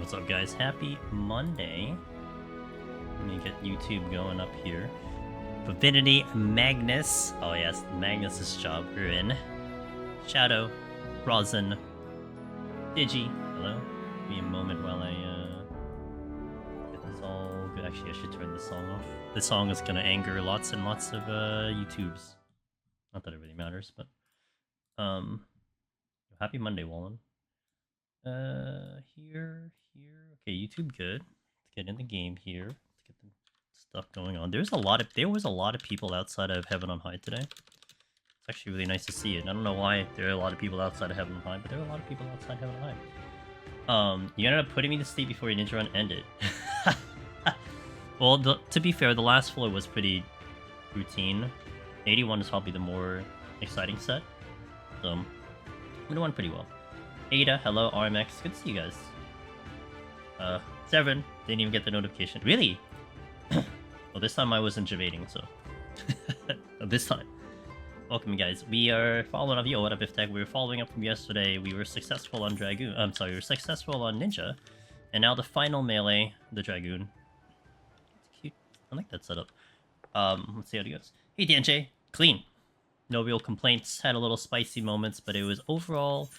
What's up, guys? Happy Monday. Let me get YouTube going up here. Divinity Magnus. Oh yes, Magnus's job. We're in. Shadow, Rosin, Digi. Hello. Give me a moment while I get this all good. Actually, I should turn this song off. This song is gonna anger lots and lots of YouTubes. Not that it really matters, but happy Monday, Wallen. Here. Okay, YouTube good. Let's get in the game here. Let's get the stuff going on. There was a lot of people outside of Heaven on High today. It's actually really nice to see it. I don't know why there are a lot of people outside of Heaven on High, but there are a lot of people outside Heaven on High. You ended up putting me to sleep before your ninja run ended. Well, to be fair, the last floor was pretty routine. 81 is probably the more exciting set. So, we won pretty well. Aida, hello, RMX, good to see you guys. Severin, didn't even get the notification. Really? Well, this time I wasn't evading, so... this time. Welcome, guys. We are following up. Yo, what up, Iftech? We were following up from yesterday. We were successful on Dragoon. I'm sorry, we were successful on Ninja. And now the final melee, the Dragoon. It's cute. I like that setup. Let's see how it goes. Hey, DNJ. Clean. No real complaints. Had a little spicy moments, but it was overall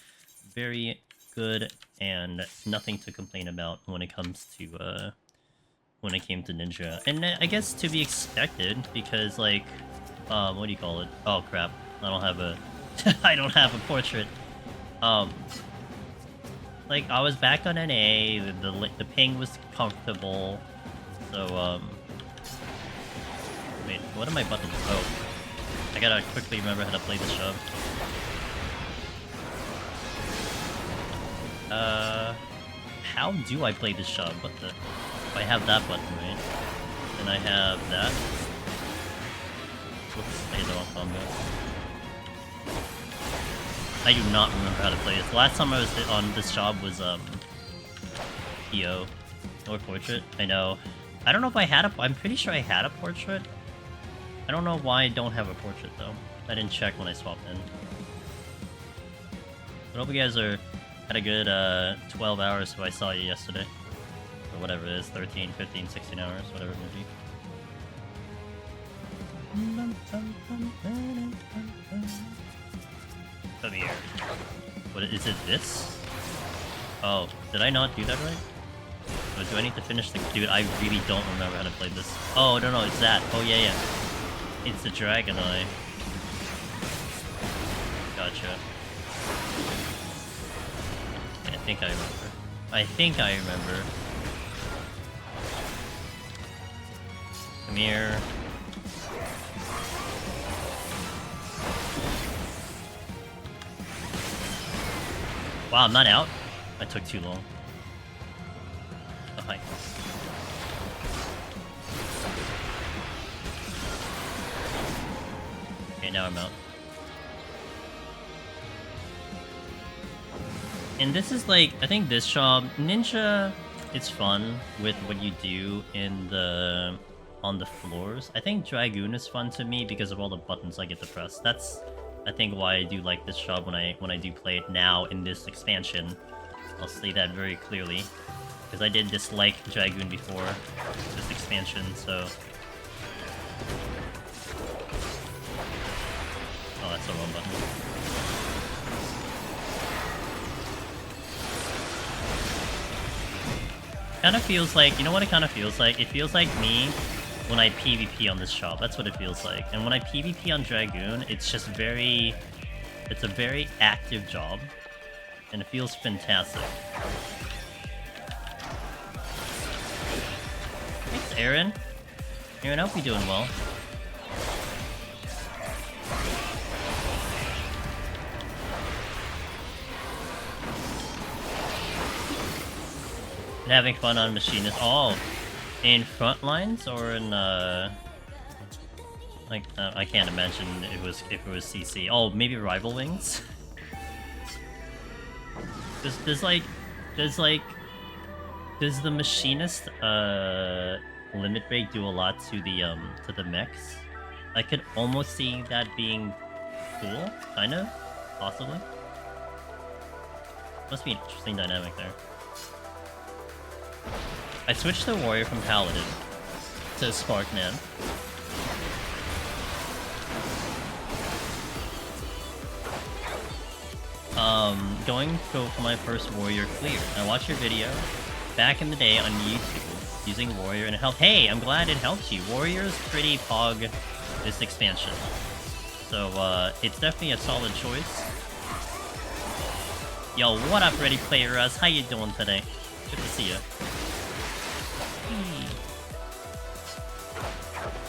very good and nothing to complain about when it comes to when it came to Ninja. And I guess to be expected, because like what do you call it? Oh crap, I don't have a I don't have a portrait. Like I was back on NA, the ping was comfortable, so wait, what are my buttons? Oh, I gotta quickly remember how to play this job. How do I play this job? What the? If I have that button, right? And I have that. Whoops, I hit the wrong combo. I do not remember how to play this. The last time I was on this job was, PO. Or portrait. I know. I don't know if I had a... I'm pretty sure I had a portrait. I don't know why I don't have a portrait, though. I didn't check when I swapped in. I hope you guys had a good 12 hours if I saw you yesterday. Or whatever it is, 13, 15, 16 hours, whatever it may be. Come here. What is it, this? Oh, did I not do that right? Or do I need to finish the... Dude, I really don't remember how to play this. Oh, no, it's that. Oh, yeah. It's the Dragon Eye. Gotcha. I think I remember. Come here. Wow, I'm not out? I took too long. Oh, hi. Okay, now I'm out. And this is like, I think this job, Ninja, it's fun with what you do in on the floors. I think Dragoon is fun to me because of all the buttons I get to press. That's, I think, why I do like this job when I do play it now in this expansion. I'll say that very clearly. Because I did dislike Dragoon before this expansion, so... Oh, that's the wrong button. Kind of feels like, you know what it kind of feels like? It feels like me when I PvP on this job. That's what it feels like. And when I PvP on Dragoon, it's just it's a very active job. And it feels fantastic. Thanks, Aaron. Aaron, I hope you're doing well. And having fun on Machinist. Oh, in front lines or in like I can't imagine if it was CC. Oh, maybe Rival Wings. Does the Machinist limit break do a lot to the mechs? I could almost see that being cool, kind of, possibly. Must be an interesting dynamic there. I switched the warrior from paladin to Sparkman. Going to go for my first warrior clear. I watched your video back in the day on YouTube using warrior and it helped. Hey, I'm glad it helps you. Warrior's pretty pog this expansion. So, it's definitely a solid choice. Yo, what up, Ready Player Us? How you doing today? Good to see you.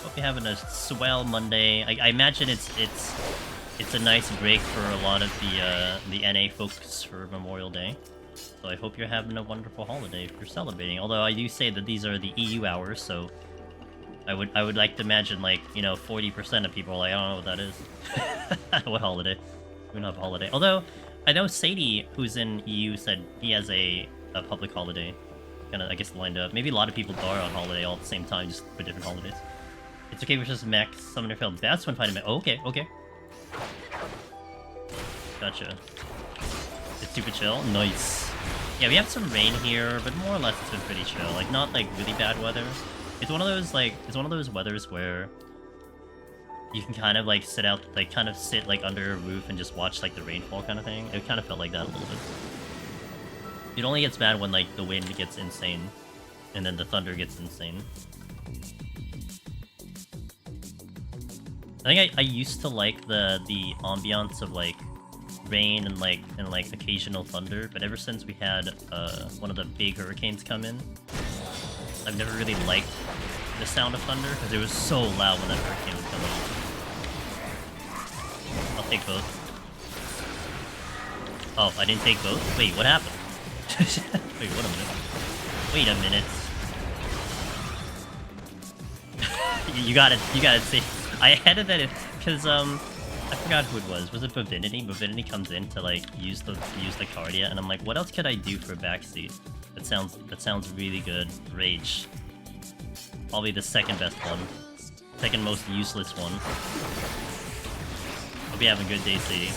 Hope you're having a swell Monday. I imagine it's a nice break for a lot of the NA folks for Memorial Day. So I hope you're having a wonderful holiday if you're celebrating. Although I do say that these are the EU hours, so I would like to imagine, like, you know, 40% of people are like, I don't know what that is. What holiday? We don't have a holiday. Although I know Sadie, who's in EU, said he has a public holiday, kind of, I guess, lined up. Maybe a lot of people are on holiday all at the same time, just for different holidays. It's okay with just mech summoner failed. That's when fighting mech. Oh, okay, okay. Gotcha. It's super chill. Nice. Yeah, we have some rain here, but more or less it's been pretty chill. Like, not like really bad weather. It's one of those, like, it's one of those weathers where you can kind of like sit out, like kind of sit like under a roof and just watch like the rainfall kind of thing. It kind of felt like that a little bit. It only gets bad when like the wind gets insane and then the thunder gets insane. I think I used to like the ambiance of like rain and like occasional thunder, but ever since we had one of the big hurricanes come in, I've never really liked the sound of thunder because it was so loud when that hurricane was coming. I'll take both. Oh, I didn't take both? Wait, what happened? Wait, what a minute. Wait a minute. you gotta see. I added that in because I forgot who it was. Was it Bhina? Bhina comes in to like use the Cardia, and I'm like, what else could I do for backseat? That sounds really good. Rage. Probably the second best one. Second most useless one. Hope you having a good day, Sadie.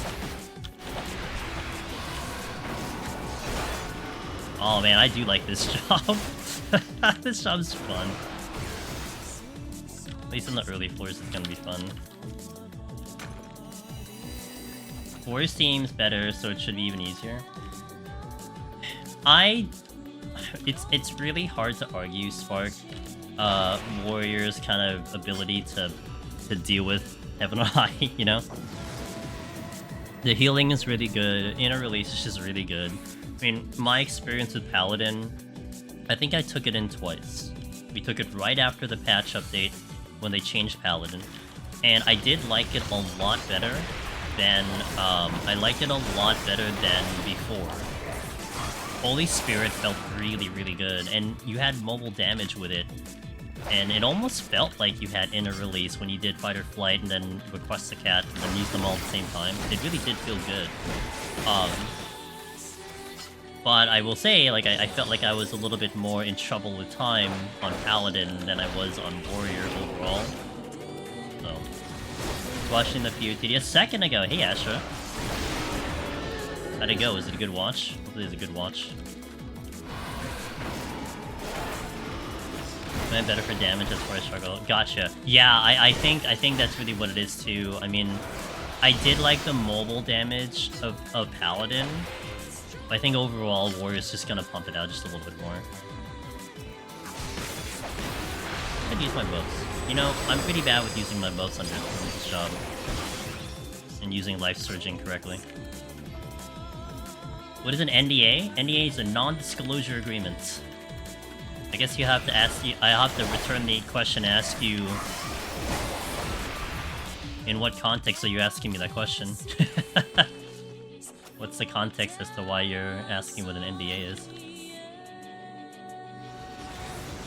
Oh man, I do like this job. This job's fun. At least in the early floors, it's gonna be fun. Force seems better, so it should be even easier. It's really hard to argue Spark Warrior's kind of ability to deal with Heaven or High, you know? The healing is really good, inner release is just really good. I mean, my experience with Paladin, I think I took it in twice. We took it right after the patch update when they changed Paladin, and I did like it a lot better than before. Holy Spirit felt really, really good, and you had mobile damage with it, and it almost felt like you had inner release when you did Fight or Flight and then Request the Cat and then use them all at the same time. It really did feel good. But I will say, like, I felt like I was a little bit more in trouble with time on Paladin than I was on Warrior overall. So, watching the POTD a second ago. Hey, Astra. How'd it go? Was it a good watch? Hopefully it was a good watch. Am I better for damage as far as struggle? Gotcha. Yeah, I think that's really what it is too. I mean, I did like the mobile damage of Paladin. I think overall, Warrior's just gonna pump it out just a little bit more. I'd use my bows. You know, I'm pretty bad with using my bows on this job. And using life surging correctly. What is an NDA? NDA is a non-disclosure agreement. I guess you have to ask you. I have to return the question and ask you. In what context are you asking me that question? What's the context as to why you're asking what an NDA is?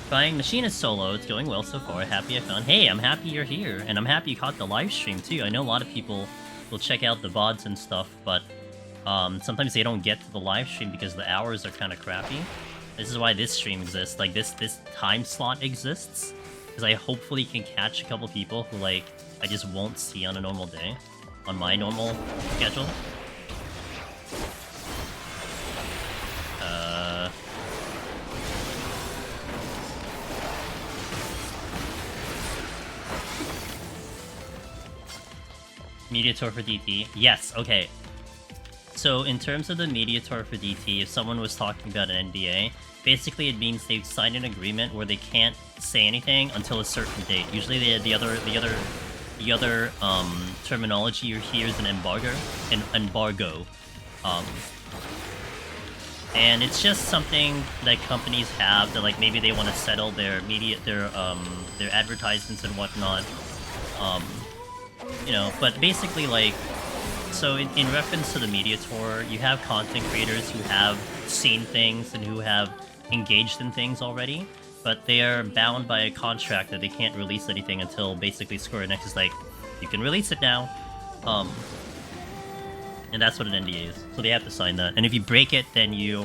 Trying Machinist solo, it's going well so far. Happy I found. Hey, I'm happy you're here, and I'm happy you caught the live stream too. I know a lot of people will check out the VODs and stuff, but sometimes they don't get to the live stream because the hours are kind of crappy. This is why this stream exists. Like this time slot exists because I hopefully can catch a couple people who like I just won't see on a normal day, on my normal schedule. Media tour for DT. Yes, okay. So in terms of the media tour for DT, if someone was talking about an NDA, basically it means they've signed an agreement where they can't say anything until a certain date. Usually the other terminology you hear is an embargo. And it's just something that companies have that, like, maybe they want to settle their their advertisements and whatnot. You know, but basically, like, so in reference to the media tour, you have content creators who have seen things and who have engaged in things already, but they are bound by a contract that they can't release anything until basically Square Enix is like, you can release it now. And that's what an NDA is. So they have to sign that. And if you break it, then you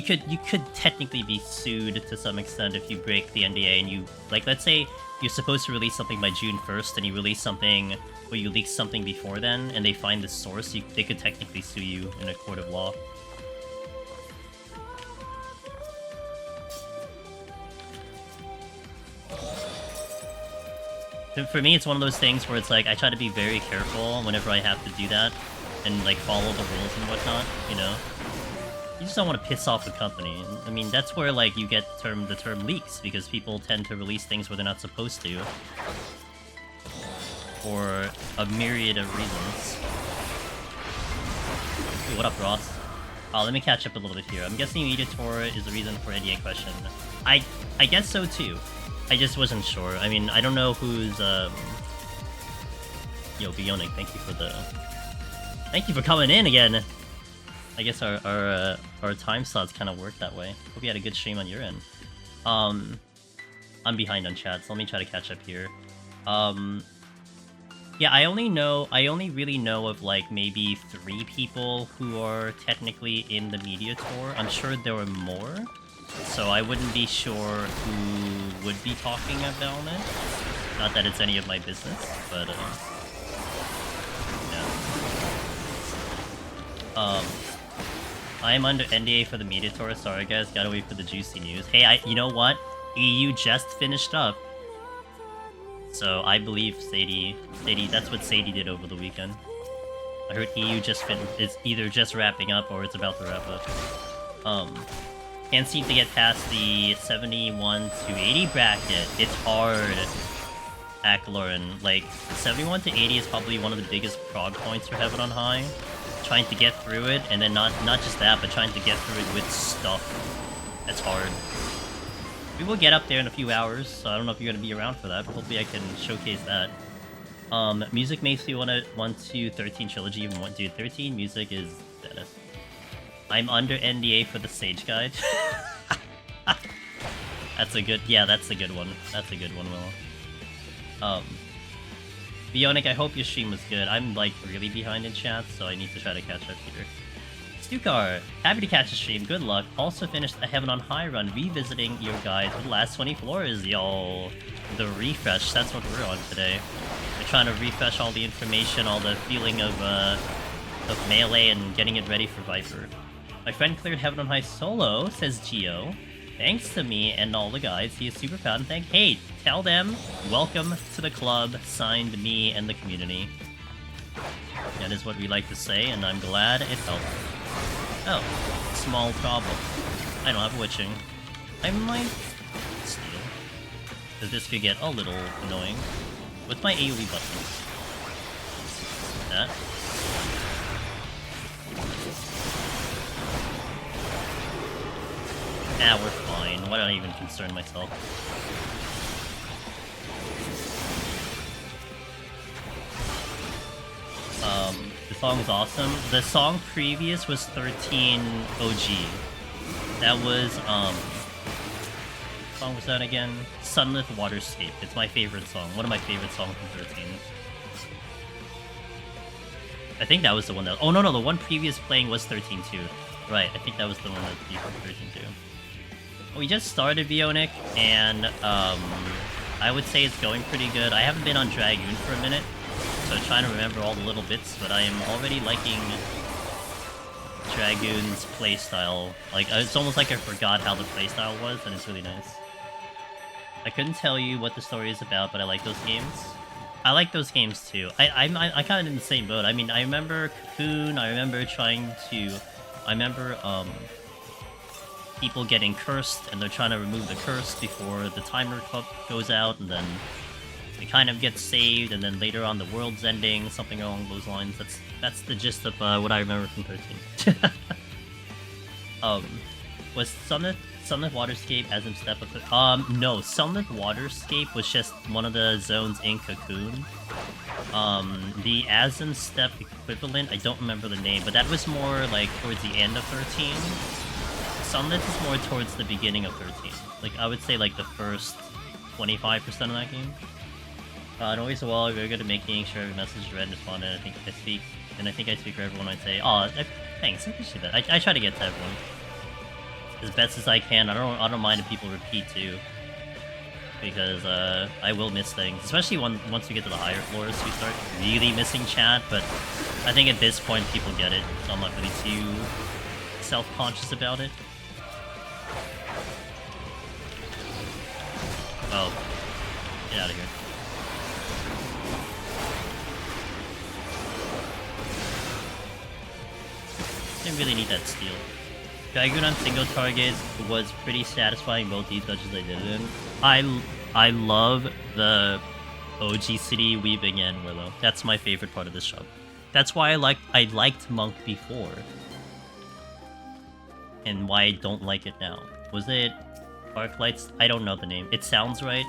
could technically be sued to some extent if you break the NDA and you, like, let's say you're supposed to release something by June 1st and you release something or you leak something before then and they find the source, they could technically sue you in a court of law. For me, it's one of those things where it's like, I try to be very careful whenever I have to do that and, like, follow the rules and whatnot, you know? You just don't want to piss off the company. I mean, that's where, like, you get the term leaks, because people tend to release things where they're not supposed to. For a myriad of reasons. Hey, what up, Ross? Let me catch up a little bit here. I'm guessing media tour is the reason for NDA question. I guess so, too. I just wasn't sure. I mean, I don't know who's, Yo, Bionic, thank you for coming in again! I guess our time slots kind of work that way. Hope you had a good stream on your end. I'm behind on chat, so let me try to catch up here. Yeah, I only really know of, like, maybe 3 people who are technically in the media tour. I'm sure there were more. So I wouldn't be sure who would be talking about it. Not that it's any of my business, but yeah. I am under NDA for the media tour. Sorry guys, gotta wait for the juicy news. Hey, you know what? EU just finished up. So I believe Sadie, that's what Sadie did over the weekend. I heard EU is either just wrapping up or it's about to wrap up. Can't seem to get past the 71 to 80 bracket. It's hard, Aklorin. Like, 71 to 80 is probably one of the biggest prog points for Heaven on High. Trying to get through it, and then not just that, but trying to get through it with stuff. That's hard. We will get up there in a few hours, so I don't know if you're going to be around for that, but hopefully I can showcase that. Music makes me want to 1 to 13 trilogy, even 1 to 13. Music is dead. I'm under NDA for the Sage Guide. That's a good one. That's a good one, Will. Bionic, I hope your stream was good. I'm, like, really behind in chat, so I need to try to catch up here. Stukar, happy to catch the stream. Good luck. Also finished a Heaven on High run, revisiting your guide for the last 20 floors, y'all. The refresh, that's what we're on today. We're trying to refresh all the information, all the feeling of Melee and getting it ready for Viper. My friend cleared Heaven on High solo, says Geo. Thanks to me and all the guys. He is super proud and hey, tell them, welcome to the club, signed me and the community. That is what we like to say, and I'm glad it helped. Oh, small problem. I don't have witching. I might steal, because this could get a little annoying. What's my AoE button? That. Nah, we're fine. Why don't I even concern myself? The song is awesome. The song previous was 13 OG. That was, what song was that again? Sunlit Waterscape. It's my favorite song. One of my favorite songs from 13. I think that was the one that... Oh, no, the one previous playing was 13-2. Right, I think that was the one that you from 13-2. We just started Bionic, and I would say it's going pretty good. I haven't been on Dragoon for a minute, so I'm trying to remember all the little bits, but I am already liking Dragoon's playstyle. Like, it's almost like I forgot how the playstyle was, and it's really nice. I couldn't tell you what the story is about, but I like those games. I like those games too. I kind of in the same boat. I mean, I remember Cocoon. I remember people getting cursed, and they're trying to remove the curse before the timer goes out, and then it kind of gets saved, and then later on the world's ending, something along those lines. That's the gist of what I remember from 13. Was Sunlit Waterscape as in Step of no, Sunlit Waterscape was just one of the zones in Cocoon. The Asm Step equivalent, I don't remember the name, but that was more like towards the end of 13. Sunlit is more towards the beginning of 13. Like, I would say like the first 25% of that game. And always a while, we're good at making sure every message is read and responded. I think I speak for everyone. I'd say, thanks, I appreciate that. I try to get to everyone as best as I can. I don't mind if people repeat too, because I will miss things, especially once we get to the higher floors. We start really missing chat, but I think at this point people get it, so I'm not really too self-conscious about it. Oh, get out of here. Didn't really need that steal. Dragoon on single target was pretty satisfying, both these touches I didn't. I love the OG city weaving in Willow. That's my favorite part of this shop. That's why I liked Monk before. And why I don't like it now. Was it Arclights? I don't know the name. It sounds right.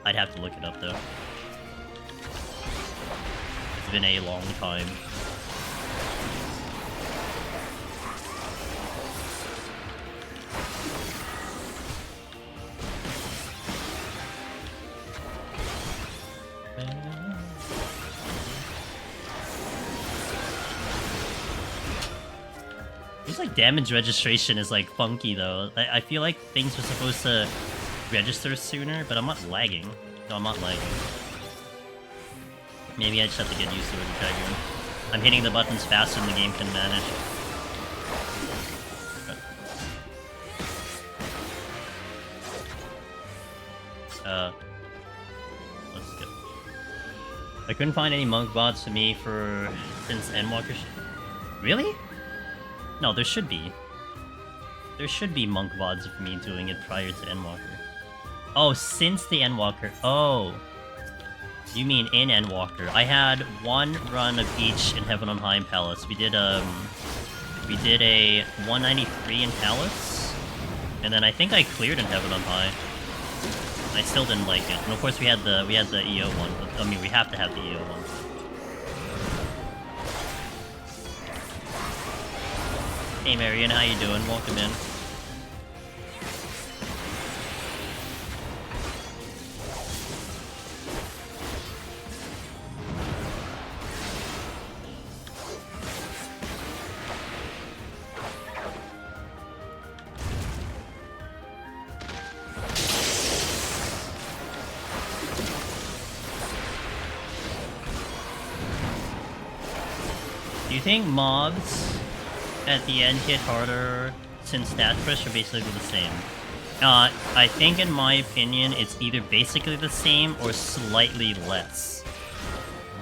I'd have to look it up though. It's been a long time. It's like damage registration is like funky though. I feel like things were supposed to register sooner, but I'm not lagging. No, I'm not lagging. Maybe I just have to get used to it with Dragoon. I'm hitting the buttons faster than the game can manage. Let's go. I couldn't find any monk bots to me since Endwalker. Really? No, there should be. There should be monk VODs of me doing it prior to Endwalker. Oh, since the Endwalker. Oh. You mean in Endwalker. I had one run of each in Heaven on High and Palace. We did a 193 in Palace. And then I think I cleared in Heaven on High. I still didn't like it. And of course we had the EO one. I mean, we have to have the EO one. Hey Marion, how you doing? Welcome in. Do you think mobs at the end hit harder since stat push are basically the same? I think in my opinion it's either basically the same or slightly less.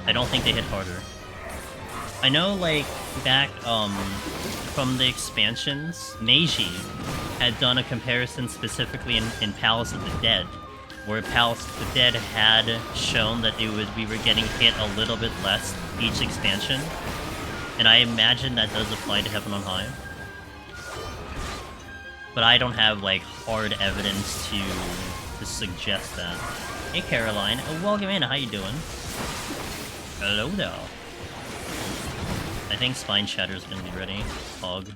I don't think they hit harder. I know like back from the expansions, Meiji had done a comparison specifically in Palace of the Dead, where Palace of the Dead had shown that we were getting hit a little bit less each expansion. And I imagine that does apply to Heaven on High. But I don't have, like, hard evidence to suggest that. Hey, Caroline. Oh, welcome in. How you doing? Hello there. I think Spine Shatter's gonna be ready. Hog.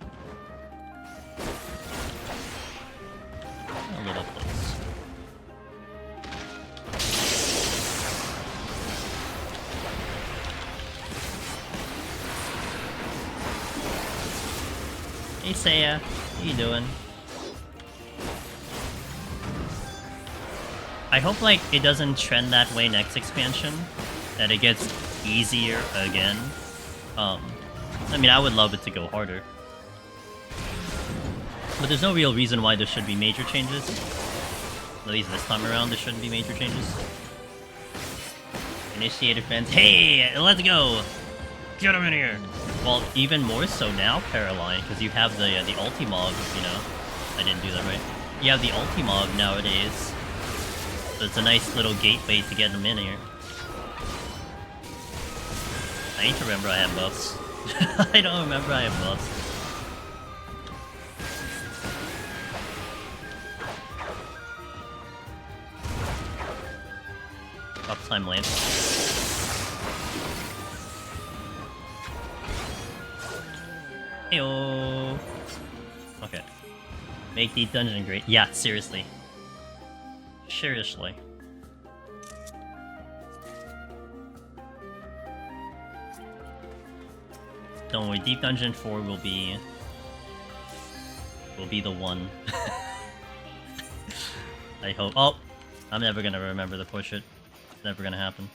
A little close. Hey Seiya, how you doing? I hope like it doesn't trend that way next expansion, that it gets easier again. I mean, I would love it to go harder, but there's no real reason why there should be major changes. At least this time around, there shouldn't be major changes. Initiated friends. Hey, let's go! Get him in here! Well, even more so now, Caroline, because you have the ultimog, you know. I didn't do that right. You have the ultimog nowadays. So it's a nice little gateway to get them in here. I need to remember I have buffs. I don't remember I have buffs. Uptime lamp. Heyo. Okay. Make the dungeon great. Yeah, seriously. Seriously. Don't worry, Deep Dungeon 4 will be the one. I hope. Oh, I'm never gonna remember the push it. It's never gonna happen.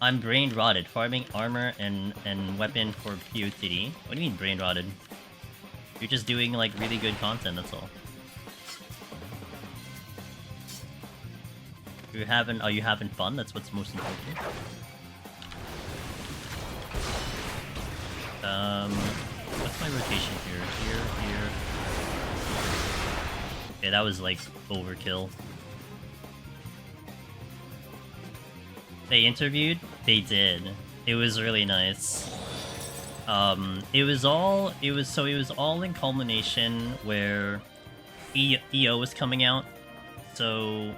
I'm brain rotted, farming armor and weapon for POTD. What do you mean brain rotted? You're just doing like really good content, that's all. Are you having fun? That's what's most important. What's my rotation here? Here. Okay, that was like overkill. They interviewed? They did. It was really nice. It was all in culmination where EO was coming out. So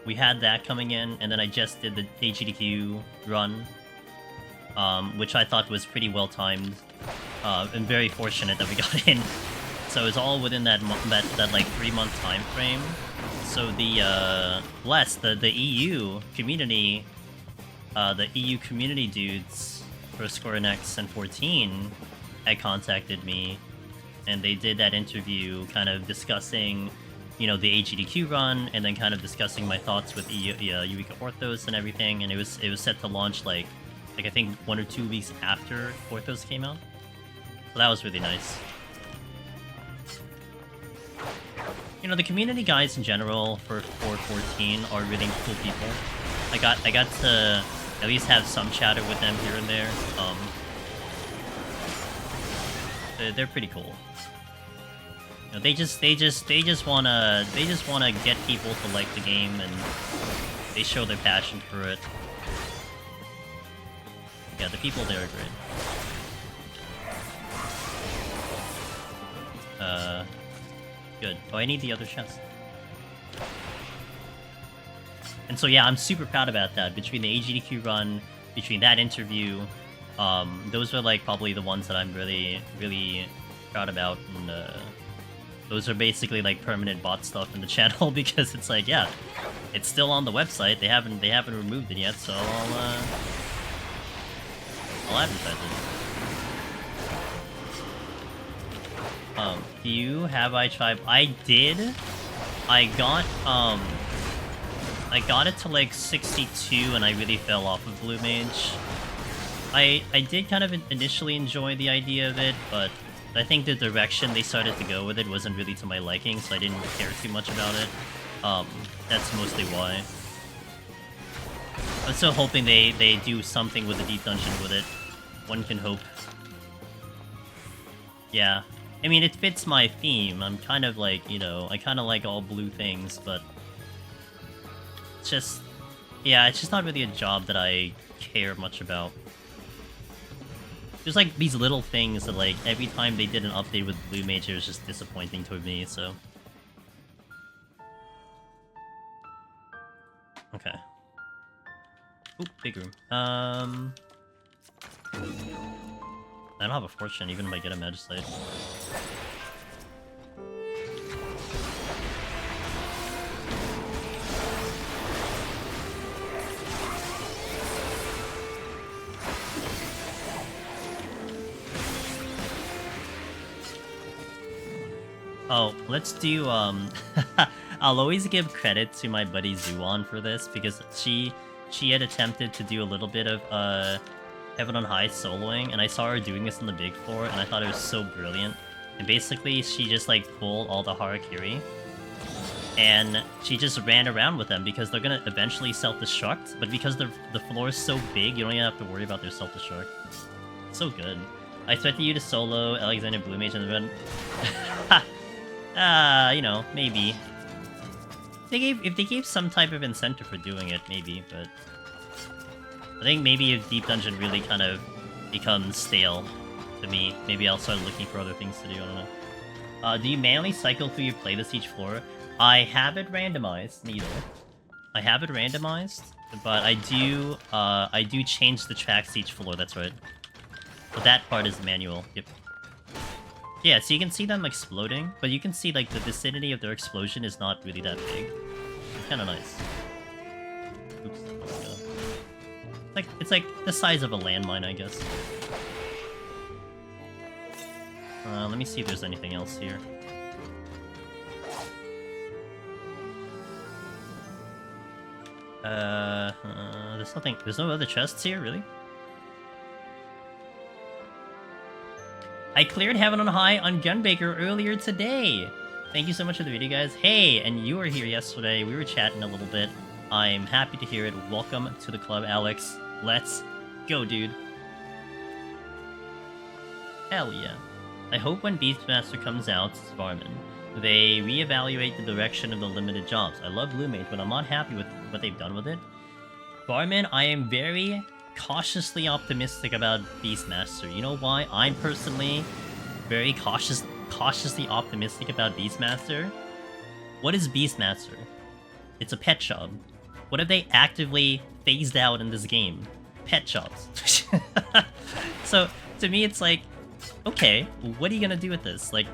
we had that coming in, and then I just did the HGDQ run, which I thought was pretty well timed, and very fortunate that we got in. So it was all within that like 3-month time frame. So the EU community, the EU community dudes for Square Enix and 14 had contacted me, and they did that interview, kind of discussing, you know, the HGDQ run, and then kind of discussing my thoughts with Eureka Orthos and everything. And it was set to launch like I think 1 or 2 weeks after Orthos came out. So that was really nice. You know, the community guys in general for 14 are really cool people. I got to at least have some chatter with them here and there. They're pretty cool. You know, they just wanna get people to like the game, and they show their passion for it. Yeah, the people there are great. Good. Oh, I need the other chest. And so yeah, I'm super proud about that. Between the AGDQ run, between that interview, those are like probably the ones that I'm really, really proud about. And those are basically like permanent bot stuff in the channel, because it's like, yeah, it's still on the website. They haven't removed it yet, so I'll advertise it. Do you have I tried? I did. I got it to like 62, and I really fell off of Blue Mage. I did kind of initially enjoy the idea of it, but I think the direction they started to go with it wasn't really to my liking, so I didn't care too much about it. That's mostly why. I'm still hoping they do something with the Deep Dungeon with it. One can hope. Yeah. I mean, it fits my theme. I'm kind of like, you know, I kind of like all blue things, but it's just, yeah, it's just not really a job that I care much about. There's like these little things that, like, every time they did an update with Blue Mage, it was just disappointing to me, so. Okay. Oop, big room. I don't have a fortune, even if I get a Magislate. Oh, let's do, I'll always give credit to my buddy Zuon for this, because she had attempted to do a little bit of, Heaven on High soloing, and I saw her doing this on the big floor, and I thought it was so brilliant. And basically, she just like pulled all the Harakiri, and she just ran around with them because they're gonna eventually self-destruct, but because the floor is so big, you don't even have to worry about their self-destruct. So good. I expected you to solo Alexander Blue Mage in the run. You know, maybe. If they gave some type of incentive for doing it, maybe, but I think maybe if Deep Dungeon really kind of becomes stale to me, maybe I'll start looking for other things to do, I don't know. Do you manually cycle through your playlist each floor? I have it randomized, neither. I have it randomized, but I do change the tracks each floor, that's right. But that part is manual, yep. Yeah, so you can see them exploding, but you can see, like, the vicinity of their explosion is not really that big. It's kind of nice. Oops. It's like the size of a landmine, I guess. Let me see if there's anything else here. There's nothing. There's no other chests here, really? I cleared Heaven on High on Gunbaker earlier today. Thank you so much for the video, guys. Hey, and you were here yesterday. We were chatting a little bit. I'm happy to hear it. Welcome to the club, Alex. Let's go, dude. Hell yeah. I hope when Beastmaster comes out, Svarman, they reevaluate the direction of the limited jobs. I love Blue Mage, but I'm not happy with what they've done with it. Barman, I am very cautiously optimistic about Beastmaster. You know why? I'm personally very cautiously optimistic about Beastmaster. What is Beastmaster? It's a pet shop. What have they actively phased out in this game? Pet shops. So to me, it's like, okay, what are you gonna do with this? Like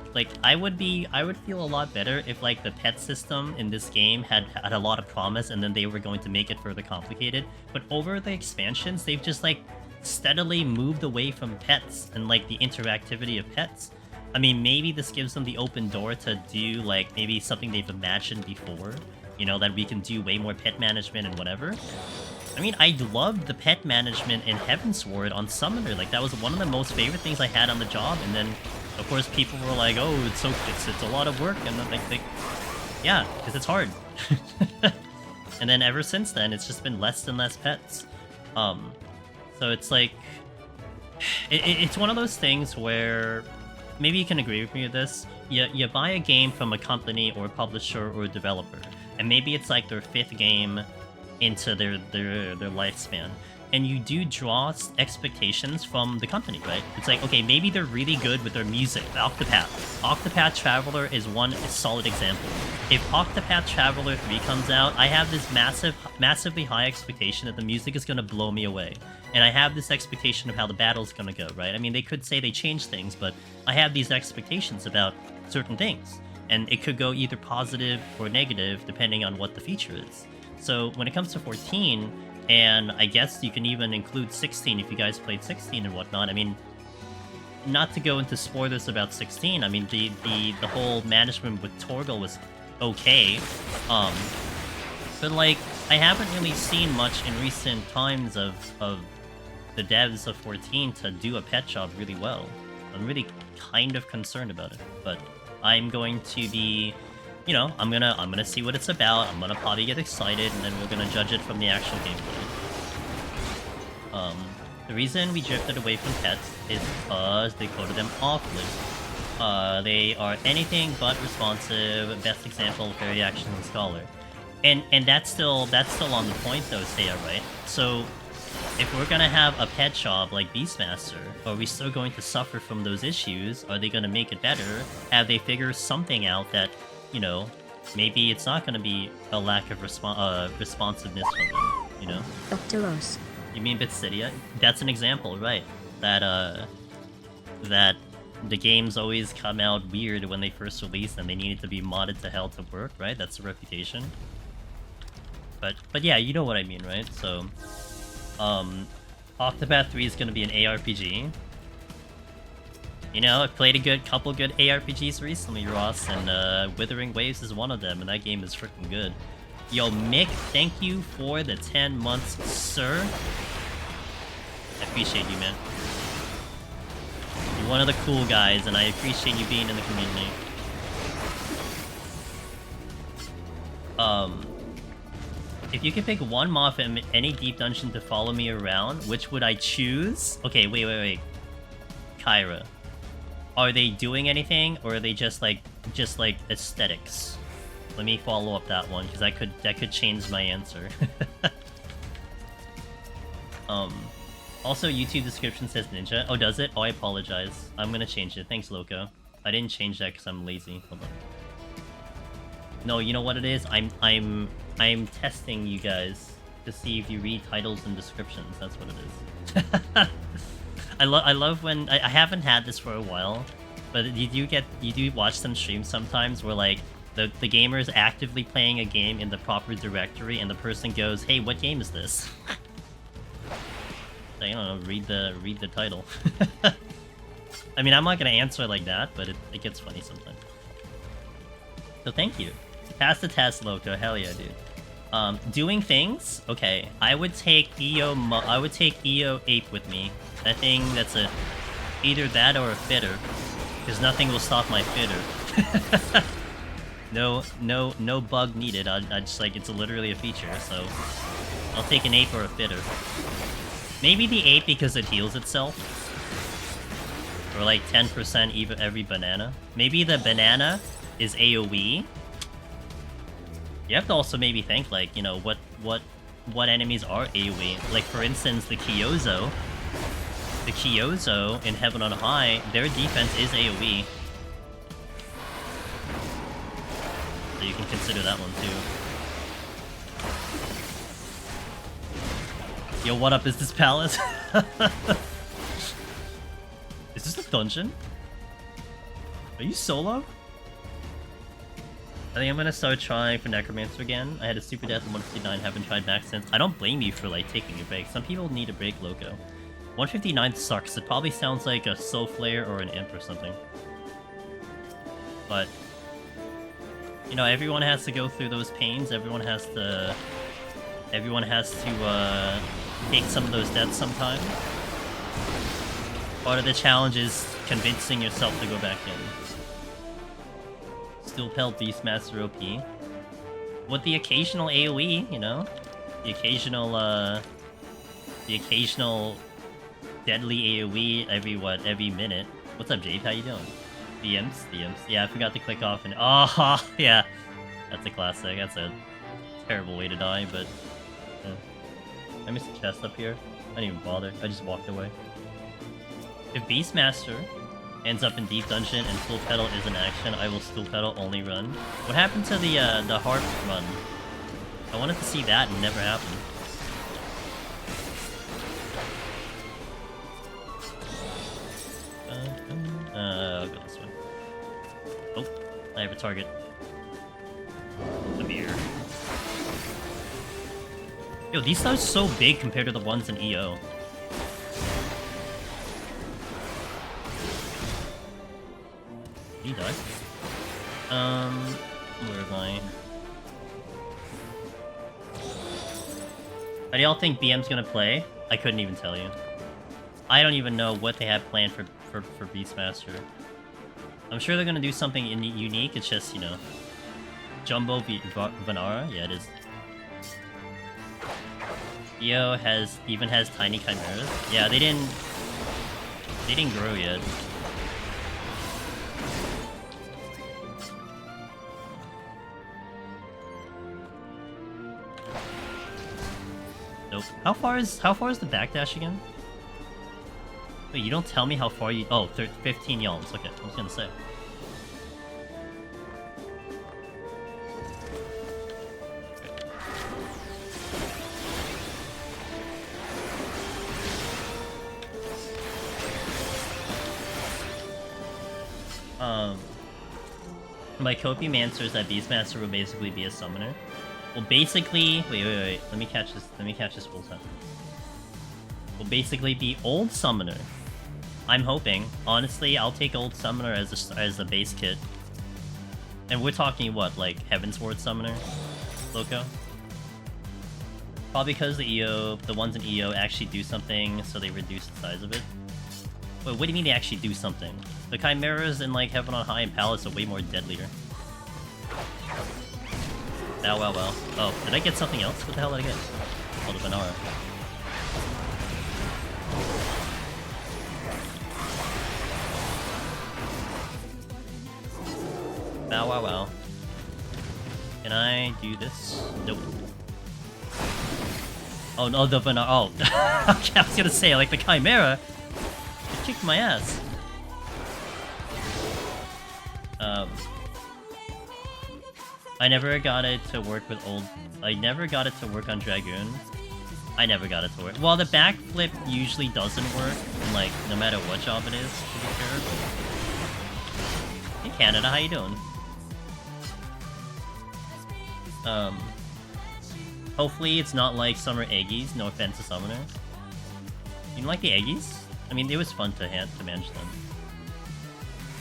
I would feel a lot better if like the pet system in this game had a lot of promise, and then they were going to make it further complicated. But over the expansions, they've just like steadily moved away from pets and like the interactivity of pets. I mean, maybe this gives them the open door to do like maybe something they've imagined before. You know, that we can do way more pet management and whatever. I mean, I loved the pet management in Heavensward on Summoner. Like, that was one of the most favorite things I had on the job. And then, of course, people were like, "Oh, it's a lot of work," and then like, yeah, because it's hard. And then ever since then, it's just been less and less pets. So it's like, it's one of those things where maybe you can agree with me with this. You buy a game from a company or a publisher or a developer, and maybe it's like their 5th game into their lifespan, and you do draw expectations from the company, right? It's like, okay, maybe they're really good with their music. Octopath Traveler is one solid example. If Octopath Traveler 3 comes out, I have this massively high expectation that the music is going to blow me away, and I have this expectation of how the battle's going to go, right? I mean, they could say they changed things, but I have these expectations about certain things, and it could go either positive or negative depending on what the feature is. So when it comes to 14, and I guess you can even include 16 if you guys played 16 and whatnot. I mean, not to go into spoilers about 16. I mean, the whole management with Torgal was okay, but like I haven't really seen much in recent times of the devs of 14 to do a pet job really well. I'm really kind of concerned about it, but I'm going to be. You know, I'm gonna see what it's about. I'm gonna probably get excited, and then we're gonna judge it from the actual gameplay. The reason we drifted away from pets is because they coded them awfully. They are anything but responsive. Best example, Fairy Action and Scholar, and that's still on the point though, Seiya, right? So if we're gonna have a pet shop like Beastmaster, are we still going to suffer from those issues? Are they gonna make it better? Have they figured something out that, you know, maybe it's not going to be a lack of responsiveness from them, you know? Dr. Ross. You mean Bitsidia? That's an example, right? That the games always come out weird when they first release and they needed to be modded to hell to work, right? That's the reputation. But yeah, you know what I mean, right? So, Octopath 3 is going to be an ARPG. You know, I played a couple good ARPGs recently, Ross, and Withering Waves is one of them, and that game is freaking good. Yo, Mick, thank you for the 10 months, sir. I appreciate you, man. You're one of the cool guys, and I appreciate you being in the community. If you could pick one mob in any deep dungeon to follow me around, which would I choose? Okay, wait. Kyra. Are they doing anything, or are they just like aesthetics? Let me follow up that one, because that could change my answer. Also, YouTube description says ninja. Oh, does it? Oh, I apologize. I'm gonna change it. Thanks, Loco. I didn't change that because I'm lazy. Hold on. No, you know what it is? I'm testing you guys to see if you read titles and descriptions. That's what it is. I love when I haven't had this for a while, but you do watch some streams sometimes where like the gamer is actively playing a game in the proper directory and the person goes, "Hey, what game is this?" I don't know, read the title. I mean, I'm not gonna answer like that, but it gets funny sometimes. So thank you. Pass the test, Loco. Hell yeah, dude. Doing things? Okay, I would take EO Ape with me. I think that's either that or a fitter, because nothing will stop my fitter. No bug needed. I just like, it's literally a feature, so I'll take an ape or a fitter. Maybe the ape because it heals itself, or like 10% even every banana. Maybe the banana is AoE. You have to also maybe think like, you know, what enemies are AoE. Like for instance, the Kyozo. The Kyozo in Heaven on High, their defense is AoE. So you can consider that one too. Yo, what up? Is this palace? Is this a dungeon? Are you solo? I think I'm gonna start trying for Necromancer again. I had a super death in 159, haven't tried back since. I don't blame you for like taking a break. Some people need a break, Loco. 159 sucks. It probably sounds like a Soul Flare or an Imp or something. But you know, everyone has to go through those pains. Everyone has to take some of those deaths sometime. Part of the challenge is convincing yourself to go back in. Steel Pelt Beastmaster OP. With the occasional AoE, you know? The occasional deadly AoE every minute. What's up, Jade? How you doing? The imps. Yeah, I forgot to click off and... Oh, yeah. That's a classic. That's a terrible way to die, but... Yeah. I missed a chest up here. I didn't even bother. I just walked away. If Beastmaster ends up in Deep Dungeon and Full Pedal is in action, I will Steel Pedal only run. What happened to the Harp run? I wanted to see that and it never happened. I'll go this way. Oh, I have a target. Come here. Yo, these stars are so big compared to the ones in EO. Did he die? Where am I? How do y'all think BM's gonna play? I couldn't even tell you. I don't even know what they have planned for Beastmaster. I'm sure they're gonna do something unique. It's just, you know, Jumbo Vanara. Yeah, it is. EO even has tiny chimeras. Yeah, they didn't grow yet. Nope. How far is the backdash again? Wait, you don't tell me how far you... Oh, 15 yalms. Okay, I was gonna say. My Pictomancer is that Beastmaster will basically be a summoner. Well, basically... Wait. Let me catch this full time. Will basically be Old Summoner. I'm hoping. Honestly, I'll take Old Summoner as a base kit. And we're talking what, like Heavensward Summoner? Loco? Probably because the ones in EO actually do something, so they reduce the size of it. Wait, what do you mean they actually do something? The Chimeras in like Heaven on High and Palace are way more deadlier. Wow, wow, wow. Oh, did I get something else? What the hell did I get? Oh, the Banara. Wow, wow, wow. Can I do this? Nope. Oh, no, the Banara. Oh. Okay, I was gonna say, like, the Chimera. It kicked my ass. I never got it to work with old... I never got it to work on Dragoon. I never got it to work. Well, the backflip usually doesn't work, like, no matter what job it is, to be fair. Hey, Canada, how you doing? Hopefully it's not like Summer Eggies, no offense to Summoner. You don't like the Eggies? I mean, it was fun to manage them.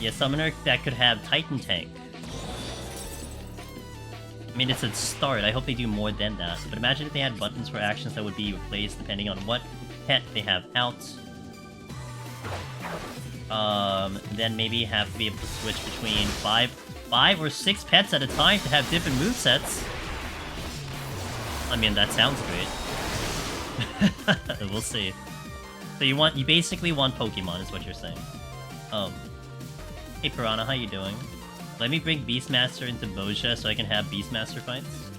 Yeah, Summoner that could have Titan Tank. I mean, it's a start. I hope they do more than that. But imagine if they had buttons for actions that would be replaced depending on what pet they have out. Then maybe have to be able to switch between five or 6 pets at a time to have different movesets. I mean, that sounds great. We'll see. So you basically want Pokemon, is what you're saying. Hey Piranha, how you doing? Let me bring Beastmaster into Boja so I can have Beastmaster fights.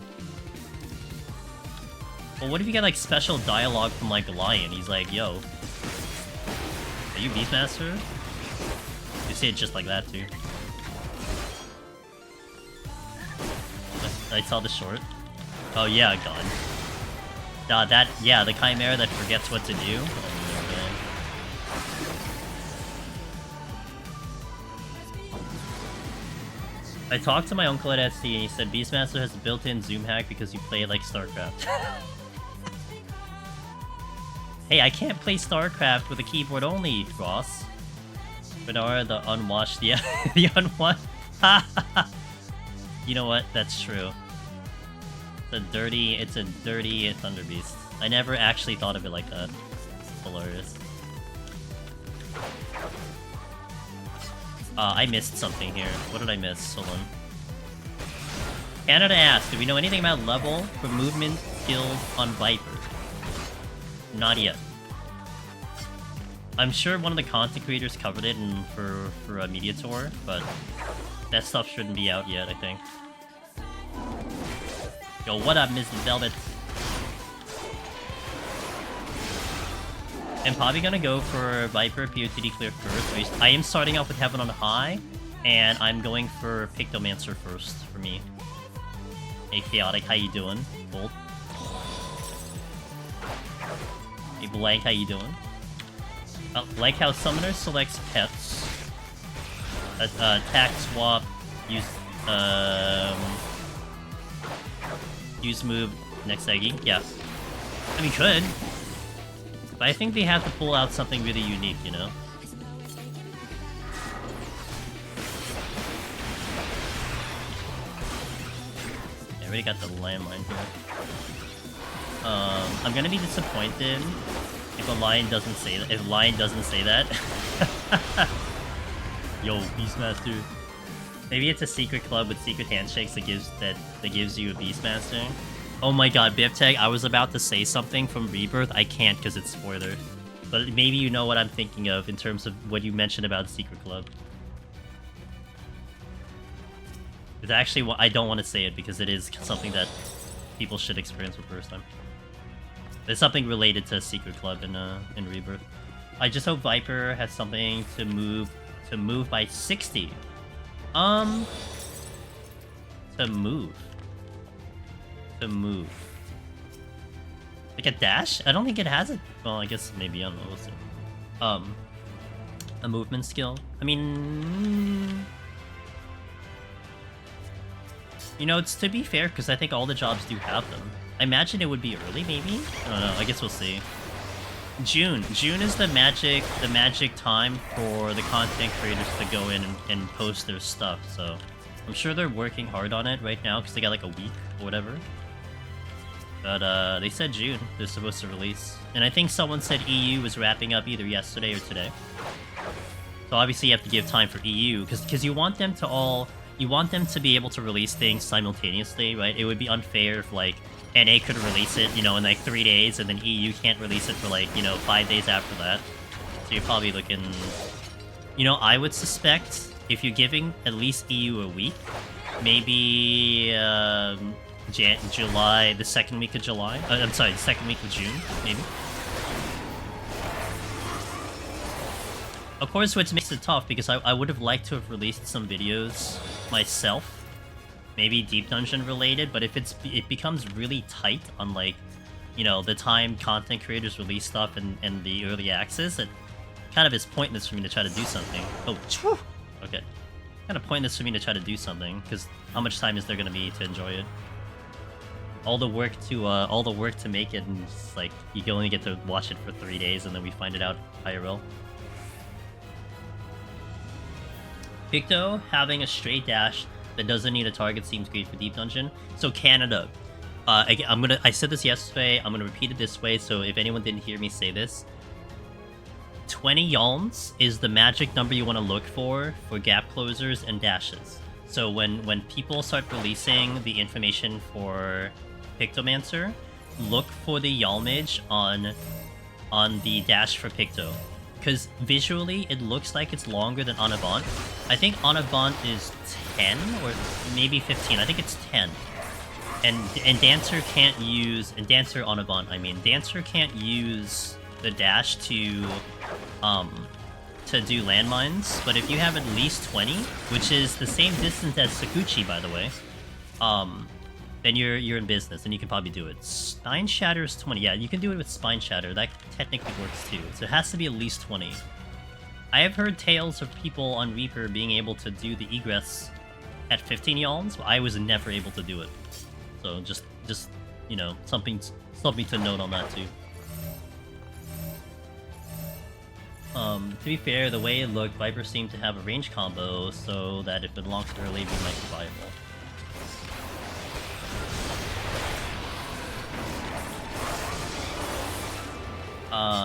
Well, what if you get like special dialogue from like Lion? He's like, yo, are you Beastmaster? You say it just like that too. I saw the short. Oh yeah, God. Yeah, the Chimera that forgets what to do. I talked to my uncle at SC and he said Beastmaster has a built-in zoom hack because you play like StarCraft. Hey, I can't play StarCraft with a keyboard only, Ross. Bernara, the unwashed, yeah, the unwashed. You know what? That's true. It's a dirty Thunder Beast. I never actually thought of it like that. It's hilarious. I missed something here. What did I miss? Hold on. Canada asked, do we know anything about level for movement skills on Viper? Not yet. I'm sure one of the content creators covered it for a media tour, but that stuff shouldn't be out yet, I think. Yo, what up, Mr. Velvet? I'm probably gonna go for Viper POTD clear first. I am starting off with Heaven on High, and I'm going for Pictomancer first for me. Hey, Chaotic, how you doing? Bolt. Hey, Blank, how you doing? Like how Summoner selects pets. Attack swap, use move, next Eggy. Yeah. I mean, could. But I think they have to pull out something really unique, you know? I already got the landmine here. I'm gonna be disappointed if a lion doesn't say that. If lion doesn't say that. Yo, Beastmaster. Maybe it's a secret club with secret handshakes that gives you a Beastmaster. Oh my god, Biptag, I was about to say something from Rebirth. I can't because it's spoiler. But maybe you know what I'm thinking of in terms of what you mentioned about Secret Club. It's actually, I don't want to say it because it is something that people should experience for the first time. It's something related to Secret Club in Rebirth. I just hope Viper has something to move by 60. To move. Like a dash? I don't think it has it. Well, I guess maybe, I don't know. We'll see. A movement skill. I mean... You know, it's to be fair, because I think all the jobs do have them. I imagine it would be early, maybe? I don't know. I guess we'll see. June. June is the magic time for the content creators to go in and post their stuff, so... I'm sure they're working hard on it right now, because they got like a week or whatever. But they said June they're supposed to release. And I think someone said EU was wrapping up either yesterday or today. So obviously you have to give time for EU, because you want them to all you want them to be able to release things simultaneously, right? It would be unfair if, like, NA could release it, you know, in, like, 3 days, and then EU can't release it for, like, you know, 5 days after that. So you're probably looking... You know, I would suspect if you're giving at least EU a week, maybe July, the second week of July. I'm sorry, the second week of June, maybe. Of course, which makes it tough because I would have liked to have released some videos myself, maybe Deep Dungeon related. But if it becomes really tight on, like, you know, the time content creators release stuff and the early access, it kind of is pointless for me to try to do something. Oh, okay. Kind of pointless for me to try to do something because how much time is there going to be to enjoy it? All the work to make it, and just, like, you can only get to watch it for 3 days, and then we find it out IRL. Picto having a straight dash that doesn't need a target seems great for Deep Dungeon. So Canada, I said this yesterday. I'm gonna repeat it this way. So if anyone didn't hear me say this, 20 yalms is the magic number you want to look for gap closers and dashes. So when people start releasing the information for Pictomancer, look for the yalmage on the dash for Picto. Because visually, it looks like it's longer than Onavant. I think Onavant is 10 or maybe 15. I think it's 10. And Dancer can't use... And Dancer Onavant, I mean. Dancer can't use the dash to do landmines. But if you have at least 20, which is the same distance as Sakuchi, by the way, then you're in business, and you can probably do it. Spine Shatter is 20. Yeah, you can do it with Spine Shatter. That technically works too. So it has to be at least 20. I have heard tales of people on Reaper being able to do the egress at 15 yalms, but I was never able to do it. So just you know, something to note on that too. To be fair, the way it looked, Viper seemed to have a range combo, so that if it launched early, it might be viable.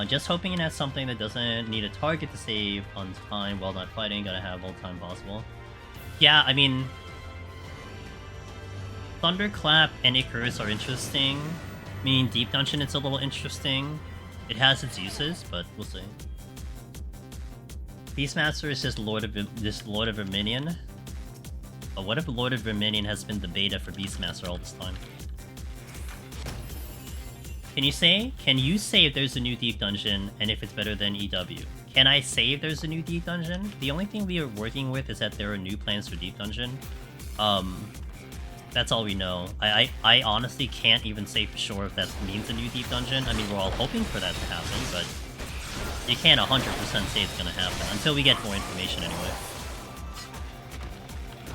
Just hoping it has something that doesn't need a target to save on time while not fighting. Gotta have all the time possible. Yeah, I mean... Thunderclap and Icarus are interesting. I mean, Deep Dungeon, it's a little interesting. It has its uses, but we'll see. Beastmaster is just Lord of Verminion. But what if Lord of Verminion has been the beta for Beastmaster all this time? Can you say if there's a new Deep Dungeon and if it's better than EW? Can I say if there's a new Deep Dungeon? The only thing we are working with is that there are new plans for Deep Dungeon. That's all we know. I honestly can't even say for sure if that means a new Deep Dungeon. I mean, we're all hoping for that to happen, but you can't 100% say it's gonna happen until we get more information anyway.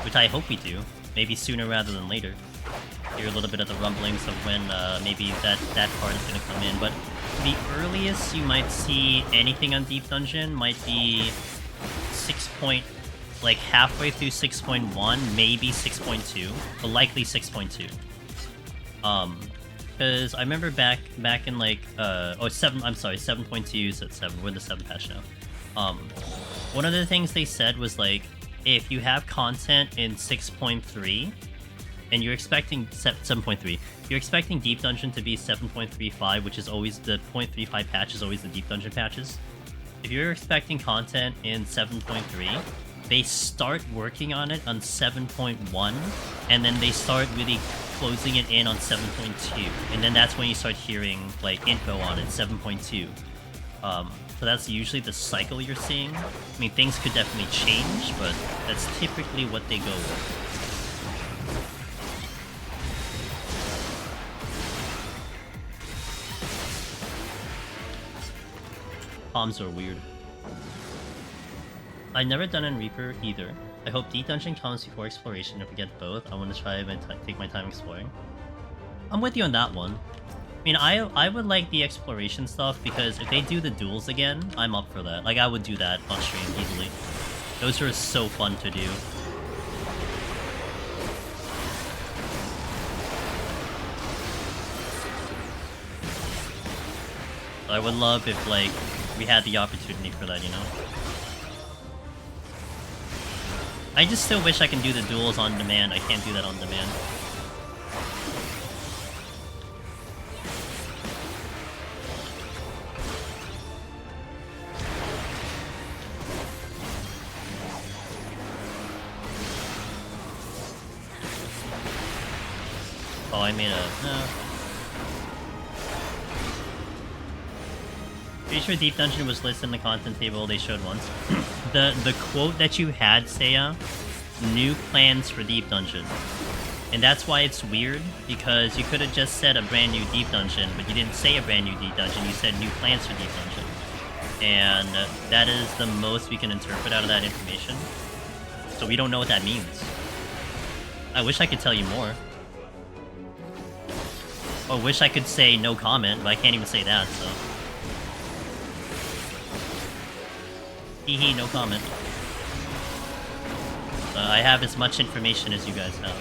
Which I hope we do. Maybe sooner rather than later. Hear a little bit of the rumblings of when maybe that part is going to come in, but the earliest you might see anything on Deep Dungeon might be like halfway through 6.1, maybe 6.2, but likely 6.2. Because I remember back in like 7.2 is at 7. We're in the 7 patch now. One of the things they said was like, if you have content in 6.3 and you're expecting 7.3, you're expecting Deep Dungeon to be 7.35, which is always the 0.35 patch is always the Deep Dungeon patches. If you're expecting content in 7.3, they start working on it on 7.1, and then they start really closing it in on 7.2, and then that's when you start hearing like info on it, 7.2. So that's usually the cycle you're seeing. I mean, things could definitely change, but that's typically what they go with. Palms are weird. I've never done in Reaper either. I hope Deep Dungeon comes before exploration. If we get both, I want to try and take my time exploring. I'm with you on that one. I mean, I would like the exploration stuff because if they do the duels again, I'm up for that. Like, I would do that on stream easily. Those are so fun to do. I would love if, like, we had the opportunity for that, you know? I just still wish I can do the duels on demand. I can't do that on demand. Oh, I made a... No. Pretty sure Deep Dungeon was listed in the content table they showed once. The quote that you had, Seiya, new plans for Deep Dungeon. And that's why it's weird, because you could have just said a brand new Deep Dungeon, but you didn't say a brand new Deep Dungeon, you said new plans for Deep Dungeon. And that is the most we can interpret out of that information. So we don't know what that means. I wish I could tell you more. Or wish I could say no comment, but I can't even say that, so... Hee, no comment. I have as much information as you guys have.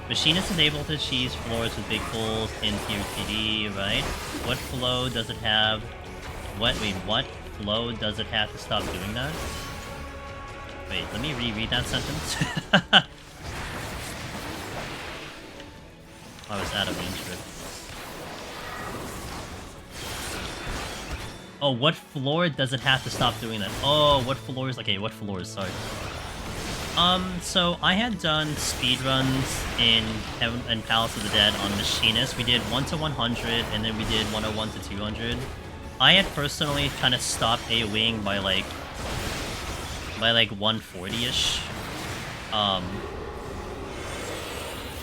Machinist is able to cheese floors with big pulls in tier TD, right? What flow does it have? What flow does it have to stop doing that? Wait, let me reread that sentence. I was out of range for it. Oh, what floor does it have to stop doing that? Oh, what floors? Okay, what floors? Sorry. So I had done speedruns in Heaven and Palace of the Dead on Machinist. We did 1 to 100, and then we did 101 to 200. I had personally kind of stopped AoEing by like 140-ish.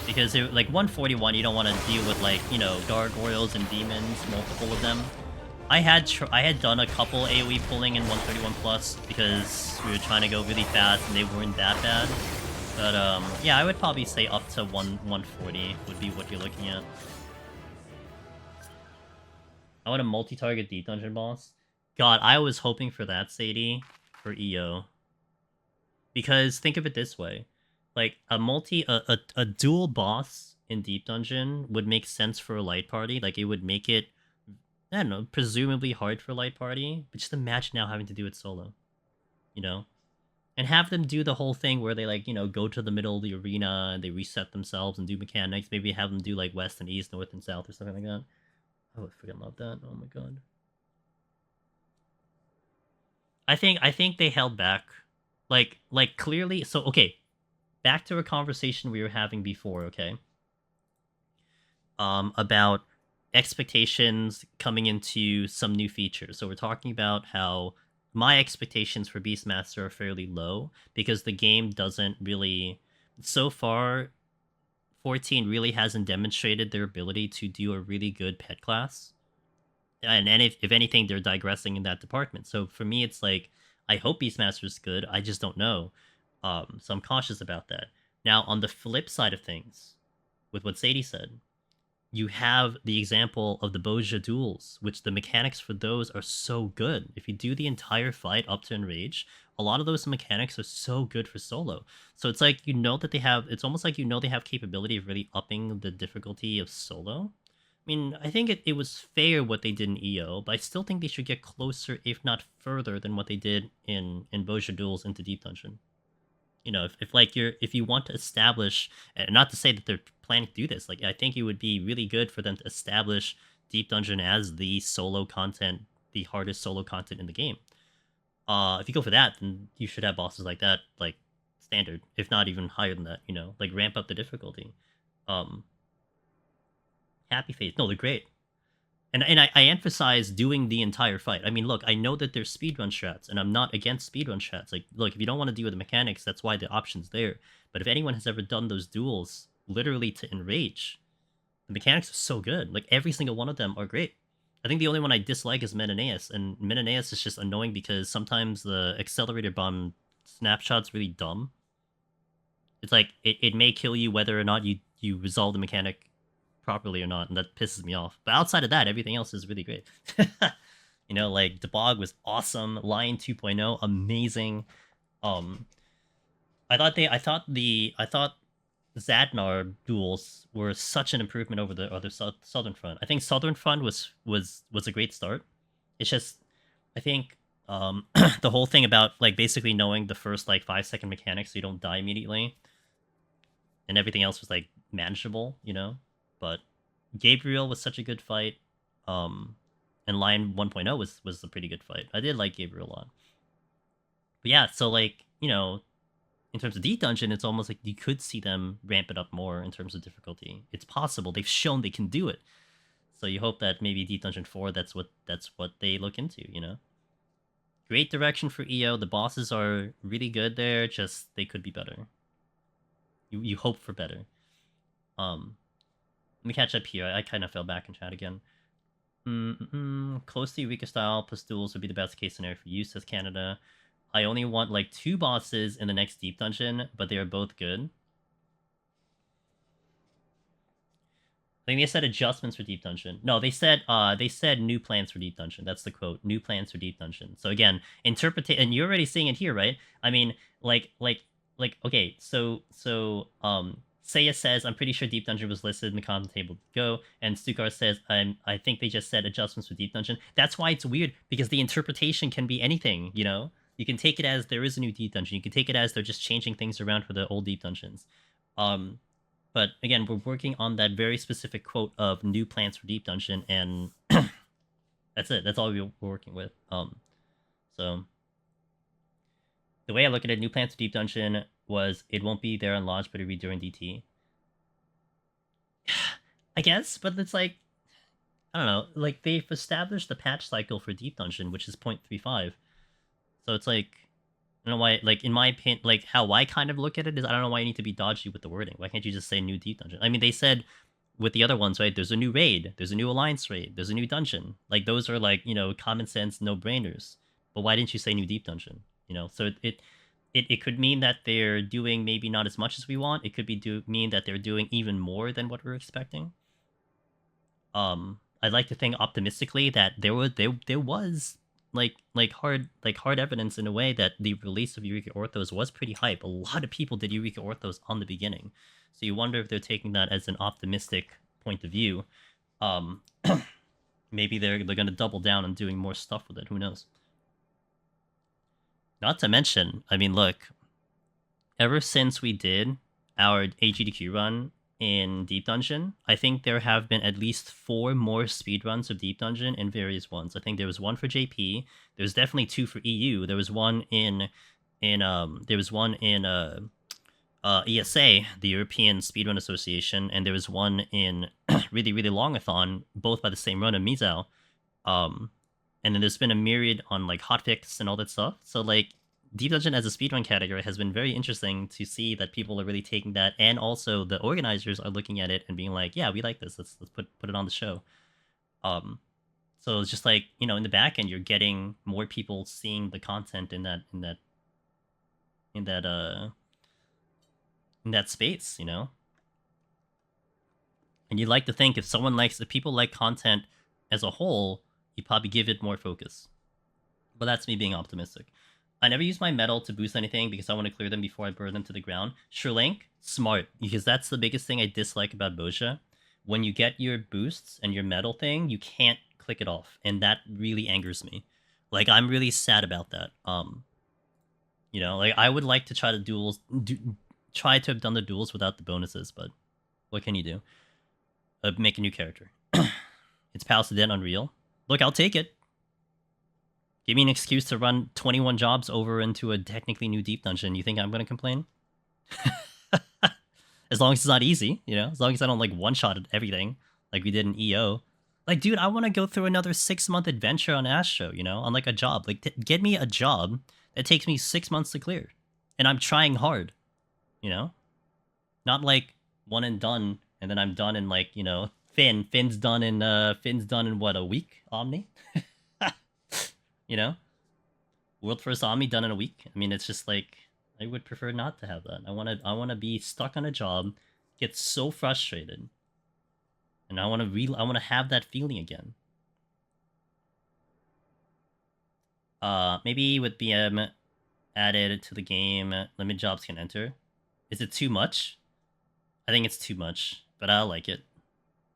Because it, like 141, you don't want to deal with like, you know, gargoyles and demons, multiple of them. I had done a couple AoE pulling in 131 plus because we were trying to go really fast and they weren't that bad. But yeah, I would probably say up to 140 would be what you're looking at. I want a multi-target Deep Dungeon boss. God, I was hoping for that, Sadie, for EO. Because think of it this way. Like, a dual boss in Deep Dungeon would make sense for a light party. Like, it would make it, I don't know, presumably hard for light party. But just imagine now having to do it solo. You know? And have them do the whole thing where they, like, you know, go to the middle of the arena and they reset themselves and do mechanics. Maybe have them do, like, west and east, north and south or something like that. I would freaking love that. Oh my god. I think they held back. Like clearly, so okay. Back to a conversation we were having before, okay? About expectations coming into some new features. So we're talking about how my expectations for Beastmaster are fairly low because the game doesn't really, so far, 14 really hasn't demonstrated their ability to do a really good pet class. And if anything, they're digressing in that department. So for me, it's like, I hope Beastmaster's good, I just don't know. So I'm cautious about that. Now, on the flip side of things, with what Sadie said, you have the example of the Boja duels, which the mechanics for those are so good. If you do the entire fight up to Enrage, a lot of those mechanics are so good for solo. So it's like, you know that they have, it's almost like you know they have capability of really upping the difficulty of solo. I mean, I think it was fair what they did in EO, but I still think they should get closer, if not further, than what they did in Boja duels into Deep Dungeon. You know, if you want to establish, and not to say that they're planning to do this, like I think it would be really good for them to establish Deep Dungeon as the solo content, the hardest solo content in the game. If you go for that, then you should have bosses like that, like standard, if not even higher than that. You know, like ramp up the difficulty. Happy Face, no, they're great. And I emphasize doing the entire fight. I mean, look, I know that there's speedrun strats, and I'm not against speedrun strats. Like, look, if you don't want to deal with the mechanics, that's why the option's there. But if anyone has ever done those duels, literally to Enrage, the mechanics are so good. Like, every single one of them are great. I think the only one I dislike is Menelaus, and Menelaus is just annoying because sometimes the accelerator bomb snapshot's really dumb. It's like, it may kill you whether or not you resolve the mechanic properly or not, and that pisses me off. But outside of that, everything else is really great. You know, like Debog was awesome, Lion 2.0 amazing. I thought Zadnar duels were such an improvement over the other Southern Front. I think Southern Front was a great start. It's just, I think The whole thing about like basically knowing the first like 5-second mechanics so you don't die immediately, and everything else was like manageable, you know. But Gabriel was such a good fight. And Lion 1.0 was a pretty good fight. I did like Gabriel a lot. But yeah, so like, you know, in terms of Deep Dungeon, it's almost like you could see them ramp it up more in terms of difficulty. It's possible. They've shown they can do it. So you hope that maybe Deep Dungeon 4, that's what they look into, you know? Great direction for EO. The bosses are really good there, just they could be better. You hope for better. Let me catch up here. I kind of fell back in chat again. Close to Eureka style plus duels would be the best case scenario for you, says Canada. I only want like 2 bosses in the next Deep Dungeon, but they are both good. I think they said adjustments for Deep Dungeon. No, they said new plans for Deep Dungeon. That's the quote. New plans for Deep Dungeon. So again, interpretate, and you're already seeing it here, right? I mean, okay, so Seiya says, I'm pretty sure Deep Dungeon was listed in the content table to go, and Stukar says, I think they just said adjustments for Deep Dungeon. That's why it's weird, because the interpretation can be anything, you know? You can take it as there is a new Deep Dungeon. You can take it as they're just changing things around for the old Deep Dungeons. But again, we're working on that very specific quote of new plans for Deep Dungeon, and that's it. That's all we're working with. So the way I look at it, new plans for Deep Dungeon was it won't be there on launch, but it'll be during DT. I guess, but it's like, I don't know. Like, they've established the patch cycle for Deep Dungeon, which is 0.35. So it's like, I don't know why, like, in my opinion, like, how I kind of look at it is I don't know why you need to be dodgy with the wording. Why can't you just say new Deep Dungeon? I mean, they said with the other ones, right, there's a new raid, there's a new alliance raid, there's a new dungeon. Like, those are, like, you know, common sense no-brainers. But why didn't you say new Deep Dungeon? You know, so it could mean that they're doing maybe not as much as we want. It could mean that they're doing even more than what we're expecting. I'd like to think optimistically that there was hard evidence in a way that the release of Eureka Orthos was pretty hype. A lot of people did Eureka Orthos on the beginning, so you wonder if they're taking that as an optimistic point of view. Maybe they're gonna double down on doing more stuff with it. Who knows? Not to mention, I mean, look, ever since we did our AGDQ run in Deep Dungeon, I think there have been at least 4 more speedruns of Deep Dungeon in various ones. I think there was one for JP. There was definitely 2 for EU. There was one in ESA, the European Speedrun Association, and there was one in really, really longathon, both by the same run of Mizao. And then there's been a myriad on like hotfix and all that stuff. So like Deep Dungeon as a speedrun category has been very interesting to see that people are really taking that, and also the organizers are looking at it and being like, yeah, we like this. Let's put it on the show. So it's just like, you know, in the back end, you're getting more people seeing the content in that space, you know. And you'd like to think if people like content as a whole, you'd probably give it more focus. But that's me being optimistic. I never use my metal to boost anything because I want to clear them before I burn them to the ground. Sherlink, smart, because that's the biggest thing I dislike about Boja. When you get your boosts and your metal thing, you can't click it off, and that really angers me. Like, I'm really sad about that. You know, like, I would like to try to try to have done the duels without the bonuses, but what can you do? Make a new character. It's Palace of Dead Unreal. Look, I'll take it. Give me an excuse to run 21 jobs over into a technically new Deep Dungeon. You think I'm going to complain? As long as it's not easy, you know? As long as I don't, like, one-shot everything, like we did in EO. Like, dude, I want to go through another 6-month adventure on Astro, you know? On, like, a job. Like, get me a job that takes me 6 months to clear. And I'm trying hard, you know? Not, like, one and done, and then I'm done in, like, you know... Finn's done in, what, a week? Omni? You know? World First Omni done in a week. I mean, it's just like, I would prefer not to have that. I want to be stuck on a job, get so frustrated, and I want to have that feeling again. Maybe with BM added to the game, limit jobs can enter. Is it too much? I think it's too much, but I like it.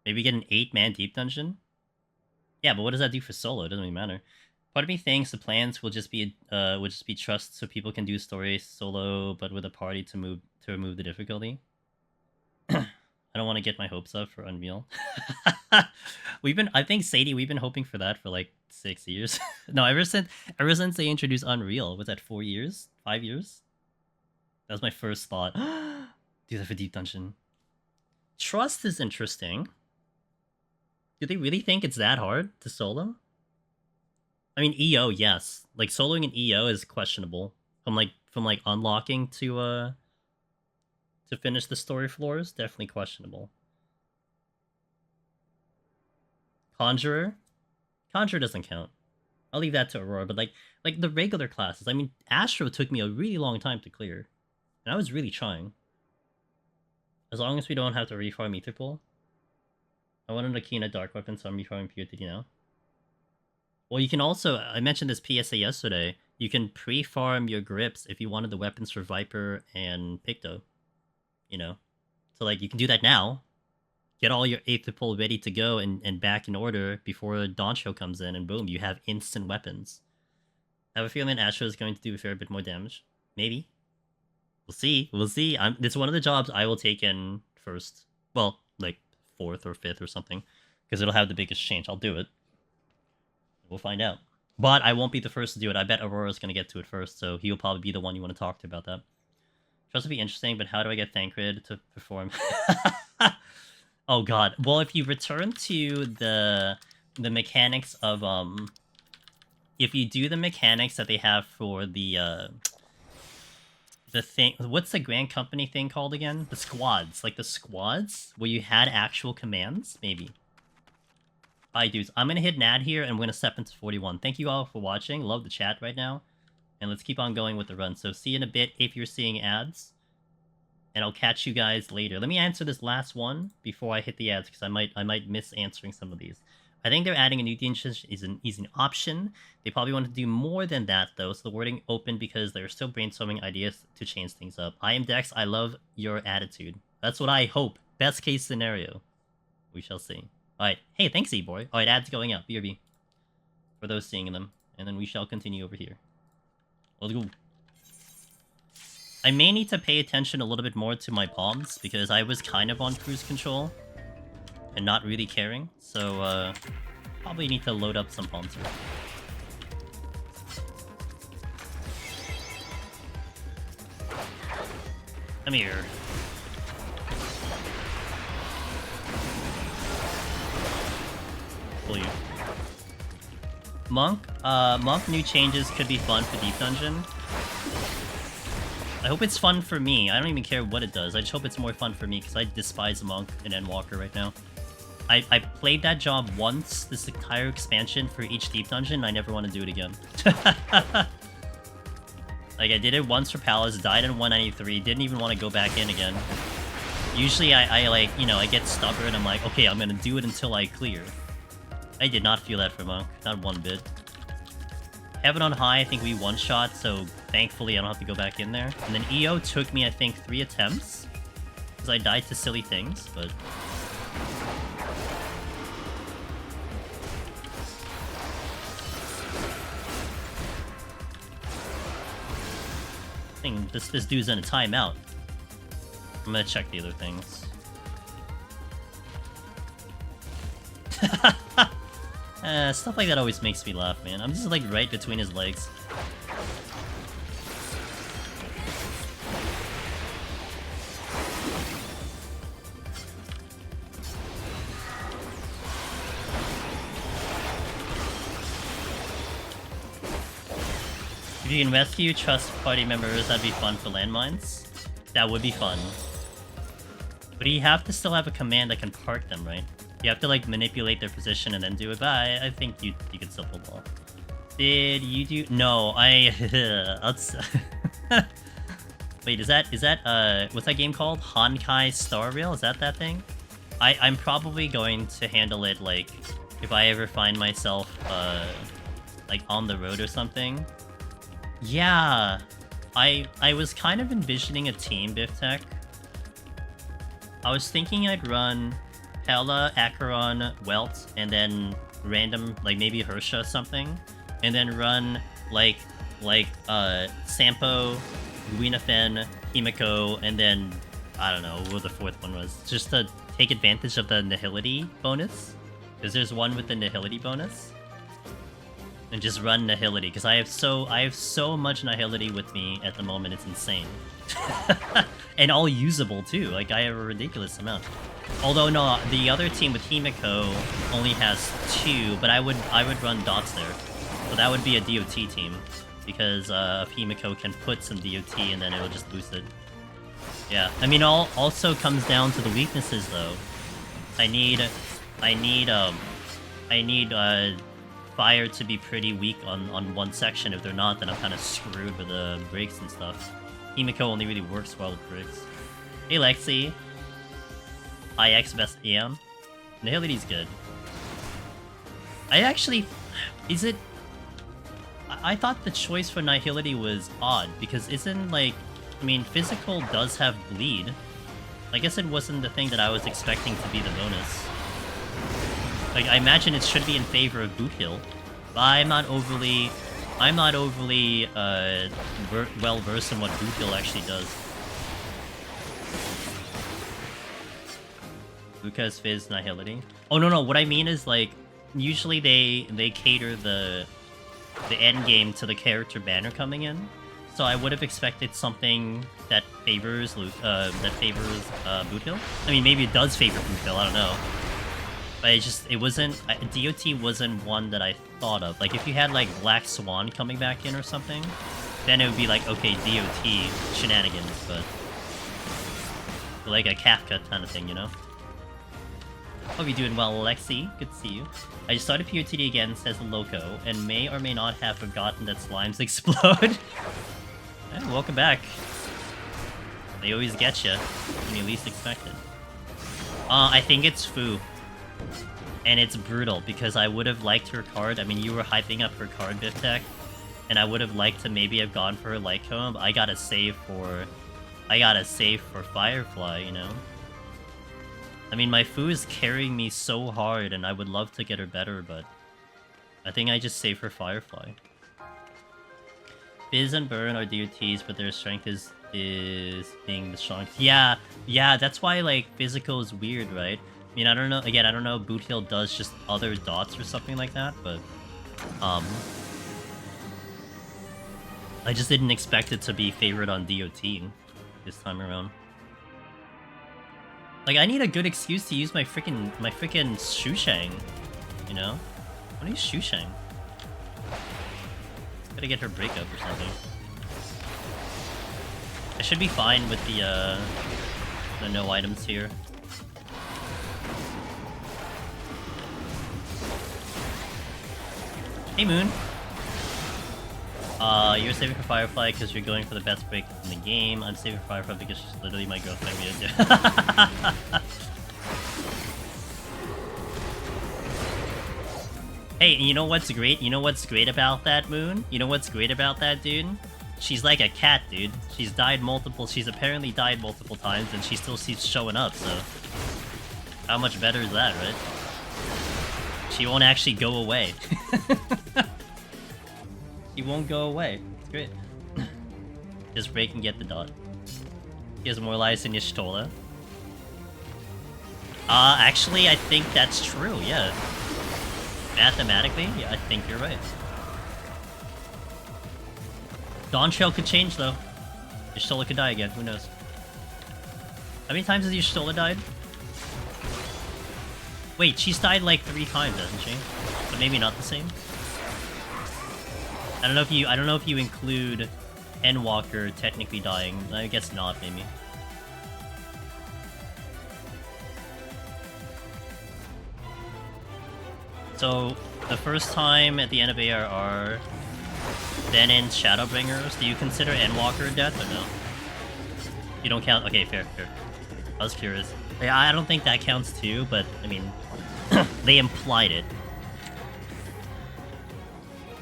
Maybe get an 8-man Deep Dungeon? Yeah, but what does that do for solo? It doesn't really matter. Part of me thinks the plans will just be trust, so people can do stories solo, but with a party to remove the difficulty. I don't want to get my hopes up for Unreal. I think Sadie, we've been hoping for that for like 6 years. No, ever since they introduced Unreal, was that 4 years, 5 years? That was my first thought. Do that for Deep Dungeon. Trust is interesting. Do they really think it's that hard to solo? I mean, EO, yes. Like soloing an EO is questionable. From like unlocking to finish the story floors, definitely questionable. Conjurer doesn't count. I'll leave that to Aurora, but like the regular classes. I mean, Astro took me a really long time to clear, and I was really trying. As long as we don't have to refarm Ether Pool. I wanted a Kina Dark Weapon, so I'm refarming Purity now. Well, you can also, I mentioned this PSA yesterday, you can pre-farm your grips if you wanted the weapons for Viper and Picto. You know? So, like, you can do that now. Get all your Aether Pull ready to go and back in order before Doncho comes in, and boom, you have instant weapons. I have a feeling Astro is going to do a fair bit more damage. Maybe. We'll see. We'll see. It's one of the jobs I will take in first. Well, like, 4th or 5th or something. Because it'll have the biggest change. I'll do it. We'll find out. But I won't be the first to do it. I bet Aurora's going to get to it first, so he'll probably be the one you want to talk to about that. Trust will be interesting, but how do I get Thancred to perform? Oh god. Well, if you return to the mechanics of if you do the mechanics that they have for the thing, what's the Grand Company thing called again? The squads, like the squads where you had actual commands, maybe. Alright, dudes, I'm gonna hit an ad here and I'm gonna step into 41. Thank you all for watching. Love the chat right now. And let's keep on going with the run. So see you in a bit if you're seeing ads. And I'll catch you guys later. Let me answer this last one before I hit the ads, because I might miss answering some of these. I think they're adding a new change is an option. They probably want to do more than that, though, so the wording open because they're still brainstorming ideas to change things up. I am Dex. I love your attitude. That's what I hope. Best case scenario. We shall see. Alright. Hey, thanks, E-Boy. Alright, ads going up. BRB. For those seeing them. And then we shall continue over here. Let's go. I may need to pay attention a little bit more to my palms, because I was kind of on cruise control and not really caring, so probably need to load up some palms here. Come here. Pull you. Monk new changes could be fun for Deep Dungeon. I hope it's fun for me. I don't even care what it does. I just hope it's more fun for me, because I despise Monk and Endwalker right now. I played that job once, this entire expansion for each Deep Dungeon, and I never want to do it again. Like, I did it once for Palace, died in 193, didn't even want to go back in again. Usually I like, you know, I get stubborn, I'm like, okay, I'm gonna do it until I clear. I did not feel that for Monk, not one bit. Heaven on High, I think we one-shot, so thankfully I don't have to go back in there. And then EO took me, I think, 3 attempts. Because I died to silly things, but... I think this dude's in a timeout. I'm gonna check the other things. Stuff like that always makes me laugh, man. I'm just like right between his legs. If you can rescue trust party members, that'd be fun for landmines. That would be fun. But you have to still have a command that can park them, right? You have to, like, manipulate their position and then do it, but I think you could still pull off. Did you do... No, Wait, is that, what's that game called? Honkai Star Rail? Is that thing? I'm probably going to handle it, like, if I ever find myself, like, on the road or something. Yeah, I was kind of envisioning a team, Biftech. I was thinking I'd run Pella, Acheron, Welt, and then random, like maybe Hersha or something. and then run like Sampo, Guinafen, Himiko, and then I don't know what the fourth one was, just to take advantage of the nihility bonus, because there's one with the nihility bonus, and just run nihility, because I have so much nihility with me at the moment, it's insane. And all usable too, like I have a ridiculous amount. Although no, the other team with Himiko only has 2, but I would run dots there. So that would be a DOT team, because Himiko can put some DOT and then it will just boost it. Yeah, I mean, also comes down to the weaknesses though. I need fire to be pretty weak on one section. If they're not, then I'm kind of screwed with the breaks and stuff. Himiko only really works well with breaks. Hey Lexi. IX best EM. Nihility's good. I actually... Is it... I thought the choice for Nihility was odd, because isn't, like... I mean, physical does have bleed. I guess it wasn't the thing that I was expecting to be the bonus. Like, I imagine it should be in favor of boot heal. But I'm not overly well versed in what boot heal actually does. Lucas Fizz Nihility. Oh no, what I mean is, like, usually they cater the end game to the character banner coming in. So I would have expected something that favors boot heal. I mean, maybe it does favor boot heal, I don't know. But it wasn't... DOT wasn't one that I thought of. Like, if you had, like, Black Swan coming back in or something, then it would be like, okay, DOT shenanigans, but... like a Kafka kind of thing, you know? Hope you're doing well, Lexi. Good to see you. I just started POTD again, says Loco, and may or may not have forgotten that slimes explode. Yeah, welcome back. They always get you when you least expect it. I think it's Fu. And it's brutal, because I would have liked her card. I mean, you were hyping up her card, Biff Tech, and I would have liked to maybe have gone for her Light Cone, but I gotta save for Firefly, you know? I mean, my Fu is carrying me so hard, and I would love to get her better, but I think I just save for Firefly. Fizz and Burn are DOTs, but their strength is being the strongest. Yeah, that's why, like, physical is weird, right? I mean, I don't know, again, I don't know if Boot Heal does just other dots or something like that, but, I just didn't expect it to be favored on DOT this time around. Like, I need a good excuse to use my freaking Shushang, you know? I want to use Shushang. Gotta get her breakup or something. I should be fine with the no items here. Hey, Moon. You're saving for Firefly because you're going for the best break in the game. I'm saving for Firefly because she's literally my girlfriend. Hey, you know what's great? You know what's great about that, Moon? You know what's great about that, dude? She's like a cat, dude. She's apparently died multiple times, and she still keeps showing up, so... How much better is that, right? She won't actually go away. He won't go away. It's great. Just break and get the dot. He has more lives than Y'shtola. Actually, I think that's true, yeah. Mathematically, yeah, I think you're right. Dawn Trail could change, though. Y'shtola could die again, who knows? How many times has Y'shtola died? Wait, she's died like 3 times, hasn't she? But maybe not the same? I don't know if you include Endwalker technically dying. I guess not, maybe. So, the first time at the end of ARR, then in Shadowbringers, do you consider Endwalker death or no? You don't count? Okay, fair. I was curious. Yeah, I don't think that counts too, but, I mean, they implied it.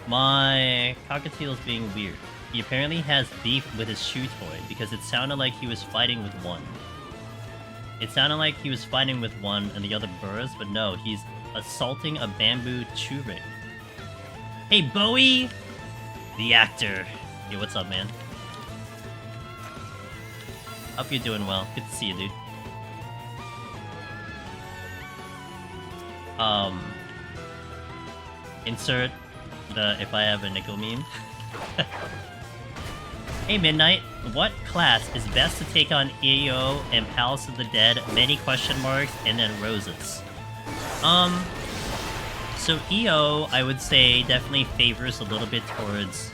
My cockatiel is being weird. He apparently has beef with his shoe toy because it sounded like he was fighting with one. It sounded like he was fighting with one and the other burrs, but no, he's assaulting a bamboo chew ring. Hey, Bowie! The actor. Hey, what's up, man? Hope you're doing well. Good to see you, dude. Insert the if I have a nickel meme. Hey, Midnight. What class is best to take on EO and Palace of the Dead? Many question marks and then roses. So EO, I would say, definitely favors a little bit towards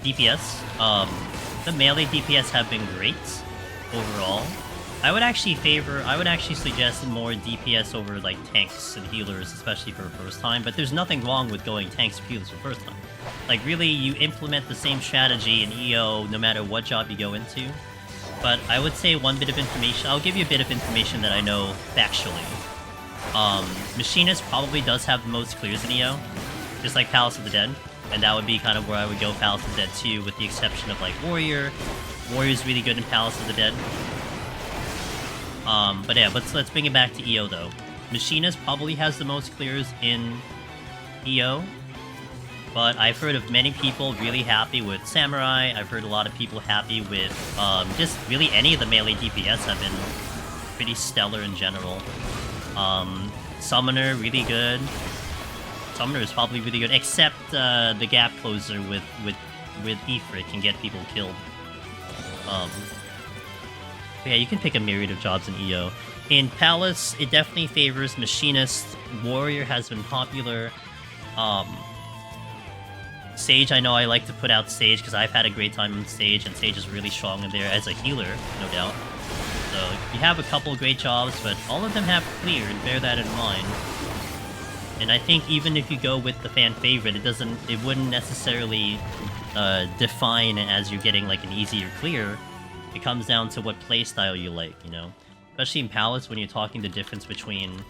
DPS. The melee DPS have been great overall. I would actually suggest more DPS over like tanks and healers, especially for first time, but there's nothing wrong with going tanks or healers for first time. Like, really, you implement the same strategy in EO no matter what job you go into. But I would say one bit of information, I'll give you a bit of information that I know factually. Machinist probably does have the most clears in EO, just like Palace of the Dead, and that would be kind of where I would go Palace of the Dead too, with the exception of like Warrior. Warrior's really good in Palace of the Dead. But yeah, let's bring it back to EO though. Machinist probably has the most clears in EO, but I've heard of many people really happy with Samurai. I've heard a lot of people happy with just really any of the melee DPS have been pretty stellar in general. Summoner, really good. Summoner is probably really good, except the gap closer with Ifrit can get people killed. Yeah, you can pick a myriad of jobs in EO. In Palace, it definitely favors Machinist. Warrior has been popular. Sage, I know I like to put out Sage because I've had a great time on Sage, and Sage is really strong in there as a healer, no doubt. So you have a couple of great jobs, but all of them have clear, and bear that in mind. And I think even if you go with the fan favorite, it wouldn't necessarily define as you're getting like an easier clear. It comes down to what playstyle you like, you know? Especially in Palace, when you're talking the difference between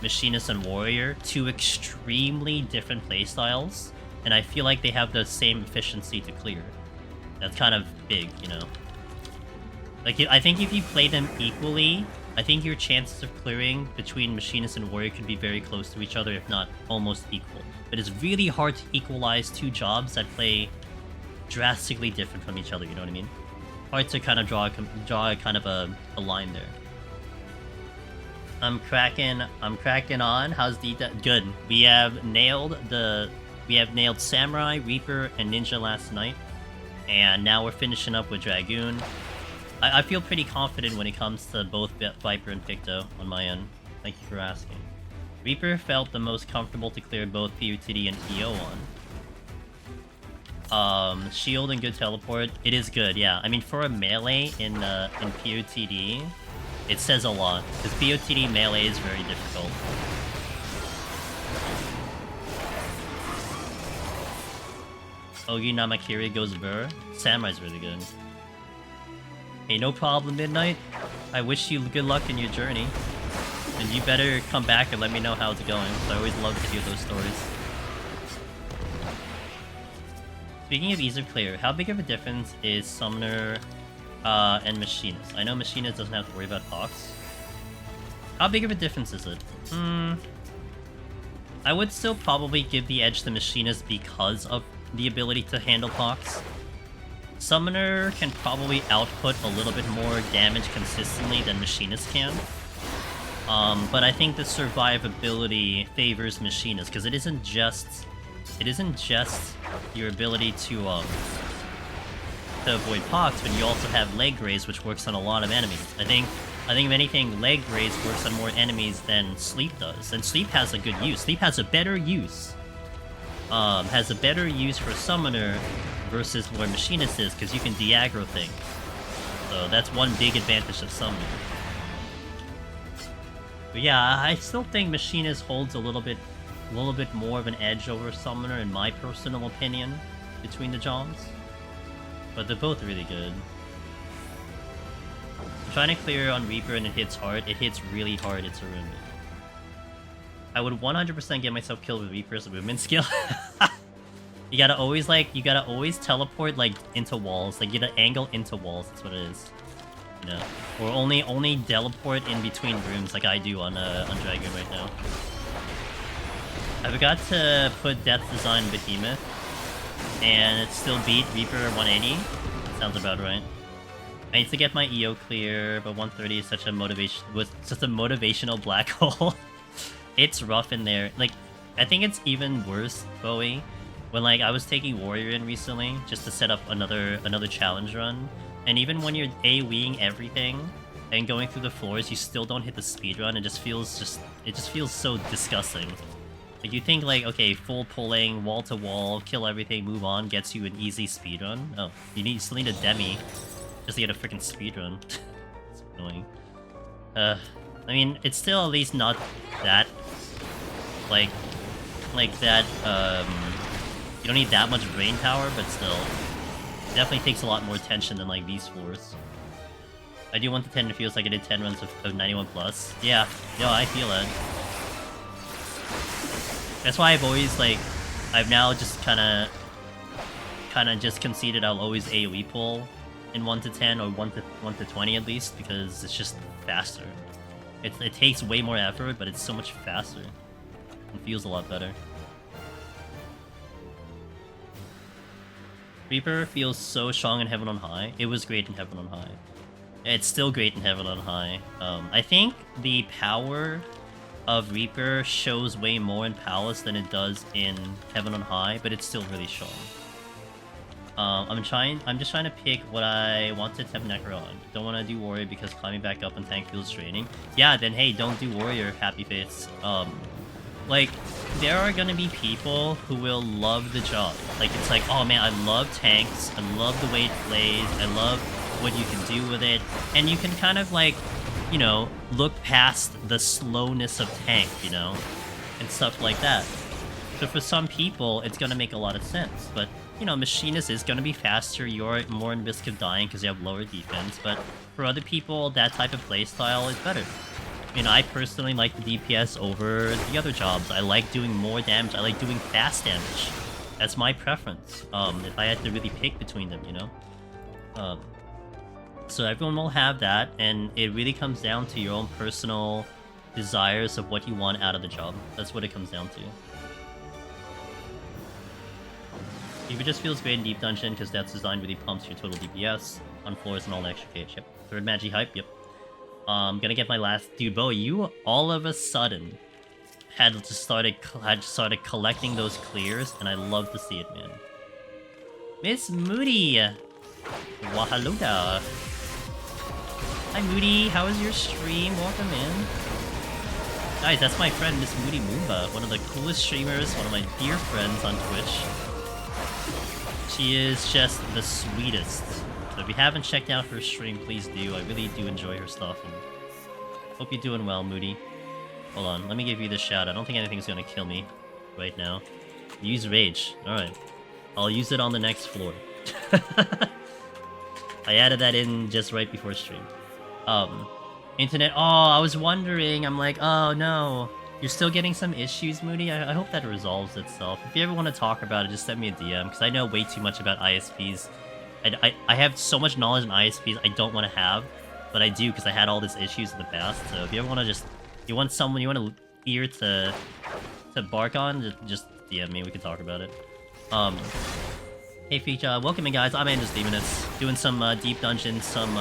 Machinist and Warrior, two extremely different playstyles, and I feel like they have the same efficiency to clear. That's kind of big, you know? Like, I think if you play them equally, I think your chances of clearing between Machinist and Warrior could be very close to each other, if not almost equal. But it's really hard to equalize two jobs that play drastically different from each other, you know what I mean? Hard to kind of draw kind of a line there. I'm cracking on. How's the good? We have nailed Samurai, Reaper, and Ninja last night, and now we're finishing up with Dragoon. I feel pretty confident when it comes to both Viper and Picto on my end. Thank you for asking. Reaper felt the most comfortable to clear both POTD and EO on. Shield and good teleport. It is good, yeah. I mean, for a melee in POTD, it says a lot, because POTD melee is very difficult. Ogi Namakiri goes Burr. Samurai's really good. Hey, no problem, Midnight. I wish you good luck in your journey. And you better come back and let me know how it's going, because I always love to hear those stories. Speaking of ease of clear, how big of a difference is Summoner and Machinist? I know Machinist doesn't have to worry about Pox. How big of a difference is it? I would still probably give the edge to Machinist because of the ability to handle Pox. Summoner can probably output a little bit more damage consistently than Machinist can. But I think the survivability favors Machinist, because it isn't just your ability to avoid Pox, but you also have Leg Graze, which works on a lot of enemies. I think if anything, Leg Graze works on more enemies than Sleep does, and Sleep has a good use. Sleep has a better use. Has a better use for Summoner versus where Machinist is, because you can de-aggro things. So that's one big advantage of Summoner. But yeah, I still think Machinist holds a little bit more of an edge over Summoner, in my personal opinion, between the jobs. But they're both really good. I'm trying to clear on Reaper and it hits hard. It hits really hard, it's horrendous. I would 100% get myself killed with Reaper as a movement skill. You gotta always teleport like into walls. Like, you gotta angle into walls, that's what it is. You know? Or only teleport in between rooms like I do on Dragoon right now. I forgot to put Death Design Behemoth, and it still beat Reaper 180. Sounds about right. I need to get my EO clear, but 130 is such a motivational black hole. It's rough in there. Like, I think it's even worse, Bowie, when like I was taking Warrior in recently just to set up another challenge run, and even when you're AoEing everything and going through the floors, you still don't hit the speed run. It just feels so disgusting. Like, you think, like, okay, full pulling, wall-to-wall, kill everything, move on, gets you an easy speedrun. Oh, you still need a demi just to get a freaking speedrun. It's annoying. I mean, it's still at least not that, like that, you don't need that much brain power, but still. It definitely takes a lot more attention than, like, these floors. I do 1 to 10, it feels like I did 10 runs of 91+. Yeah, yo, I feel it. That's why I've always, like, I've now just kinda just conceded I'll always AoE pull in 1 to 10 or 1 to 20 at least, because it's just faster. It takes way more effort, but it's so much faster. It feels a lot better. Reaper feels so strong in Heaven on High. It was great in Heaven on High. It's still great in Heaven on High. I think the power of Reaper shows way more in Palace than it does in Heaven on High, but it's still really strong. I'm just trying to pick what I want to attempt Necro on. Don't want to do Warrior because climbing back up on tank feels draining. Yeah, then hey, don't do Warrior, happy face. Like, there are gonna be people who will love the job. Like, it's like, oh man, I love tanks, I love the way it plays, I love what you can do with it, and you can kind of, like, you know, look past the slowness of tank, you know, and stuff like that. So for some people, it's gonna make a lot of sense, but, you know, Machinist is gonna be faster, you're more in risk of dying because you have lower defense, but for other people, that type of playstyle is better. I mean, I personally like the DPS over the other jobs. I like doing more damage, I like doing fast damage. That's my preference, if I had to really pick between them, you know? So everyone will have that, and it really comes down to your own personal desires of what you want out of the job. That's what it comes down to. It just feels great in Deep Dungeon because Death's Design really pumps your total DPS on floors and all the extra KH. Yep. Third Magi hype, yep. Gonna get my last... Dude, Bo, you all of a sudden had started collecting those clears, and I love to see it, man. Miss Moody! Wahaluda! Hi Moody, how was your stream? Welcome in. Guys, that's my friend Miss Moody Moomba, one of the coolest streamers, one of my dear friends on Twitch. She is just the sweetest. So if you haven't checked out her stream, please do. I really do enjoy her stuff. And hope you're doing well, Moody. Hold on, let me give you this shout. I don't think anything's gonna kill me right now. Use Rage. Alright. I'll use it on the next floor. I added that in just right before stream. Internet. Oh, I was wondering. I'm like, oh no. You're still getting some issues, Moody? I hope that resolves itself. If you ever want to talk about it, just send me a DM, because I know way too much about ISPs. I have so much knowledge in ISPs I don't want to have, but I do because I had all these issues in the past. So if you ever want to you want an ear to bark on, just DM me. We can talk about it. Hey Feature, welcome in guys, I'm Andrew's Demoness, doing some Deep Dungeon, some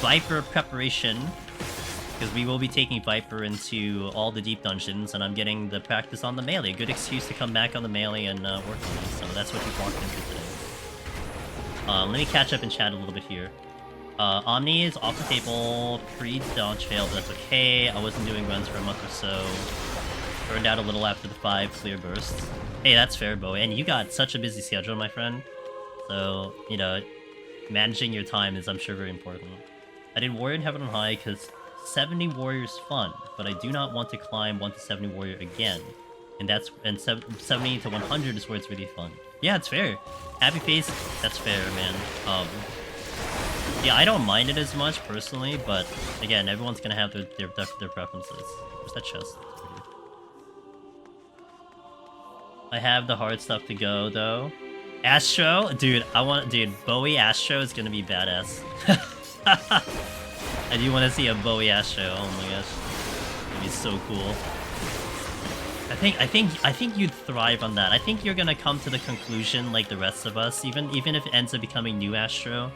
Viper preparation, because we will be taking Viper into all the Deep Dungeons, and I'm getting the practice on the melee. Good excuse to come back on the melee and work on it, so that's what you walked into today. Let me catch up and chat a little bit here. Omni is off the table, pre-dodge fail, but that's okay. I wasn't doing runs for a month or so. Burned out a little after the 5 clear bursts. Hey, that's fair, Bowie. And you got such a busy schedule, my friend. So, you know, managing your time is, I'm sure, very important. I did Warrior in Heaven on High because 70 Warrior's fun, but I do not want to climb 1 to 70 Warrior again. And 70 to 100 is where it's really fun. Yeah, it's fair. Happy Face, that's fair, man. Yeah, I don't mind it as much, personally, but again, everyone's gonna have their preferences. Where's that chest? I have the hard stuff to go, though. Astro? Dude, Bowie Astro is gonna be badass. I do want to see a Bowie Astro, oh my gosh. It'd be so cool. think you'd thrive on that. I think you're gonna come to the conclusion like the rest of us, even if it ends up becoming new Astro.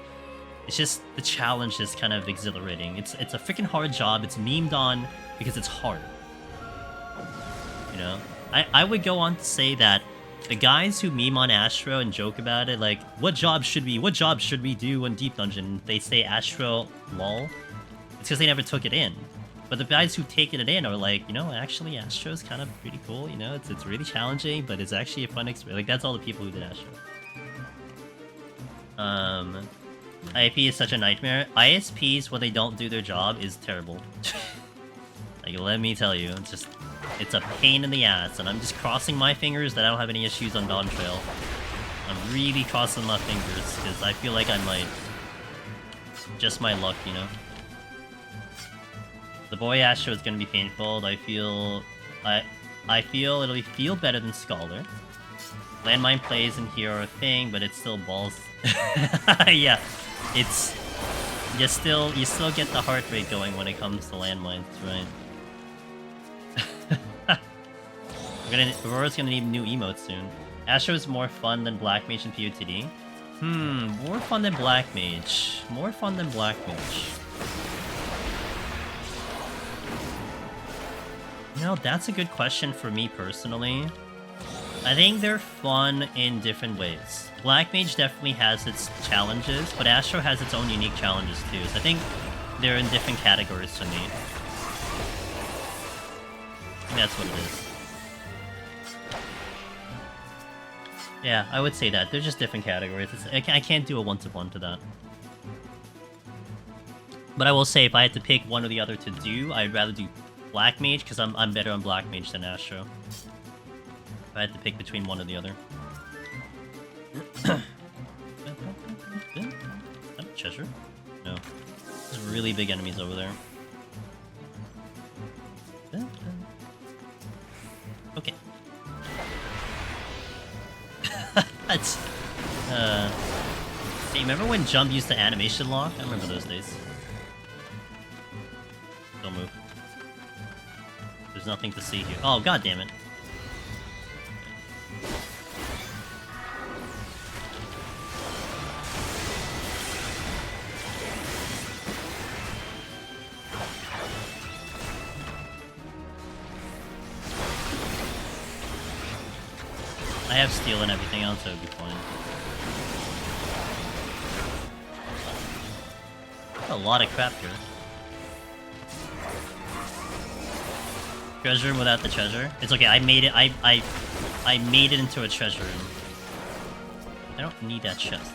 It's just the challenge is kind of exhilarating. It's a freaking hard job. It's memed on because it's hard. You know? I would go on to say that the guys who meme on Astro and joke about it, like, what job should we do in Deep Dungeon? They say Astro lol. It's because they never took it in. But the guys who take it in are like, you know, actually Astro's kind of pretty cool, you know? It's really challenging, but it's actually a fun experience. Like, that's all the people who did Astro. IAP is such a nightmare. ISPs, when they don't do their job, is terrible. Like, let me tell you, it's a pain in the ass, and I'm just crossing my fingers that I don't have any issues on Dawn Trail. I'm really crossing my fingers, because I feel like I might. Just my luck, you know? The boy Astro is gonna be painful. I feel it'll feel better than Scholar. Landmine plays in here are a thing, but it's still balls. Yeah, it's you still get the heart rate going when it comes to landmines, right? Aurora's gonna need new emotes soon. Astro is more fun than Black Mage and POTD. More fun than Black Mage. More fun than Black Mage. You know, that's a good question for me personally. I think they're fun in different ways. Black Mage definitely has its challenges, but Astro has its own unique challenges too. So I think they're in different categories to me. I think that's what it is. Yeah, I would say that. They're just different categories. I can't do a one-to-one to that. But I will say, if I had to pick one or the other to do, I'd rather do Black Mage, because I'm better on Black Mage than Astro. If I had to pick between one or the other. Treasure? No. There's really big enemies over there. Okay. That's... Hey, remember when Jump used the animation lock? I remember those days. Don't move. There's nothing to see here. Oh, god damn it. I have steel and everything else, so it'd be fine. A lot of crap here. Treasure room without the treasure? It's okay, I made it. I made it into a treasure room. I don't need that chest.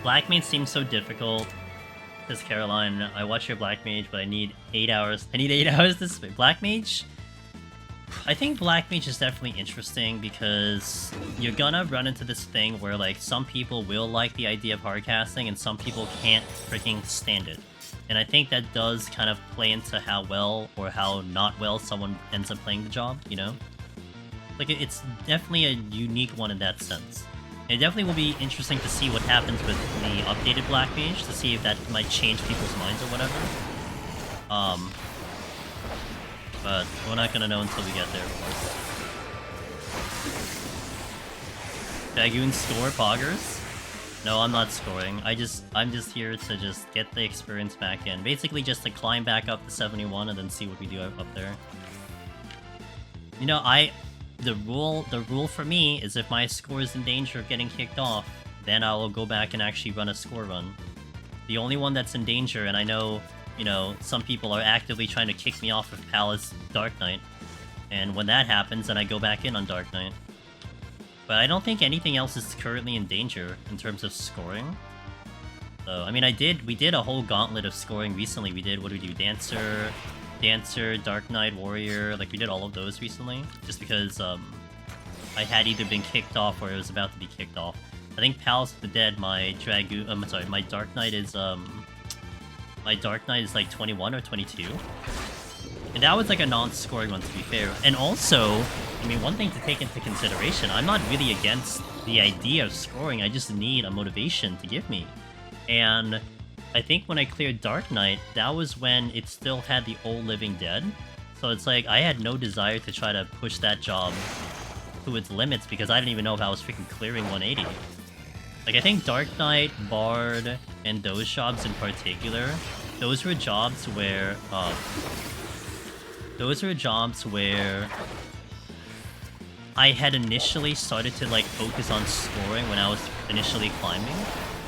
Black Mage seems so difficult. Says Caroline, I watch your Black Mage, but I need 8 hours. I need 8 hours to spend. Black Mage? I think Black Mage is definitely interesting because you're gonna run into this thing where, like, some people will like the idea of hardcasting and some people can't freaking stand it. And I think that does kind of play into how well or how not well someone ends up playing the job, you know? Like, it's definitely a unique one in that sense. It definitely will be interesting to see what happens with the updated Black Mage, to see if that might change people's minds or whatever. But we're not gonna know until we get there, of course. Dragoon score poggers? No, I'm not scoring. I'm just here to just get the experience back in. Basically just to climb back up to 71 and then see what we do up there. You know, the rule for me is if my score is in danger of getting kicked off, then I'll go back and actually run a score run. The only one that's in danger, and I know, you know, some people are actively trying to kick me off of Palace Dark Knight, and when that happens, then I go back in on Dark Knight. But I don't think anything else is currently in danger in terms of scoring. So, I mean, we did a whole gauntlet of scoring recently. We did, what did we do? Dancer, Dark Knight, Warrior, like we did all of those recently, just because I had either been kicked off or it was about to be kicked off. I think Palace of the Dead, my Dragoon, my Dark Knight is like 21 or 22. And that was like a non-scoring one, to be fair. And also, I mean, one thing to take into consideration, I'm not really against the idea of scoring, I just need a motivation to give me. And I think when I cleared Dark Knight, that was when it still had the old Living Dead. So it's like, I had no desire to try to push that job to its limits because I didn't even know if I was freaking clearing 180. Like, I think Dark Knight, Bard, and those jobs in particular, those were jobs where, I had initially started to, like, focus on scoring when I was initially climbing.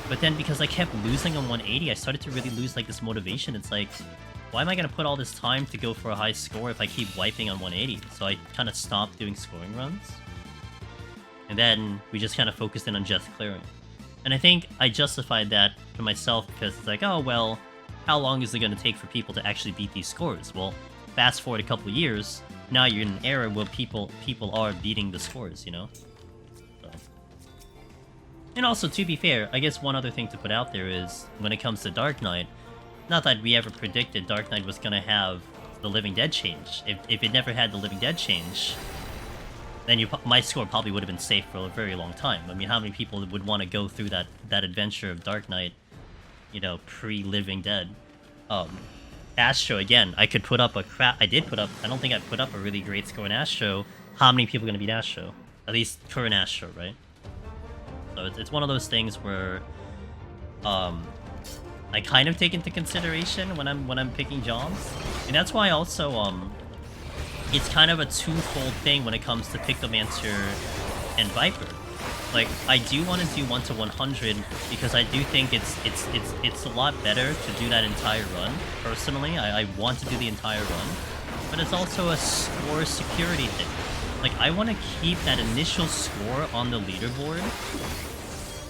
But then because I kept losing on 180, I started to really lose, like, this motivation. It's like, why am I gonna put all this time to go for a high score if I keep wiping on 180? So I kind of stopped doing scoring runs. And then we just kind of focused in on just clearing. And I think I justified that to myself because it's like, oh, well, how long is it going to take for people to actually beat these scores? Well, fast forward a couple of years, now you're in an era where people are beating the scores, you know? So. And also, to be fair, I guess one other thing to put out there is, when it comes to Dark Knight, not that we ever predicted Dark Knight was going to have the Living Dead change. If it never had the Living Dead change, then my score probably would have been safe for a very long time. I mean, how many people would want to go through that adventure of Dark Knight, you know, pre-Living Dead? Astro, again, I could put up a I don't think I put up a really great score in Astro. How many people are going to beat Astro? At least current Astro, right? So it's one of those things where, I kind of take into consideration when I'm picking jobs. And that's why also, it's kind of a twofold thing when it comes to Pictomancer and Viper. Like, I do want to do 1-100 because I do think it's a lot better to do that entire run. Personally, I want to do the entire run, but it's also a score security thing. Like, I want to keep that initial score on the leaderboard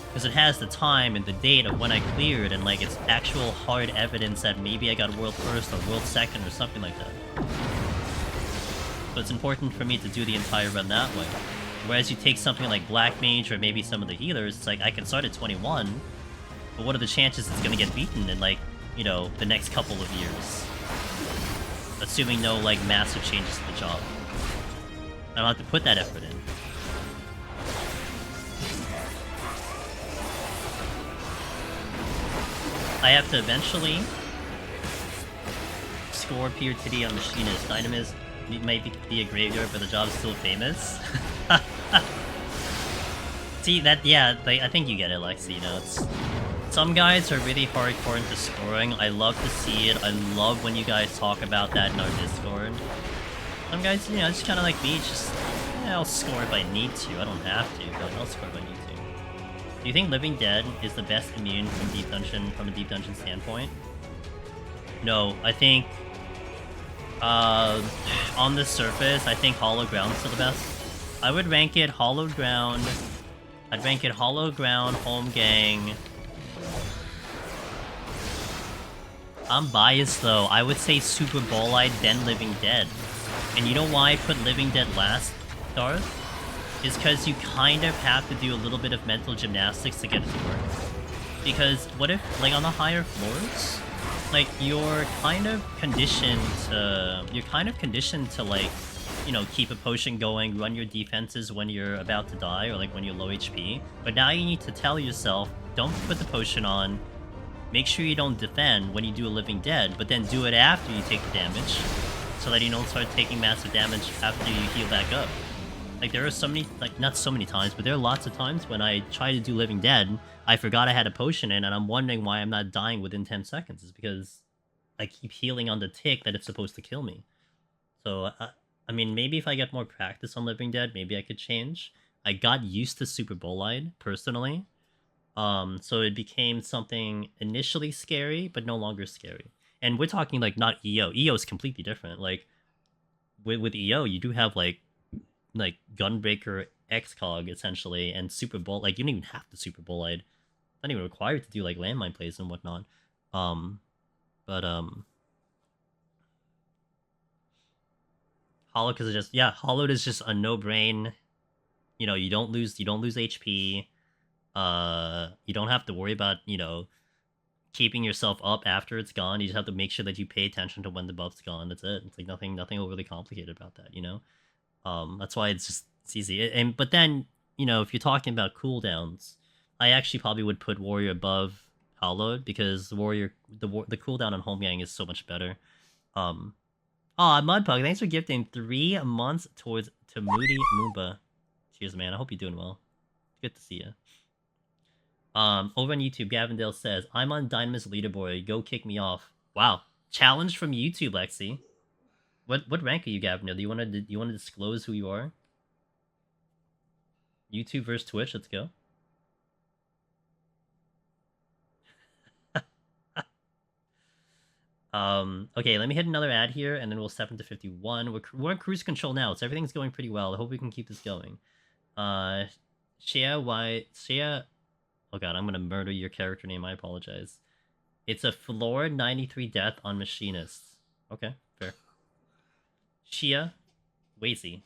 because it has the time and the date of when I cleared, and like it's actual hard evidence that maybe I got world first or world second or something like that. So it's important for me to do the entire run that way. Whereas you take something like Black Mage or maybe some of the healers, it's like I can start at 21, but what are the chances it's gonna get beaten in, like, you know, the next couple of years? Assuming no, like, massive changes to the job. I don't have to put that effort in. I have to eventually score Pure Titty on Machinist. Dynamis might be a graveyard, but the job's still famous. See, that, yeah, I think you get it, Lexi, you know, it's... Some guys are really hardcore into scoring. I love to see it. I love when you guys talk about that in our Discord. Some guys, you know, just kind of like me, just... Yeah, I'll score if I need to. I don't have to, but I'll score if I need to. Do you think Living Dead is the best immune from a Deep Dungeon standpoint? No, I think... on the surface, I think Hollow Ground is still the best. I would rank it Hollow Ground. I'd rank it Hollow Ground, Home Gang. I'm biased though. I would say Super Bolide, then Living Dead. And you know why I put Living Dead last, Darth? Is because you kind of have to do a little bit of mental gymnastics to get it to work. Because what if, like, on the higher floors, like, you're kind of conditioned to, like, you know, keep a potion going, run your defenses when you're about to die, or, like, when you're low HP. But now you need to tell yourself, don't put the potion on, make sure you don't defend when you do a Living Dead, but then do it after you take the damage, so that you don't start taking massive damage after you heal back up. Like, there are so many, like, not so many times, but there are lots of times when I try to do Living Dead, I forgot I had a potion in, and I'm wondering why I'm not dying within 10 seconds. It's because I keep healing on the tick that it's supposed to kill me. So, I mean, maybe if I get more practice on Living Dead, maybe I could change. I got used to Super Bolide, personally. So it became something initially scary, but no longer scary. And we're talking, like, not EO. EO is completely different. Like, with EO, you do have, like Gunbreaker Xcog, essentially, and Super Bowl. Like, you don't even have to Super Bolide. It's not even required to do, like, landmine plays and whatnot. Hollow because it's just, yeah, Hollowed is just a no-brain. You know, you don't lose HP. You don't have to worry about, you know, keeping yourself up after it's gone. You just have to make sure that you pay attention to when the buff's gone. That's it. It's like nothing overly complicated about that, you know? That's why it's easy. But then, you know, if you're talking about cooldowns, I actually probably would put Warrior above hollowed because the cooldown on Holmgang is so much better. Mudpug, thanks for gifting 3 months to Moody Moomba. Cheers, man. I hope you're doing well. Good to see you. Over on YouTube, Gavindale says, I'm on Dynamis leaderboard. Go kick me off. Wow. Challenge from YouTube, Lexi. What rank are you, Gavindale? Do you want to disclose who you are? YouTube versus Twitch. Let's go. Okay, let me hit another ad here, and then we'll step into 51. We're in cruise control now, so everything's going pretty well. I hope we can keep this going. Shea... Oh god, I'm gonna murder your character name, I apologize. It's a floor 93 death on Machinists. Okay, fair. Shia Wazy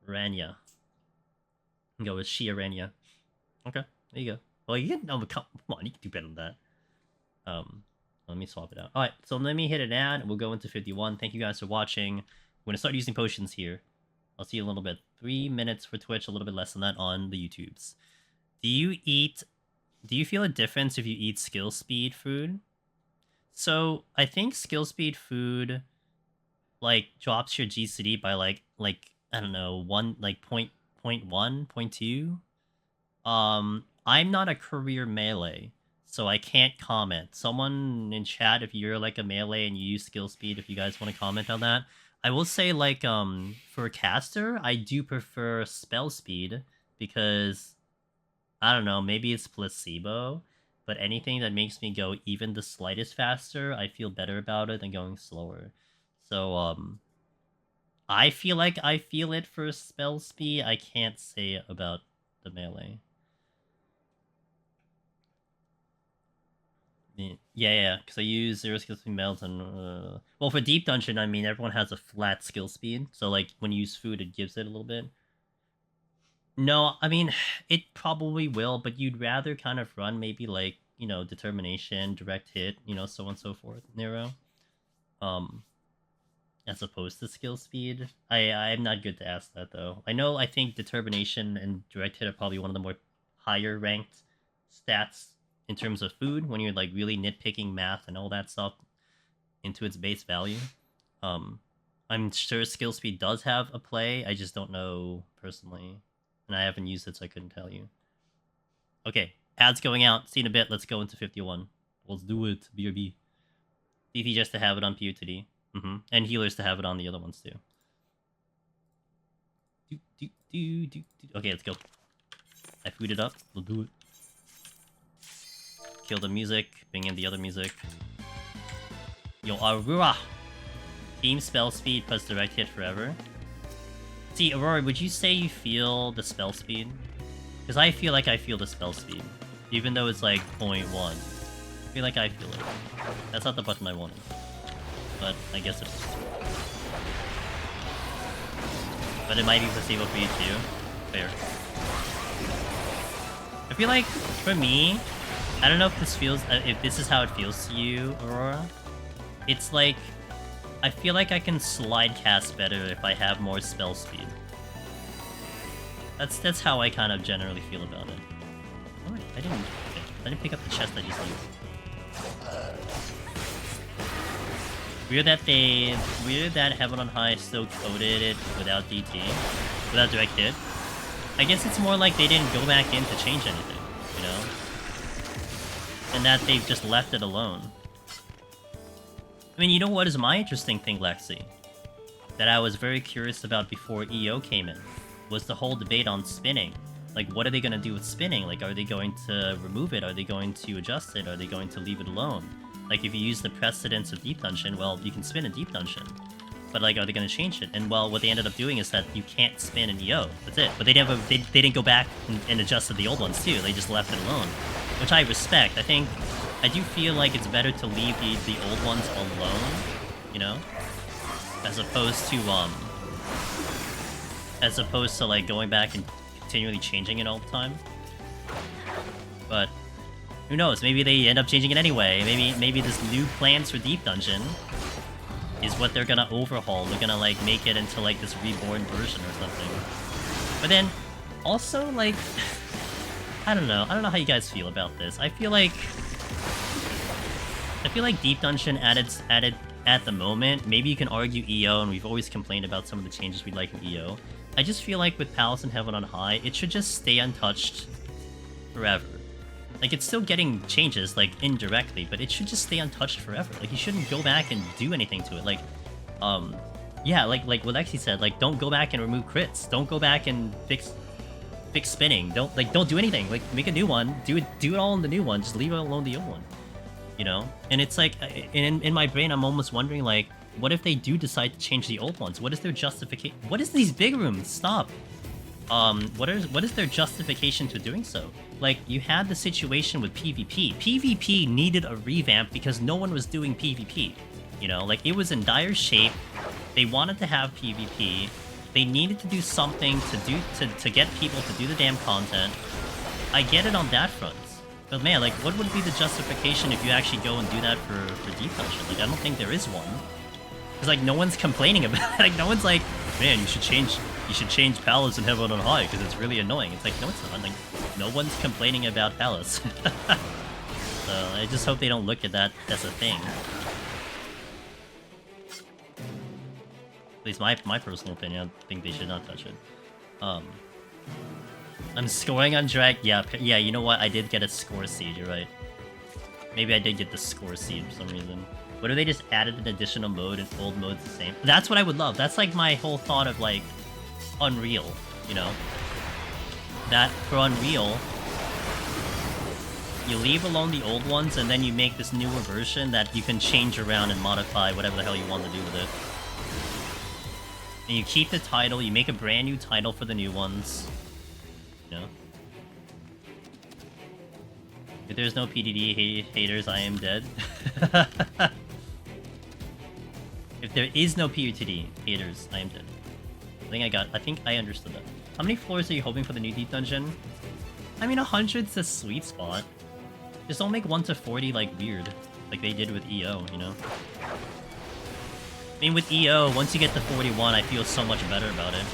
Rania. Go with Shia Rania. Okay, there you go. Well, you can... Oh, come on, you can do better than that. Let me swap it out. Alright, so let me hit an ad, and we'll go into 51. Thank you guys for watching. We're gonna start using potions here. I'll see you in a little bit. 3 minutes for Twitch, a little bit less than that on the YouTubes. Do you feel a difference if you eat skill speed food? So, I think skill speed food, like, drops your GCD by, like, I don't know, 0.1, 0.2? I'm not a career melee, so I can't comment. Someone in chat, if you're, like, a melee and you use skill speed, if you guys want to comment on that. I will say, like, for caster, I do prefer spell speed, because... I don't know, maybe it's placebo, but anything that makes me go even the slightest faster, I feel better about it than going slower. So, I feel like I feel it for spell speed. I can't say about the melee. Yeah, because I use 0 skill speed melt and... Well, for Deep Dungeon, I mean, everyone has a flat skill speed, so, like, when you use food, it gives it a little bit. No, I mean, it probably will, but you'd rather kind of run maybe, like, you know, determination, direct hit, you know, so on and so forth, Nero. As opposed to skill speed. I'm not good to ask that, though. I think determination and direct hit are probably one of the more higher ranked stats in terms of food, when you're, like, really nitpicking math and all that stuff into its base value. I'm sure skill speed does have a play, I just don't know personally. And I haven't used it, so I couldn't tell you. Okay, ads going out. See you in a bit. Let's go into 51. Let's do it. BRB. DT just to have it on PUTD. And healers to have it on the other ones, too. Okay, let's go. I food it up. We'll do it. Kill the music. Bring in the other music. Yo, Aurora! Team spell speed plus direct hit forever. See, Aurora, would you say you feel the spell speed? Because I feel like I feel the spell speed. Even though it's like 0.1. I feel like I feel it. That's not the button I wanted. But I guess it is. But it might be placebo for you too. Fair. I feel like, for me, I don't know if this feels... if this is how it feels to you, Aurora. It's like... I feel like I can slide cast better if I have more spell speed. That's how I kind of generally feel about it. Oh wait, I didn't pick up the chest I just used. Weird that Heaven on High still coded it without DT, without direct hit. I guess it's more like they didn't go back in to change anything, you know? And that they've just left it alone. I mean, you know what is my interesting thing, Lexi? That I was very curious about before EO came in, was the whole debate on spinning. Like, what are they going to do with spinning? Like, are they going to remove it? Are they going to adjust it? Are they going to leave it alone? Like, if you use the precedence of Deep Dungeon, well, you can spin in Deep Dungeon. But, like, are they going to change it? And, well, what they ended up doing is that you can't spin in EO. That's it. But they didn't go back and adjusted the old ones, too. They just left it alone. Which I respect. I do feel like it's better to leave the old ones alone, you know? As opposed to, like, going back and continually changing it all the time. But, who knows? Maybe they end up changing it anyway. Maybe this new plans for Deep Dungeon is what they're gonna overhaul. They're gonna, like, make it into, like, this reborn version or something. But then, also, like... I don't know how you guys feel about this. I feel like... I feel like Deep Dungeon added at the moment, maybe you can argue EO, and we've always complained about some of the changes we like in EO. I just feel like with Palace and Heaven on High, it should just stay untouched forever. Like, it's still getting changes, like, indirectly, but it should just stay untouched forever. Like, you shouldn't go back and do anything to it. Like, yeah, like what Lexi said, like, don't go back and remove crits. Don't go back and fix spinning. Don't do anything. Like, make a new one. Do it all in the new one. Just leave it alone the old one. You know? And it's like, in my brain, I'm almost wondering, like, what if they do decide to change the old ones? What is their justification? What is these big rooms? Stop. What is their justification to doing so? Like, you had the situation with PvP. PvP needed a revamp because no one was doing PvP. You know, like, it was in dire shape. They wanted to have PvP. They needed to do something to get people to do the damn content. I get it on that front. But man, like, what would be the justification if you actually go and do that for Deep Dungeon? Like, I don't think there is one. Because, like, no one's complaining about it. Like, no one's like, man, you should change Palace and Heaven on High because it's really annoying. It's like, no, it's not. Like, no one's complaining about Palace. So I just hope they don't look at that as a thing. At least my personal opinion, I think they should not touch it. I'm scoring on Drag. Yeah, you know what? I did get a score seed, you're right. Maybe I did get the score seed for some reason. What if they just added an additional mode and old mode's the same? That's what I would love. That's like my whole thought of like Unreal, you know? That for Unreal, you leave alone the old ones and then you make this newer version that you can change around and modify whatever the hell you want to do with it. And you keep the title, you make a brand new title for the new ones. You know? If there's no PDD haters, I am dead. If there is no PUTD haters, I am dead. I think I understood that. How many floors are you hoping for the new Deep Dungeon? I mean, 100's a sweet spot. Just don't make 1 to 40 like weird, like they did with EO, you know? I mean, with EO, once you get to 41, I feel so much better about it.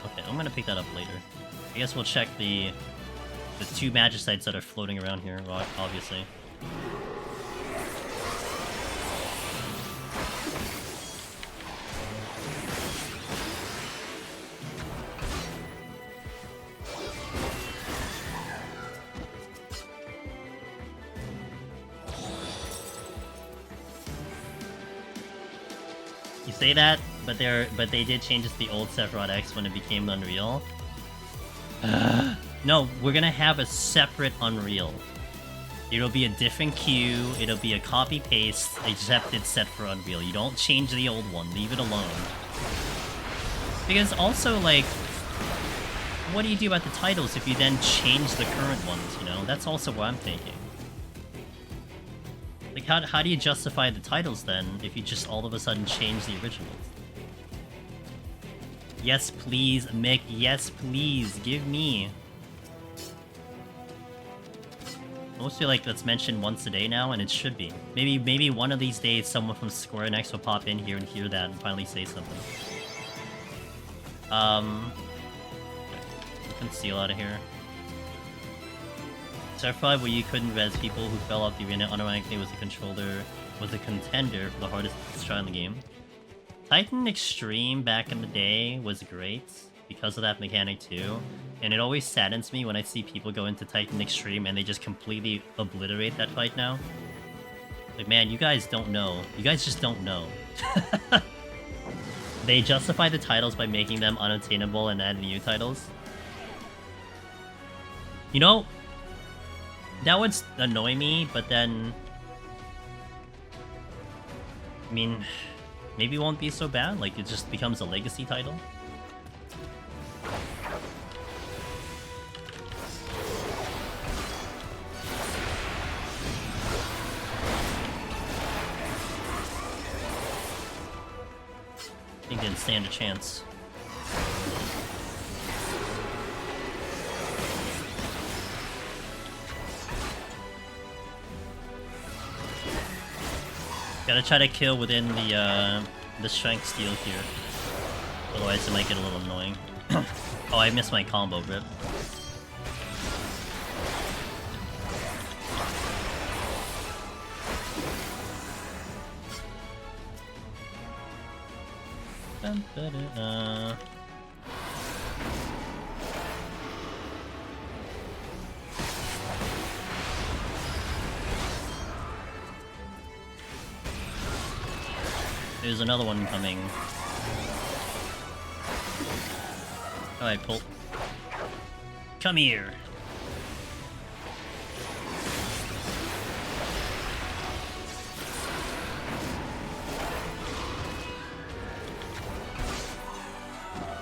Okay, I'm gonna pick that up later. I guess we'll check the 2 Magicites that are floating around here, obviously. You say that, but they did change it to the old Sephiroth X when it became Unreal. No, we're gonna have a separate Unreal. It'll be a different queue, it'll be a copy-paste, except it's set for Unreal. You don't change the old one, leave it alone. Because also, like, what do you do about the titles if you then change the current ones, you know? That's also what I'm thinking. Like, how do you justify the titles then, if you just all of a sudden change the originals? Yes, please, Mick. Yes, please. Give me. I almost feel like that's mentioned once a day now, and it should be. Maybe one of these days someone from Square Enix will pop in here and hear that and finally say something. Conceal out of here. Sephiroth, where you couldn't res people who fell off the arena unironically was a contender for the hardest try in the game. Titan Extreme back in the day was great because of that mechanic too, and it always saddens me when I see people go into Titan Extreme and they just completely obliterate that fight now. Like, man, you guys don't know. You guys just don't know. They justify the titles by making them unattainable and add new titles. You know, that would annoy me, but then, I mean, maybe it won't be so bad. Like, it just becomes a legacy title. I think they didn't stand a chance. Gotta try to kill within the strength steal here. Otherwise it might get a little annoying. Oh, I missed my combo, rip. There's another one coming. Alright, pull. Come here.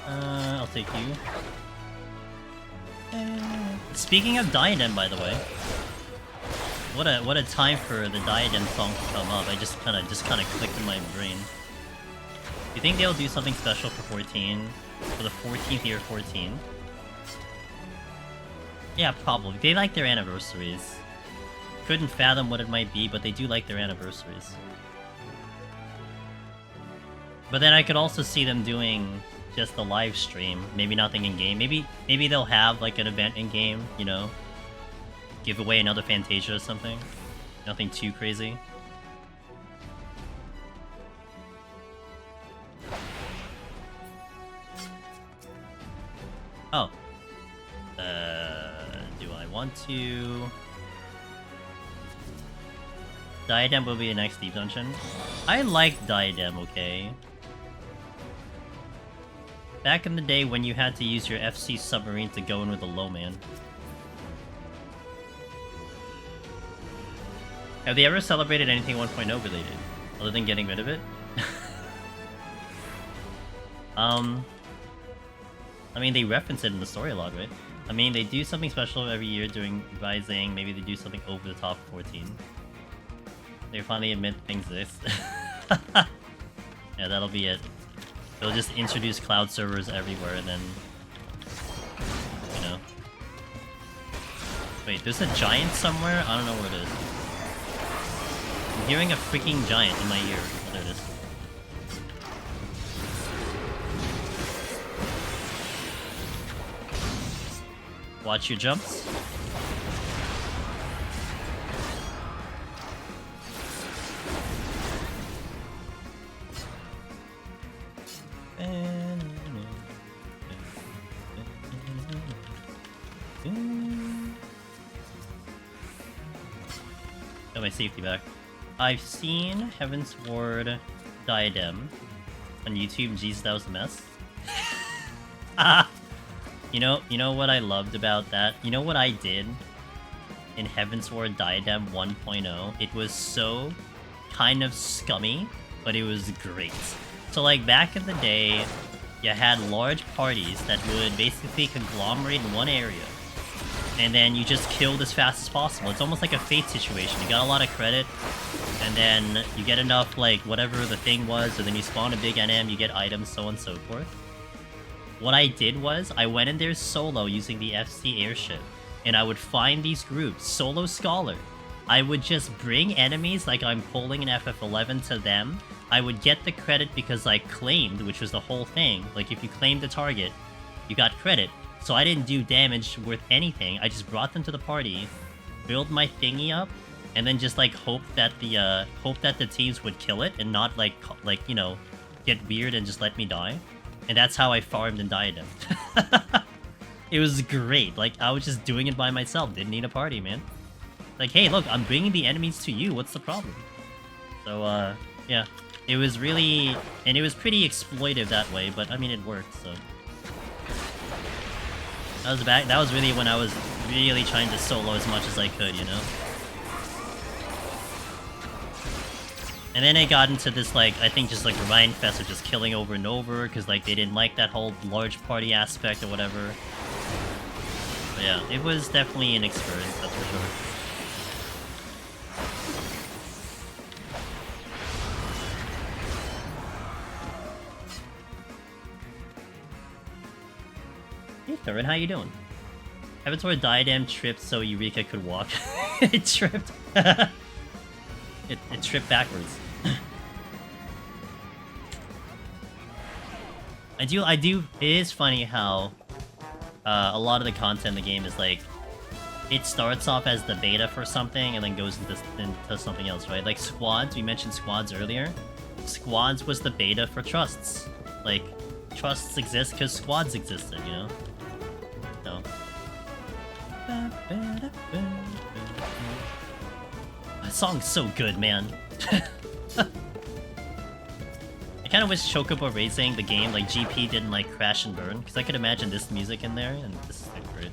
I'll take you. Speaking of Diadem, by the way, what a time for the Diadem song to come up. I just kind of clicked in my brain. You think they'll do something special for 14? For the 14th year 14? Yeah, probably. They like their anniversaries. Couldn't fathom what it might be, but they do like their anniversaries. But then I could also see them doing just the live stream. Maybe nothing in game. Maybe they'll have like an event in game, you know? Give away another Fantasia or something. Nothing too crazy. Oh. Do I want to... Diadem will be the next Deep Dungeon. I like Diadem, okay? Back in the day when you had to use your FC submarine to go in with a low man. Have they ever celebrated anything 1.0 related? Other than getting rid of it? I mean, they reference it in the story log, right? I mean, they do something special every year during Rising. Maybe they do something over the top 14. They finally admit things exist. Yeah, that'll be it. They'll just introduce cloud servers everywhere and then... You know. Wait, there's a giant somewhere? I don't know where it is. I'm hearing a freaking giant in my ear. Oh, there it is. Watch your jumps. Got my safety back. I've seen Heavensward Diadem on YouTube. Jesus, that was a mess. You know what I loved about that? You know what I did in Heavensward Diadem 1.0? It was so kind of scummy, but it was great. So like back in the day, you had large parties that would basically conglomerate in one area. And then you just killed as fast as possible. It's almost like a Fate situation. You got a lot of credit, and then you get enough, like, whatever the thing was, and then you spawn a big NM, you get items, so on and so forth. What I did was, I went in there solo using the FC airship, and I would find these groups, solo scholar. I would just bring enemies like I'm pulling an FF11 to them. I would get the credit because I claimed, which was the whole thing. Like, if you claimed the target, you got credit. So I didn't do damage worth anything. I just brought them to the party, build my thingy up, and then just like hope that the teams would kill it and not like you know, get weird and just let me die. And that's how I farmed in Diadem. It was great. Like I was just doing it by myself. Didn't need a party, man. Like, hey, look, I'm bringing the enemies to you. What's the problem? So yeah, it was really, and it was pretty exploitive that way. But I mean, it worked. So. That was really when I was really trying to solo as much as I could, you know? And then it got into this, like, I think just like Ryan Fest of just killing over and over, because like they didn't like that whole large party aspect or whatever. But yeah, it was definitely an experience, that's for sure. Hey Thurin, how you doing? Heavensward Diadem tripped so Eureka could walk. It tripped. It tripped backwards. I do. It is funny how a lot of the content in the game is like, it starts off as the beta for something and then goes into something else, right? Like Squads, we mentioned Squads earlier. Squads was the beta for Trusts. Like, Trusts exist because Squads existed, you know? No. That song's so good, man. I kind of wish Chocobo Racing, the game, like GP didn't like crash and burn, because I could imagine this music in there, and this is like great.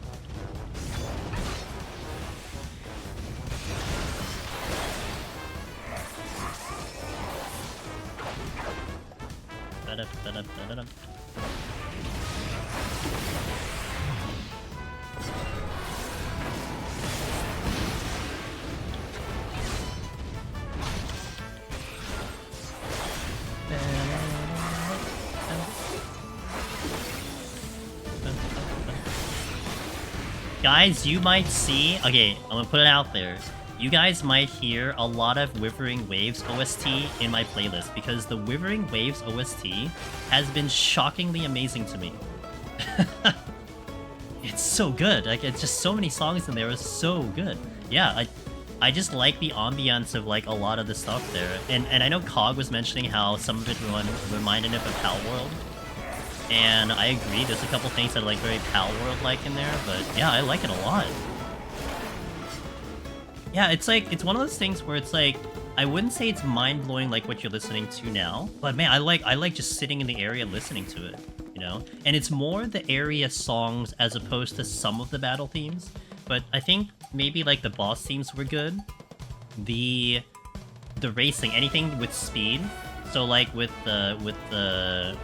Guys, you might see... Okay, I'm gonna put it out there. You guys might hear a lot of Withering Waves OST in my playlist, because the Withering Waves OST has been shockingly amazing to me. It's so good. Like, it's just so many songs in there are so good. Yeah, I just like the ambiance of like a lot of the stuff there. And I know Cog was mentioning how some of it reminded him of Pal World. And I agree, there's a couple things that are like very Pal World-like in there, but yeah, I like it a lot. Yeah, it's like, it's one of those things where it's like, I wouldn't say it's mind-blowing like what you're listening to now, but man, I like just sitting in the area listening to it, you know? And it's more the area songs as opposed to some of the battle themes, but I think maybe like the boss themes were good. The racing, anything with speed, so like with the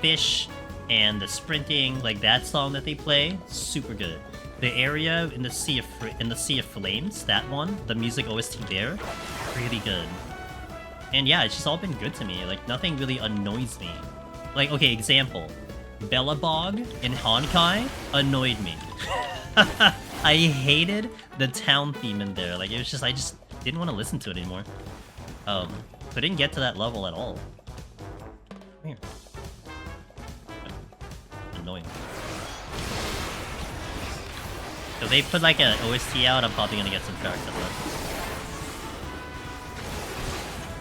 fish and the sprinting, like that song that they play, super good. The area in the Sea of Flames, that one, the music OST there, really good. And yeah, it's just all been good to me. Like, nothing really annoys me. Like, okay, example. Bellabog in Honkai annoyed me. I hated the town theme in there. Like, it was just, I just didn't want to listen to it anymore. So I didn't get to that level at all. Come here. Annoying. So they put like an OST out, I'm probably gonna get some tracks of that.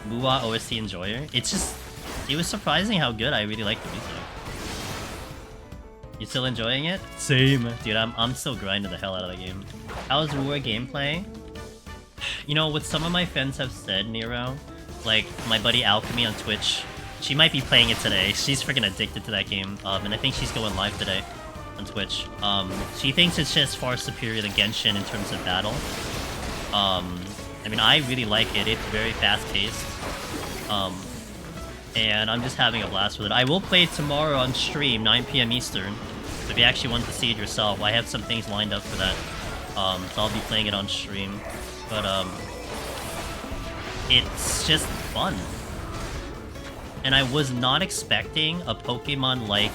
Muwa OST Enjoyer. It's just, it was surprising how good I really like the music. You still enjoying it? Same. Dude, I'm still grinding the hell out of the game. How's Muwa gameplay? You know, what some of my friends have said, Nero, like my buddy Alchemy on Twitch, she might be playing it today. She's freaking addicted to that game, and I think she's going live today on Twitch. She thinks it's just far superior to Genshin in terms of battle. I mean, I really like it. It's very fast-paced. And I'm just having a blast with it. I will play it tomorrow on stream, 9 PM Eastern. So if you actually want to see it yourself, I have some things lined up for that. So I'll be playing it on stream. But, it's just fun. And I was not expecting a Pokemon-like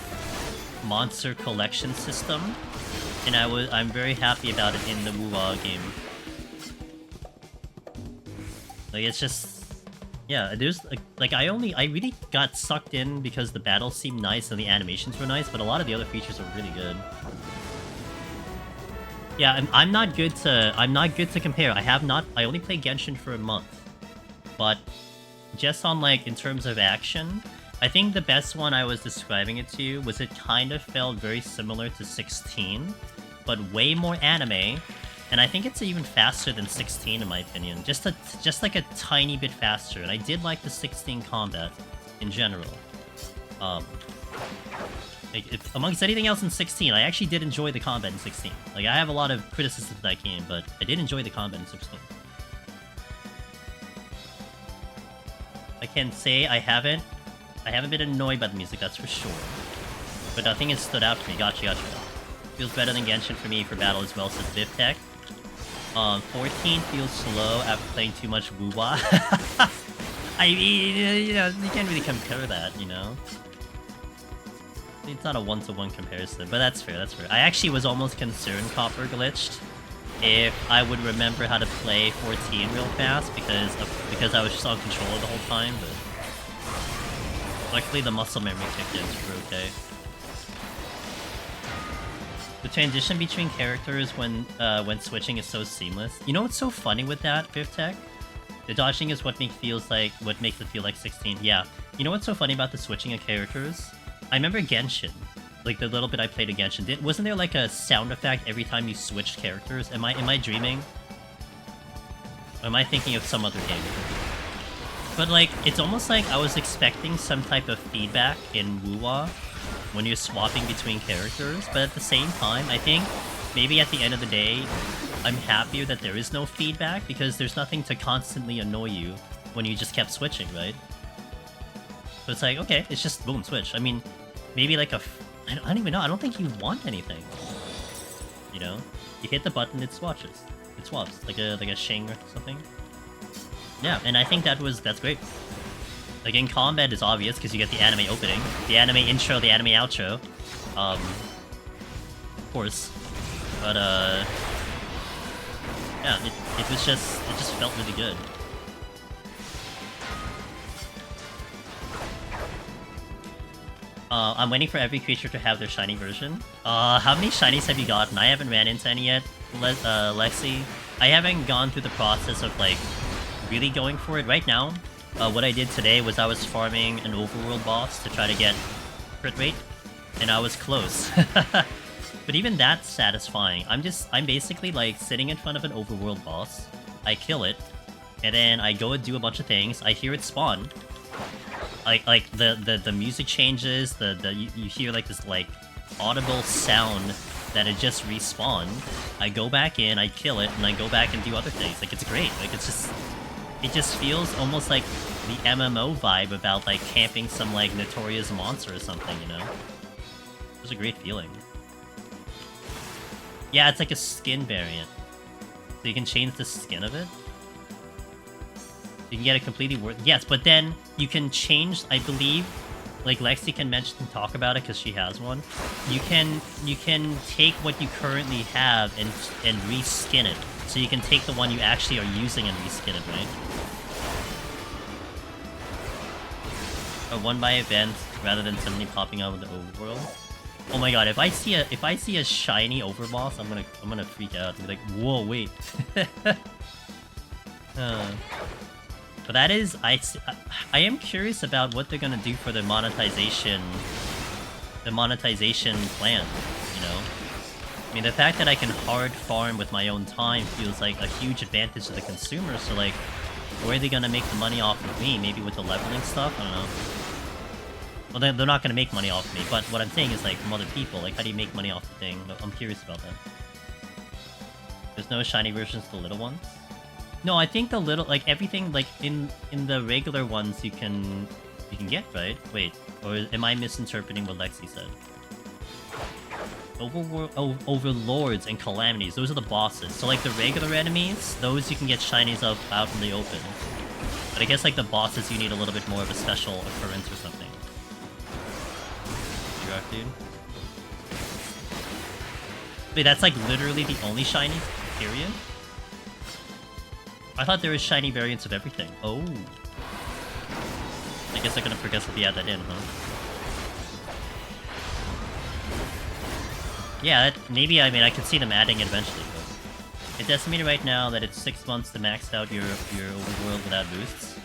monster collection system, and I'm very happy about it in the Muwa game. Like, it's just, yeah, there's like I really got sucked in because the battles seemed nice and the animations were nice, but a lot of the other features are really good. Yeah, I'm not good to compare. I only played Genshin for a month, but just on like in terms of action, I think the best one I was describing it to was it kind of felt very similar to 16, but way more anime, and I think it's even faster than 16 in my opinion. Just like a tiny bit faster, and I did like the 16 combat in general. Like, amongst anything else in 16, I actually did enjoy the combat in 16. Like, I have a lot of criticisms of that game, but I did enjoy the combat in 16. I can say I haven't been annoyed by the music, that's for sure. But nothing has stood out to me. Gotcha. Feels better than Genshin for me for battle as well, says VivTech. 14 feels slow after playing too much Wuwa. I mean, you know, you can't really compare that, you know? It's not a one-to-one comparison, but that's fair. I actually was almost concerned Copper glitched if I would remember how to play 14 real fast because I was just on controller the whole time, but Luckily the muscle memory kicked in, so we're okay. The transition between characters when switching is so seamless. You know what's so funny with that, Fifth Tech? The dodging is what makes it feel like 16. Yeah. You know what's so funny about the switching of characters? I remember Genshin. Like the little bit I played a Genshin. Wasn't there like a sound effect every time you switched characters? Am I dreaming? Or am I thinking of some other game? But like, it's almost like I was expecting some type of feedback in Wuwa when you're swapping between characters, but at the same time, I think maybe at the end of the day, I'm happier that there is no feedback because there's nothing to constantly annoy you when you just kept switching, right? So it's like, okay, it's just boom, switch. I mean, maybe like I don't even know. I don't think you want anything. You know, you hit the button, it swatches. It swaps like a Shing or something. Yeah, and I think that's great. Like in combat is obvious because you get the anime opening, the anime intro, the anime outro. Of course. But yeah, it just felt really good. I'm waiting for every creature to have their shiny version. How many shinies have you gotten? I haven't ran into any yet, Lexi. I haven't gone through the process of like really going for it right now. What I did today was I was farming an overworld boss to try to get crit rate, and I was close. But even that's satisfying. I'm basically like sitting in front of an overworld boss. I kill it, and then I go and do a bunch of things. I hear it spawn. Like the music changes. You hear like this like audible sound that it just respawned. I go back in, I kill it, and I go back and do other things. Like it's great. Like it just feels almost like the MMO vibe about like camping some like notorious monster or something, you know? It was a great feeling. Yeah, it's like a skin variant. So you can change the skin of it. You can get it completely yes, but then you can change, I believe, like Lexi can mention and talk about it because she has one. You can take what you currently have and reskin it. So you can take the one you actually are using and reskin it, right? Or one by event rather than suddenly popping out with the overworld. Oh my god, if I see a shiny overboss, I'm gonna freak out and be like, whoa, wait. But that is, I am curious about what they're gonna do for the monetization plan, you know? I mean, the fact that I can hard farm with my own time feels like a huge advantage to the consumer, so like, where are they gonna make the money off of me? Maybe with the leveling stuff? I don't know. Well, they're not gonna make money off of me, but what I'm saying is like, from other people, like, how do you make money off the thing? I'm curious about that. There's no shiny versions of the little ones? No, I think the little, like, everything, like, in the regular ones you can get, right? Wait, or am I misinterpreting what Lexi said? Overlords and calamities, those are the bosses. So like the regular enemies, those you can get shinies of out in the open. But I guess like the bosses you need a little bit more of a special occurrence or something. Dude. Wait, that's like literally the only shiny, period? I thought there was shiny variants of everything. Oh. I guess they're gonna progressively add that in, huh? Yeah, maybe, I mean, I could see them adding it eventually, but... It's estimated right now that it's 6 months to max out your overworld without boosts.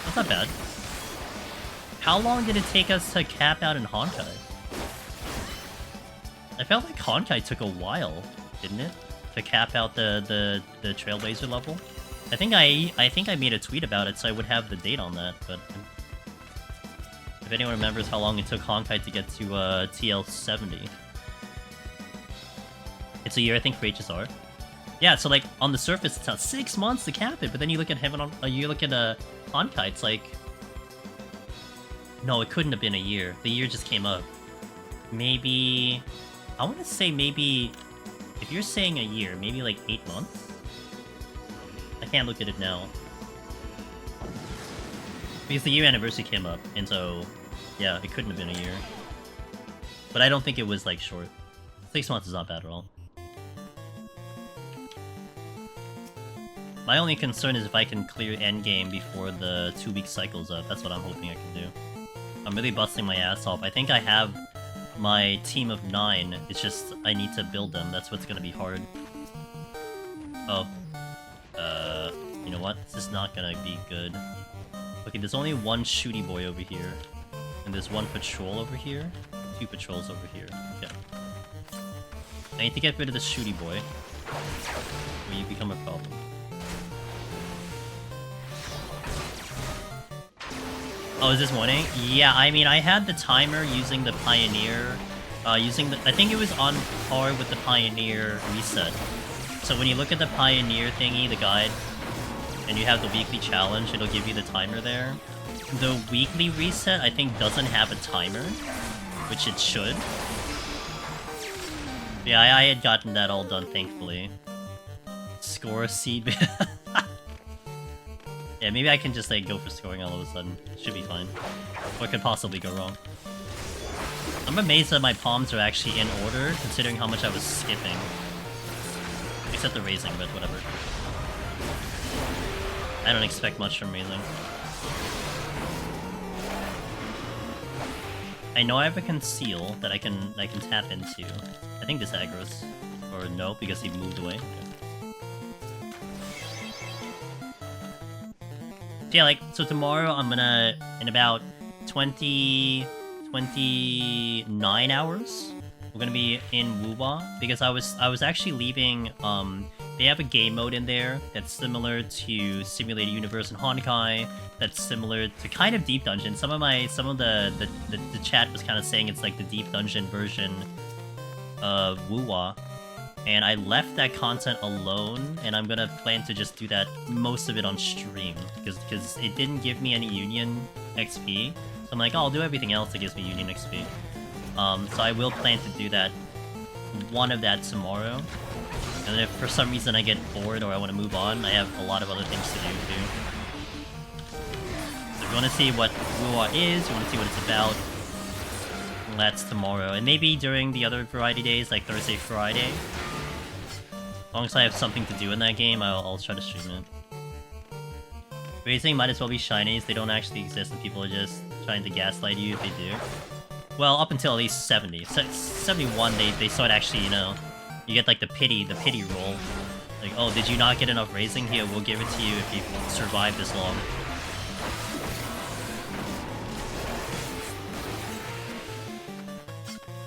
That's not bad. How long did it take us to cap out in Honkai? I felt like Honkai took a while, didn't it? To cap out the Trailblazer level? I think I made a tweet about it, so I would have the date on that, but... If anyone remembers how long it took Honkai to get to TL70. It's a year, I think, for HSR. Yeah, so like, on the surface, it's not 6 months to cap it, but then you look at Heaven on... you look at Honkai, it's like... No, it couldn't have been a year. The year just came up. Maybe... I want to say maybe... If you're saying a year, maybe like 8 months? I can't look at it now. Because the year anniversary came up, and so... Yeah, it couldn't have been a year. But I don't think it was, like, short. 6 months is not bad at all. My only concern is if I can clear endgame before the 2-week cycle's up. That's what I'm hoping I can do. I'm really busting my ass off. I think I have my team of 9. It's just I need to build them. That's what's gonna be hard. Oh. You know what? This is not gonna be good. Okay, there's only one shooty boy over here. And there's one patrol over here. 2 patrols over here. Okay. I need to get rid of the shooty boy. Or you become a problem. Oh, is this morning? Yeah, I mean, I had the timer using the Pioneer. I think it was on par with the Pioneer reset. So when you look at the Pioneer thingy, the guide, and you have the weekly challenge, it'll give you the timer there. The weekly reset, I think, doesn't have a timer, which it should. Yeah, I had gotten that all done, thankfully. Score a seed. Yeah, maybe I can just, like, go for scoring all of a sudden. Should be fine. What could possibly go wrong? I'm amazed that my palms are actually in order, considering how much I was skipping. Except the raising, but whatever. I don't expect much from raising. I know I have a conceal that I can tap into. I think this aggro's. Or no, because he moved away. Okay. Yeah, like, so tomorrow I'm gonna, in about 29 hours, we're gonna be in Wuwa, because I was actually leaving, they have a game mode in there that's similar to Simulated Universe and Honkai, that's similar to kind of Deep Dungeon. Some of the chat was kind of saying it's like the Deep Dungeon version of Wuwa, and I left that content alone, and I'm gonna plan to just do that, most of it on stream, because it didn't give me any Union XP, so I'm like, oh, I'll do everything else that gives me Union XP. So I will plan to do that, one of that tomorrow. And then if for some reason I get bored or I want to move on, I have a lot of other things to do too. So if you want to see what Wuwa is, you want to see what it's about, that's tomorrow. And maybe during the other variety days, like Thursday, Friday. As long as I have something to do in that game, I'll try to stream it. Raising might as well be shinies. They don't actually exist and people are just trying to gaslight you if they do. Well, up until at least 70. 71, they start actually, you know, you get like the pity roll. Like, oh, did you not get enough raising? Here, we'll give it to you if you survive this long.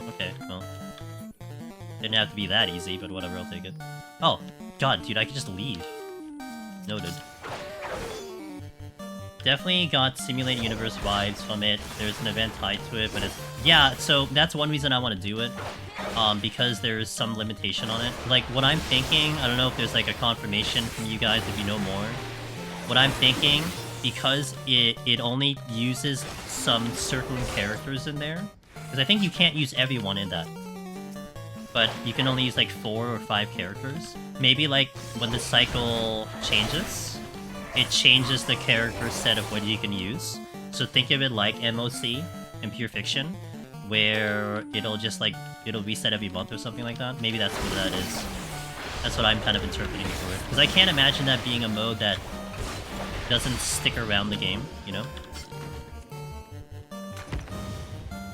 Okay, well. Didn't have to be that easy, but whatever, I'll take it. Oh, god, dude, I could just leave. Noted. Definitely got Simulated Universe vibes from it. There's an event tied to it, but it's... Yeah, so that's one reason I want to do it. Because there's some limitation on it. Like, what I'm thinking, I don't know if there's like a confirmation from you guys if you know more. What I'm thinking, because it only uses some certain characters in there, because I think you can't use everyone in that. But you can only use like 4 or 5 characters. Maybe like when the cycle changes, it changes the character set of what you can use. So think of it like MOC in Pure Fiction, where it'll just like, it'll reset every month or something like that. Maybe that's what that is. That's what I'm kind of interpreting for it. Because I can't imagine that being a mode that doesn't stick around the game, you know?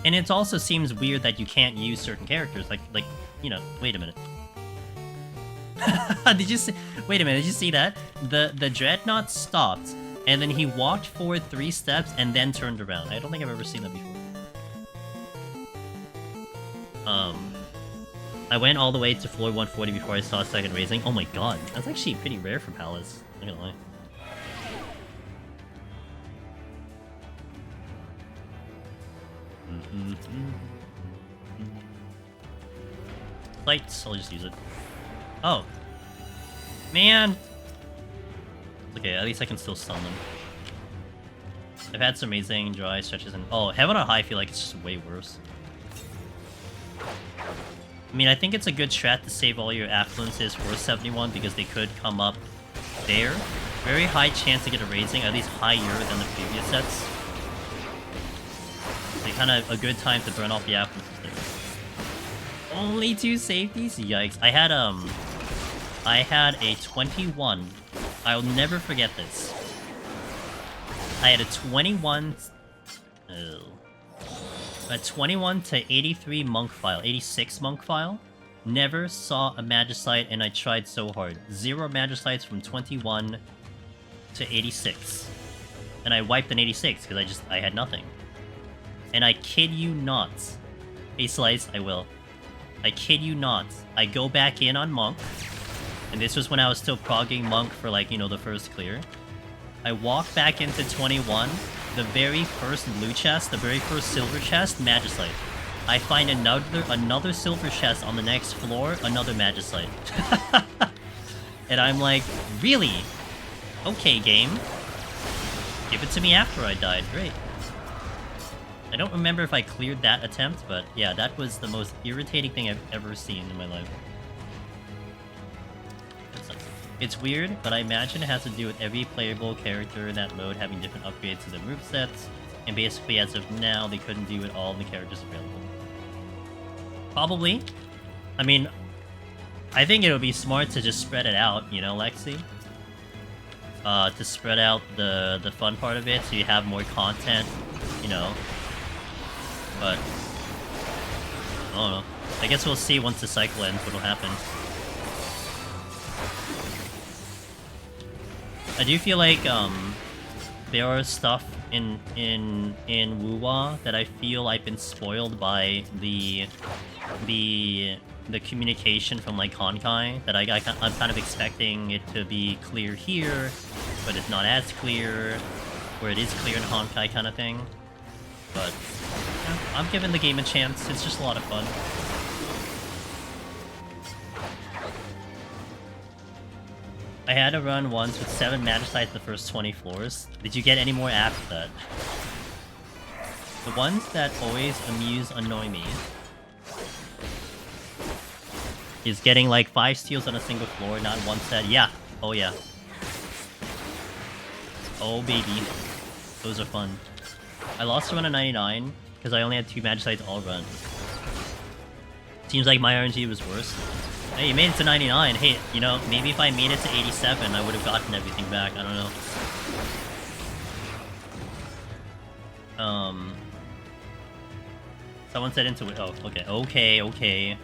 And it also seems weird that you can't use certain characters, like, you know, wait a minute. Did you see, wait a minute, did you see that? The Dreadnought stopped, and then he walked forward 3 steps and then turned around. I don't think I've ever seen that before. I went all the way to floor 140 before I saw a second raising. Oh my god, that's actually pretty rare for Palace. Not gonna lie. Lights, I'll just use it. Oh. Man! Okay, at least I can still stun them. I've had some amazing dry stretches and... Oh, Heaven on High, I feel like it's just way worse. I mean, I think it's a good strat to save all your affluences for 71 because they could come up there. Very high chance to get a raising, at least higher than the previous sets. So kind of a good time to burn off the affluences there. Only 2 safeties? Yikes. I had a 21. I'll never forget this. I had a 21... A 21 to 83 monk file, 86 monk file. Never saw a Magicite and I tried so hard. 0 Magicites from 21 to 86. And I wiped an 86 because I had nothing. And I kid you not. Hey Slice, I will. I kid you not. I go back in on Monk. And this was when I was still progging Monk for like, you know, the first clear. I walk back into 21. The very first blue chest, the very first silver chest, Magicite. I find another silver chest on the next floor, another Magicite. And I'm like, really? Okay, game. Give it to me after I died, great. I don't remember if I cleared that attempt, but yeah, that was the most irritating thing I've ever seen in my life. It's weird, but I imagine it has to do with every playable character in that mode having different upgrades to their movesets, and basically as of now, they couldn't do it all in the characters available. Probably. I mean, I think it would be smart to just spread it out, you know, Lexi? To spread out the fun part of it, so you have more content, you know. But I don't know. I guess we'll see once the cycle ends what'll happen. I do feel like there are stuff in Wuwa that I feel I've been spoiled by the communication from like Honkai, that I'm kind of expecting it to be clear here, but it's not as clear, where it is clear in Honkai kind of thing. But yeah, I'm giving the game a chance. It's just a lot of fun. I had a run once with 7 Magicites the first 20 floors. Did you get any more after that? The ones that always annoy me is getting like 5 steals on a single floor, not one set. Yeah. Oh yeah. Oh baby. Those are fun. I lost a run of 99 because I only had 2 Magicites all run. Seems like my RNG was worse. Hey, you made it to 99. Hey, you know, maybe if I made it to 87, I would have gotten everything back. I don't know. Someone said intuition. Oh, okay. Okay.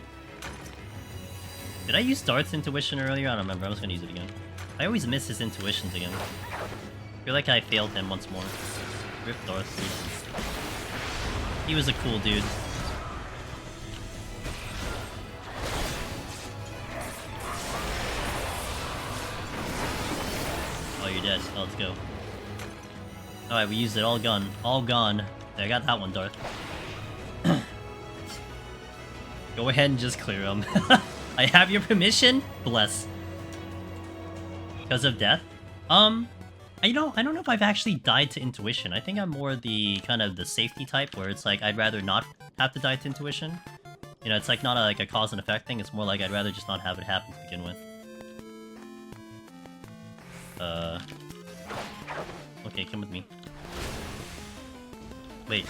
Did I use Dart's intuition earlier? I don't remember. I'm just gonna use it again. I always miss his intuitions again. I feel like I failed him once more. Rip Darth, dude. He was a cool dude. Oh, you're dead. Oh, let's go. Alright, we used it. All gone. All gone. There, I got that one, Darth. Go ahead and just clear him. I have your permission? Bless. Because of death? I don't know if I've actually died to intuition. I think I'm more the kind of the safety type, where it's like I'd rather not have to die to intuition. You know, it's like not like a cause and effect thing. It's more like I'd rather just not have it happen to begin with. Okay, come with me. Wait.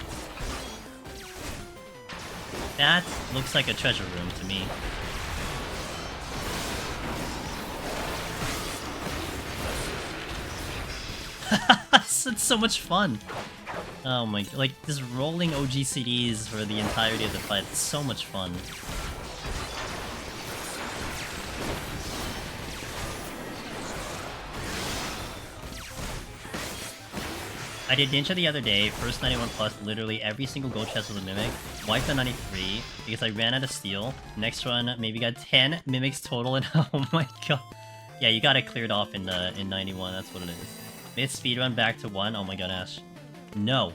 That looks like a treasure room to me. It's so much fun. Oh my god, like just rolling OGCDs for the entirety of the fight. It's so much fun. I did Ninja the other day, first 91 plus, literally every single gold chest was a Mimic. Wiped the 93, because I ran out of steel. Next run, maybe got 10 Mimics total, and oh my god. Yeah, you got it cleared off in 91, that's what it is. Mid speedrun back to 1, oh my god, Ash. No.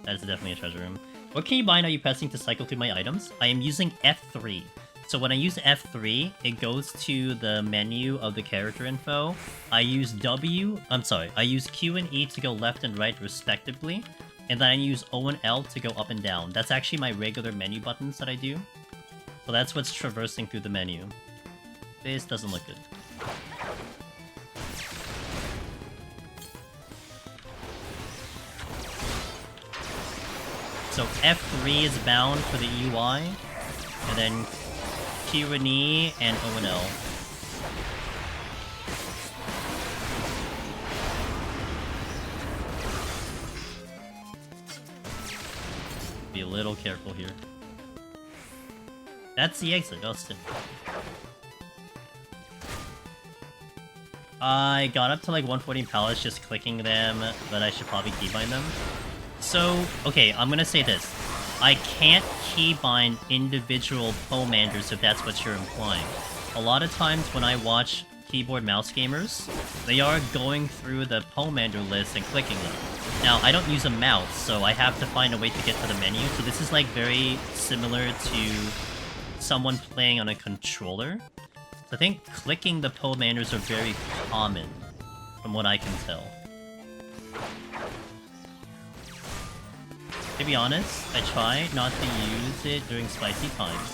That is definitely a treasure room. What can you buy now you pressing to cycle through my items? I am using F3. So when I use F3, it goes to the menu of the character info. I use I use Q and E to go left and right respectively. And then I use O and L to go up and down. That's actually my regular menu buttons that I do. So that's what's traversing through the menu. This doesn't look good. So F3 is bound for the UI, and then Q and E and O and L. a little careful here. That's the exit, Austin. I got up to like 114 pallets just clicking them, but I should probably keybind them. So, okay, I'm gonna say this. I can't keybind individual Pictomanders if that's what you're implying. A lot of times when I watch keyboard mouse gamers, they are going through the Pictomander list and clicking them. Now, I don't use a mouse, so I have to find a way to get to the menu, so this is like very similar to someone playing on a controller. So I think clicking the Pictomanders are very common, from what I can tell. To be honest, I try not to use it during spicy times.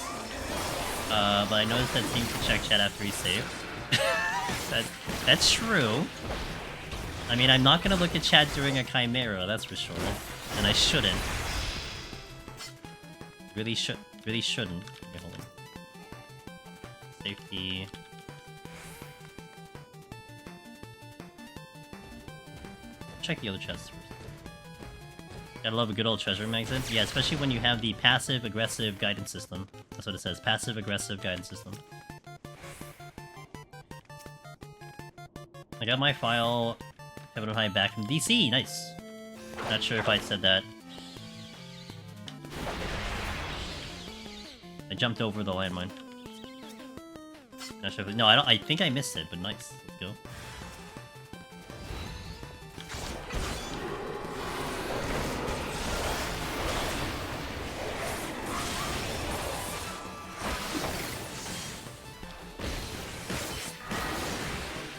But I noticed that seems to check chat after he saved. That's true. I mean, I'm not gonna look at chat during a Chimera, that's for sure. And I shouldn't. Really shouldn't. Okay, hold on. Safety. Check the other chests first. Gotta love a good old treasure room exit. Yeah, especially when you have the passive-aggressive guidance system. That's what it says, passive-aggressive guidance system. I got my file, Heaven and High back from DC, nice! Not sure if I said that. I jumped over the landmine. Not sure if no, I think I missed it, but nice. Let's go.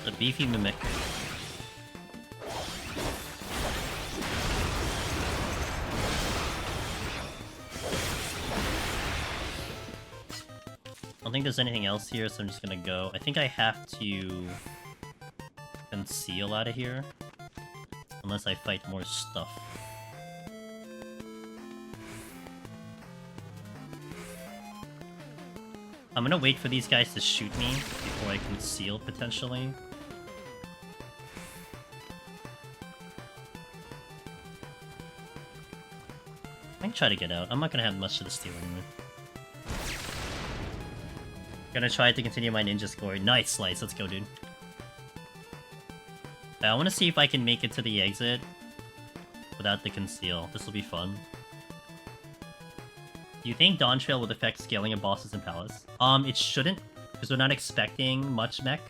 The beefy mimic. I don't think there's anything else here, so I'm just gonna go. I think I have to conceal out of here, unless I fight more stuff. I'm gonna wait for these guys to shoot me before I conceal, potentially. I can try to get out. I'm not gonna have much to the steal anyway. Gonna try to continue my ninja score. Nice slice, let's go, dude. I want to see if I can make it to the exit without the conceal. This will be fun. Do you think Dawn Trail would affect scaling of bosses in Palace? It shouldn't, because we're not expecting much mech.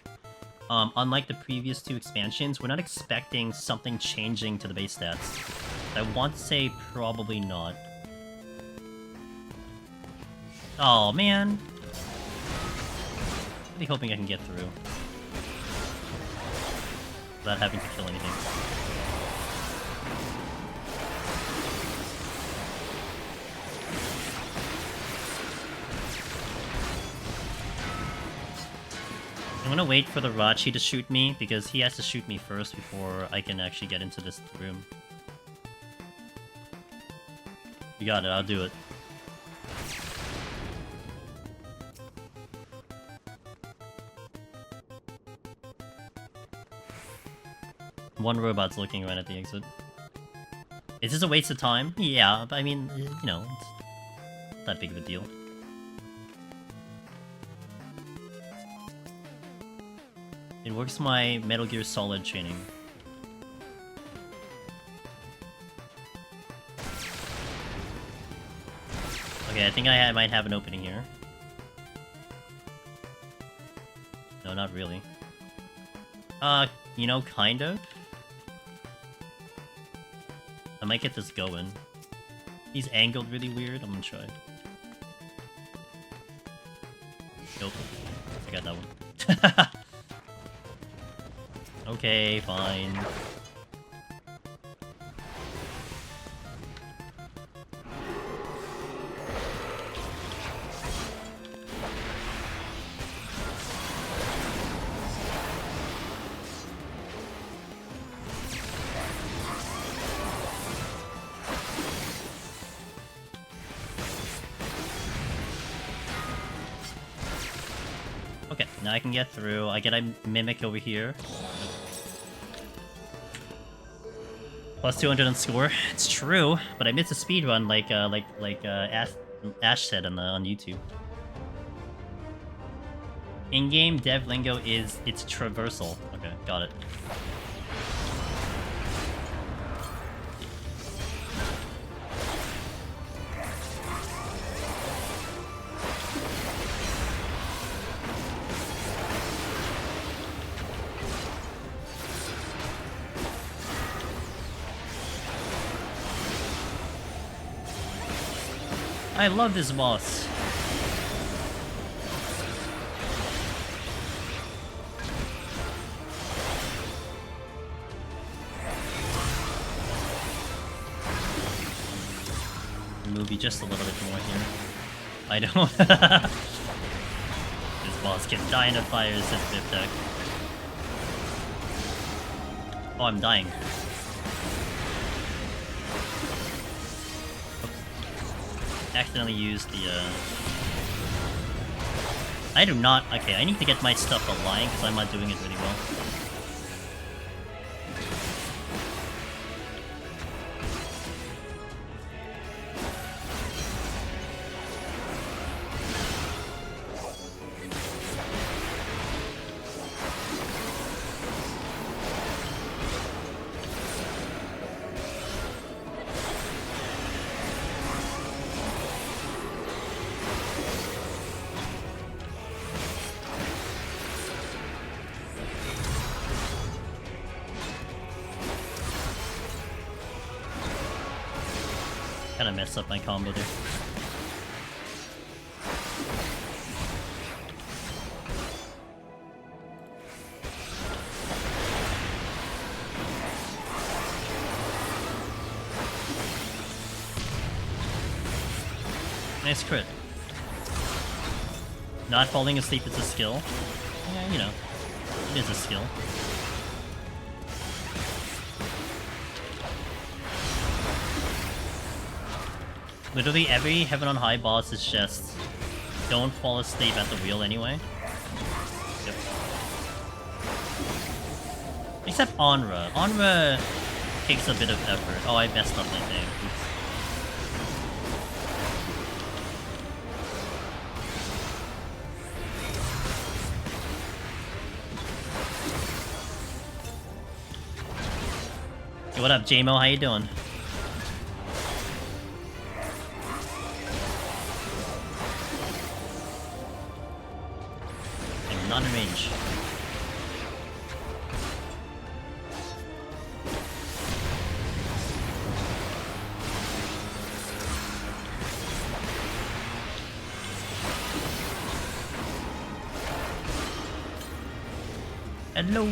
Unlike the previous two expansions, we're not expecting something changing to the base stats. I want to say probably not. Oh, man. Really hoping I can get through without having to kill anything. I'm gonna wait for the Rachi to shoot me, because he has to shoot me first before I can actually get into this room. You got it, I'll do it. One robot's looking right at the exit. Is this a waste of time? Yeah, but I mean, you know, it's not that big of a deal. It works my Metal Gear Solid training. Okay, I think I might have an opening here. No, not really. You know, kind of. I might get this going. He's angled really weird. I'm gonna try. Nope. I got that one. Okay, fine. Okay, now I can get through. I get a mimic over here. Plus 200 on score. It's true, but I missed a speed run like Ash said on YouTube. In-game dev lingo is it's traversal. Okay, got it. I love this boss. Movie just a little bit more here. I don't. This boss can die in a fire, says Biptech. Oh, I'm dying. Accidentally used the I do not. Okay, I need to get my stuff aligned because I'm not doing it really well. Kinda messed up my combo there. Nice crit. Not falling asleep is a skill. Yeah, you know, it is a skill. Literally every Heaven on High boss is just don't fall asleep at the wheel anyway. Yep. Except Onra. Onra takes a bit of effort. Oh, I messed up my thing. Oops. Hey, what up, JMO? How you doing? Not in range. Hello.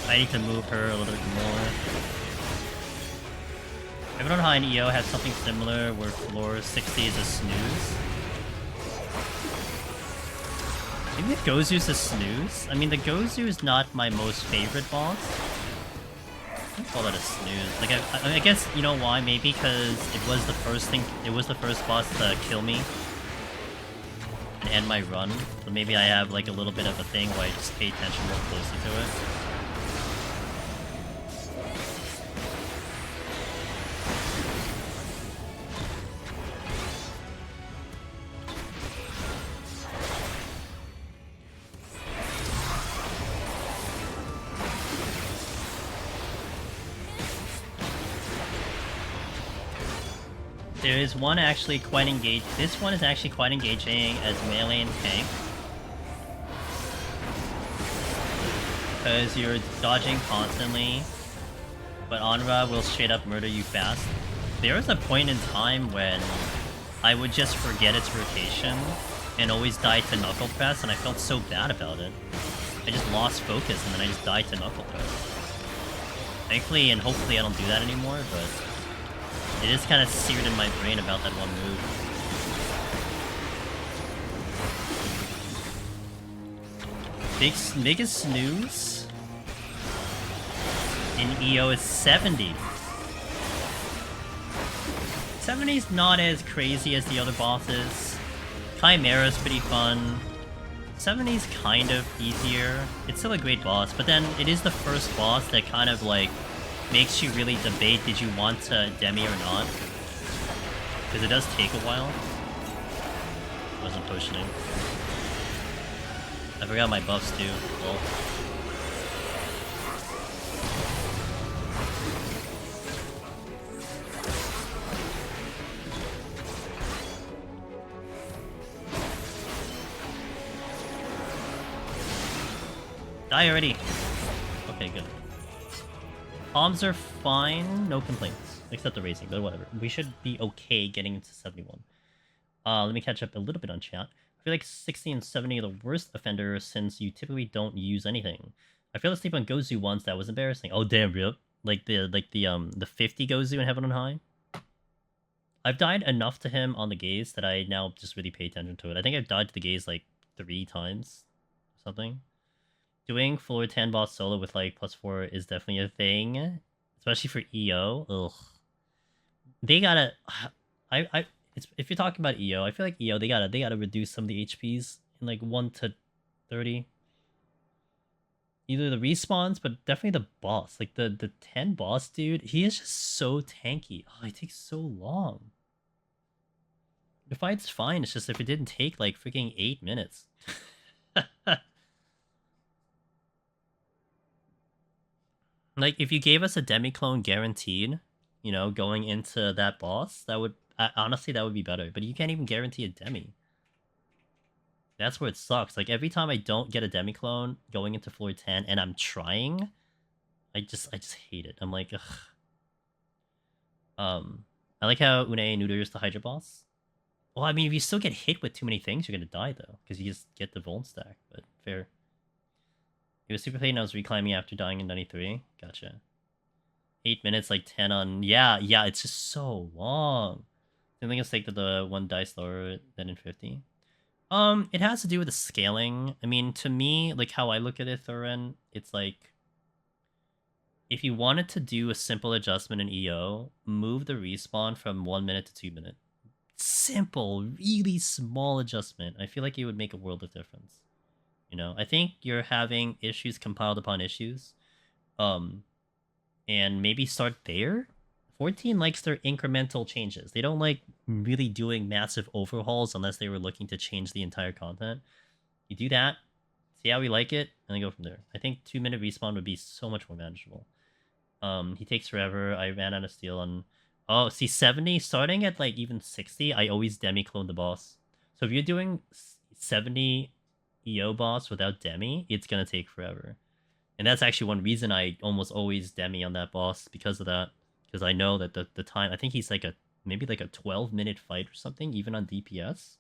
I need to move her a little bit more. Everyone behind EO has something similar where floor 60 is a snooze. Maybe the Gozu's a snooze? I mean, the Gozu is not my most favorite boss. I call that a snooze. Like, I guess, you know why? Maybe because it was the first boss to kill me and end my run. So maybe I have like a little bit of a thing where I just pay attention more closely to it. There is one actually quite engaged. This one is actually quite engaging as melee and tank. Because you're dodging constantly, but Onra will straight up murder you fast. There was a point in time when I would just forget its rotation and always died to knuckle press, and I felt so bad about it. I just lost focus, and then I just died to knuckle press. Thankfully and hopefully I don't do that anymore, but it is kind of seared in my brain about that one move. Biggest snooze in EO is 70. 70's not as crazy as the other bosses. Chimera's pretty fun. 70's kind of easier. It's still a great boss, but then it is the first boss that kind of like makes you really debate, did you want to demi or not? Because it does take a while. Wasn't potioning. I forgot my buffs too. Well. Die already! Okay, good. Palms are fine, no complaints. Except the racing, but whatever. We should be okay getting into 71. Let me catch up a little bit on chat. I feel like 60 and 70 are the worst offenders since you typically don't use anything. I fell asleep on Gozu once, that was embarrassing. Oh damn, real? Like the 50 Gozu in Heaven on High? I've died enough to him on the gaze that I now just really pay attention to it. I think I've died to the gaze like 3 times. Something. Doing floor 10 boss solo with like +4 is definitely a thing. Especially for EO. Ugh. They gotta... if you're talking about EO, I feel like EO, they gotta reduce some of the HPs in like 1 to 30. Either the respawns, but definitely the boss. Like the 10 boss dude, he is just so tanky. Oh, it takes so long. The fight's fine, it's just if it didn't take like freaking 8 minutes. Like if you gave us a demi-clone guaranteed, you know, going into that boss, that would... honestly, that would be better, but you can't even guarantee a demi. That's where it sucks. Like, every time I don't get a demi-clone going into floor 10, and I'm trying, I just hate it. I'm like, ugh. I like how Une neuters the Hydra boss. Well, I mean, if you still get hit with too many things, you're gonna die, though, because you just get the Vuln stack, but fair. It was super late and I was reclimbing after dying in 93. Gotcha. 8 minutes, like 10 on... Yeah, it's just so long. I think it's like the one dice lower than in 50. It has to do with the scaling. I mean, to me, like how I look at it, Thorin, it's like if you wanted to do a simple adjustment in EO, move the respawn from 1 minute to 2 minutes. Simple, really small adjustment. I feel like it would make a world of difference. You know, I think you're having issues compiled upon issues. And maybe start there. 14 likes their incremental changes. They don't like really doing massive overhauls unless they were looking to change the entire content. You do that, see how we like it, and then go from there. I think 2 minute respawn would be so much more manageable. He takes forever. I ran out of steel on... Oh, see, 70, starting at like even 60, I always demi-clone the boss. So if you're doing 70 EO boss without demi, it's gonna take forever. And that's actually one reason I almost always demi on that boss, because of that. Because I know that the time... I think he's like maybe like a 12-minute fight or something, even on DPS.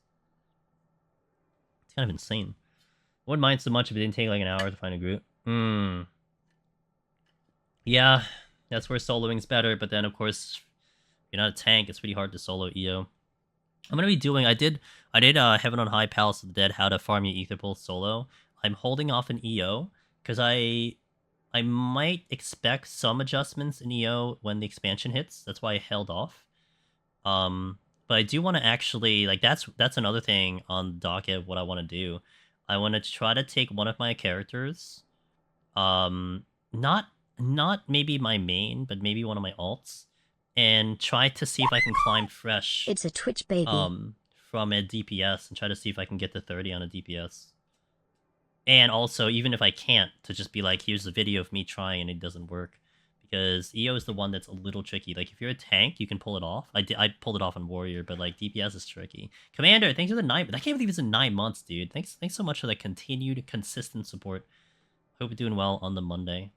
It's kind of insane. Wouldn't mind so much if it didn't take like an hour to find a group. Yeah, that's where soloing's better, but then of course, if you're not a tank, it's pretty hard to solo EO. I'm gonna be doing... I did Heaven on High, Palace of the Dead, how to farm your Ether Pulse solo. I'm holding off an EO, because I might expect some adjustments in EO when the expansion hits. That's why I held off. But I do want to actually... Like, that's another thing on the docket, what I want to do. I want to try to take one of my characters. Not maybe my main, but maybe one of my alts. And try to see if I can climb fresh. It's a Twitch baby. From a DPS, and try to see if I can get to 30 on a DPS. And also, even if I can't, to just be like, here's the video of me trying and it doesn't work. Because EO is the one that's a little tricky. Like, if you're a tank, you can pull it off. I pulled it off on Warrior, but like, DPS is tricky. Commander, thanks for the 9... I can't believe it's in 9 months, dude. Thanks so much for the continued, consistent support. Hope you're doing well on the Monday.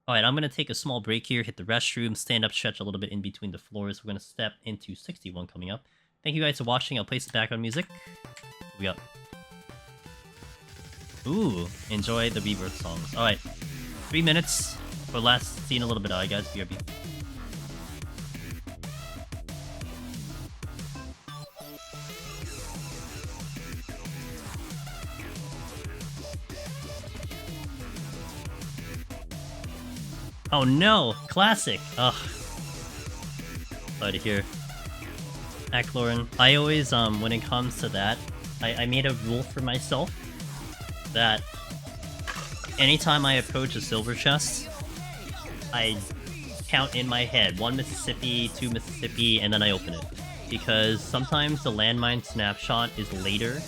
Alright, I'm going to take a small break here, hit the restroom, stand up, stretch a little bit in between the floors. We're going to step into 61 coming up. Thank you guys for watching. I'll place the background music. We up. Ooh, enjoy the Rebirth songs. Alright, 3 minutes for last scene a little bit. Alright guys, BRB. Oh no! Classic! Ugh. Sorry to hear. Lauren. I always, when it comes to that, I made a rule for myself that anytime I approach a silver chest, I count in my head 1 Mississippi, 2 Mississippi, and then I open it. Because sometimes the landmine snapshot is later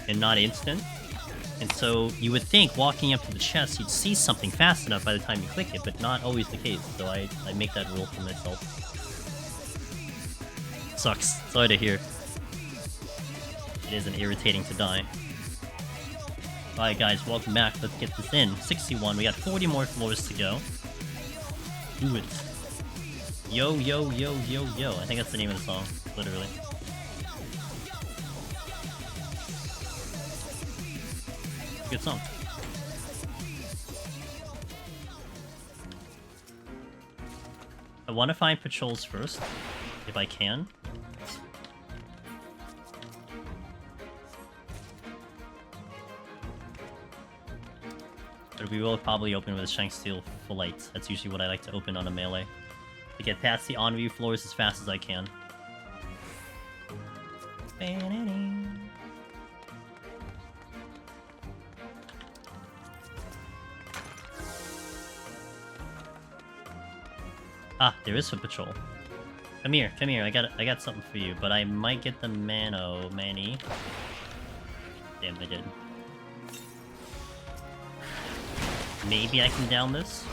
and not instant. And so you would think walking up to the chest you'd see something fast enough by the time you click it, but not always the case. So I make that rule for myself. Sucks. Sorry to hear. It isn't irritating to die. Alright guys, welcome back. Let's get this in. 61. We got 40 more floors to go. Do it. Yo, yo, yo, yo, yo. I think that's the name of the song. Literally. Good song. I want to find patrols first, if I can. But we will probably open with a Shank Steel full light. That's usually what I like to open on a melee. To get past the on-view floors as fast as I can. Ah, there is a patrol. Come here, I got something for you, but I might get the Manny. Damn, I did. Maybe I can down this?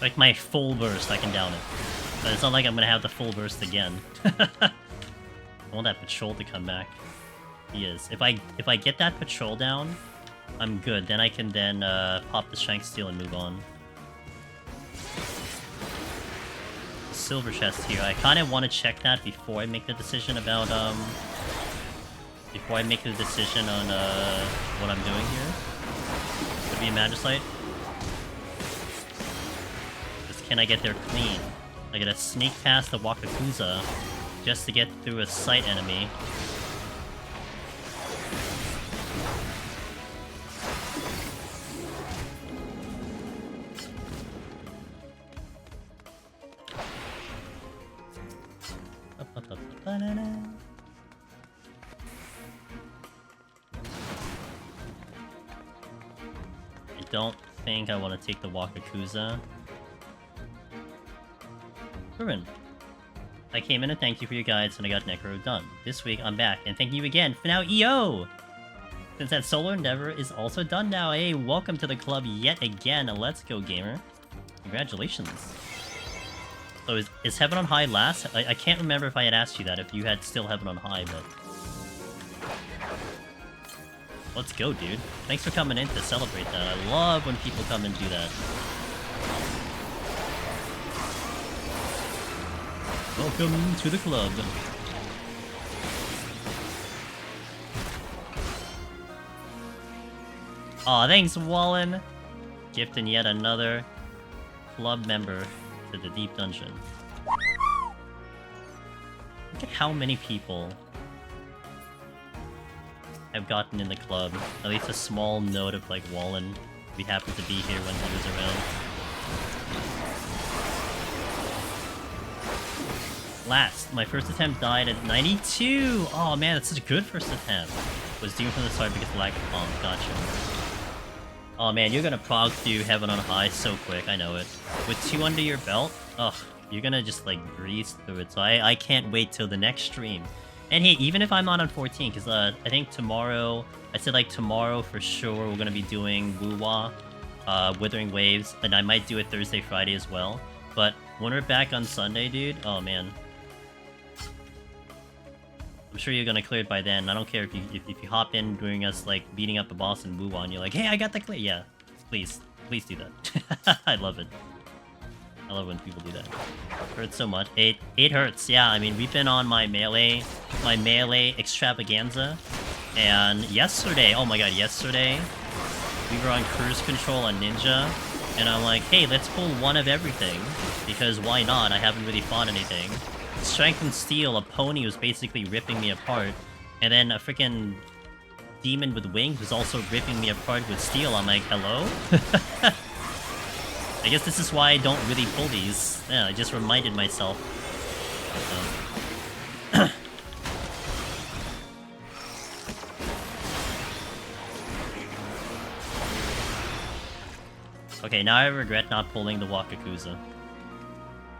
Like my full burst, I can down it. But it's not like I'm gonna have the full burst again. I want that patrol to come back. He is. If I get that patrol down, I'm good. Then I can pop the Shank Steel and move on. Silver chest here. I kind of want to check that before I make the decision about before I make the decision on what I'm doing here. Could be a Magicite. Can I get there clean? I gotta sneak past the Wakakuza just to get through a sight enemy. I don't think I want to take the Wakakuza. Ruin. I came in and thanked you for your guides and I got Necro done. This week I'm back and thank you again for now EO! Since that solo endeavor is also done now, hey, welcome to the club yet again. Let's go, gamer. Congratulations. So is Heaven on High last? I can't remember if I had asked you that, if you had still Heaven on High, but... Let's go, dude. Thanks for coming in to celebrate that. I love when people come and do that. Welcome to the club. Aw, thanks, Wallen! Gifting yet another club member to the Deep Dungeon. Look at how many people have gotten in the club. At least a small note of, like, Wallen. We happened to be here when he was around. Last, my first attempt died at 92! Oh man, that's such a good first attempt. Was doomed from the start because of lack of bomb. Gotcha. Oh man, you're gonna prog through Heaven on High so quick, I know it. With 2 under your belt, ugh, you're gonna just like breeze through it. So I can't wait till the next stream. And hey, even if I'm not on 14, because I think tomorrow, I said like tomorrow for sure we're gonna be doing Wu-Wa, Withering Waves, and I might do it Thursday, Friday as well. But when we're back on Sunday, dude, oh man. I'm sure you're gonna clear it by then. I don't care if you hop in during us like beating up a boss and move on. You're like, hey, I got the clear. Yeah, please do that. I love it. I love when people do that. Hurts so much. It hurts. Yeah, I mean we've been on my melee extravaganza, and yesterday, oh my god, yesterday we were on cruise control on Ninja, and I'm like, hey, let's pull one of everything because why not? I haven't really fought anything. Strength and Steel, a pony was basically ripping me apart, and then a freaking demon with wings was also ripping me apart with steel. I'm like, hello? I guess this is why I don't really pull these. Yeah, I just reminded myself. Okay, now I regret not pulling the Wakakusa.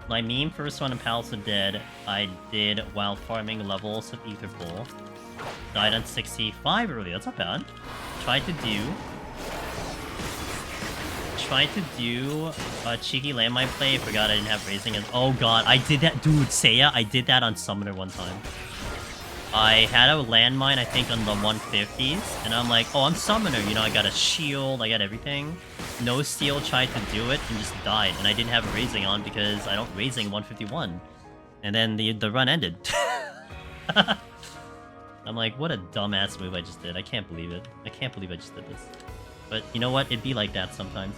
My meme first one in Palace of Dead, I did while farming levels of Ether Pool. Died on 65 early, that's not bad. Tried to do a cheeky landmine play, forgot I didn't have raising as— oh god, I did that, dude, Seiya, I did that on Summoner one time. I had a landmine, I think, on the 150s, and I'm like, oh, I'm Summoner, you know, I got a shield, I got everything. No Steel tried to do it and just died, and I didn't have raising on because I don't raising 151. And then the run ended. I'm like, what a dumbass move I just did. I can't believe it. I can't believe I just did this. But you know what? It'd be like that sometimes.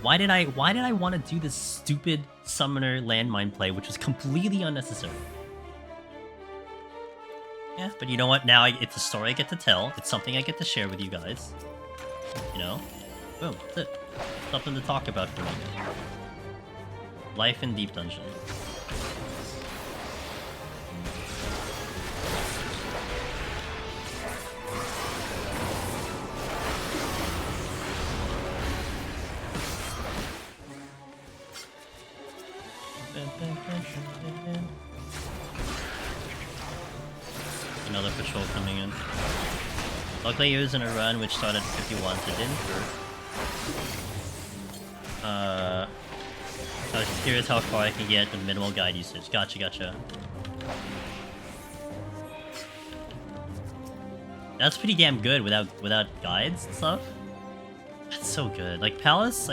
Why did I want to do this stupid Summoner landmine play, which was completely unnecessary? Yeah, but you know what? Now it's a story I get to tell. It's something I get to share with you guys. You know? Boom, that's it. Something to talk about for me. Life in Deep Dungeon. Another patrol coming in. Luckily it was in a run which started at 51, so it didn't hurt. I was curious how far I can get with minimal guide usage. Gotcha. That's pretty damn good without guides and stuff. That's so good. Like Palace,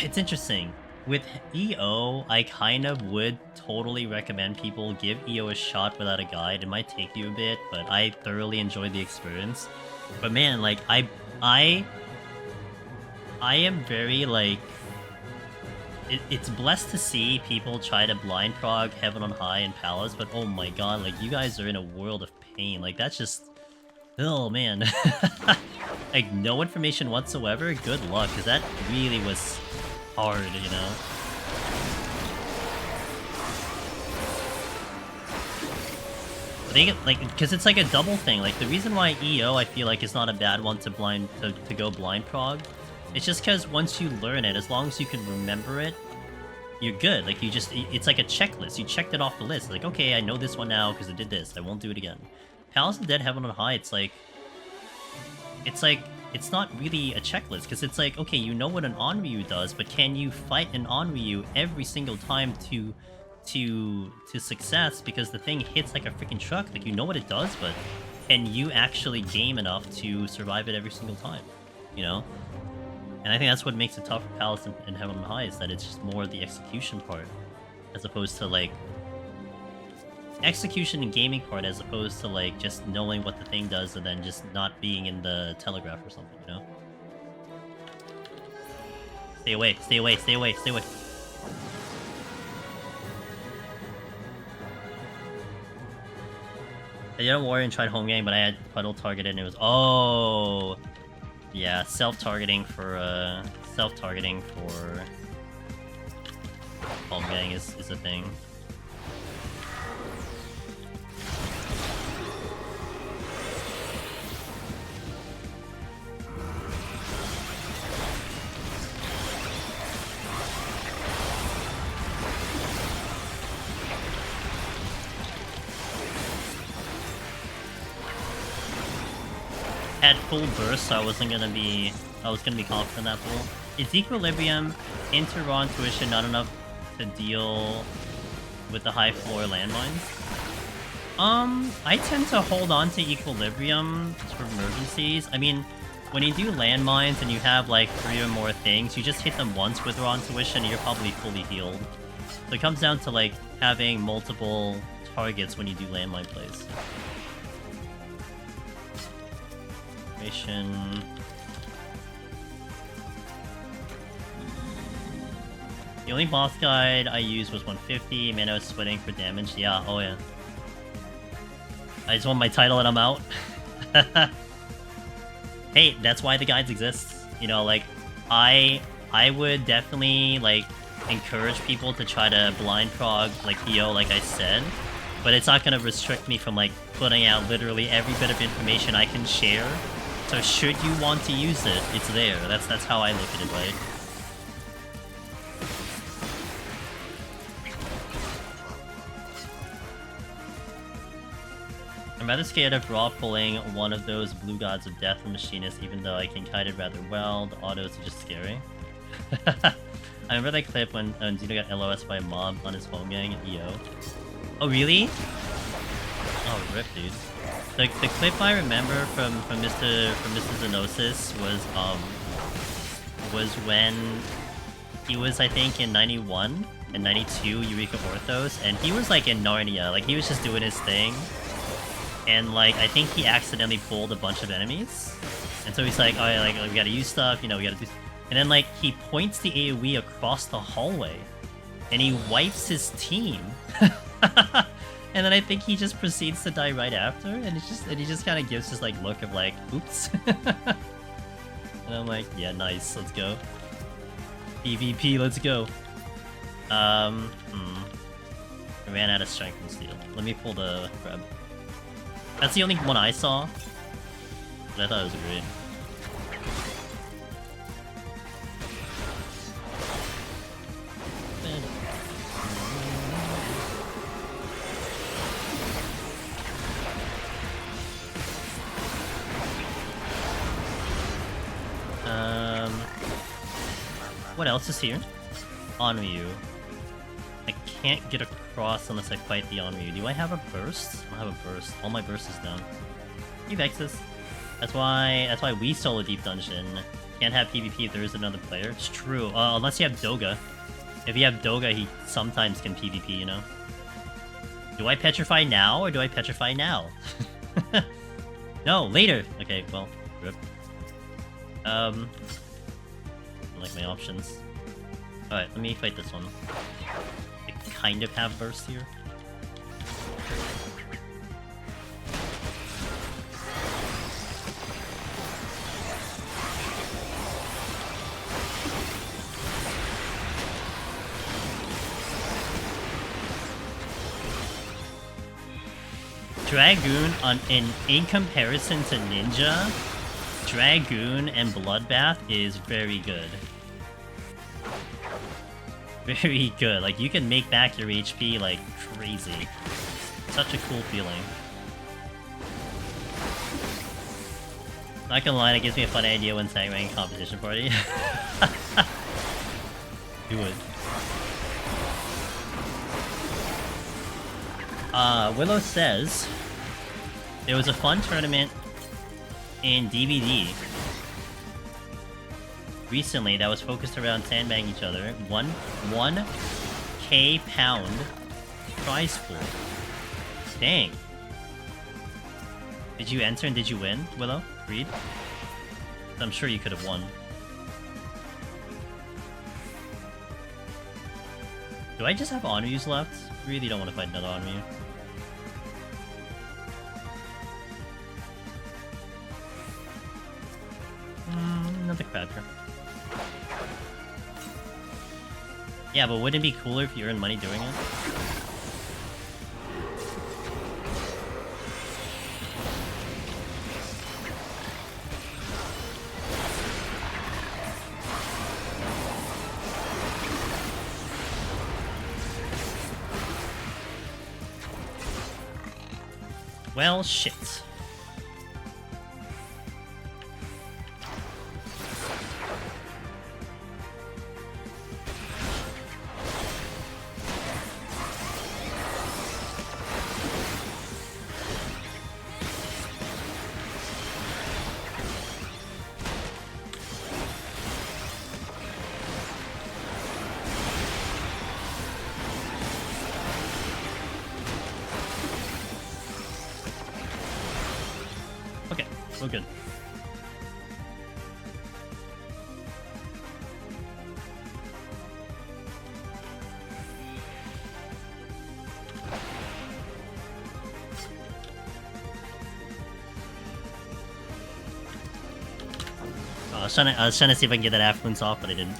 it's interesting. With EO, I kind of would totally recommend people give EO a shot without a guide. It might take you a bit, but I thoroughly enjoyed the experience. But man, like, I am very, like... It's blessed to see people try to blind prog Heaven on High and Palace, but oh my god, like, you guys are in a world of pain. Like, that's just... oh, man. Like, no information whatsoever? Good luck, because that really was... hard, you know? I think, like, because it's like a double thing. Like, the reason why EO, I feel like, is not a bad one to go blind prog, it's just because once you learn it, as long as you can remember it, you're good. Like, it's like a checklist. You checked it off the list. Like, okay, I know this one now because I did this. I won't do it again. Palace of Dead, Heaven on High, it's like, it's not really a checklist, because it's like, okay, you know what an Onryu does, but can you fight an Onryu every single time to success? Because the thing hits like a freaking truck. Like, you know what it does, but can you actually game enough to survive it every single time? You know? And I think that's what makes it tough for Palace and Heaven on High, is that it's just more the execution part, as opposed to, like, execution and gaming part, as opposed to, like, just knowing what the thing does and then just not being in the telegraph or something, you know? Stay away. I did a warrior and tried home game, but I had puddle targeted and it was... oh! Yeah, self-targeting for home gang is a thing. Had full burst, so I was gonna be confident in that pool. Is Equilibrium into raw intuition not enough to deal with the high floor landmines. I tend to hold on to equilibrium for emergencies. I mean, when you do landmines and you have like 3 or more things, you just hit them once with raw intuition and you're probably fully healed. So it comes down to like having multiple targets when you do landmine plays. Mission. The only boss guide I used was 150. Man, I was sweating for damage. Yeah, oh yeah. I just want my title and I'm out. Hey, that's why the guides exist. You know, like, I would definitely, like, encourage people to try to blind prog, like, EO, like I said. But it's not gonna restrict me from, like, putting out literally every bit of information I can share. So should you want to use it, it's there. That's how I look at it, right? I'm rather scared of raw pulling one of those blue gods of death from Machinist, even though I can kite it rather well. The autos are just scary. I remember that clip when Zeno got LOS by a mob on his home gang at EO. Oh, really? Oh, rip, dude. The clip I remember from Mr. Zenosis was when he was, I think, in 91 and 92 Eureka Orthos, and he was like in Narnia, like he was just doing his thing. And, like, I think he accidentally pulled a bunch of enemies. And so he's like, oh, yeah, like, we gotta use stuff, you know, we gotta do... And then, like, he points the AoE across the hallway. And he wipes his team. And then I think he just proceeds to die right after. And he just kind of gives this, like, look of, like, oops. And I'm like, yeah, nice, let's go. PvP, let's go. I ran out of strength and steel. Let me pull the grab. That's the only one I saw, but I thought it was great. What else is here? Onryu. I can't get across unless I fight the Onryu. Do I have a burst? I don't have a burst. All my burst is down. He vexes. That's why we solo deep dungeon. Can't have PvP if there is another player. It's true. Unless you have Doga. If you have Doga, he sometimes can PvP, you know? Do I petrify now or do I petrify now? No, later! Okay, well, rip. I like my options. Alright, let me fight this one. I kind of have burst here. Dragoon, in comparison to Ninja, Dragoon and Bloodbath is very good. Very good. Like, you can make back your HP like crazy. Such a cool feeling. Not gonna lie, it gives me a fun idea when saying rank competition party. Do it. Willow says there was a fun tournament in DVD recently that was focused around sandbagging each other. 1K pound prize pool. Dang. Did you enter and did you win, Willow? Reed? I'm sure you could have won. Do I just have Onryus left? Really don't want to fight another Onryu. Another Crabtree. Yeah, but wouldn't it be cooler if you earned money doing it? Well, shit. we're good. I was trying to see if I can get that affluence off, but I didn't.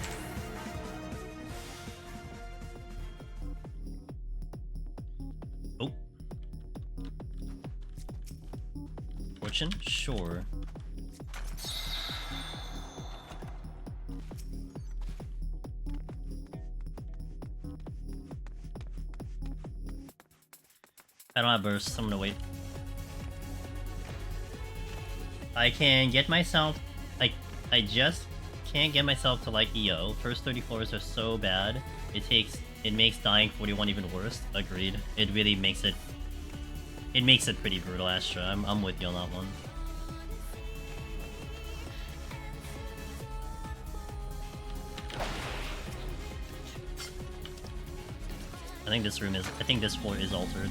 Oh. Fortune? Sure. I don't have burst, so I'm gonna wait. I can get myself... I just can't get myself to like EO. First 30 floors are so bad. It makes dying 41 even worse. Agreed. It really makes it... It makes it pretty brutal, Astra. I'm with you on that one. I think this floor is altered.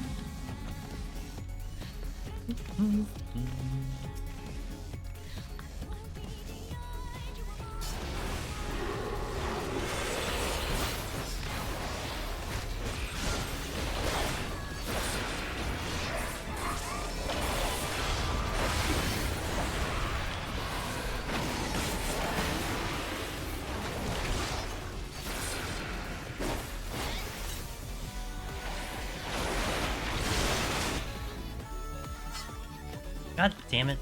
God damn it.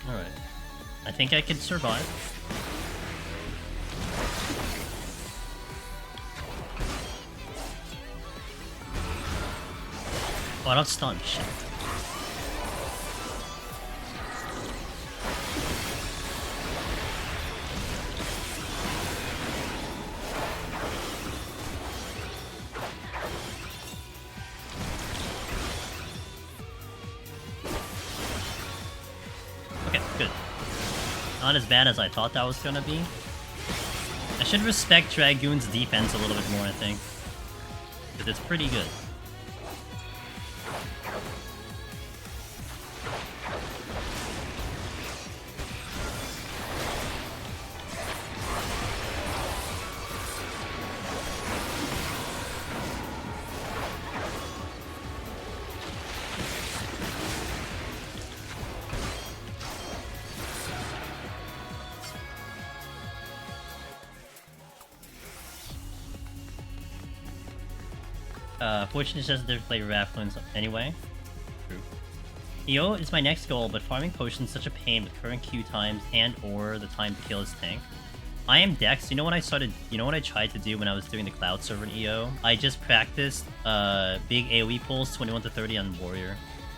Alright. I think I could survive. Oh, I don't stun. Shit. Not as bad as I thought that was gonna be. I should respect Dragoon's defense a little bit more, I think. Because it's pretty good. Fortunately, just their flavor affluence anyway. True. EO is my next goal, but farming potions is such a pain with current queue times and or the time to kill his tank. I am Dex. You know what I tried to do when I was doing the cloud server in EO? I just practiced big AoE pulls 21 to 30 on Warrior.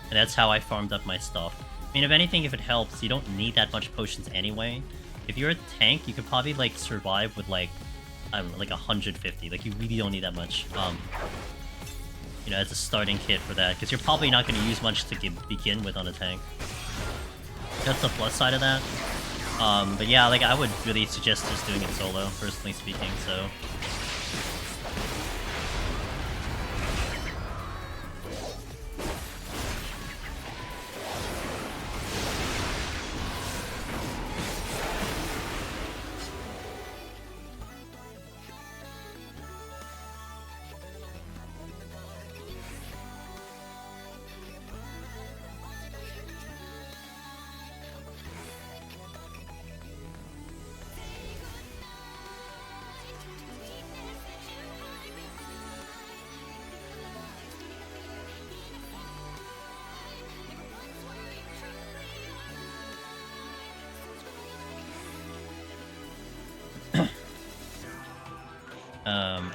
And that's how I farmed up my stuff. I mean, if anything, if it helps, you don't need that much potions anyway. If you're a tank, you could probably like survive with like, I don't know, like 150. Like you really don't need that much. You know, as a starting kit for that, because you're probably not going to use much to begin with on a tank. That's the plus side of that. But yeah, like I would really suggest just doing it solo, personally speaking, so...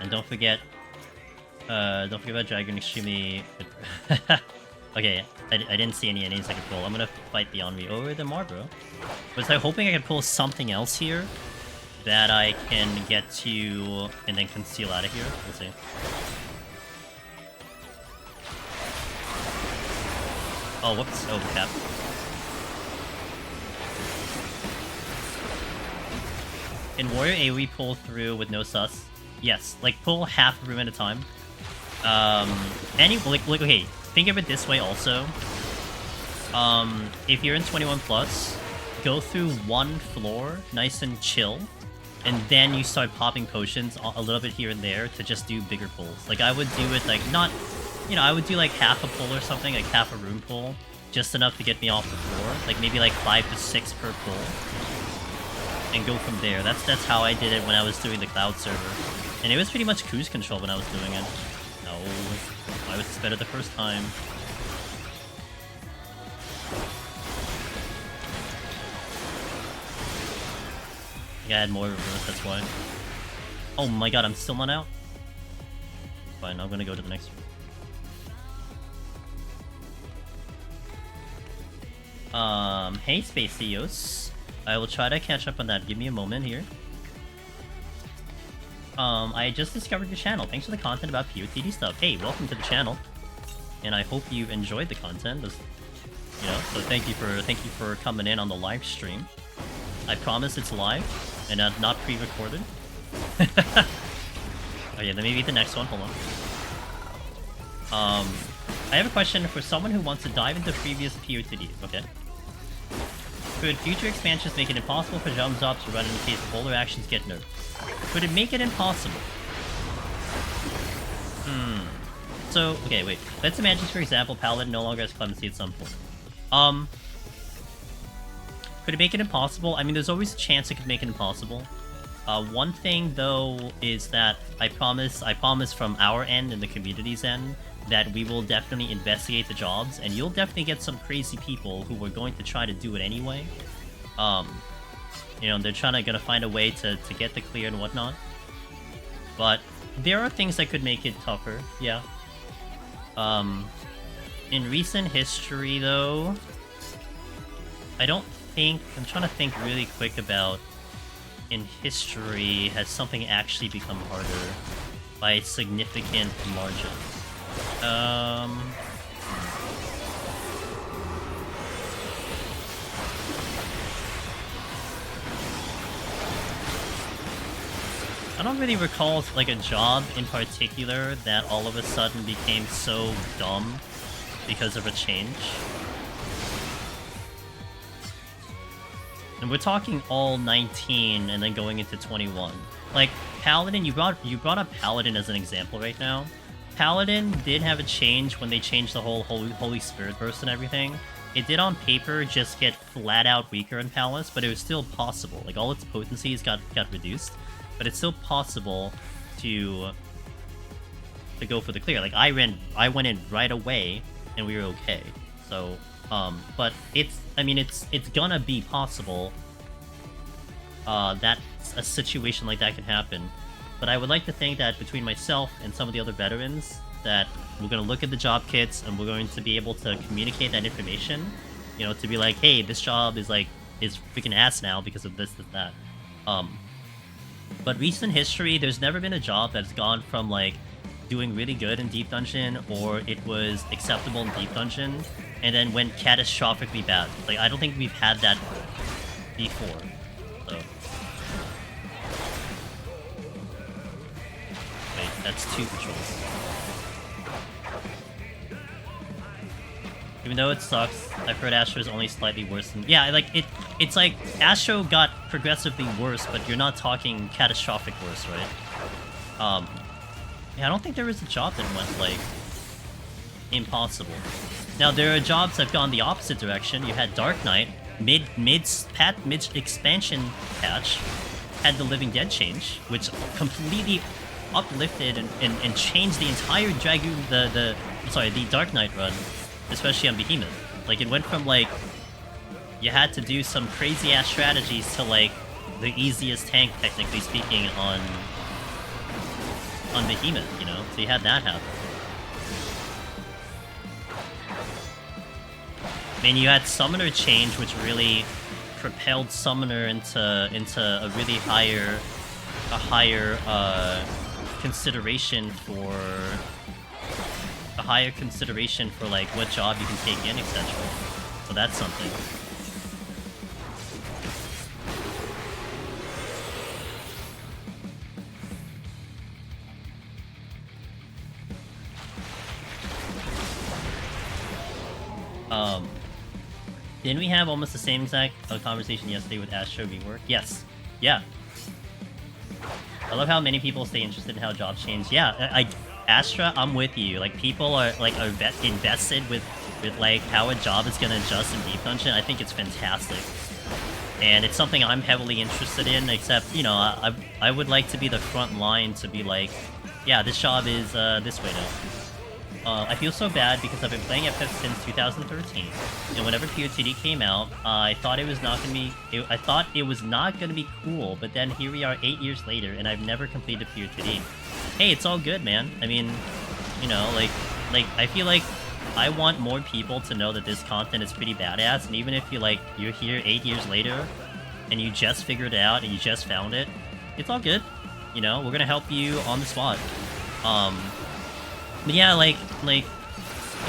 And don't forget about Dragoon extremely... Okay, I didn't see any enemies I could pull. I'm gonna fight the Onra over the Marbro. Was I hoping I could pull something else here that I can get to and then conceal out of here? We'll see. Oh, whoops. Overcap. Can Warrior AoE pull through with no sus? Yes, like pull half a room at a time. Okay, think of it this way also. If you're in 21 plus, go through one floor, nice and chill, and then you start popping potions a little bit here and there to just do bigger pulls. Like I would do it like not, you know, I would do like half a pull or something, like half a room pull, just enough to get me off the floor. Like maybe like 5 to 6 per pull, and go from there. That's how I did it when I was doing the cloud server, and it was pretty much cruise control when I was doing it. No, why was this better the first time? I had more reverse, that's why. Oh my god, I'm still not out? Fine, I'm gonna go to the next one. Hey Space Theos. I will try to catch up on that. Give me a moment here. I just discovered your channel. Thanks for the content about POTD stuff. Hey, welcome to the channel. And I hope you enjoyed the content. You know, so thank you for coming in on the live stream. I promise it's live and not pre-recorded. Okay, then maybe the next one. Hold on. I have a question for someone who wants to dive into previous POTDs. Okay. Could future expansions make it impossible for jump drops to run in case polar actions get nerfed? Could it make it impossible? So, okay, wait. Let's imagine, for example, Paladin no longer has clemency at some point. Could it make it impossible? I mean, there's always a chance it could make it impossible. One thing, though, is that I promise from our end and the community's end that we will definitely investigate the jobs, and you'll definitely get some crazy people who are going to try to do it anyway. You know, they're gonna find a way to get the clear and whatnot. But there are things that could make it tougher, yeah. In recent history, though, I don't think... I'm trying to think really quick about... In history, has something actually become harder by a significant margin? I don't really recall like a job in particular that all of a sudden became so dumb because of a change. And we're talking all 19 and then going into 21. Like Paladin, you brought up Paladin as an example right now. Paladin did have a change when they changed the whole Holy Spirit burst and everything. It did on paper just get flat out weaker in Palace, but it was still possible. Like all its potencies got reduced, but it's still possible to go for the clear. Like I went in right away and we were okay. So but it's gonna be possible that a situation like that can happen. But I would like to think that between myself and some of the other veterans, that we're going to look at the job kits and we're going to be able to communicate that information, you know, to be like, hey, this job is freaking ass now because of this, that. But recent history, there's never been a job that's gone from like doing really good in Deep Dungeon, or it was acceptable in Deep Dungeon, and then went catastrophically bad. Like, I don't think we've had that before. So. Wait, that's 2 patrols. Even though it sucks, I've heard Astro is only slightly worse than... Yeah, like, it's like, Astro got progressively worse, but you're not talking catastrophic worse, right? Yeah, I don't think there was a job that went, like, impossible. Now, there are jobs that have gone the opposite direction. You had Dark Knight, mid-expansion patch, had the Living Dead change, which completely uplifted and changed the entire Dragoon, the Dark Knight run, especially on Behemoth. Like, it went from, like, you had to do some crazy-ass strategies to, like, the easiest tank, technically speaking, on Behemoth, you know? So you had that happen. I mean, you had Summoner change, which really propelled Summoner into a really higher consideration for like what job you can take in, etc. So that's something. Didn't we have almost the same exact conversation yesterday with Astro rework? Yes. Yeah. I love how many people stay interested in how jobs change. Yeah, Astra, I'm with you. Like, people are invested with like how a job is gonna adjust in Deep Dungeon. I think it's fantastic, and it's something I'm heavily interested in. Except, you know, I would like to be the front line to be like, yeah, this job is this way now. I feel so bad because I've been playing FF since 2013, and whenever POTD came out, I thought it was not gonna be. I thought it was not gonna be cool, but then here we are 8 years later, and I've never completed POTD. Hey, it's all good, man. I mean, you know, like I feel like I want more people to know that this content is pretty badass, and even if you're here 8 years later, and you just figured it out and you just found it, it's all good. You know, we're gonna help you on the spot. But yeah, like,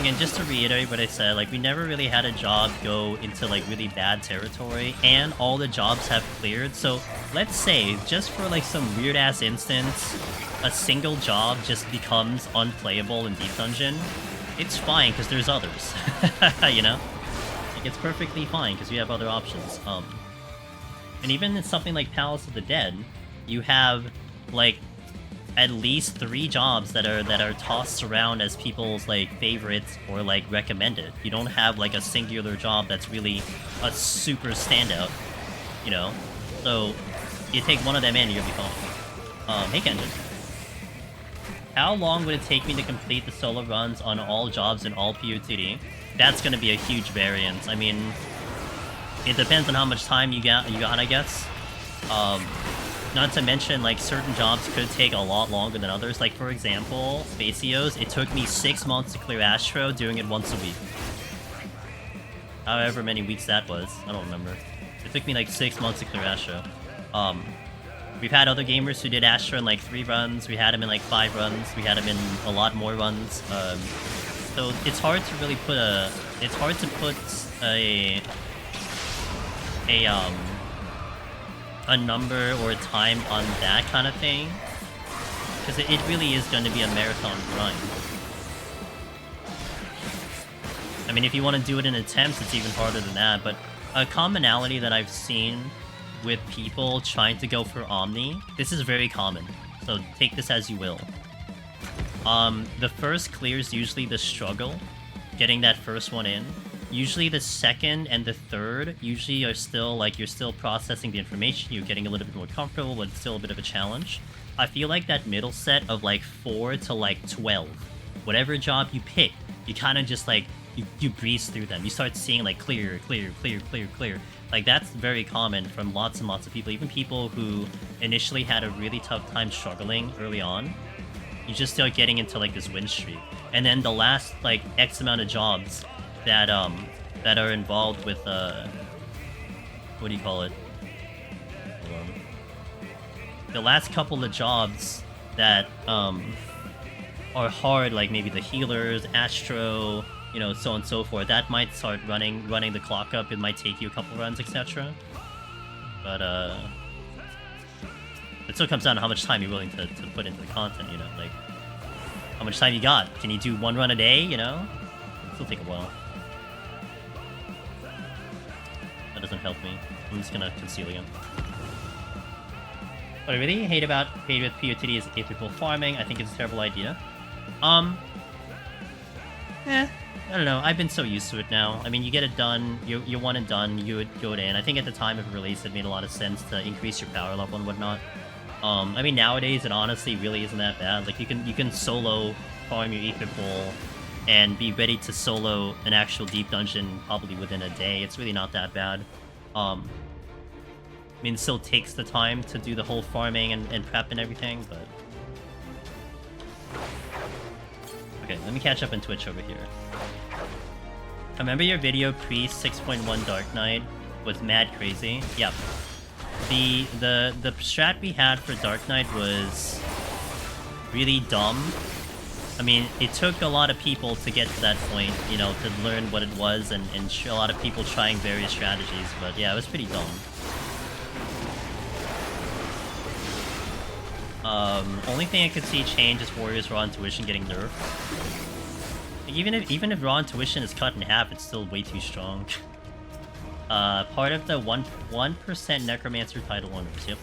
again, just to reiterate what I said, like, we never really had a job go into, like, really bad territory, and all the jobs have cleared, so let's say, just for, like, some weird-ass instance, a single job just becomes unplayable in Deep Dungeon, it's fine, because there's others, you know? Like, it's perfectly fine, because we have other options, and even in something like Palace of the Dead, you have, like, at least 3 jobs that are tossed around as people's like favorites or like recommended. You don't have like a singular job that's really a super standout, you know? So you take one of them in, you'll be fine. Hey Kenji. How long would it take me to complete the solo runs on all jobs in all POTD? That's gonna be a huge variance. I mean, it depends on how much time you got, I guess. Not to mention, like, certain jobs could take a lot longer than others. Like, for example, Spacios, it took me 6 months to clear Astro, doing it once a week. However many weeks that was, I don't remember. It took me, like, 6 months to clear Astro. We've had other gamers who did Astro in, like, 3 runs. We had him in, like, 5 runs. We had him in a lot more runs. So it's hard to really put a... It's hard to put a number or a time on that kind of thing, because it really is going to be a marathon grind. I mean, if you want to do it in attempts, it's even harder than that, but a commonality that I've seen with people trying to go for Omni, this is very common, so take this as you will. The first clear is usually the struggle, getting that first one in. Usually the second and the third usually are still, like, you're still processing the information, you're getting a little bit more comfortable, but it's still a bit of a challenge. I feel like that middle set of, like, 4 to, like, 12, whatever job you pick, you kind of just, like, you breeze through them. You start seeing, like, clear. Like, that's very common from lots and lots of people, even people who initially had a really tough time struggling early on. You just start getting into, like, this win streak. And then the last, like, X amount of jobs that are involved with what do you call it? Hold on. The last couple of jobs that are hard, like maybe the healers, Astro, you know, so on and so forth, that might start running the clock up. It might take you a couple runs, etc. But it still comes down to how much time you're willing to put into the content, you know, like how much time you got. Can you do 1 run a day, you know? It'll take a while. That doesn't help me. I'm just gonna conceal again. What I really hate with POTD is atypical farming. I think it's a terrible idea. I don't know. I've been so used to it now. I mean, you get it done, you're one and done, you would go it in. I think at the time of release, it made a lot of sense to increase your power level and whatnot. I mean, nowadays, it honestly really isn't that bad. Like, you can solo farm your ether pool and be ready to solo an actual deep dungeon probably within a day. It's really not that bad. I mean, it still takes the time to do the whole farming and prep and everything, but... Okay, let me catch up on Twitch over here. I remember your video pre-6.1 Dark Knight was mad crazy. Yep. The strat we had for Dark Knight was really dumb. I mean, it took a lot of people to get to that point, you know, to learn what it was, and a lot of people trying various strategies, but yeah, it was pretty dumb. Only thing I could see change is Warriors Raw Intuition getting nerfed. Like, even if raw intuition is cut in half, it's still way too strong. Part of the 1% Necromancer title owners, yep.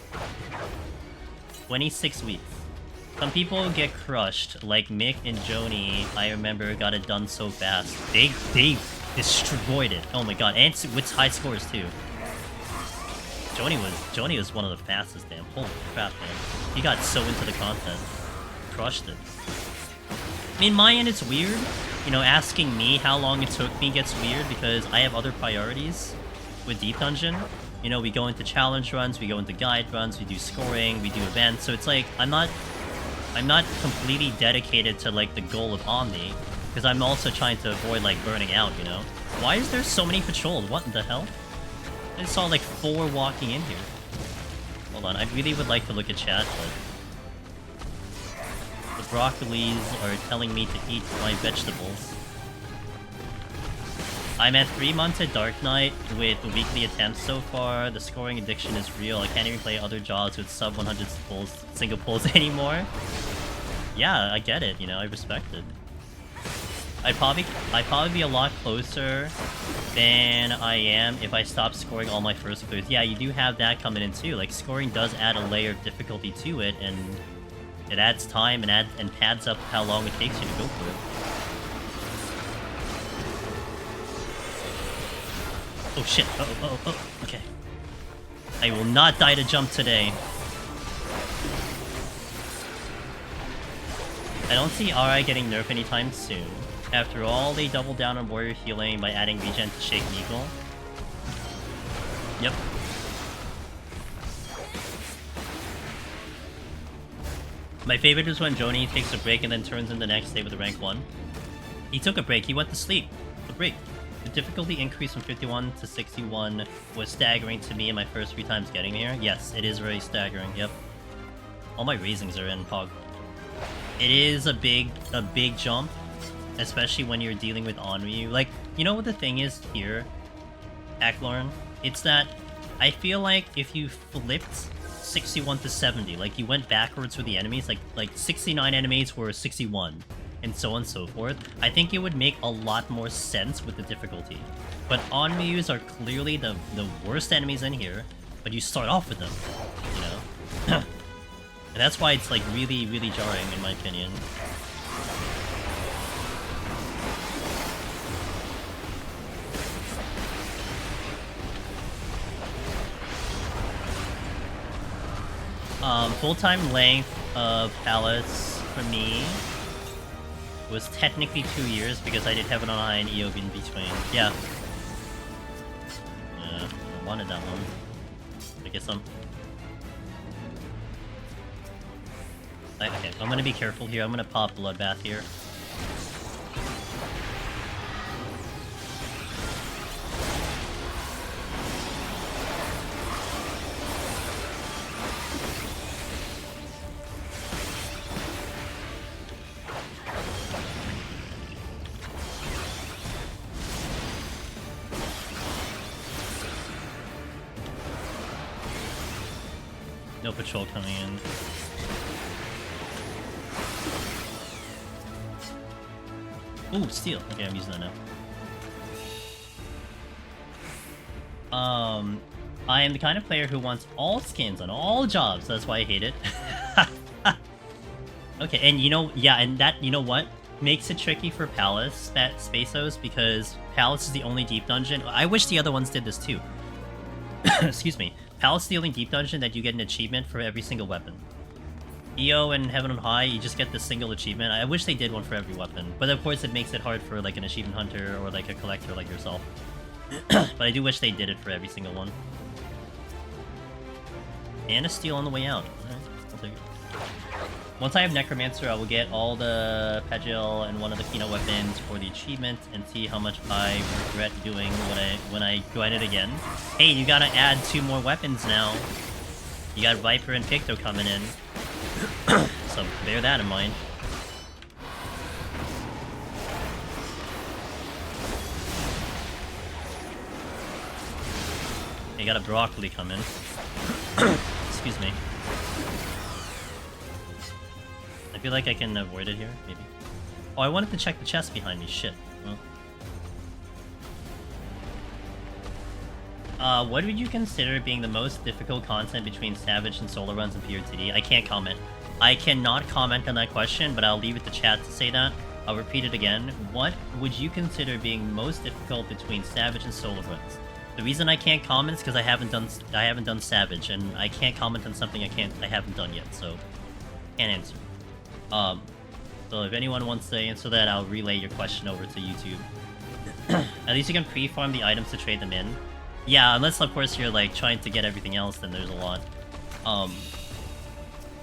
26 weeks. Some people get crushed, like Mick and Joni, I remember got it done so fast. They destroyed it. Oh my god, and with high scores too. Joni was one of the fastest, damn. Holy crap, man. He got so into the content. Crushed it. I mean, my end, it's weird. You know, asking me how long it took me gets weird because I have other priorities with Deep Dungeon. You know, we go into challenge runs, we go into guide runs, we do scoring, we do events, so it's like, I'm not completely dedicated to, like, the goal of Omni, because I'm also trying to avoid, like, burning out, you know? Why is there so many patrols? What in the hell? I saw, like, 4 walking in here. Hold on, I really would like to look at chat, but the broccolis are telling me to eat my vegetables. I'm at 3 months at Dark Knight with the weekly attempts so far. The scoring addiction is real. I can't even play other jobs with sub 100 single pulls anymore. Yeah, I get it, you know, I respect it. I'd probably be a lot closer than I am if I stopped scoring all my first clears. Yeah, you do have that coming in too. Like, scoring does add a layer of difficulty to it, and it adds time and pads up how long it takes you to go for it. Oh shit, oh, okay. I will not die to jump today. I don't see RI getting nerfed anytime soon. After all, they doubled down on warrior healing by adding regen to Shake Meagle. Yep. My favorite is when Joni takes a break and then turns in the next day with a rank 1. He took a break, he went to sleep. A break. The difficulty increase from 51 to 61 was staggering to me in my first 3 times getting here. Yes, it is very staggering, yep. All my raisings are in Pog. It is a big jump, especially when you're dealing with Onryu. Like, you know what the thing is here, Acklorn? It's that I feel like if you flipped 61 to 70, like you went backwards with the enemies, like 69 enemies were 61, and so on and so forth, I think it would make a lot more sense with the difficulty. But Onryus are clearly the worst enemies in here, but you start off with them, you know? And that's why it's like really, really jarring in my opinion. Full-time length of Palace for me was technically 2 years because I did Heaven on High and EOB in between. Yeah. I wanted that one. I guess okay, I'm gonna be careful here. I'm gonna pop Bloodbath here. No patrol coming in. Ooh, steel. Okay, I'm using that now. I am the kind of player who wants all skins on all jobs. That's why I hate it. Okay, and you know, yeah, and that, you know what? Makes it tricky for Palace, that Spaceos, because Palace is the only deep dungeon. I wish the other ones did this too. Excuse me. Palace is the only deep dungeon that you get an achievement for every single weapon. EO and Heaven on High, you just get the single achievement. I wish they did one for every weapon. But of course it makes it hard for like an achievement hunter or like a collector like yourself. But I do wish they did it for every single one. And a steal on the way out. Alright, I'll take it. Once I have Necromancer, I will get all the Pagil and one of the Kino weapons for the achievement and see how much I regret doing when I grind it again. Hey, you gotta add 2 more weapons now. You got Viper and Picto coming in. So bear that in mind. You got a broccoli coming. Excuse me. I feel like I can avoid it here, maybe. Oh, I wanted to check the chest behind me. Shit. Well. What would you consider being the most difficult content between Savage and solo runs in PRTD? I can't comment. I cannot comment on that question, but I'll leave it to chat to say that. I'll repeat it again. What would you consider being most difficult between Savage and solo runs? The reason I can't comment is because I haven't done Savage, and I can't comment on something I haven't done yet, so can't answer. So if anyone wants to answer that, I'll relay your question over to YouTube. At least you can pre-farm the items to trade them in. Yeah, unless of course you're like trying to get everything else, then there's a lot.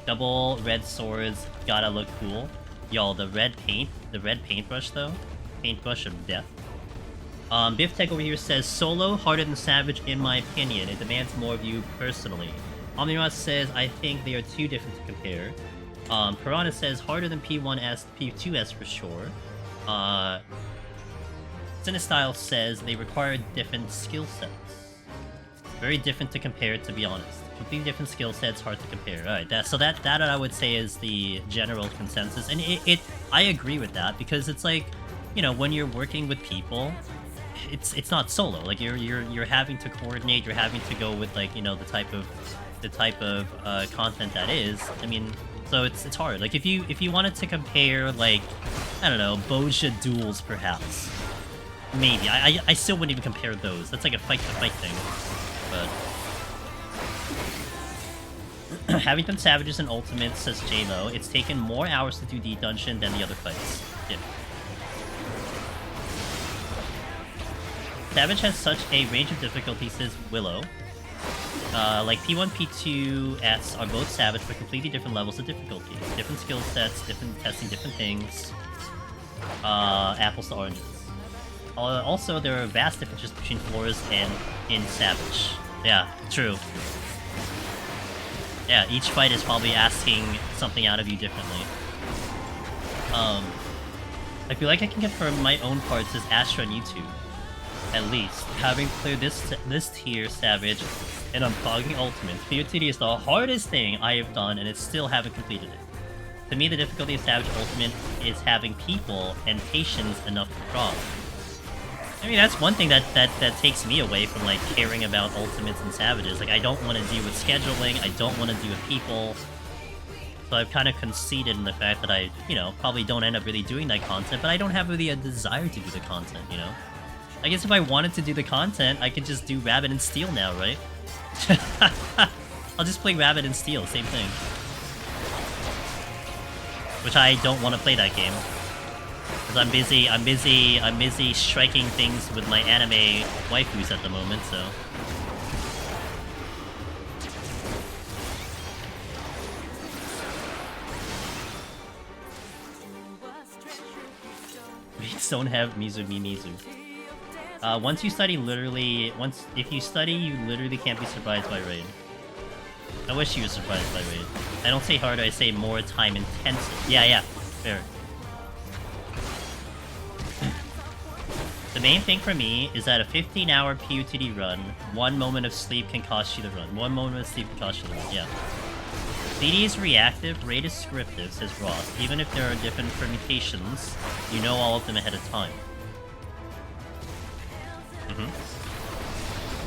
Double red swords gotta look cool. Y'all, the red paintbrush though, paintbrush of death. Biff Tech over here says solo harder than Savage in my opinion. It demands more of you personally. Omniros says I think they are too different to compare. Piranha says harder than P1S, P2S for sure. Cinestyle says they require different skill sets. Very different to compare, to be honest. Completely different skill sets, hard to compare. Alright, that I would say is the general consensus. And I agree with that, because it's like, you know, when you're working with people, it's not solo. Like you're having to coordinate, you're having to go with like, you know, the type of content that is. I mean, so it's hard. Like if you wanted to compare like, I don't know, Boja duels perhaps. Maybe. I still wouldn't even compare those. That's like a fight-to-fight thing. But having done Savages and Ultimates, says JMO, it's taken more hours to do the dungeon than the other fights. Yeah. Savage has such a range of difficulties, says Willow. Like P1, P2, S are both Savage, but completely different levels of difficulty. Different skill sets, different testing different things. Apples to oranges. Also, there are vast differences between floors and in Savage. Yeah, true. Yeah, each fight is probably asking something out of you differently. I feel like I can confirm my own parts as Astra on YouTube. At least, having cleared this tier Savage and unfogging Ultimates, POTD is the hardest thing I have done, and I still haven't completed it. To me, the difficulty of Savage Ultimate is having people and patience enough to prod. I mean, that's one thing that takes me away from, like, caring about Ultimates and Savages. Like, I don't want to deal with scheduling, I don't want to deal with people. So I've kind of conceded in the fact that I, you know, probably don't end up really doing that content, but I don't have really a desire to do the content, you know? I guess if I wanted to do the content, I could just do Rabbit and Steel now, right? I'll just play Rabbit and Steel, same thing. Which I don't want to play that game. Because I'm busy striking things with my anime waifus at the moment, so... We don't have Mizu. Once you study, if you study, you literally can't be surprised by raid. I wish you were surprised by raid. I don't say harder, I say more time intensive. Yeah, fair. The main thing for me is that a 15-hour PUTD run, 1 moment of sleep can cost you the run. 1 moment of sleep can cost you the run, yeah. CD is reactive, raid is scriptive, says Ross. Even if there are different permutations, you know all of them ahead of time.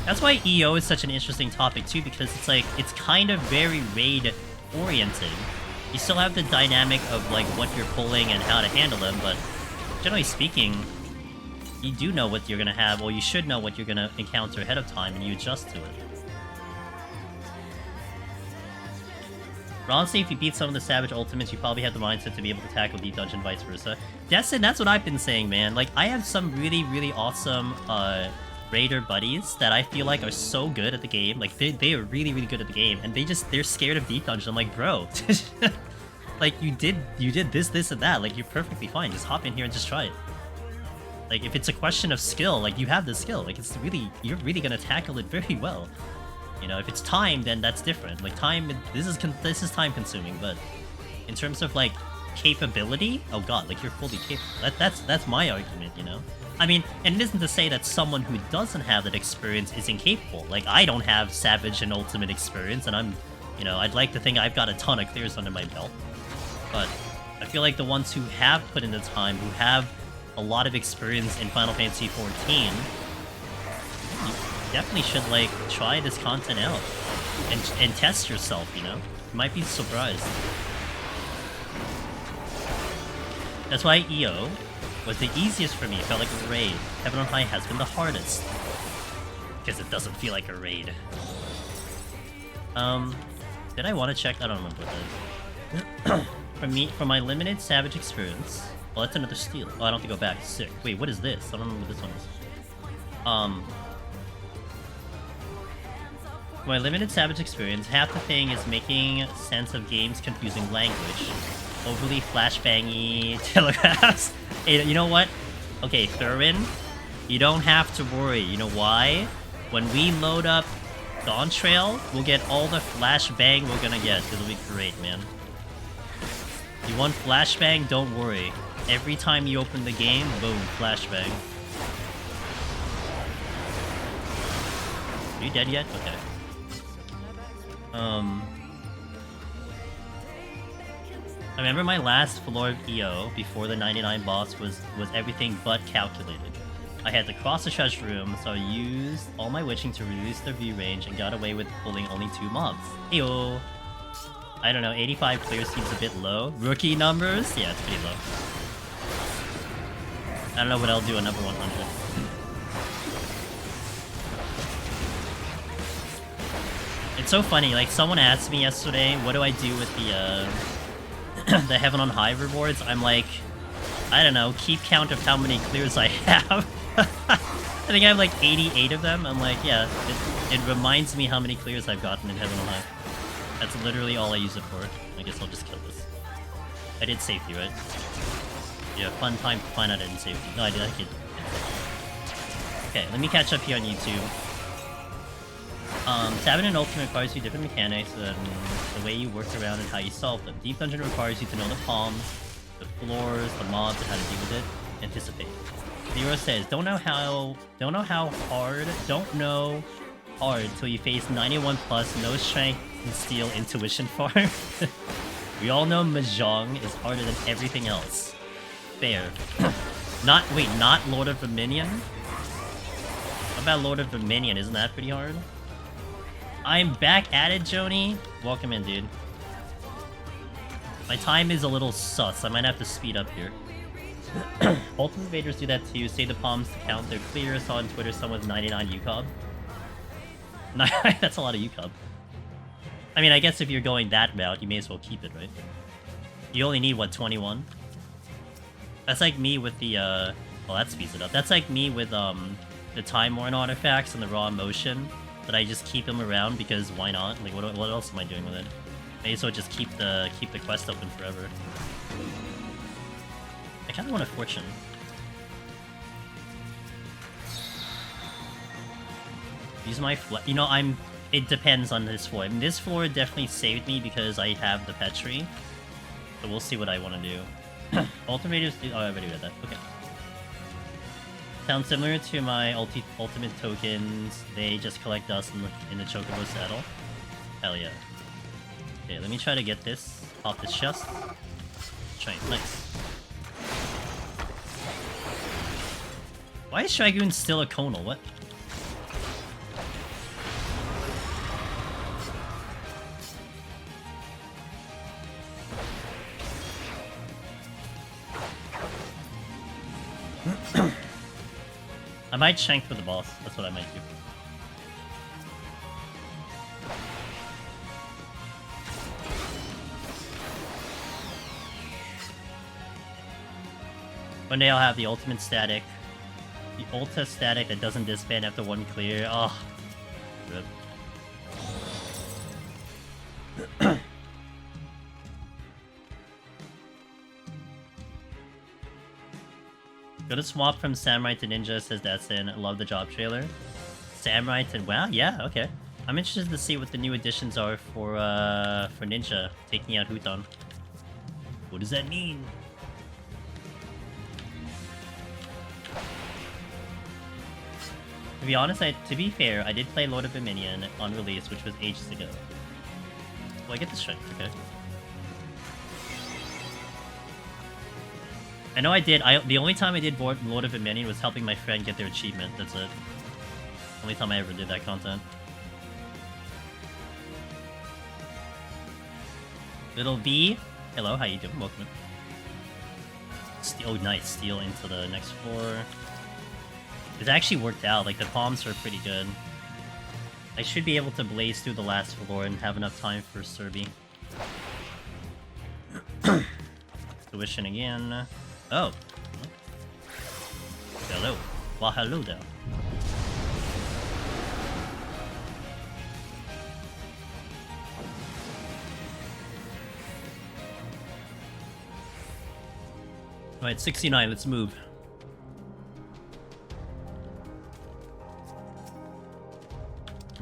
That's why EO is such an interesting topic too, because it's like, it's kind of very raid-oriented. You still have the dynamic of like what you're pulling and how to handle them, but generally speaking, you do know what you're gonna have, or you should know what you're gonna encounter ahead of time, and you adjust to it. But honestly, if you beat some of the Savage Ultimates, you probably have the mindset to be able to tackle the dungeon, vice versa. That's what I've been saying, man. Like, I have some really, really awesome, raider buddies that I feel like are so good at the game. Like, they are really, really good at the game, and they're scared of deep dungeon. I'm like, bro, like, you did this, and that. Like, you're perfectly fine. Just hop in here and just try it. Like, if it's a question of skill, like, you have the skill. Like, you're really gonna tackle it very well. You know, if it's time, then that's different. Like, time, this is time consuming, but in terms of, like, capability, oh god, like, you're fully capable. That's my argument, you know? I mean, and it isn't to say that someone who doesn't have that experience is incapable. Like, I don't have Savage and Ultimate experience, and I'm, you know, I'd like to think I've got a ton of clears under my belt. But I feel like the ones who have put in the time, who have a lot of experience in Final Fantasy 14, you definitely should like try this content out and test yourself, you know? You might be surprised. That's why EO was the easiest for me. It felt like a raid. Heaven on High has been the hardest. Because it doesn't feel like a raid. Did I want to check? I don't remember what that is. For my limited Savage experience... Oh, that's another steal. Oh, I don't have to go back. Sick. Wait, what is this? I don't remember what this one is. For my limited Savage experience, half the thing is making sense of games' confusing language. Overly flashbangy telegraphs. Hey, you know what? Okay, Thurin, you don't have to worry. You know why? When we load up Dawn Trail, we'll get all the flashbang we're gonna get. It'll be great, man. You want flashbang? Don't worry. Every time you open the game, boom, flashbang. Are you dead yet? Okay. I remember my last floor of EO before the 99 boss was everything but calculated. I had to cross the treasure room, so I used all my witching to reduce their view range and got away with pulling only 2 mobs. Eyo! I don't know, 85 clear seems a bit low. Rookie numbers? Yeah, it's pretty low. I don't know what I'll do on number 100. It's so funny, like someone asked me yesterday, what do I do with the the Heaven on High rewards? I'm like, I don't know, keep count of how many clears I have. I think I have like 88 of them. I'm like, yeah, it reminds me how many clears I've gotten in Heaven on High. That's literally all I use it for. I guess I'll just kill this. I did safety, right? Yeah, fun time to find out I didn't safety. No, I did. Okay, let me catch up here on YouTube. Tabbing and Ultimate requires you different mechanics than the way you work around and how you solve them. Deep Dungeon requires you to know the palms, the floors, the mobs, and how to deal with it. Anticipate. Zero says, don't know hard till you face 91 plus, no strength, and steel intuition farm. We all know Mahjong is harder than everything else. Fair. not Lord of Dominion? How about Lord of Dominion? Isn't that pretty hard? I'm back at it, Joni. Welcome in, dude. My time is a little sus. I might have to speed up here. Ultimate invaders do that too. Say the palms to count their clear. Saw on Twitter someone with 99 UCOB. That's a lot of UCOB. I mean, I guess if you're going that route, you may as well keep it, right? You only need, what, 21? That's like me with the, well, that speeds it up. That's like me with, the Time Worn artifacts and the Raw Motion. That I just keep them around because why not? Like, what else am I doing with it? May as well just keep the quest open forever. I kind of want a fortune. Use my you know, it depends on this floor. I mean, this floor definitely saved me because I have the Petri. So we'll see what I want to do. Ultimators. Oh, I already read that. Okay. Sounds similar to my ultimate tokens. They just collect dust in the Chocobo saddle. Hell yeah. Okay, let me try to get this off this chest. Try it. Nice. Why is Dragoon still a conal? What? I might shank for the boss. That's what I might do. One day I'll have the ultimate static. The ulta static that doesn't disband after 1 clear. Oh. Rip. Go to swap from Samurai to Ninja, says that's in. Love the job trailer. Samurai to... Wow, yeah, okay. I'm interested to see what the new additions are for Ninja, taking out Huton. What does that mean? To be honest, to be fair, I did play Lord of Dominion on release, which was ages ago. Well, I get the strength, okay. I know I did. The only time I did Lord of Vermilion was helping my friend get their achievement. That's it. Only time I ever did that content. Little B. Hello, how you doing? Welcome. Oh, nice. Steal into the next floor. It actually worked out. Like, the palms are pretty good. I should be able to blaze through the last floor and have enough time for Serby. Tuition again. Oh. Hello. Well, hello there. Alright, 69, let's move.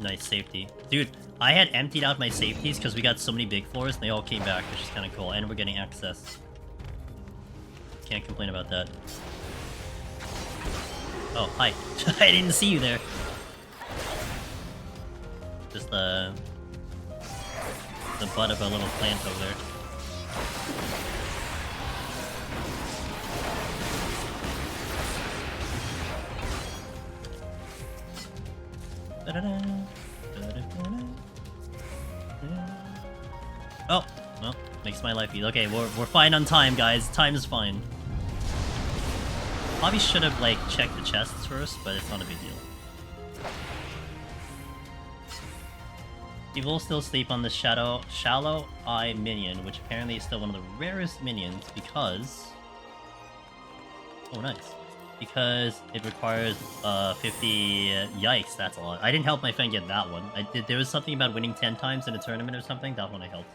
Nice safety. Dude, I had emptied out my safeties because we got so many big floors and they all came back, which is kind of cool. And we're getting access. Can't complain about that. Oh, hi. I didn't see you there. Just the butt of a little plant over there. Oh, well, makes my life easy. Okay, we're fine on time, guys. Time is fine. Probably should have, like, checked the chests first, but it's not a big deal. He will still sleep on the Shallow Eye minion, which apparently is still one of the rarest minions because... Oh, nice. Because it requires 50... Yikes, that's a lot. I didn't help my friend get that one. There was something about winning 10 times in a tournament or something. That one I helped.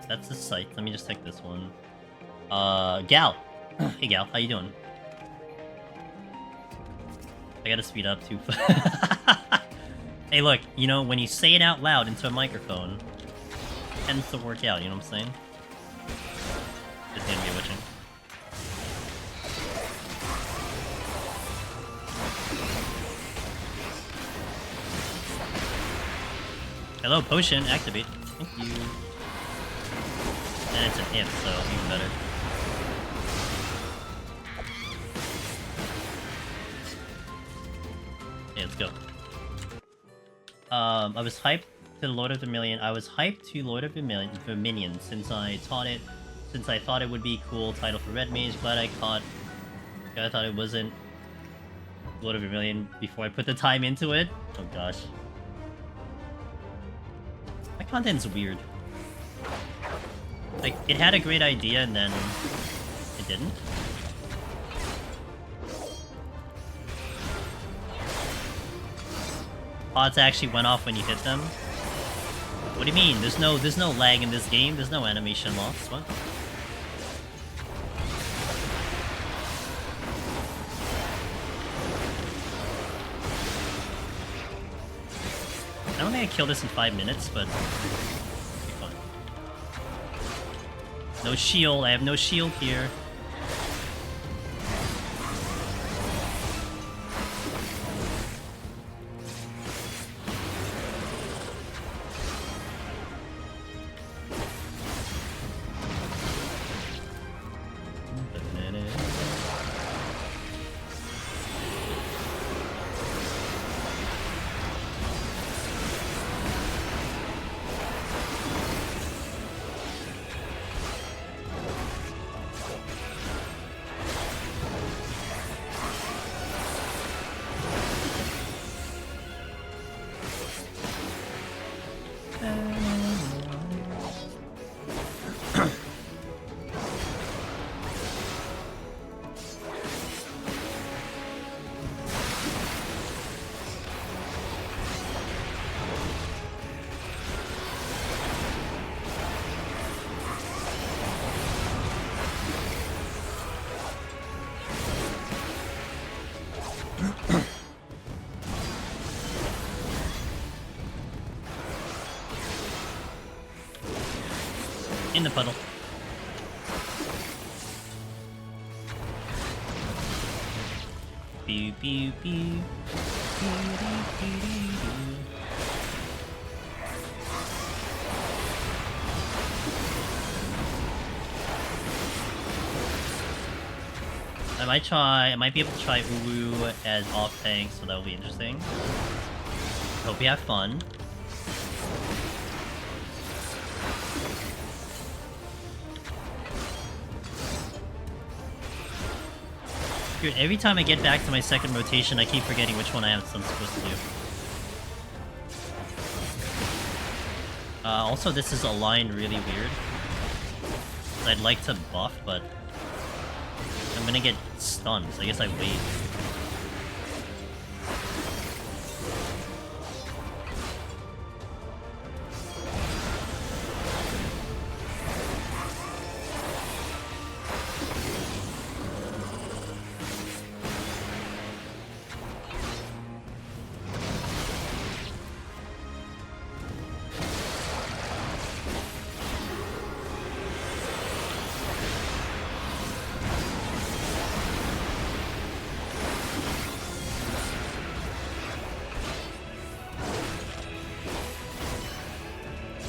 That's the site. Let me just take this one. Gal. Hey, Gal. How you doing? I gotta speed up too. Hey, look. You know, when you say it out loud into a microphone, it tends to work out. You know what I'm saying? It's gonna be witching. Hello, potion. Activate. Thank you. And it's an if, so even better. Okay, let's go. I was hyped to Lord of Vermilion. I was hyped to Lord of Vermilion since I thought it would be cool title for Red Mage. Glad I thought it wasn't Lord of Vermilion before I put the time into it. Oh gosh. That content's weird. Like, it had a great idea and then it didn't. Pods actually went off when you hit them. What do you mean? There's no lag in this game. There's no animation loss. What? I don't think I killed this in 5 minutes, but it'll be fun. No shield. I have no shield here. In the puddle. Pew pew pew. I might be able to try Uwu as off tank, so that'll be interesting. Hope you have fun. Dude, every time I get back to my second rotation, I keep forgetting which one I'm supposed to do. Also, this is aligned really weird. I'd like to buff, but I'm gonna get stunned, so I guess I wait.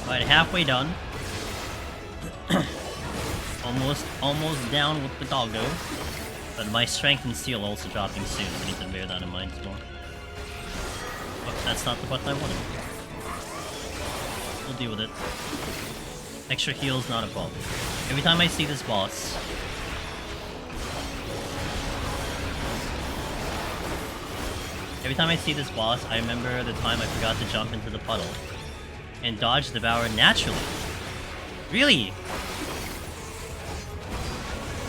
Alright, halfway done. almost down with the doggo. But my strength and steel also dropping soon. I need to bear that in mind as well. Oh, that's not the button I wanted. We'll deal with it. Extra heal's not a problem. Every time I see this boss, I remember the time I forgot to jump into the puddle and dodge Devour naturally. Really?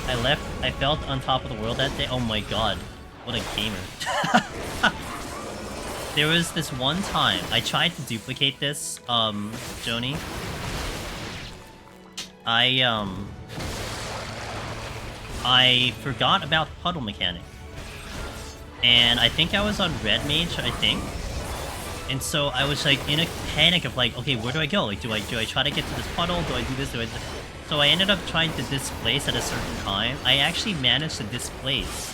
I felt on top of the world that day. Oh my god. What a gamer. There was this one time I tried to duplicate this, Joni. I forgot about puddle mechanic. And I think I was on Red Mage, I think. And so I was like in a panic of like, okay, where do I go? Like, do I try to get to this puddle? Do I do this? So I ended up trying to displace at a certain time. I actually managed to displace,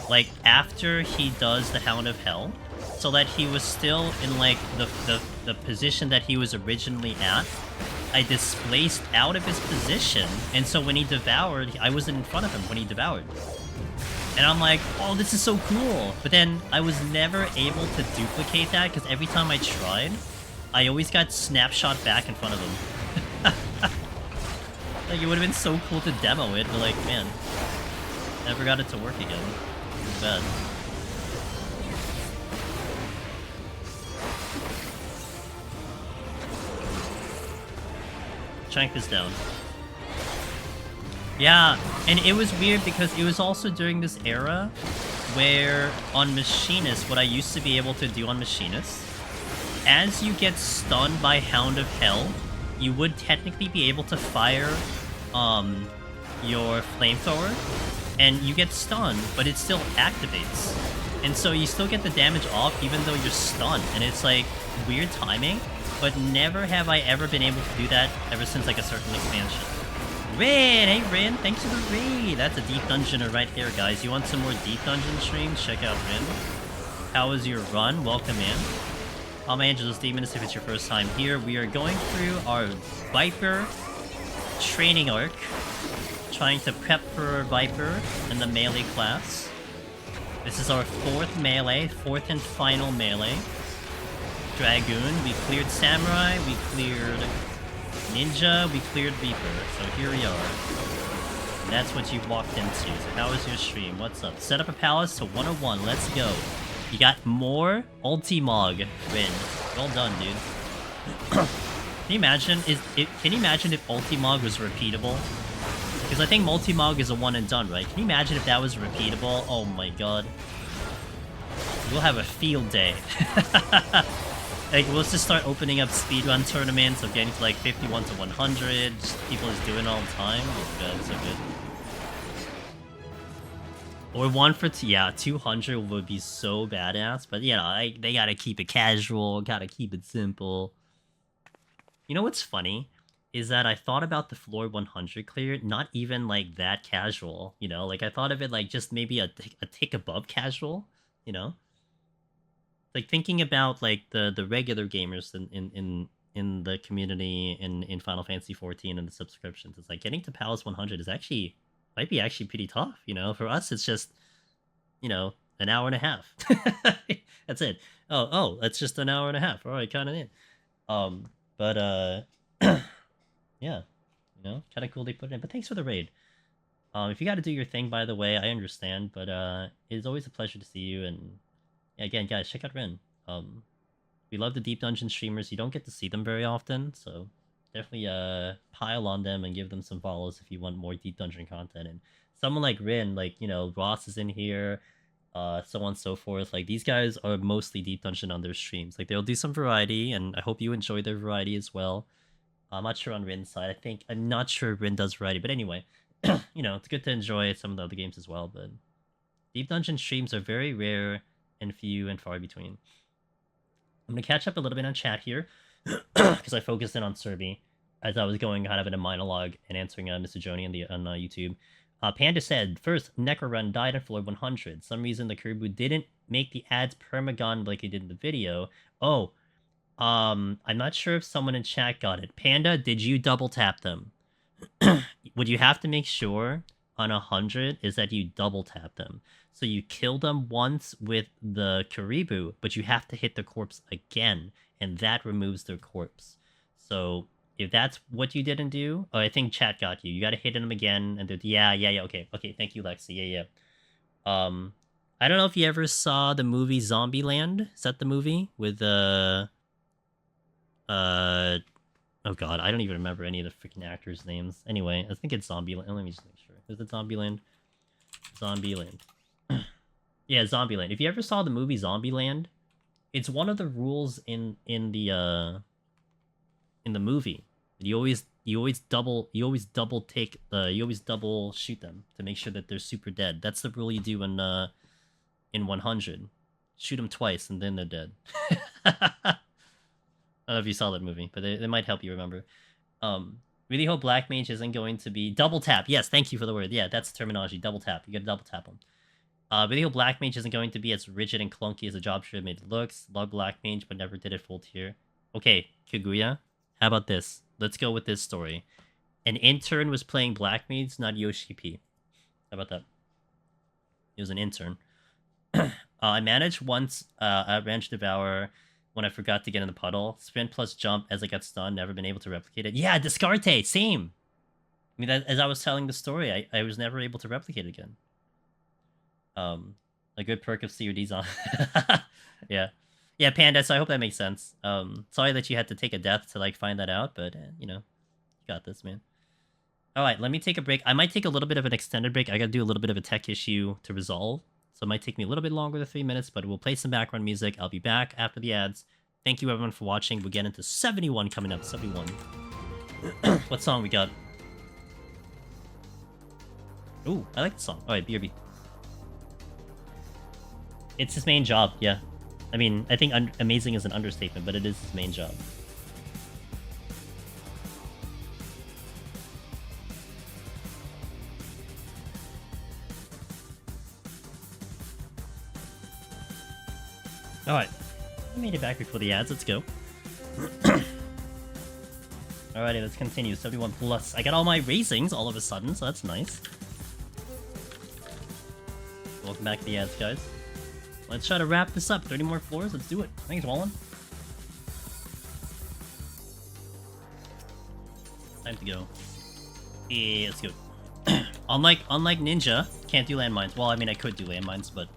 like, after he does the Hound of Hell, so that he was still in like the position that he was originally at. I displaced out of his position, and so when he devoured, I wasn't in front of him when he devoured. And I'm like, oh, this is so cool. But then I was never able to duplicate that because every time I tried, I always got snapshot back in front of him. Like, it would have been so cool to demo it, but like, man, never got it to work again. It was bad. Shank this down. Yeah, and it was weird because it was also during this era where on Machinist, what I used to be able to do on Machinist, as you get stunned by Hound of Hell, you would technically be able to fire your flamethrower, and you get stunned, but it still activates. And so you still get the damage off even though you're stunned, and it's like weird timing, but never have I ever been able to do that ever since like a certain expansion. Rin! Hey Rin, thanks for the raid! That's a deep dungeoner right there, guys. You want some more deep dungeon streams? Check out Rin. How was your run? Welcome in. I'm Angelus Demonist if it's your first time here. We are going through our Viper training arc, trying to prep for Viper in the melee class. This is our fourth and final melee. Dragoon, we cleared Samurai, we cleared Ninja, we cleared Reaper, so here we are. And that's what you walked into. So how was your stream? What's up? Set up a palace to 101, let's go. You got more Ultimog win. Well done, dude. Can you imagine if Ultimog was repeatable? Because I think Multimog is a one and done, right? Can you imagine if that was repeatable? Oh my god. We'll have a field day. Like, we'll just start opening up speedrun tournaments of getting to like 51-100. People just doing it all the time. Oh god, so good. Or one for yeah, 200 would be so badass. But you know, they gotta keep it casual, gotta keep it simple. You know what's funny? Is that I thought about the floor 100 clear, not even like that casual, you know? Like, I thought of it like just maybe a tick above casual, you know? Like, thinking about like the regular gamers in the community in Final Fantasy 14 and the subscriptions, it's like getting to Palace 100 is actually might be actually pretty tough, you know? For us, it's just, you know, an hour and a half. That's it. Oh, that's just an hour and a half. All right, kind of it. But yeah, you know, kind of cool they put it in. But thanks for the raid. If you got to do your thing, by the way, I understand. But it's always a pleasure to see you. And yeah, again, guys, check out Rin. We love the Deep Dungeon streamers. You don't get to see them very often, so definitely pile on them and give them some follows if you want more Deep Dungeon content. And someone like Rin, like, you know, Ross is in here, so on and so forth. Like, these guys are mostly Deep Dungeon on their streams. Like, they'll do some variety, and I hope you enjoy their variety as well. I'm not sure on Rin's side. I'm not sure Rin does variety, but anyway, you know, it's good to enjoy some of the other games as well. But Deep Dungeon streams are very rare and few and far between. I'm gonna catch up a little bit on chat here because I focused in on Serby as I was going kind of in a monologue and answering Mr. Joni on YouTube. Panda said, first, Necrorun died on floor 100. Some reason the Kuribu didn't make the ads permagon like he did in the video. Oh, I'm not sure if someone in chat got it. Panda, did you double tap them? What you have to make sure on 100 is that you double tap them. So you kill them once with the Kuribu, but you have to hit the corpse again, and that removes their corpse. So if that's what you didn't do, oh, I think chat got you. You got to hit them again, and yeah, okay, thank you, Lexi, yeah. I don't know if you ever saw the movie Zombieland. Is that the movie with oh god, I don't even remember any of the freaking actors' names. Anyway, I think it's Zombieland. Let me just make sure. Is it Zombieland? Zombieland. Yeah, Zombieland. If you ever saw the movie Zombieland, it's one of the rules in the movie. You always double shoot them to make sure that they're super dead. That's the rule you do in 100. Shoot them twice and then they're dead. I don't know if you saw that movie, but they might help you remember. Really hope Black Mage isn't going to be double tap. Yes, thank you for the word. Yeah, that's the terminology. Double tap. You gotta double tap them. Really hope Black Mage isn't going to be as rigid and clunky as a job should have made it looks. Love Black Mage, but never did it full tier. Okay, Kaguya, how about this? Let's go with this story. An intern was playing Black Mage, not Yoshi P. How about that? He was an intern. I managed once Ranch Devour when I forgot to get in the puddle. Sprint plus jump as I got stunned, never been able to replicate it. Yeah, Descarte, same! I mean, as I was telling the story, I was never able to replicate it again. A good perk of COD's on. Yeah. Yeah, Panda, so I hope that makes sense. Sorry that you had to take a death to, like, find that out, but, you know, you got this, man. Alright, let me take a break. I might take a little bit of an extended break. I gotta do a little bit of a tech issue to resolve. So it might take me a little bit longer than 3 minutes, but we'll play some background music. I'll be back after the ads. Thank you, everyone, for watching. We'll get into 71 coming up. 71. What song we got? Ooh, I like the song. Alright, BRB. It's his main job, yeah. I mean, I think amazing is an understatement, but it is his main job. Alright. I made it back before the ads. Let's go. Alrighty, let's continue. 71 plus. I got all my raisings all of a sudden, so that's nice. Welcome back to the ads, guys. Let's try to wrap this up. 30 more floors. Let's do it. Thanks, Wallen. Time to go. Yeah, let's go. Unlike Ninja, can't do landmines. Well, I mean, I could do landmines, but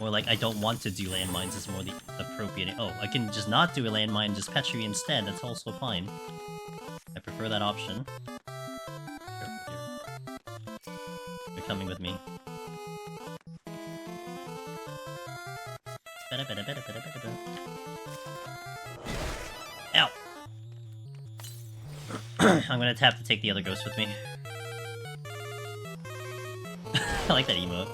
more like I don't want to do landmines is more the appropriate. Oh, I can just not do a landmine and just Petri instead. That's also fine. I prefer that option. Careful here. You're coming with me. Ow! I'm gonna tap to take the other ghost with me. I like that emote.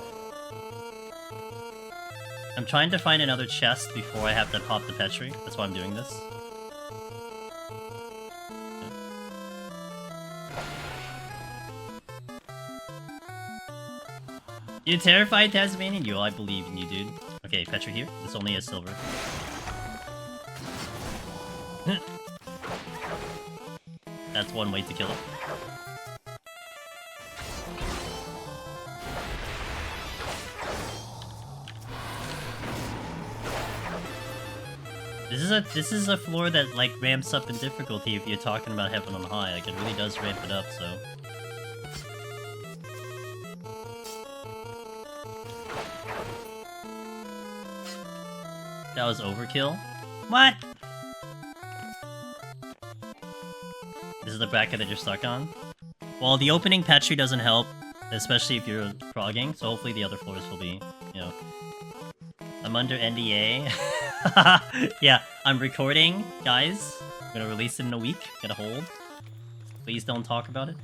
I'm trying to find another chest before I have to pop the Petri. That's why I'm doing this. You're terrified, Tasmanian? Yo, I believe in you, dude. Okay, Petri here. This only has silver. That's one way to kill it. This is a floor that like ramps up in difficulty if you're talking about Heaven on High. Like it really does ramp it up. So. That was overkill. What? This is the bracket that you're stuck on? Well, the opening patch tree doesn't help, especially if you're frogging, so hopefully the other floors will be, you know. I'm under NDA. Yeah, I'm recording, guys. I'm gonna release it in a week. Get a hold. Please don't talk about it.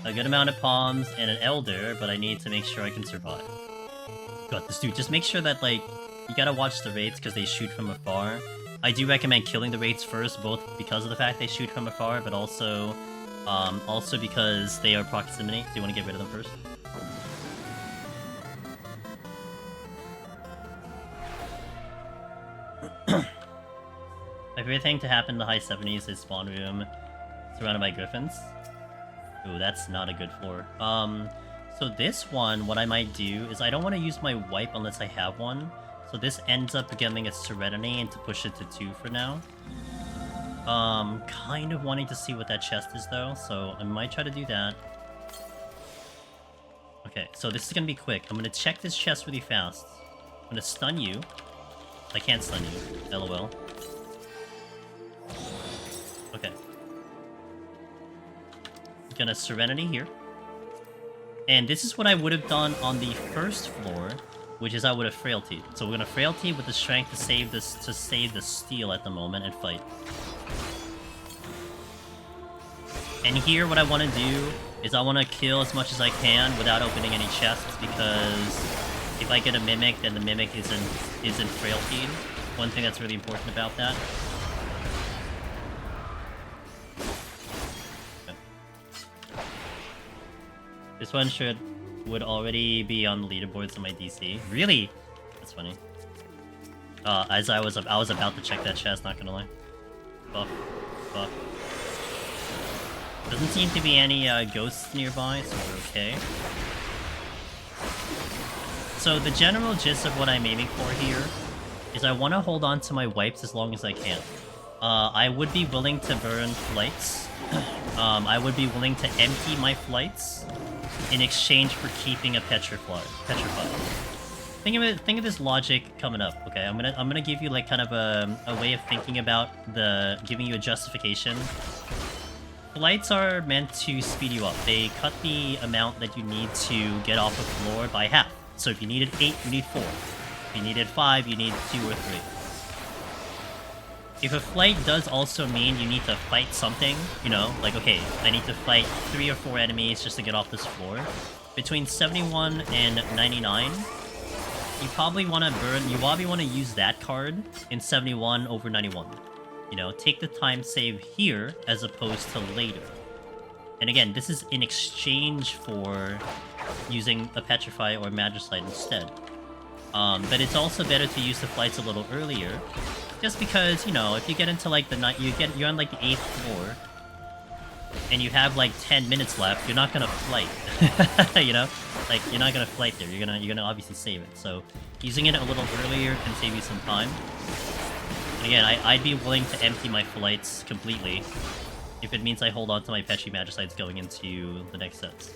A good amount of palms and an elder, but I need to make sure I can survive. Got this, dude. Just make sure that, like, you gotta watch the raids because they shoot from afar. I do recommend killing the raids first, both because of the fact they shoot from afar, but also because they are proximity, so you want to get rid of them first. My favorite thing to happen in the high 70s is spawn room surrounded by griffins. Ooh, that's not a good floor. So this one, what I might do is I don't want to use my wipe unless I have one. So this ends up becoming a Serenity and to push it to 2 for now. Kind of wanting to see what that chest is though, so I might try to do that. Okay, so this is gonna be quick. I'm gonna check this chest really fast. I'm gonna stun you. I can't stun you, lol. Okay. Gonna Serenity here. And this is what I would have done on the first floor, which is I would have Frailty. So we're gonna Frailty with the strength to save this, to save the steel at the moment and fight. And here what I want to do is I want to kill as much as I can without opening any chests, because if I get a Mimic, then the Mimic isn't Frailty. One thing that's really important about that. Okay. This one would already be on the leaderboards in my DC. Really? That's funny. As I was about to check that chest, not gonna lie. Buff. Doesn't seem to be any ghosts nearby, so we're okay. So the general gist of what I'm aiming for here is I want to hold on to my wipes as long as I can. I would be willing to burn flights. I would be willing to empty my flights in exchange for keeping a petrified. Think of this logic coming up. Okay, I'm gonna give you like kind of a way of thinking about giving you a justification. Flights are meant to speed you up. They cut the amount that you need to get off the floor by half. So if you needed 8, you need 4. If you needed 5, you need 2 or 3. If a flight does also mean you need to fight something, you know, like, okay, I need to fight 3 or 4 enemies just to get off this floor. Between 71 and 99, you probably want to use that card in 71 over 91. You know, take the time save here as opposed to later. And again, this is in exchange for using a Petrify or Magicite instead. But it's also better to use the flights a little earlier, just because, you know, if you get into like the night, you're on like the 8th floor, and you have like 10 minutes left, you're not gonna flight. You know, like you're not gonna flight there. You're gonna obviously save it. So using it a little earlier can save you some time. And again, I'd be willing to empty my flights completely if it means I hold on to my Petri Magicites going into the next sets.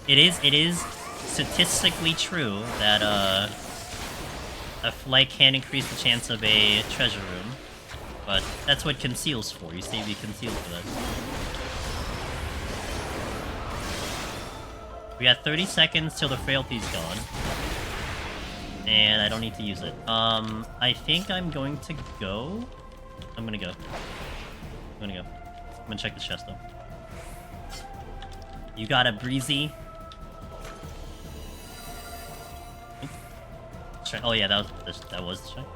It is statistically true that a flight can increase the chance of a treasure room, but that's what Conceal's for. You save the Conceal for that. We got 30 seconds till the Frailty's gone, and I don't need to use it. I think I'm going to go. I'm gonna go. I'm gonna check the chest though. You got a breezy. Oh yeah, that was the strike.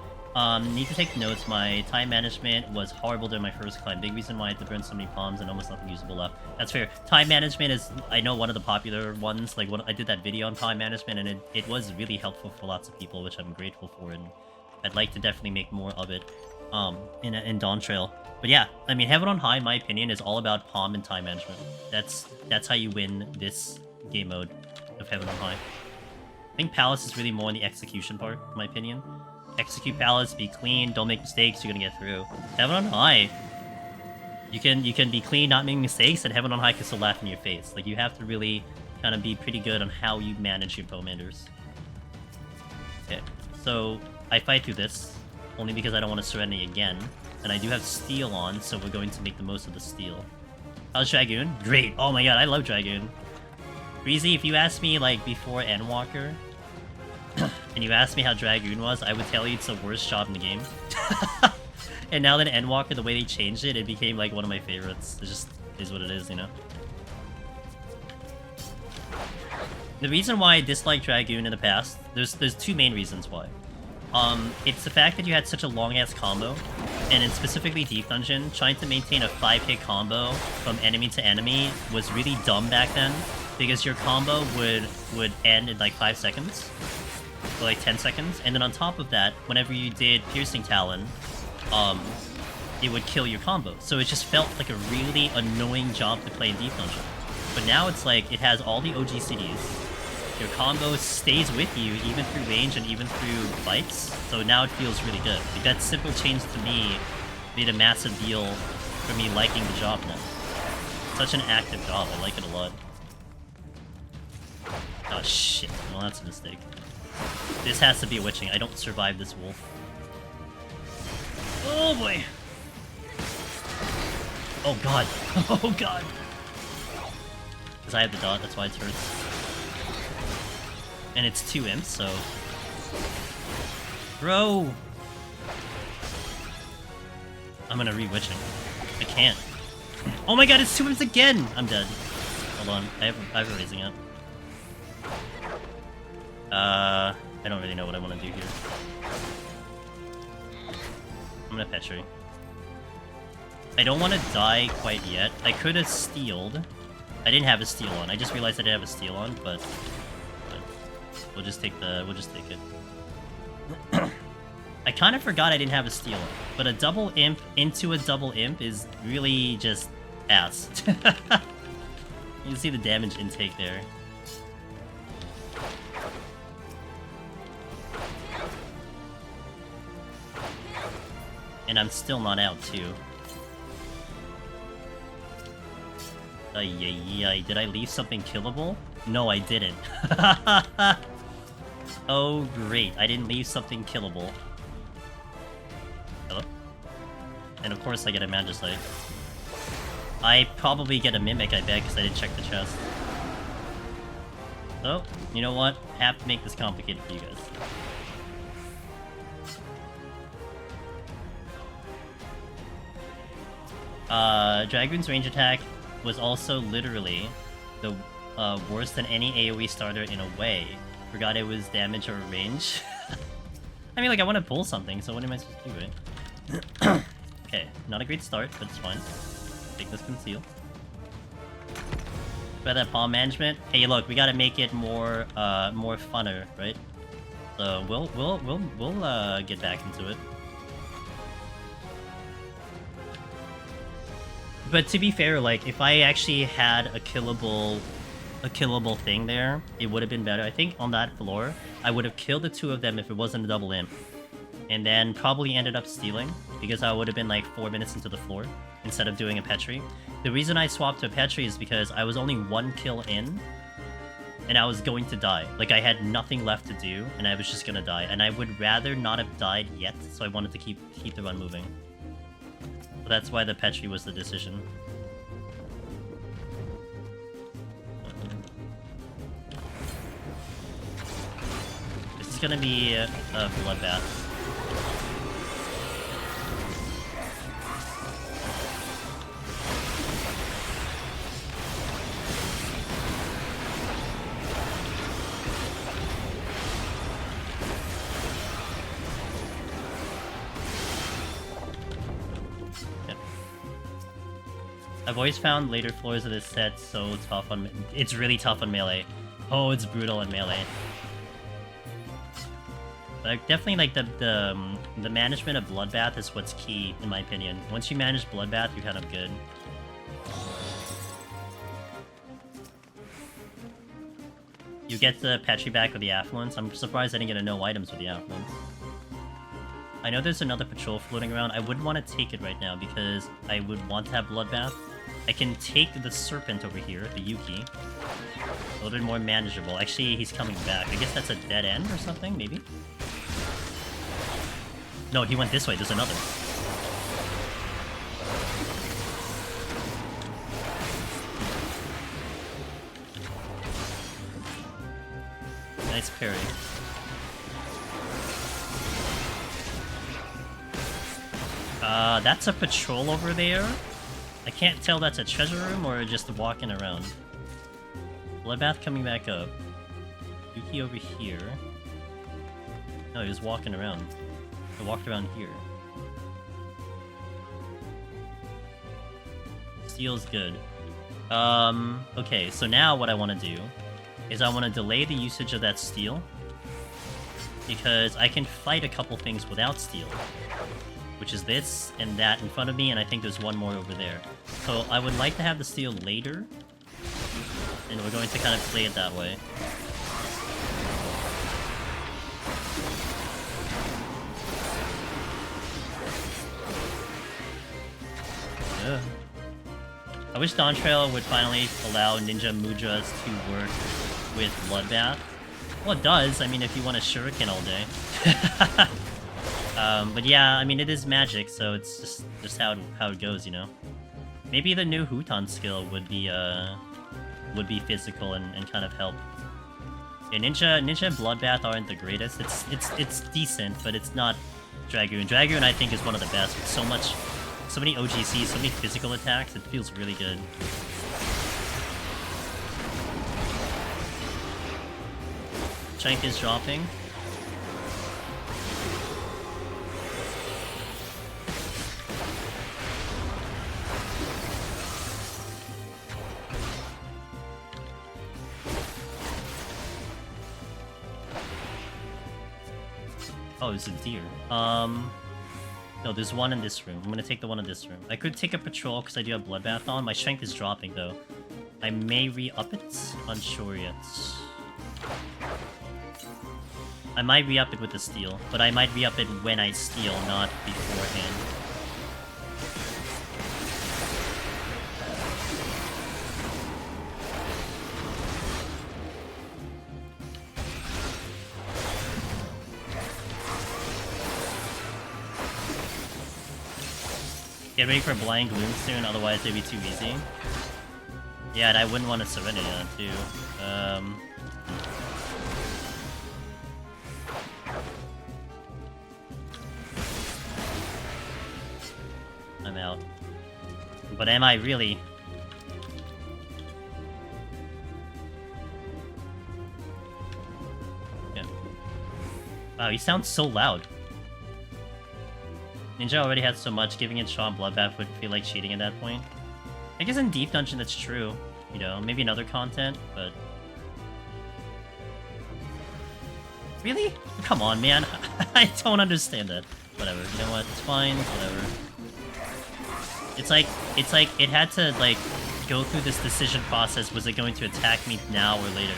Need to take notes. My time management was horrible during my first climb. Big reason why I had to burn so many palms and almost nothing usable left. That's fair. Time management is, I know, one of the popular ones. Like, I did that video on time management, and it was really helpful for lots of people, which I'm grateful for, and I'd like to definitely make more of it in Dawn Trail. But yeah, I mean, Heaven on High, in my opinion, is all about palm and time management. That's how you win this game mode of Heaven on High. I think Palace is really more in the execution part, in my opinion. Execute Palace, be clean, don't make mistakes, you're gonna get through. Heaven on High. You can be clean, not make mistakes, and Heaven on High can still laugh in your face. Like, you have to really kind of be pretty good on how you manage your Poemanders. Okay, so I fight through this, only because I don't want to Serenity again. And I do have Steel on, so we're going to make the most of the Steel. How's Dragoon? Great! Oh my god, I love Dragoon. Breezy, if you asked me, like, before Endwalker, and you asked me how Dragoon was, I would tell you it's the worst job in the game. And now that Endwalker, the way they changed it, it became, like, one of my favorites. It just is what it is, you know? The reason why I disliked Dragoon in the past, there's two main reasons why. It's the fact that you had such a long-ass combo, and in specifically Deep Dungeon, trying to maintain a 5-hit combo from enemy to enemy was really dumb back then, because your combo would end in like 5 seconds, or like 10 seconds, and then on top of that, whenever you did Piercing Talon, it would kill your combo. So it just felt like a really annoying job to play in Deep Dungeon. But now it's like, it has all the OG CDs, your combo stays with you even through range and even through fights, so now it feels really good. Like, that simple change to me made a massive deal for me liking the job now. Such an active job, I like it a lot. Oh shit, well that's a mistake. This has to be a witching, I don't survive this wolf. Oh boy! Oh god, oh god! Because I have the dot, that's why it hurts. And it's 2 imps, so... Bro! I'm gonna re-witching. I can't. Oh my god, it's 2 imps again! I'm dead. Hold on, I have a raising up. I don't really know what I want to do here. I'm gonna Petri. I don't want to die quite yet. I could have stealed. I didn't have a steal on. I just realized I didn't have a steal on, but we'll just take it. I kind of forgot I didn't have a steal on, but a double imp into a double imp is really just ass. You can see the damage intake there. And I'm still not out too. Did I leave something killable? No, I didn't. Oh, great. I didn't leave something killable. Hello? And of course I get a Magicite. I probably get a Mimic, I bet, because I didn't check the chest. So, you know what? I have to make this complicated for you guys. Dragoon's range attack was also literally the worse than any AoE starter in a way. Forgot it was damage or range. I mean, like, I want to pull something, so what am I supposed to do, right? Okay, not a great start, but it's fine. Take this conceal. About that palm management. Hey, look, we gotta make it more funner, right? So we'll get back into it. But to be fair, like, if I actually had a killable thing there, it would have been better. I think on that floor, I would have killed the 2 of them if it wasn't a double imp. And then probably ended up stealing, because I would have been like 4 minutes into the floor, instead of doing a Petri. The reason I swapped to a Petri is because I was only 1 kill in, and I was going to die. Like, I had nothing left to do, and I was just gonna die. And I would rather not have died yet, so I wanted to keep the run moving. So that's why the Petri was the decision. This is gonna be a bloodbath. I've always found later floors of this set so tough on... It's really tough on melee. Oh, it's brutal on melee. But definitely, like, the management of Bloodbath is what's key, in my opinion. Once you manage Bloodbath, you're kind of good. You get the Petri back with the Affluence. I'm surprised I didn't get a no items with the Affluence. I know there's another patrol floating around. I wouldn't want to take it right now because I would want to have Bloodbath. I can take the Serpent over here, the Yuki. A little bit more manageable. Actually, he's coming back. I guess that's a dead end or something, maybe? No, he went this way. There's another. Nice parry. That's a patrol over there. I can't tell that's a treasure room or just walking around. Bloodbath coming back up. Yuki over here. No, he was walking around. I walked around here. Steel's good. Okay, so now what I want to do is I want to delay the usage of that steel because I can fight a couple things without steel, which is this and that in front of me, and I think there's one more over there. So I would like to have the steel later, and we're going to kind of play it that way. Ugh. I wish Dawn Trail would finally allow Ninja Mudras to work with Bloodbath. Well, it does. I mean, if you want a shuriken all day. But yeah, I mean, it is magic, so it's just how it goes, you know? Maybe the new Huton skill would be physical and kind of help. Yeah, Ninja and Bloodbath aren't the greatest. It's decent, but it's not Dragoon. Dragoon, I think, is one of the best with so many OGCs, so many physical attacks. It feels really good. Strength is dropping. Oh, it's a deer. No, there's one in this room. I'm gonna take the one in this room. I could take a patrol because I do have Bloodbath on. My strength is dropping though. I may re-up it. Unsure yet. I might re-up it with the steel, but I might re-up it when I steal, not beforehand. Get ready for Blind Gloom soon, otherwise it'd be too easy. Yeah, and I wouldn't want to surrender that too. I'm out. But am I really? Yeah. Wow, he sounds so loud. Ninja already has so much, giving it Shaw and Bloodbath would feel like cheating at that point. I guess in Deep Dungeon that's true. You know, maybe in other content, but... Really? Come on, man. I don't understand that. Whatever, you know what? It's fine, whatever. It's like it had to, like, go through this decision process. Was it going to attack me now or later?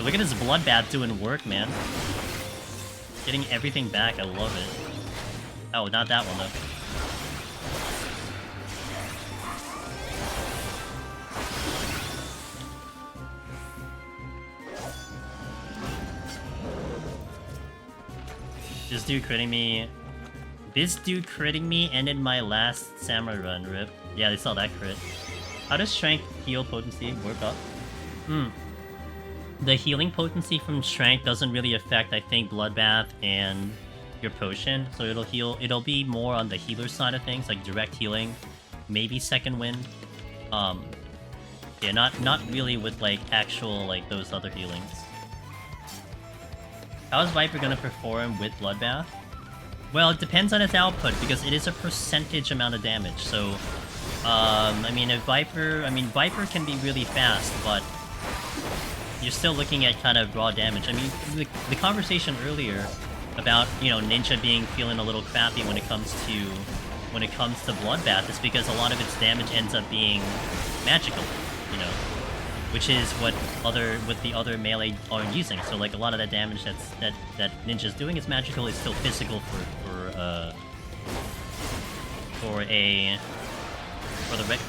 Look at this Bloodbath doing work, man. Getting everything back, I love it. Oh, not that one, though. This dude critting me... This dude critting me ended my last Samurai run, rip. Yeah, they saw that crit. How does Strength heal potency work up? The healing potency from Strength doesn't really affect, I think, Bloodbath and your potion. So it'll be more on the healer side of things, like direct healing, maybe Second Wind. Yeah, not really with, like, actual, like, those other healings. How is Viper gonna perform with Bloodbath? Well, it depends on its output, because it is a percentage amount of damage, so... I mean, Viper can be really fast, but... you're still looking at kind of raw damage. I mean, the conversation earlier about, you know, Ninja feeling a little crappy when it comes to Bloodbath is because a lot of its damage ends up being magical, you know, which is what the other melee aren't using. So like a lot of that damage that Ninja's doing is magical is still physical for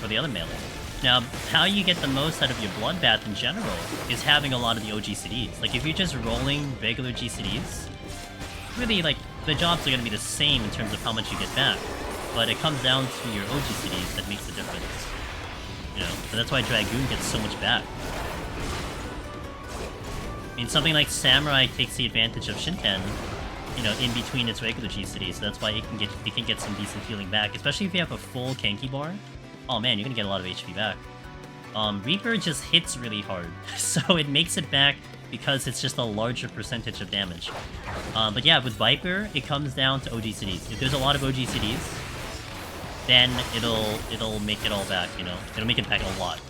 the other melee. Now, how you get the most out of your Bloodbath in general is having a lot of the OG CDs. Like if you're just rolling regular GCDs, really like the jobs are gonna be the same in terms of how much you get back. But it comes down to your OG CDs that makes the difference. You know, so that's why Dragoon gets so much back. I mean, something like Samurai takes the advantage of Shinten, you know, in between its regular GCDs, so that's why it can get some decent healing back, especially if you have a full Kenki bar. Oh man, you're gonna get a lot of HP back. Reaper just hits really hard, so it makes it back because it's just a larger percentage of damage. But yeah, with Viper, it comes down to OG CDs. If there's a lot of OG CDs, then it'll make it all back, you know? It'll make it back a lot.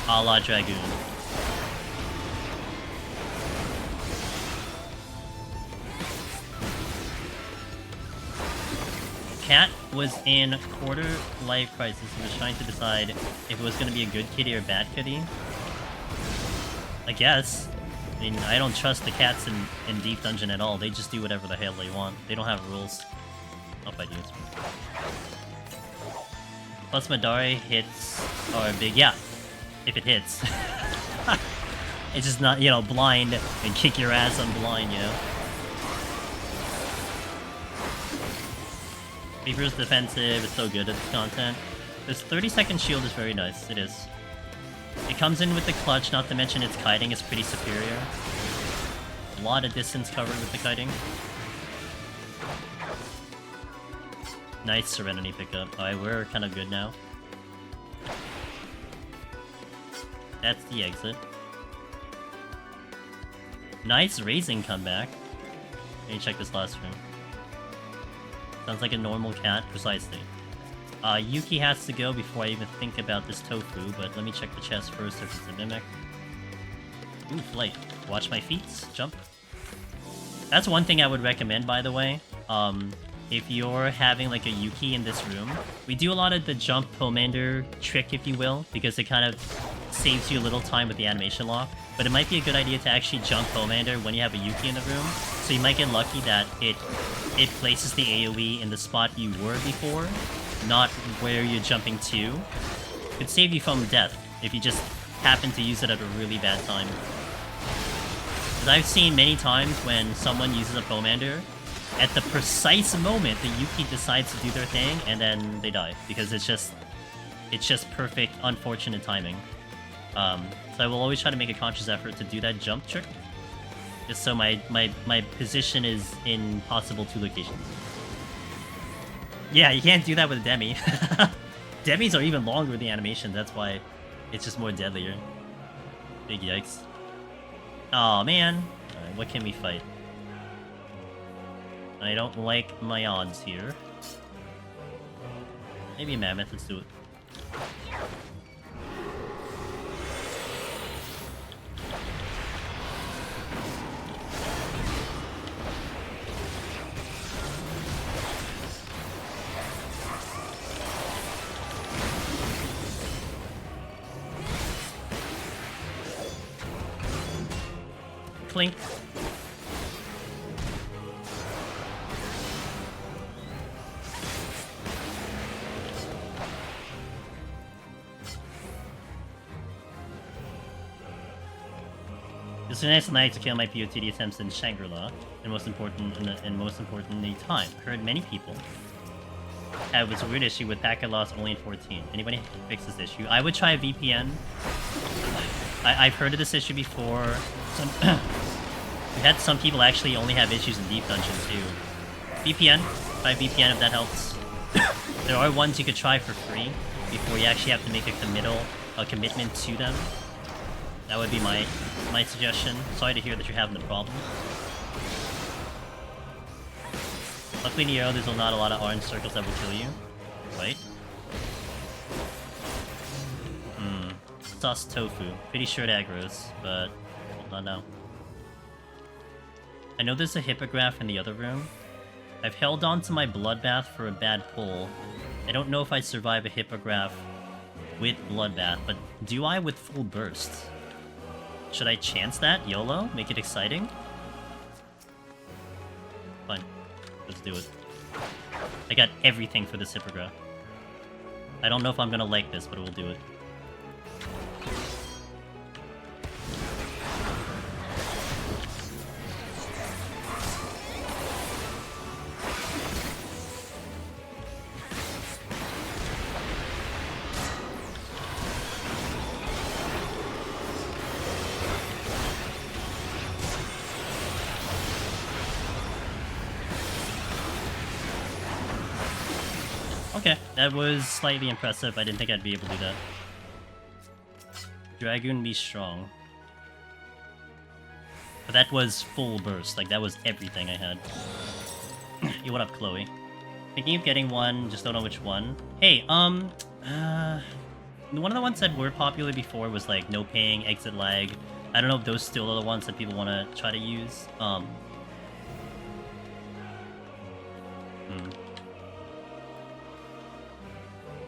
A la Dragoon. Cat was in quarter life crisis and was trying to decide if it was going to be a good kitty or bad kitty. I guess. I mean, I don't trust the cats in Deep Dungeon at all. They just do whatever the hell they want. They don't have rules. I'll fight you. Plus Madare hits are big. Yeah, if it hits. It's just not, you know, blind and kick your ass on blind, you know? Reaper's defensive, it's so good at this content. This 30-second shield is very nice, it is. It comes in with the clutch, not to mention its kiting is pretty superior. A lot of distance covered with the kiting. Nice Serenity pickup. Alright, we're kind of good now. That's the exit. Nice raising comeback. Let me check this last room. Sounds like a normal cat, precisely. Yuki has to go before I even think about this tofu, but let me check the chest first if it's a mimic. Ooh, flight. Watch my feet. Jump. That's one thing I would recommend, by the way. If you're having like a Yuki in this room, we do a lot of the jump Pomander trick, if you will, because it kind of saves you a little time with the animation lock. But it might be a good idea to actually jump Pomander when you have a Yuki in the room, so you might get lucky that it places the AoE in the spot you were before, not where you're jumping to. It could save you from death if you just happen to use it at a really bad time. Because I've seen many times when someone uses a Pomander, at the precise moment the Yuki decides to do their thing, and then they die, because it's just perfect, unfortunate timing. So I will always try to make a conscious effort to do that jump trick, just so my position is in possible 2 locations. Yeah, you can't do that with a Demi. Demis are even longer with the animation, that's why it's just more deadlier. Big yikes. Aw, man. Alright, what can we fight? I don't like my odds here. Maybe a mammoth, let's do it. Clink. It's a nice night to kill my POTD attempts in Shangri-La, and most importantly, time. Heard many people have this weird issue with packet loss only in 14. Anybody fix this issue? I would try a VPN. I've heard of this issue before. We had some people actually only have issues in Deep Dungeon too. VPN, try VPN if that helps. There are ones you could try for free before you actually have to make a commitment to them. That would be my suggestion. Sorry to hear that you're having the problem. Luckily, Nero, there's not a lot of orange circles that will kill you, right? sauce tofu. Pretty sure it aggroes, but hold on now. I know there's a hippogriff in the other room. I've held on to my bloodbath for a bad pull. I don't know if I survive a hippogriff with bloodbath, but do I with full burst? Should I chance that? YOLO? Make it exciting? Fine. Let's do it. I got everything for this hippogriff. I don't know if I'm gonna like this, but we'll do it. Okay, that was slightly impressive. I didn't think I'd be able to do that. Dragoon be strong. But that was full burst. Like, that was everything I had. Yo, what up, Chloe? Thinking of getting one, just don't know which one. Hey, one of the ones that were popular before was, like, no ping, exit lag. I don't know if those still are the ones that people want to try to use.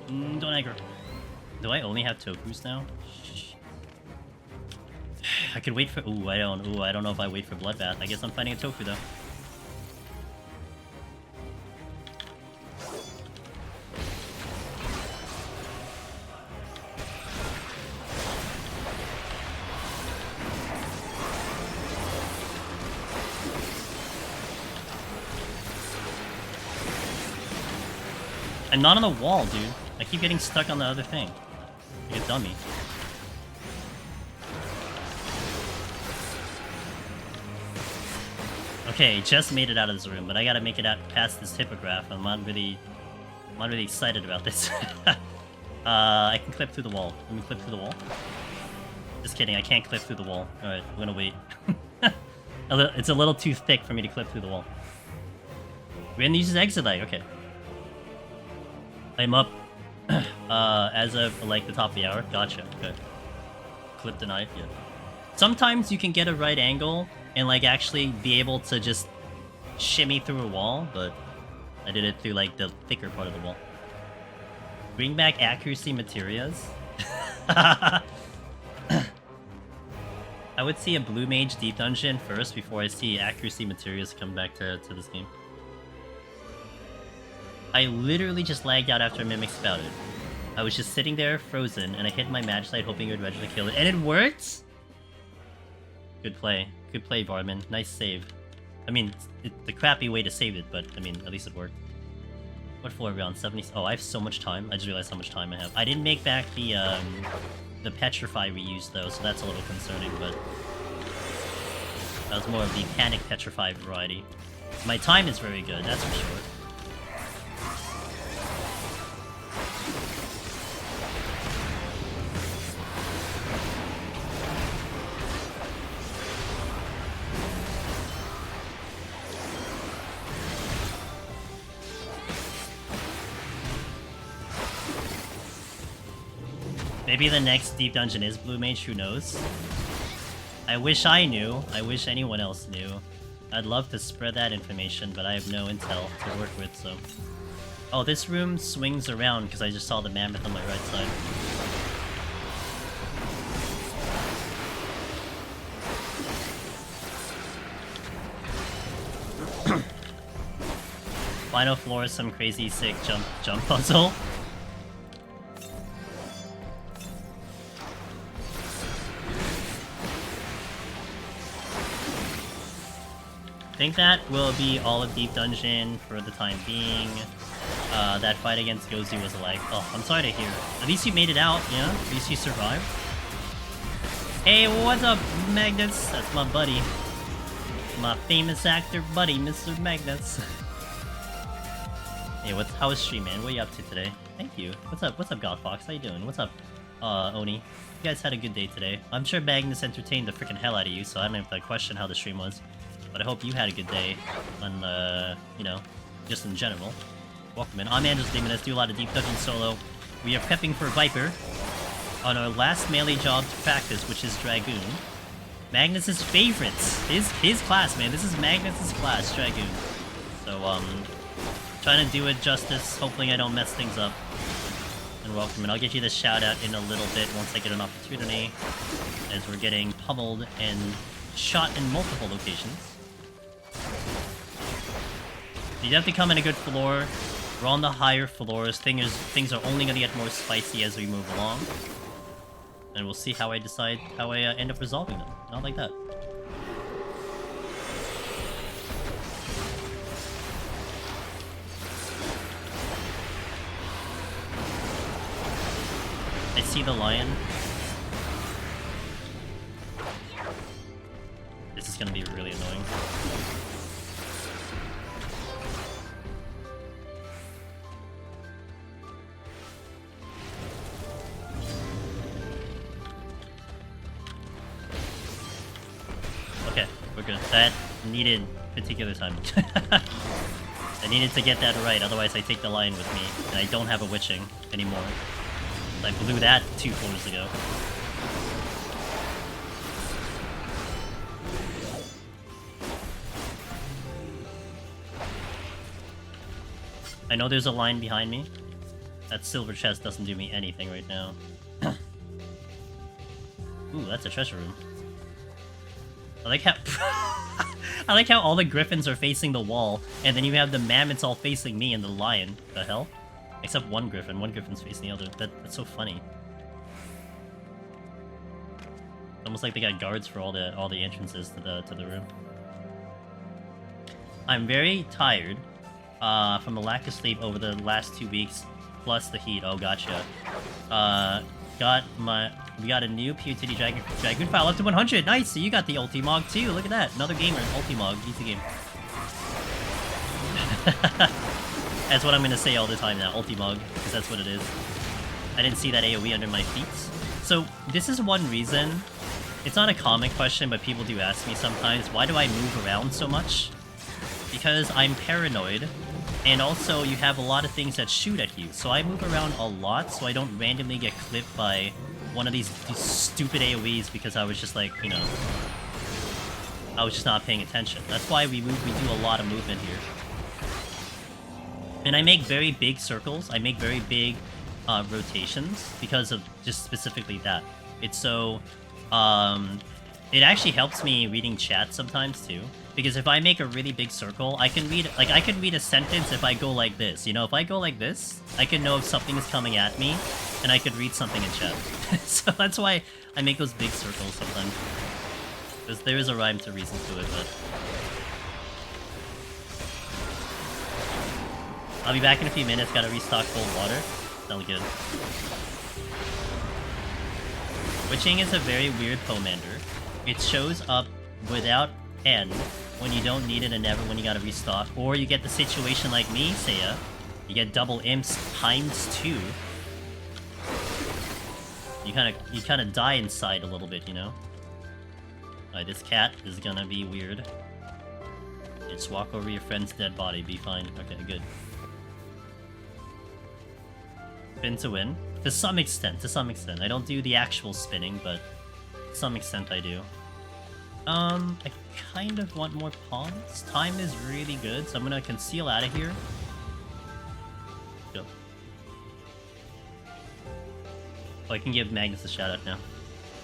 Don't aggro. Do I only have tofus now? I could wait for. I don't know if I wait for bloodbath. I guess I'm fighting a tofu though. I'm not on the wall, dude. I keep getting stuck on the other thing. Like a dummy. Okay, just made it out of this room, but I gotta make it out past this hippogriff. I'm not really excited about this. I can clip through the wall. Let me clip through the wall. Just kidding, I can't clip through the wall. Alright, I'm gonna wait. It's a little too thick for me to clip through the wall. We're gonna use his exit lag, okay. I'm up as of like the top of the hour. Gotcha. Okay. Clip denied. Yeah. Sometimes you can get a right angle and like actually be able to just shimmy through a wall, but I did it through like the thicker part of the wall. Bring back accuracy materials. I would see a blue mage deep dungeon first before I see accuracy materials come back to this game. I literally just lagged out after Mimic spouted. I was just sitting there, frozen, and I hit my Magicite hoping it would register to kill it, and it worked? Good play. Good play, Varman. Nice save. I mean, it's the crappy way to save it, but, I mean, at least it worked. What floor are we on? 70... Oh, I have so much time. I just realized how much time I have. I didn't make back the Petrify we used, though, so that's a little concerning, but... That was more of the Panic Petrify variety. My time is very good, that's for sure. Maybe the next deep dungeon is Blue Mage, who knows? I wish I knew. I wish anyone else knew. I'd love to spread that information, but I have no intel to work with, so... Oh, this room swings around because I just saw the mammoth on my right side. Final floor is some crazy sick jump puzzle. I think that will be all of Deep Dungeon for the time being. That fight against Gozu was like, oh, I'm sorry to hear. At least you made it out, yeah? At least you survived. Hey, what's up, Magnus? That's my buddy. My famous actor buddy, Mr. Magnus. Hey, how was stream, man? What are you up to today? Thank you. What's up, Godfox? How you doing? What's up, Oni? You guys had a good day today. I'm sure Magnus entertained the freaking hell out of you, so I don't have to question how the stream was. But I hope you had a good day on, you know, just in general. Welcome in. I'm Andres Demoness, do a lot of Deep Dungeon solo. We are prepping for Viper. on our last melee job to practice, which is Dragoon. Magnus's favorites. His class, man. This is Magnus's class, Dragoon. So, trying to do it justice, hopefully I don't mess things up. And welcome, and I'll get you the shout out in a little bit once I get an opportunity, as we're getting pummeled and shot in multiple locations. You have to come in a good floor. We're on the higher floors. Things are only gonna get more spicy as we move along. And we'll see how I decide how I end up resolving them. Not like that. I see the lion. This is gonna be really annoying. Okay, we're good. That needed particular time. I needed to get that right, otherwise I take the lion with me, and I don't have a witching anymore. I blew that 2 floors ago. I know there's a line behind me. That silver chest doesn't do me anything right now. Ooh, that's a treasure room. I like how I like how all the griffins are facing the wall, and then you have the mammoths all facing me and the lion. The hell? Except one griffin's facing the other. That's so funny. It's almost like they got guards for all the entrances to the room. I'm very tired from the lack of sleep over the last 2 weeks, plus the heat. Oh, gotcha. We got a new POTD Dragoon file up to 100. Nice. So you got the Ultimog too. Look at that. Another gamer. Ultimog. Easy game. That's what I'm gonna say all the time now. Ultimog, because that's what it is. I didn't see that AoE under my feet. So this is one reason. It's not a common question, but people do ask me sometimes, why do I move around so much? Because I'm paranoid, and also you have a lot of things that shoot at you. So I move around a lot, so I don't randomly get clipped by one of these stupid AoEs because I was just like, you know, I was just not paying attention. That's why we do a lot of movement here. And I make very big circles. I make very big rotations because of just specifically that. It's so... it actually helps me reading chat sometimes too. Because if I make a really big circle, I can read a sentence if I go like this. You know, if I go like this, I can know if something is coming at me, and I could read something in chat. So that's why I make those big circles sometimes. Because there is a rhyme to reason to it, but... I'll be back in a few minutes, gotta restock cold water. Sounds good. Witching is a very weird Pomander. It shows up without end when you don't need it and never when you gotta restock. Or you get the situation like me, Seiya. You get double imps ×2. You kinda die inside a little bit, you know? Alright, this cat is gonna be weird. Just walk over your friend's dead body, be fine. Okay, good. Spin to win. To some extent. I don't do the actual spinning, but to some extent I do. I kind of want more pawns. Time is really good, so I'm gonna conceal out of here. Go. Oh, I can give Magnus a shout out now.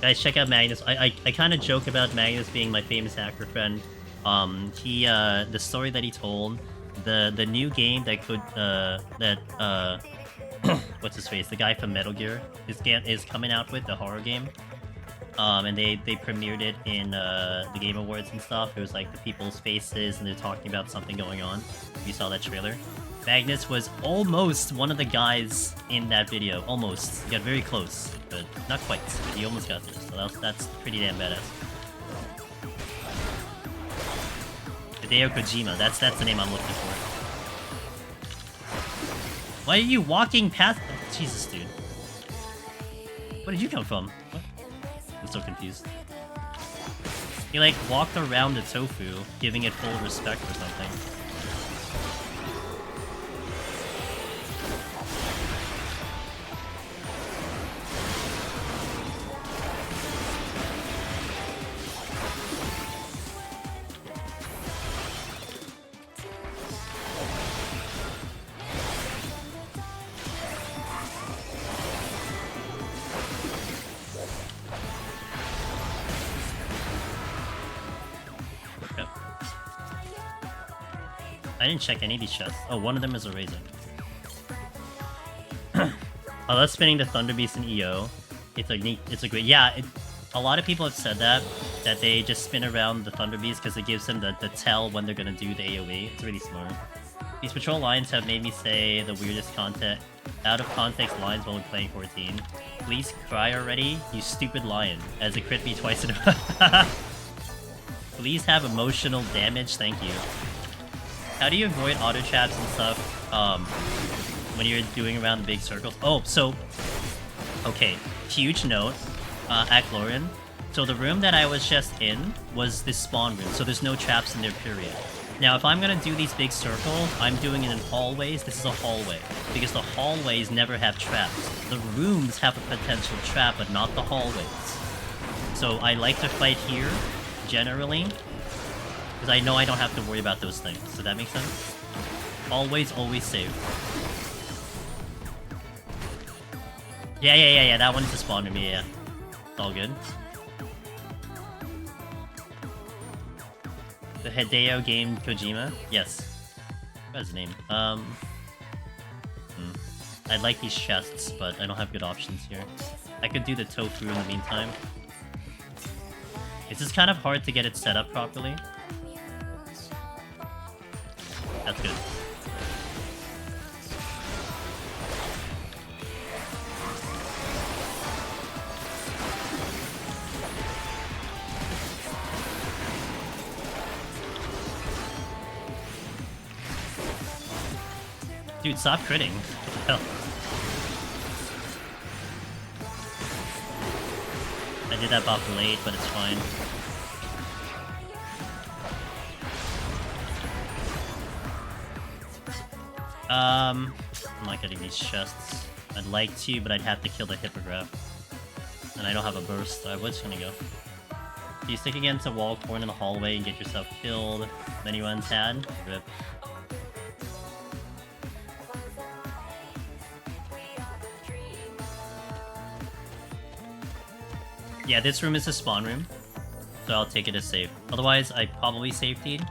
Guys, check out Magnus. I kind of joke about Magnus being my famous hacker friend. The story that he told, the new game that could, what's his face? The guy from Metal Gear is coming out with, the horror game. And they premiered it in the Game Awards and stuff. It was like the people's faces and they're talking about something going on. You saw that trailer. Magnus was almost one of the guys in that video. Almost. He got very close, but not quite. But he almost got there, so that's pretty damn badass. Hideo Kojima, that's the name I'm looking for. Why are you walking past... Oh, Jesus, dude. Where did you come from? What? I'm so confused. He, like, walked around the tofu, giving it full respect or something. I didn't check any of these chests. Oh, one of them is a razor. I love spinning the Thunder Beast in EO. It's a neat, it's a great, yeah, a lot of people have said that they just spin around the Thunder Beast because it gives them the tell when they're gonna do the AoE. It's really smart. These patrol lines have made me say the weirdest out of context lines while we're playing 14. Please cry already, you stupid lion, as it crit me twice in a row. Please have emotional damage, thank you. How do you avoid auto traps and stuff when you're doing around the big circles? Oh, so, okay, huge note, Aklorin. So the room that I was just in was this spawn room, so there's no traps in there, period. Now, if I'm gonna do these big circles, I'm doing it in hallways. This is a hallway, because the hallways never have traps. The rooms have a potential trap, but not the hallways. So I like to fight here, generally, because I know I don't have to worry about those things. So that makes sense? Hallways always save. Yeah, that one's the spawn room, yeah. It's all good. The Hideo game Kojima? Yes. What's his name? I like these chests, but I don't have good options here. I could do the tofu in the meantime. It's just kind of hard to get it set up properly. That's good. Dude, stop critting. What the hell? I did that buff late, but it's fine. I'm not getting these chests. I'd like to, but I'd have to kill the Hippogriff. And I don't have a burst, so I was gonna go. If you stick against a wall corner in the hallway and get yourself killed, then you untad, rip. Yeah, this room is a spawn room, so I'll take it as safe. Otherwise, I probably safetied,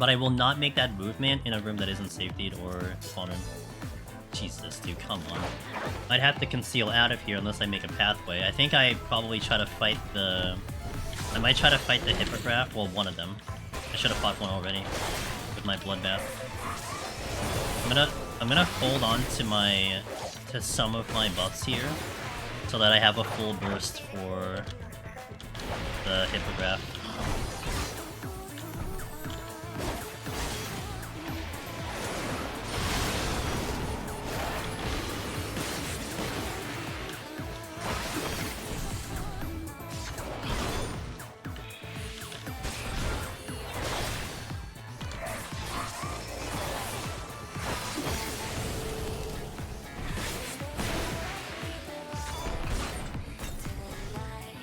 but I will not make that movement in a room that isn't safetied or spawn room. Jesus, dude, come on. I'd have to conceal out of here unless I make a pathway. I think I probably try to fight the... I might try to fight the Hippogriff, well, one of them. I should have fought one already with my bloodbath. I'm gonna hold on to some of my buffs here, so that I have a full burst for the Hippogriff.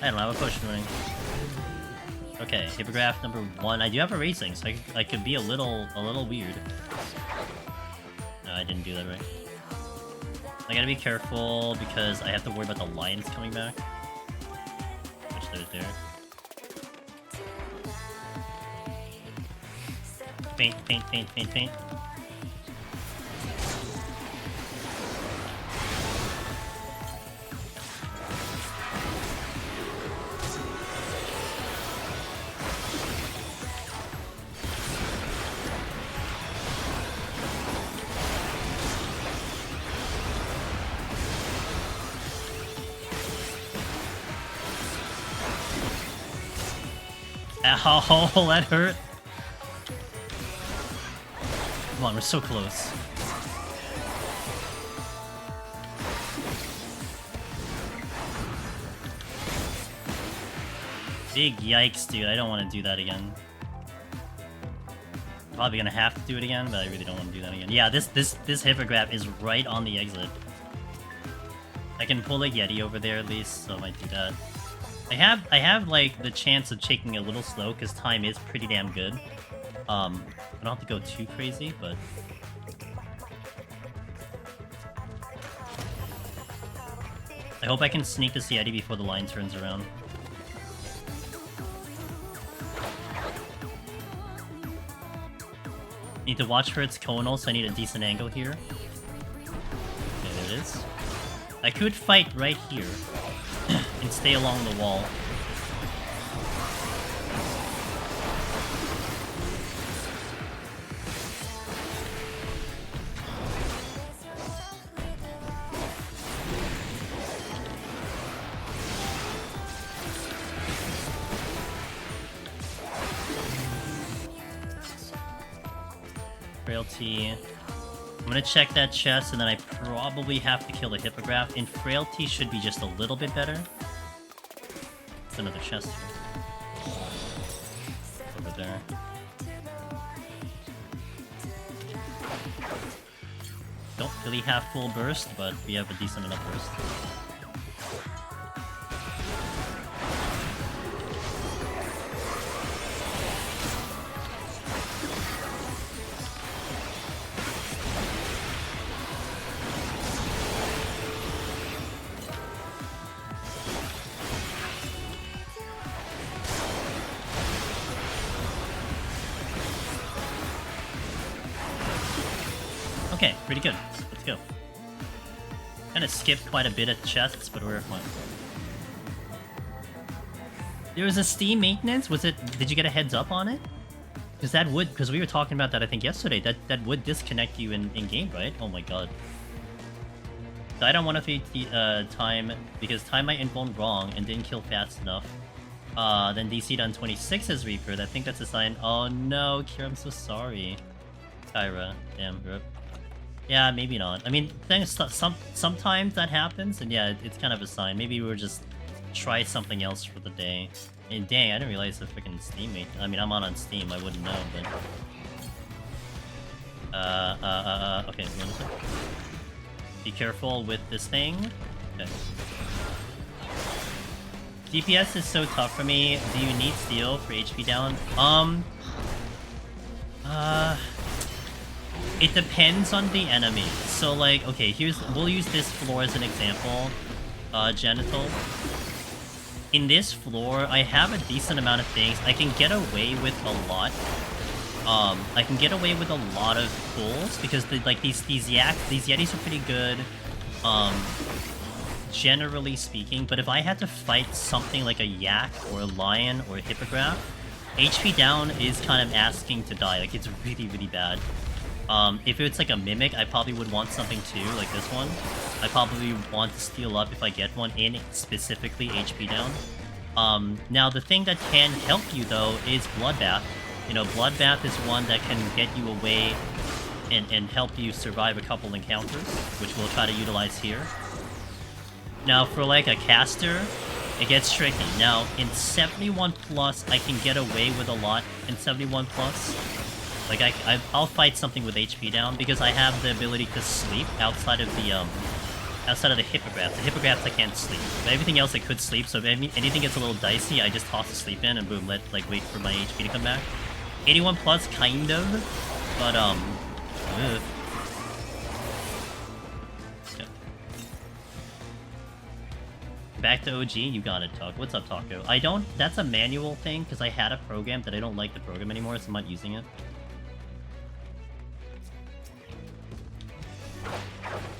I don't have a potion ring. Okay, Hippogriff number 1. I do have a racing, so I could be a little weird. No, I didn't do that right. I gotta be careful because I have to worry about the lions coming back. Which they're there. Paint. Ow, that hurt. Come on, we're so close. Big yikes, dude. I don't want to do that again. Probably gonna have to do it again, but I really don't want to do that again. Yeah, this Hippogriff is right on the exit. I can pull a Yeti over there at least, so I might do that. I have like the chance of taking it a little slow because time is pretty damn good. I don't have to go too crazy, but I hope I can sneak this Yeti before the line turns around. Need to watch for its conal, so I need a decent angle here. Okay, there it is. I could fight right here and stay along the wall. Frailty. I'm gonna check that chest, and then I probably have to kill the Hippogriff. And Frailty should be just a little bit better. It's another chest here. Over there. Don't really have full burst, but we have a decent enough burst. Okay, pretty good. Let's go. Kinda skipped quite a bit at chests, but we're fine. There was a Steam maintenance? Was it... Did you get a heads up on it? Because that would... Because we were talking about that, I think, yesterday. That would disconnect you in-game, right? Oh my god. So I don't want to feed time, because time my invuln wrong and didn't kill fast enough. Then DC'd on 26's Reaper. I think that's a sign. Oh no, Kira, I'm so sorry. Kyra. Damn, rip. Yeah, maybe not. I mean, sometimes that happens, and yeah, it's kind of a sign. Maybe we'll just try something else for the day. And dang, I didn't realize the freaking Steam mate. I mean, I'm on Steam, I wouldn't know, but... okay, one second. Be careful with this thing. Okay. DPS is so tough for me. Do you need steel for HP down? It depends on the enemy. So like, okay, we'll use this floor as an example. Genital. In this floor, I have a decent amount of things. I can get away with a lot. I can get away with a lot of pulls because these Yetis are pretty good. Generally speaking, but if I had to fight something like a yak or a lion or a hippogriff, HP down is kind of asking to die. Like, it's really, really bad. If it's like a mimic, I probably would want something too, like this one. I probably want to steal up if I get one in specifically HP down. Now the thing that can help you though is Bloodbath. You know, Bloodbath is one that can get you away and help you survive a couple encounters, which we'll try to utilize here. Now for like a caster, it gets tricky. Now in 71 plus, I can get away with a lot in 71 plus. Like I'll fight something with HP down because I have the ability to sleep outside of the hippogriff. The hippogriffs I can't sleep. But everything else I could sleep. So if anything gets a little dicey, I just toss a sleep in and boom, wait for my HP to come back. 81 plus, kind of, but ugh. Okay. Back to OG, you got it, Tuck. What's up, Taco? That's a manual thing because I had a program that I don't like the program anymore, so I'm not using it.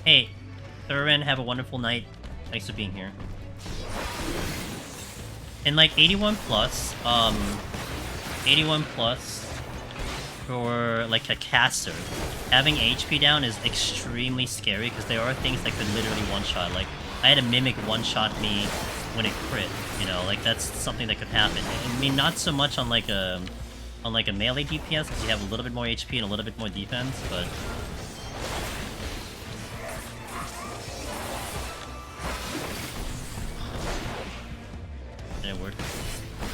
Hey, Thurin, have a wonderful night. Thanks for being here. And like 81 plus for like a caster, having HP down is extremely scary because there are things that could literally one-shot. Like I had a mimic one-shot me when it crit, you know, like that's something that could happen. I mean, not so much on like a melee DPS because you have a little bit more HP and a little bit more defense, but. Didn't work.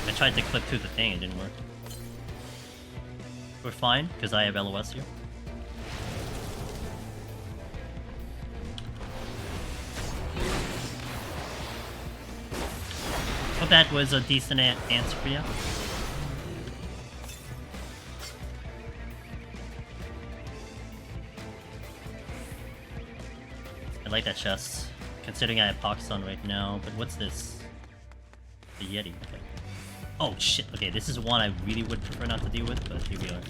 I tried to clip through the thing, it didn't work. We're fine, because I have LOS here. Hope that was a decent answer for you. I like that chest, considering I have Pox on right now, but what's this? The Yeti, okay. Oh shit, okay, this is one I really would prefer not to deal with, but here we are.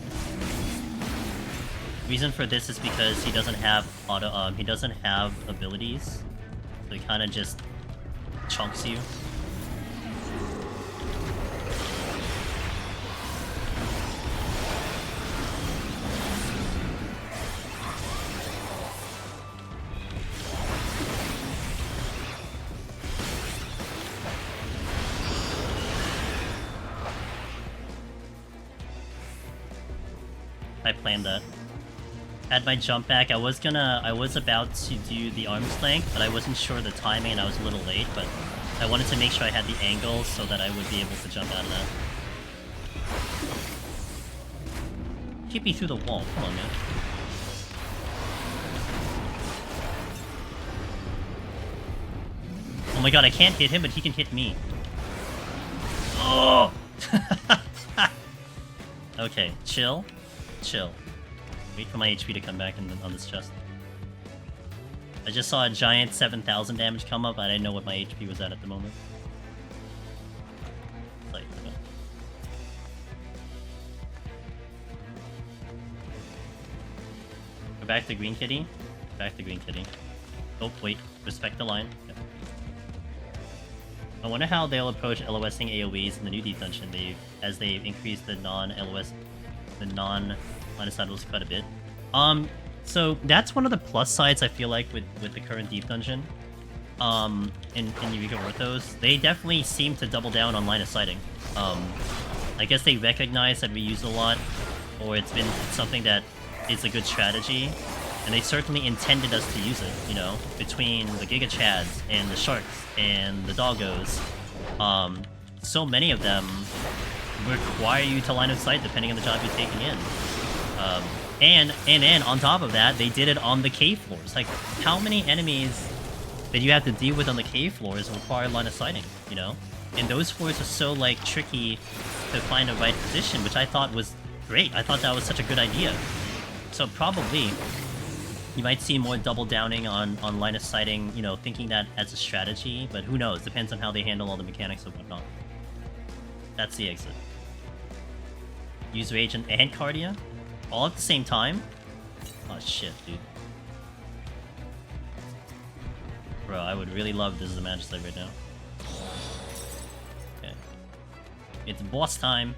Reason for this is because he doesn't have he doesn't have abilities, so he kind of just chunks you. I planned that. Had my jump back, I was about to do the arm's length, but I wasn't sure the timing and I was a little late, but I wanted to make sure I had the angle so that I would be able to jump out of that. Keep me through the wall, come on, man. Oh my god, I can't hit him, but he can hit me. Oh! Okay, chill. Chill. Wait for my HP to come back on this chest. I just saw a giant 7,000 damage come up, but I didn't know what my HP was at the moment. Like, okay. Go back to green kitty. Back to green kitty. Oh, wait. Respect the line. Okay. I wonder how they'll approach LOSing AoEs in the new Deep Dungeon. As they've increased the non-LOS, the non-line of sight rules quite a bit. So that's one of the plus sides I feel like with the current Deep Dungeon. In Eureka Orthos, they definitely seem to double down on line of sighting. I guess they recognize that we use it a lot, or it's been something that is a good strategy, and they certainly intended us to use it, you know, between the Giga Chads and the Sharks and the Doggos. So many of them require you to line of sight depending on the job you're taking in. And on top of that, they did it on the cave floors. Like, how many enemies that you have to deal with on the cave floors require line of sighting, you know? And those floors are so, like, tricky to find the right position, which I thought was great. I thought that was such a good idea. So probably, you might see more double downing on line of sighting, you know, thinking that as a strategy, but who knows? Depends on how they handle all the mechanics and whatnot. That's the exit. Use Rage and Cardia? All at the same time? Oh shit, dude. Bro, I would really love this as a Magislave right now. Okay. It's boss time.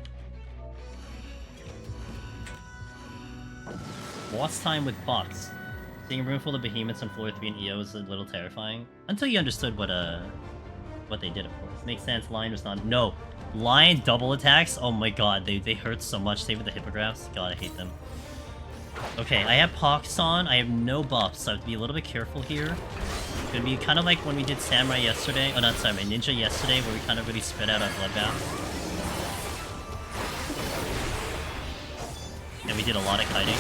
Boss time with bots. Seeing a room full of behemoths on floor 3 and EO is a little terrifying. Until you understood what they did, of course. Makes sense, Lion was not... No! Lion double attacks? Oh my god, they hurt so much. Save with the Hippogriffs. God, I hate them. Okay, I have Pox on. I have no buffs, so I have to be a little bit careful here. It's gonna be kind of like when we did Samurai yesterday. Oh, not Samurai, Ninja yesterday, where we kind of really spread out our bloodbath. And we did a lot of kiting.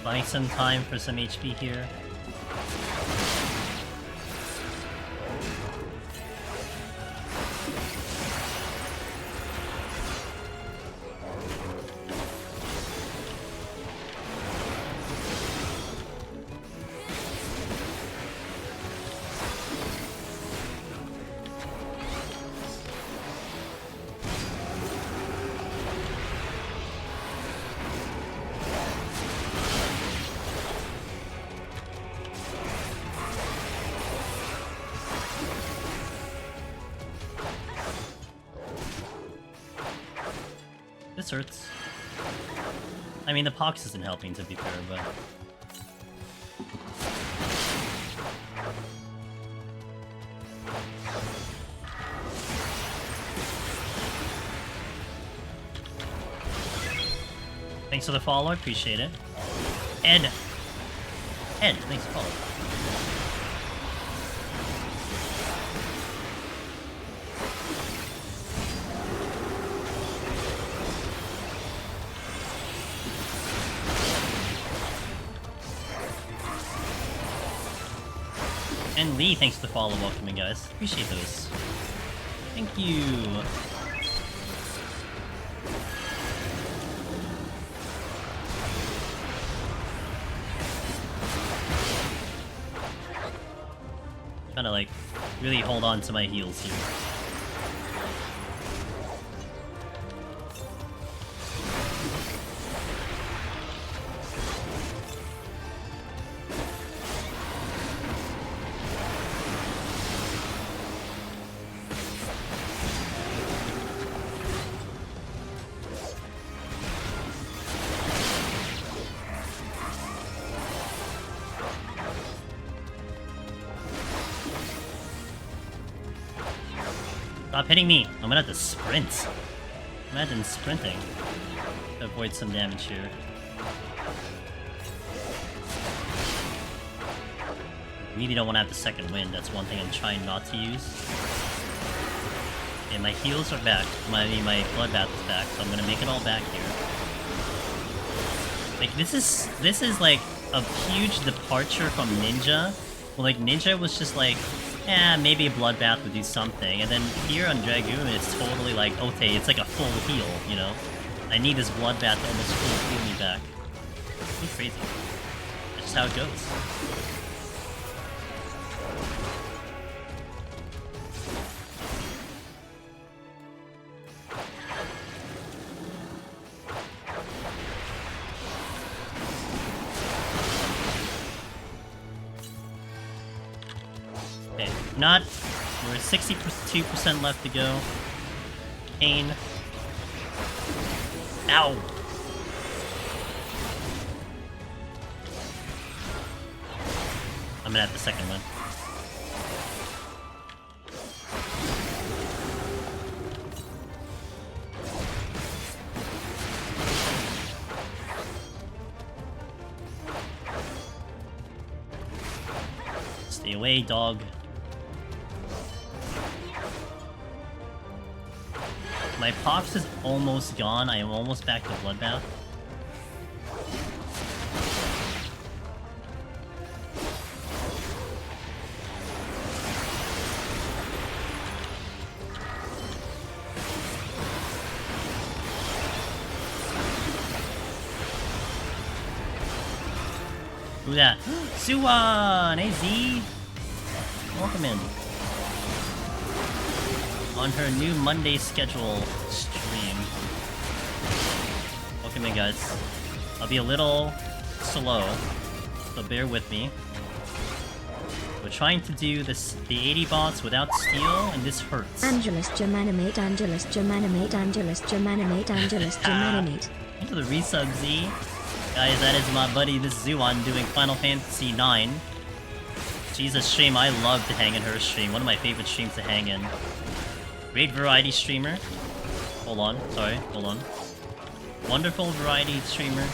Buying some time for some HP here. This hurts. I mean, the Pox isn't helping, to be fair, but... Thanks for the follow, I appreciate it. Ed, thanks for the follow. And Lee, thanks for the follow. Welcome in, guys. Appreciate those. Thank you. Trying to like really hold on to my heels here. Stop hitting me! I'm gonna have to sprint. Imagine sprinting to avoid some damage here. Really don't want to have the second wind. That's one thing I'm trying not to use. Okay, my heals are back. My bloodbath is back, so I'm gonna make it all back here. Like this is like a huge departure from Ninja. Well, like Ninja was just like, yeah, maybe a bloodbath would do something, and then here on Dragoon, it's totally like, okay, it's like a full heal, you know? I need this bloodbath to almost full heal me back. It's crazy. That's just how it goes. Not. We're 62% left to go. Pain. Ow! I'm gonna have the second one. Stay away, dog. My Pops is almost gone. I am almost back to Bloodbath. Who's that? Suwan! Hey, Z! Welcome in. On her new Monday schedule stream. Welcome in, guys. I'll be a little slow, so bear with me. We're trying to do this, the 80 bots without steal, and this hurts. Angelus Germanimate, Angelus Germanimate, Angelus Germanimate, Angelus Germanimate. Thanks for the resub, Z. Guys, that is my buddy, this Zuan, doing Final Fantasy IX. Jesus, stream, I love to hang in her stream. One of my favorite streams to hang in. Great variety streamer. Hold on, sorry, hold on. Wonderful variety streamer.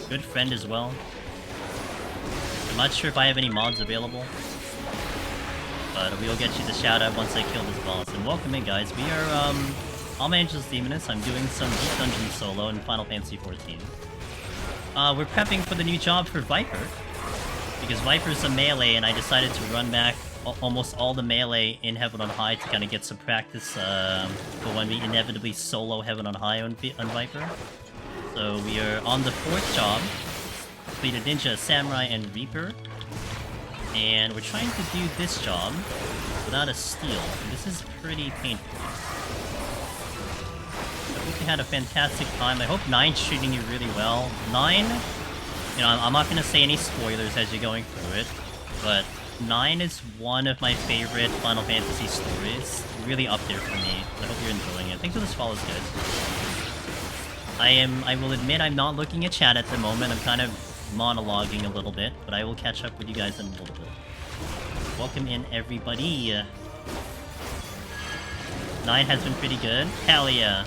Good friend as well. I'm not sure if I have any mods available, but we'll get you the shout out once I kill this boss. And welcome in, guys. We are, I'm Angelus Demoness. I'm doing some Deep Dungeon solo in Final Fantasy 14. We're prepping for the new job for Viper, because Viper's a melee, and I decided to run back almost all the melee in Heaven on High to kind of get some practice for when we inevitably solo Heaven on High on Viper. So we are on the 4th job. Completed Ninja, Samurai, and Reaper. And we're trying to do this job without a steal. And this is pretty painful. I hope you had a fantastic time. I hope 9's treating you really well. 9, you know, I'm not going to say any spoilers as you're going through it, but 9 is one of my favorite Final Fantasy stories. Really up there for me. I hope you're enjoying it. Thanks for the follows, guys. I will admit I'm not looking at chat at the moment. I'm kind of monologuing a little bit, but I will catch up with you guys in a little bit. Welcome in, everybody. 9 has been pretty good. Hell yeah.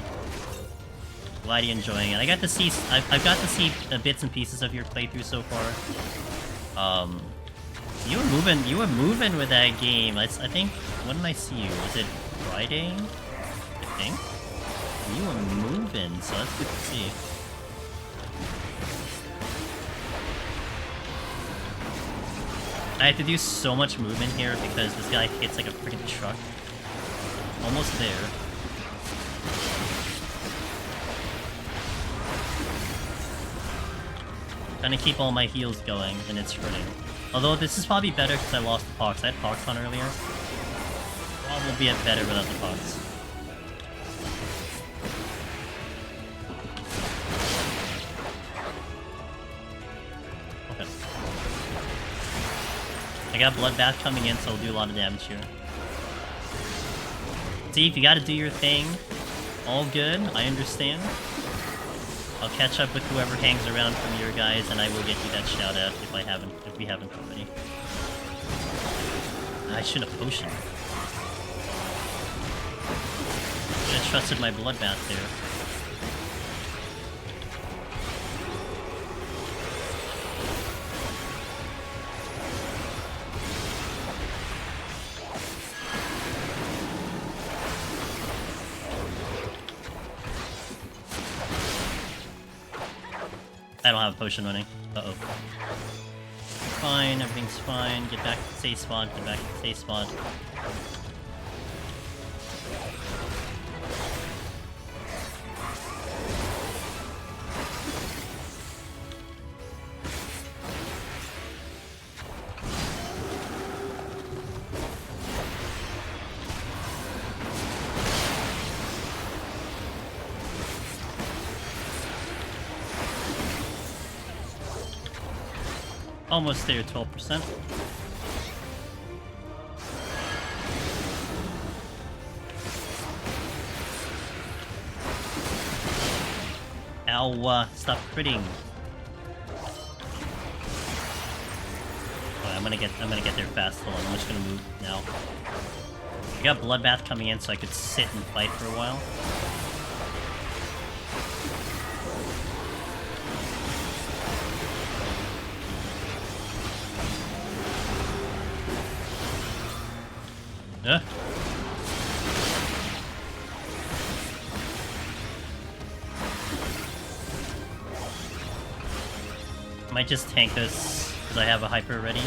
Glad you're enjoying it. I got to see, I've got to see bits and pieces of your playthrough so far. You were moving with that game. I think, when did I see you? Was it Friday? I think? You were moving, so that's good to see. I have to do so much movement here because this guy hits like a freaking truck. Almost there. Trying to keep all my heals going, and it's hurting. Although this is probably better because I lost the Pox. I had Pox on earlier. Probably be better without the Pox. Okay. I got Bloodbath coming in, so I'll do a lot of damage here. See, if you gotta do your thing, all good, I understand. I'll catch up with whoever hangs around from your guys, and I will get you that shout out if we haven't already. I should have potioned. Should have trusted my Bloodbath there. I don't have a potion running. Uh-oh. Fine, everything's fine. Get back to the safe spot, get back to the safe spot. Almost there, 12%. Ow, stop critting. Oh, I'm gonna get there fast. Hold on, I'm just gonna move now. I got Bloodbath coming in so I could sit and fight for a while. Might just tank this because I have a hyper ready.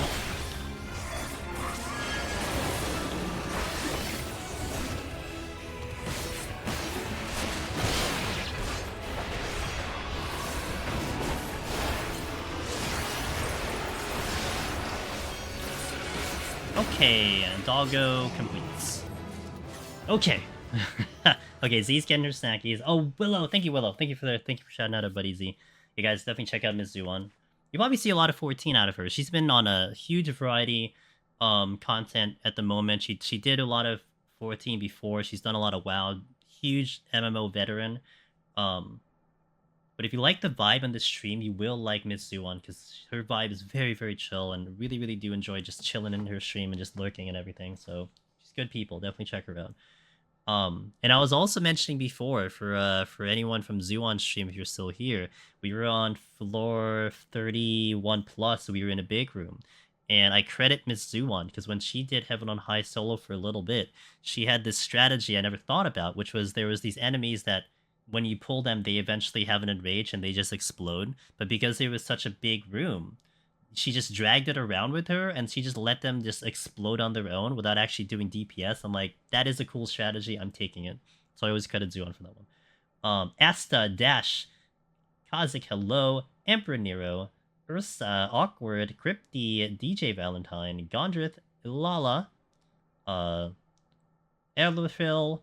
Okay, and Doggo completes. Okay. Okay, Z's getting her snackies. Oh, Willow, thank you, Willow. Thank you for shouting out our buddy Z. You guys definitely check out Miss Zuon. You probably see a lot of 14 out of her. She's been on a huge variety content at the moment. She did a lot of 14 before. She's done a lot of WoW. Huge MMO veteran. But if you like the vibe on this stream, you will like Miss Zuon because her vibe is very, very chill and really, really do enjoy just chilling in her stream and just lurking and everything. So she's good people. Definitely check her out. And I was also mentioning before for anyone from Zuon stream, if you're still here, we were on floor 31 plus, so we were in a big room. And I credit Miss Zuon because when she did Heaven on High solo for a little bit, she had this strategy I never thought about, which was there was these enemies that when you pull them, they eventually have an enrage and they just explode. But because it was such a big room, she just dragged it around with her and she just let them just explode on their own without actually doing DPS. I'm like, that is a cool strategy. I'm taking it. So I always credit Zuon for that one. Asta, Dash, Kazik, Hello, Emperor Nero, Ursa, Awkward, Crypty, DJ Valentine, Gondrith, Ilala, Erlufil,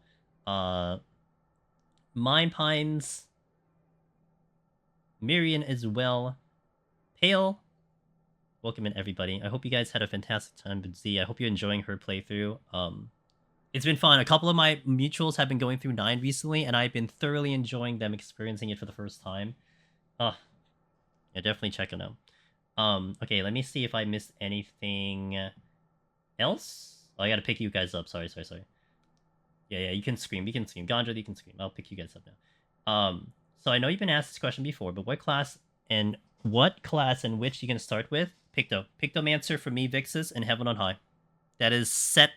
Mine Pines, Mirian as well, Pale. Welcome in, everybody. I hope you guys had a fantastic time with Z. I hope you're enjoying her playthrough. It's been fun. A couple of my mutuals have been going through 9 recently, and I've been thoroughly enjoying them experiencing it for the first time. Yeah, definitely check it out. Okay, let me see if I missed anything else. Oh, I gotta pick you guys up. Sorry. Yeah, you can scream. Gondra, you can scream. I'll pick you guys up now. So I know you've been asked this question before, but what class and which you gonna start with? Pictomancer for me, Vixus, and Heaven on High. That is set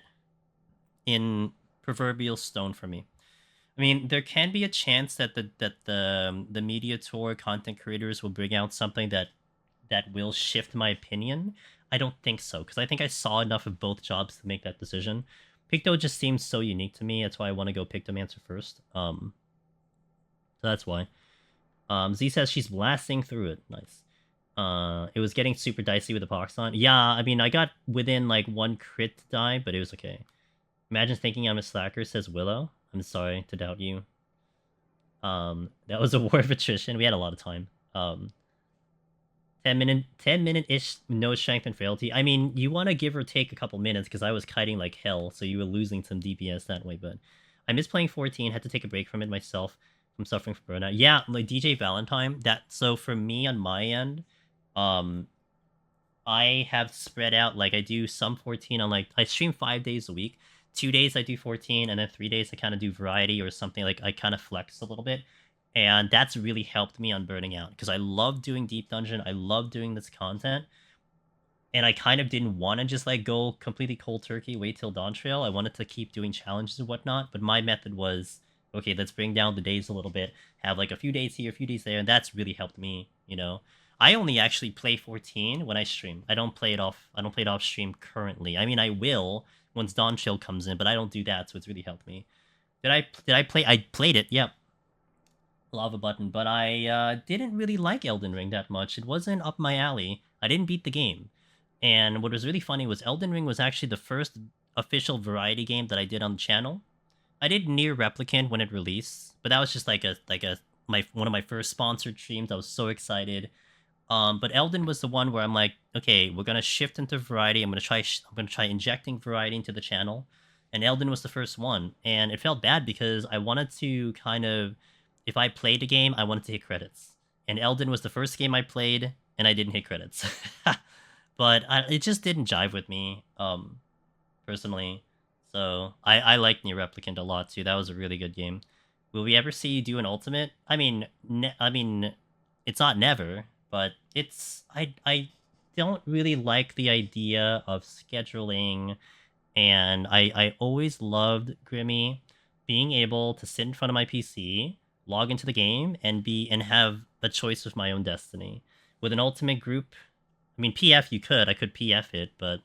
in proverbial stone for me. I mean, there can be a chance that the media tour content creators will bring out something that will shift my opinion. I don't think so, because I think I saw enough of both jobs to make that decision. Picto just seems so unique to me. That's why I want to go Pictomancer first. So that's why. Z says she's blasting through it. Nice. It was getting super dicey with the Poxon. Yeah, I mean, I got within like 1 crit to die, but it was okay. Imagine thinking I'm a slacker, says Willow. I'm sorry to doubt you. That was a war of attrition. We had a lot of time. 10 minute-ish no strength and frailty. I mean, you want to give or take a couple minutes because I was kiting like hell, so you were losing some DPS that way, but I miss playing 14, had to take a break from it myself. I'm suffering from burnout. Yeah, like DJ Valentine, so for me on my end, I have spread out, like I do some 14 on like, I stream 5 days a week. 2 days I do 14, and then 3 days I kind of do variety or something, like I kind of flex a little bit. And that's really helped me on burning out, because I love doing Deep Dungeon, I love doing this content, and I kind of didn't want to just like go completely cold turkey, wait till Dawn Trail. I wanted to keep doing challenges and whatnot, but my method was, okay, let's bring down the days a little bit, have like a few days here, a few days there, and that's really helped me, you know? I only actually play 14 when I stream. I don't play it off stream currently. I mean, I will once Dawn Trail comes in, but I don't do that, so it's really helped me. Did I play? I played it, yep. Lava button, but I didn't really like Elden Ring that much. It wasn't up my alley. I didn't beat the game. And what was really funny was Elden Ring was actually the first official variety game that I did on the channel. I did Nier Replicant when it released, but that was just like one of my first sponsored streams. I was so excited. But Elden was the one where I'm like, okay, we're gonna shift into variety. I'm gonna try injecting variety into the channel, and Elden was the first one. And it felt bad because I wanted to kind of, if I played a game, I wanted to hit credits. And Elden was the first game I played, and I didn't hit credits. But it just didn't jive with me, personally. So I like Nier Replicant a lot too. That was a really good game. Will we ever see you do an ultimate? I mean, it's not never, but it's I don't really like the idea of scheduling, and I always loved Grimmy being able to sit in front of my PC, log into the game, and have a choice of my own destiny. With an ultimate group, I mean, PF you could, I could PF it, but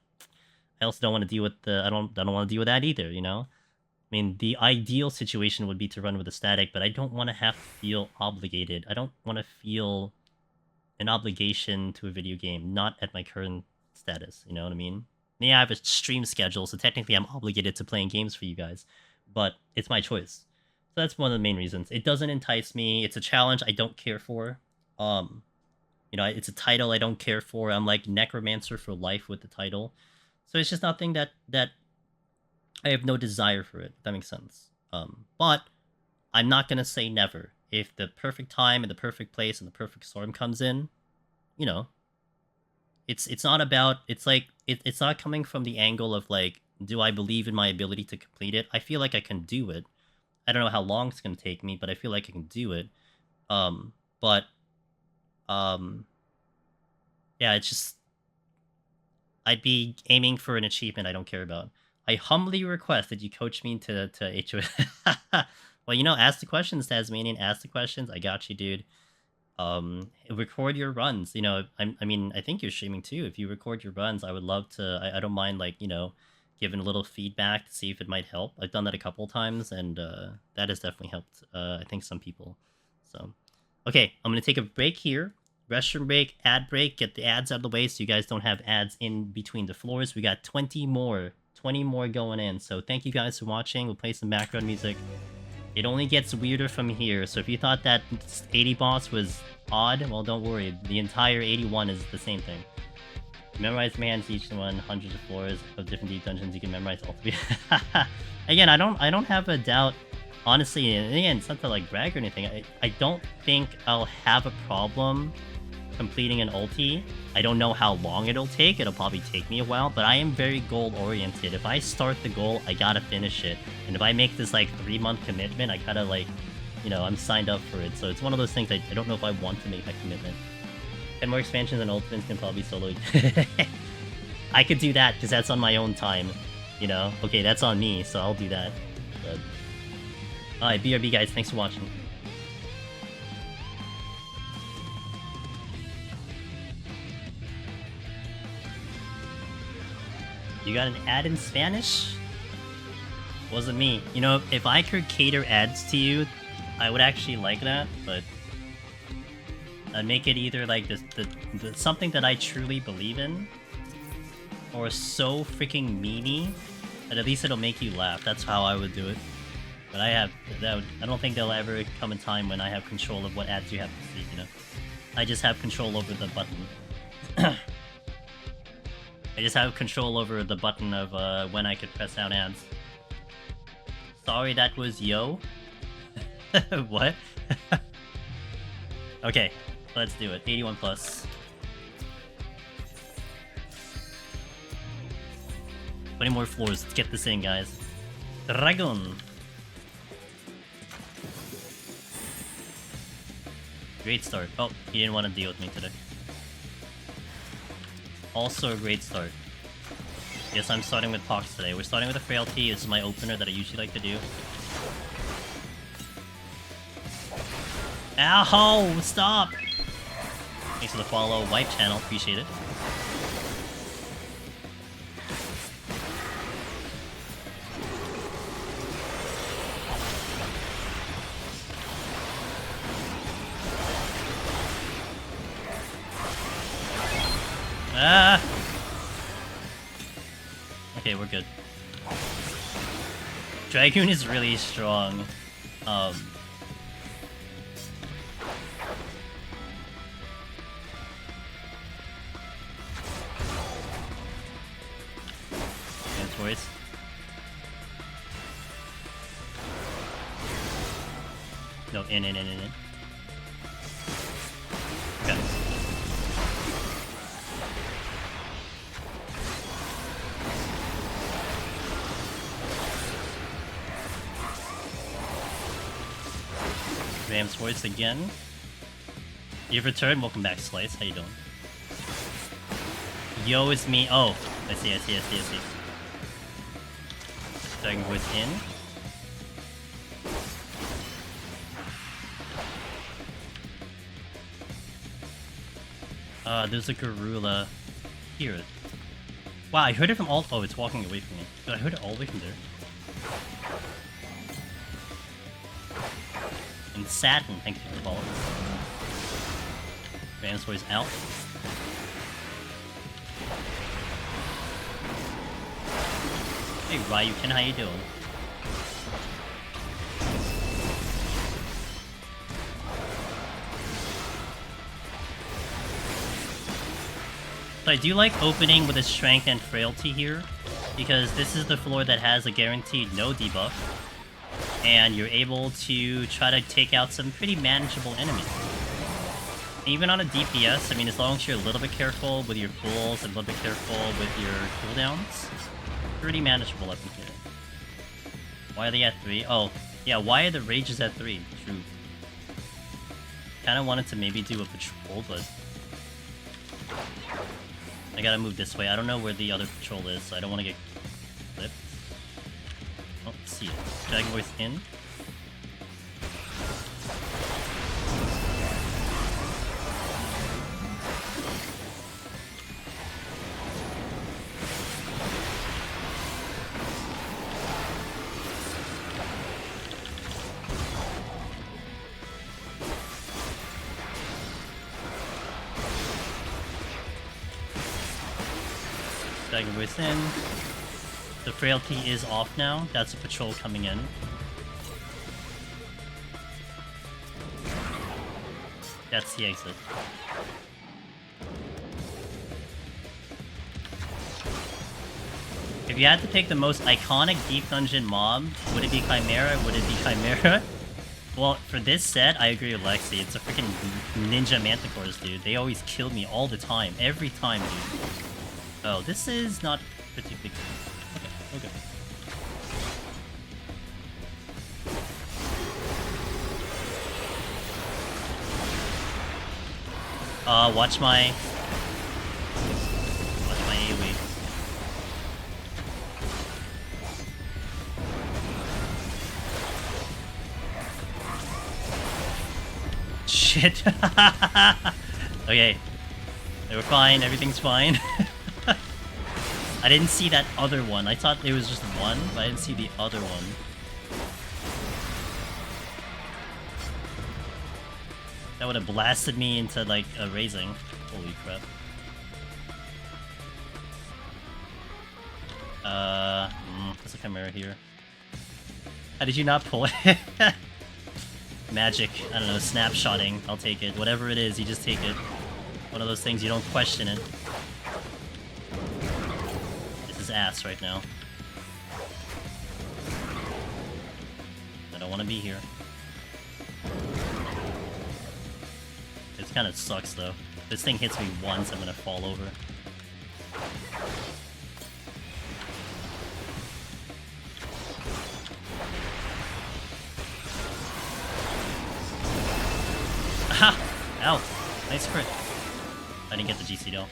I also don't want to deal with I don't want to deal with that either, you know? I mean, the ideal situation would be to run with a static, but I don't want to have to feel obligated. I don't want to feel an obligation to a video game, not at my current status, you know what I mean? Yeah, I have a stream schedule, so technically I'm obligated to playing games for you guys, but it's my choice. So that's one of the main reasons. It doesn't entice me. It's a challenge I don't care for. You know, it's a title I don't care for. I'm like Necromancer for life with the title. So it's just nothing that I have no desire for it, if that makes sense. But I'm not going to say never. If the perfect time and the perfect place and the perfect storm comes in, you know, it's not about, it's like, it's not coming from the angle of like, do I believe in my ability to complete it? I feel like I can do it. I don't know how long it's going to take me, but I feel like I can do it. Yeah, it's just, I'd be aiming for an achievement I don't care about. I humbly request that you coach me to HoH. Well, you know, ask the questions, Tasmanian. Ask the questions. I got you, dude. Record your runs. You know, I mean, I think you're streaming too. If you record your runs, I would love to. I don't mind, like, you know, giving a little feedback to see if it might help. I've done that a couple times, and that has definitely helped. I think some people. So, okay, I'm gonna take a break here. Restroom break, ad break. Get the ads out of the way so you guys don't have ads in between the floors. We got 20 more going in. So thank you guys for watching. We'll play some background music. It only gets weirder from here. So if you thought that 80 boss was odd, well, don't worry. The entire 81 is the same thing. Memorize commands, each one, hundreds of floors of different deep dungeons. You can memorize all three. Again, I don't have a doubt. Honestly, and again, it's not to like brag or anything. I don't think I'll have a problem completing an ulti. I don't know how long it'll take. It'll probably take me a while, but I am very goal-oriented. If I start the goal, I gotta finish it. And if I make this like 3-month commitment, I gotta like, you know, I'm signed up for it. So it's one of those things I don't know if I want to make that commitment. 10 more expansions and ultimates can probably solo. I could do that because that's on my own time, you know? Okay, that's on me, so I'll do that. But... Alright, BRB guys, thanks for watching. You got an ad in Spanish? Wasn't me. You know, if I could cater ads to you, I would actually like that, but I'd make it either like the something that I truly believe in, or so freaking meany that at least it'll make you laugh. That's how I would do it. But I don't think there'll ever come a time when I have control of what ads you have to see, you know? I just have control over the button. I just have control over the button of when I could press out ads. Sorry, that was yo. What? Okay, let's do it. 81 plus. 20 more floors. Let's get this in, guys. Dragoon. Great start. Oh, he didn't want to deal with me today. Also a great start. Yes, I'm starting with Pox today. We're starting with a Frailty. This is my opener that I usually like to do. Ow! Stop! Thanks for the follow. Wipe channel. Appreciate it. Ah! Okay, we're good. Dragoon is really strong. Toys. No, in. Okay. Ram's voice again. You've returned. Welcome back, Slice. How you doing? Yo, it's me. Oh, I see. Dragon voice in. There's a Garula here. Wow, I heard it from all. Oh, it's walking away from me. But I heard it all the way from there. And Satin, thank you for the follow. Ram's voice out. Hey Ryukin, how you doing? So I do like opening with a Strength and Frailty here, because this is the floor that has a guaranteed no debuff, and you're able to try to take out some pretty manageable enemies. Even on a DPS, I mean, as long as you're a little bit careful with your pulls and a little bit careful with your cooldowns, pretty manageable up in here. Why are they at 3? Oh, yeah, why are the rages at 3? True. Kinda wanted to maybe do a patrol, but I gotta move this way. I don't know where the other patrol is, so I don't want to get clipped. Oh, let's see it. Dragon voice in. Dragon voice in. The Frailty is off now. That's a patrol coming in. That's the exit. If you had to pick the most iconic Deep Dungeon mob, would it be Chimera? Would it be Chimera? Well, for this set, I agree with Lexi. It's a freaking Ninja Manticores, dude. They always kill me all the time. Every time, dude. Oh, this is not particularly good. Okay. Watch my AoE. Shit. Okay. We're fine, everything's fine. I didn't see that other one. I thought there was just one, but I didn't see the other one. That would have blasted me into, like, a raising. Holy crap. There's a chimera here. How did you not pull it? Magic. I don't know, snapshotting. I'll take it. Whatever it is, you just take it. One of those things, you don't question it. This is ass right now. I don't want to be here. It kind of sucks though. If this thing hits me once, I'm gonna fall over. Aha! Ow! Nice crit. I didn't get the GC though.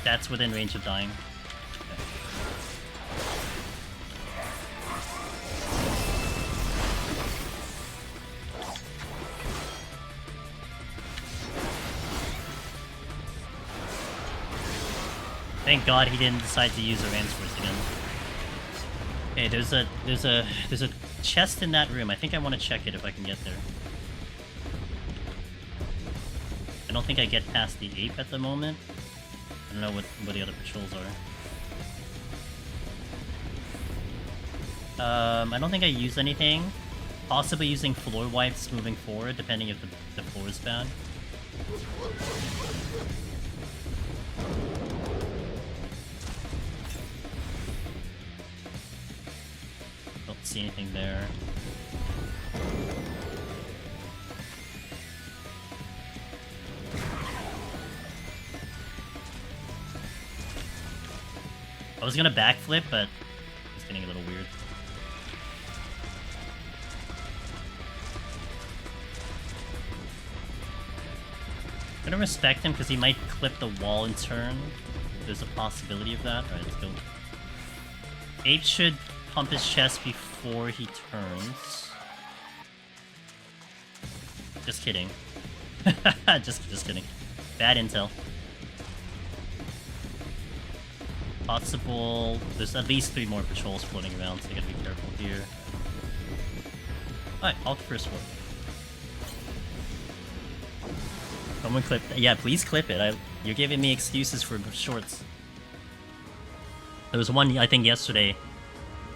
That's within range of dying. Thank God he didn't decide to use the Ransforce again. Okay, there's a chest in that room. I think I want to check it if I can get there. I don't think I get past the ape at the moment. I don't know what the other patrols are. I don't think I use anything. Possibly using floor wipes moving forward, depending if the floor is bad. Don't see anything there. I was gonna backflip, but it's getting a little weird. I'm gonna respect him because he might clip the wall in turn. There's a possibility of that. Alright, let's go. Ape should pump his chest before he turns. Just kidding. just kidding. Bad intel. Possible. There's at least 3 more patrols floating around, so I gotta be careful here. Alright, I'll first one. Someone clip. Yeah, please clip it. You're giving me excuses for shorts. There was one I think yesterday.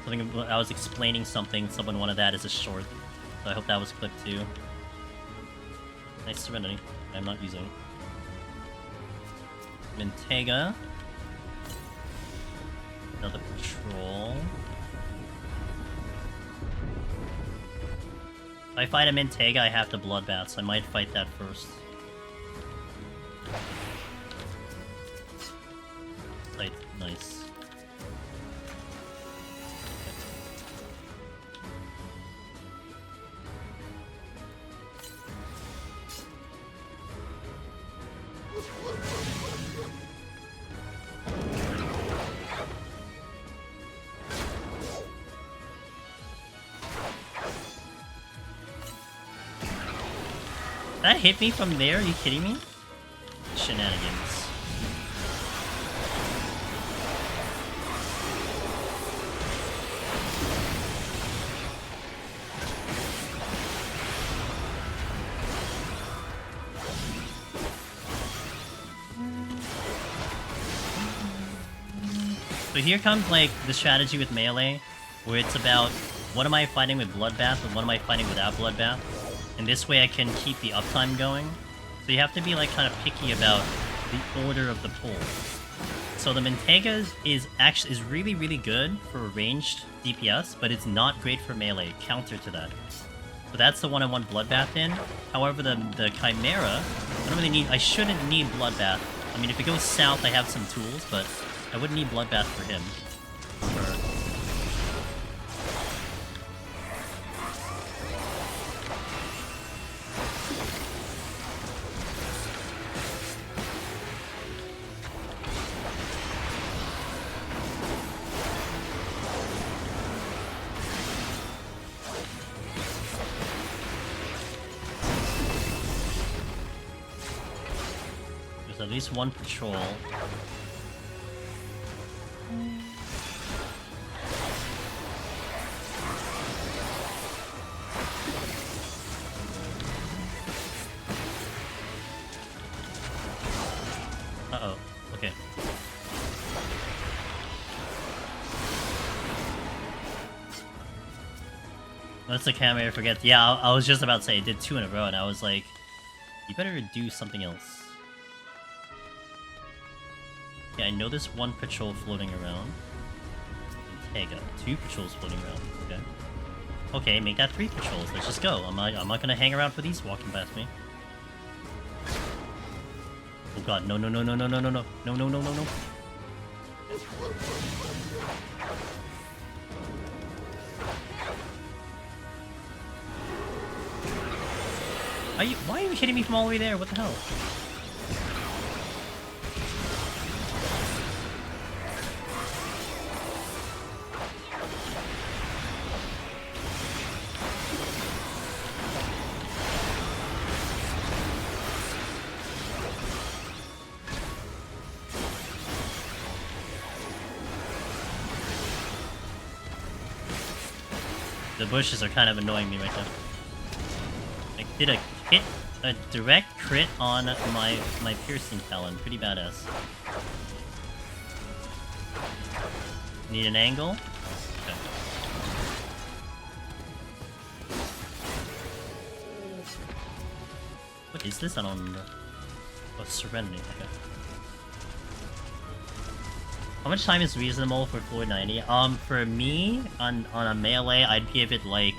Something I was explaining something. Someone wanted that as a short. So I hope that was clipped too. Nice Serenity. I'm not using. Mentega. Another patrol. If I fight a Mentega, I have to bloodbath, so I might fight that first. Right, nice. That hit me from there? Are you kidding me? Shenanigans. So here comes like the strategy with melee, where it's about what am I fighting with Bloodbath and what am I fighting without Bloodbath. And this way I can keep the uptime going. So you have to be like kind of picky about the order of the pull. So the Mentega is really, really good for ranged DPS, but it's not great for melee, counter to that. So that's the one I want Bloodbath in. However, the Chimera, I shouldn't need Bloodbath. I mean, if it goes south, I have some tools, but I wouldn't need Bloodbath for him. So at least one patrol. Uh-oh. Okay. That's the camera I forget. Yeah, I was just about to say, it did 2 in a row, and I was like, you better do something else. Yeah, I know there's one patrol floating around. Tega, 2 patrols floating around. Okay. Okay, make that 3 patrols. Let's just go. I'm not gonna hang around for these walking past me. Oh god, no, no, no, no, no, no, no, no, no, no, no, no, no. Why are you hitting me from all the way there? What the hell? The bushes are kind of annoying me right now. I did a direct crit on my piercing talon. Pretty badass. Need an angle? Okay. What is this? I don't remember. Oh, Serenity. Okay. How much time is reasonable for floor 90? For me, on a melee, I'd give it like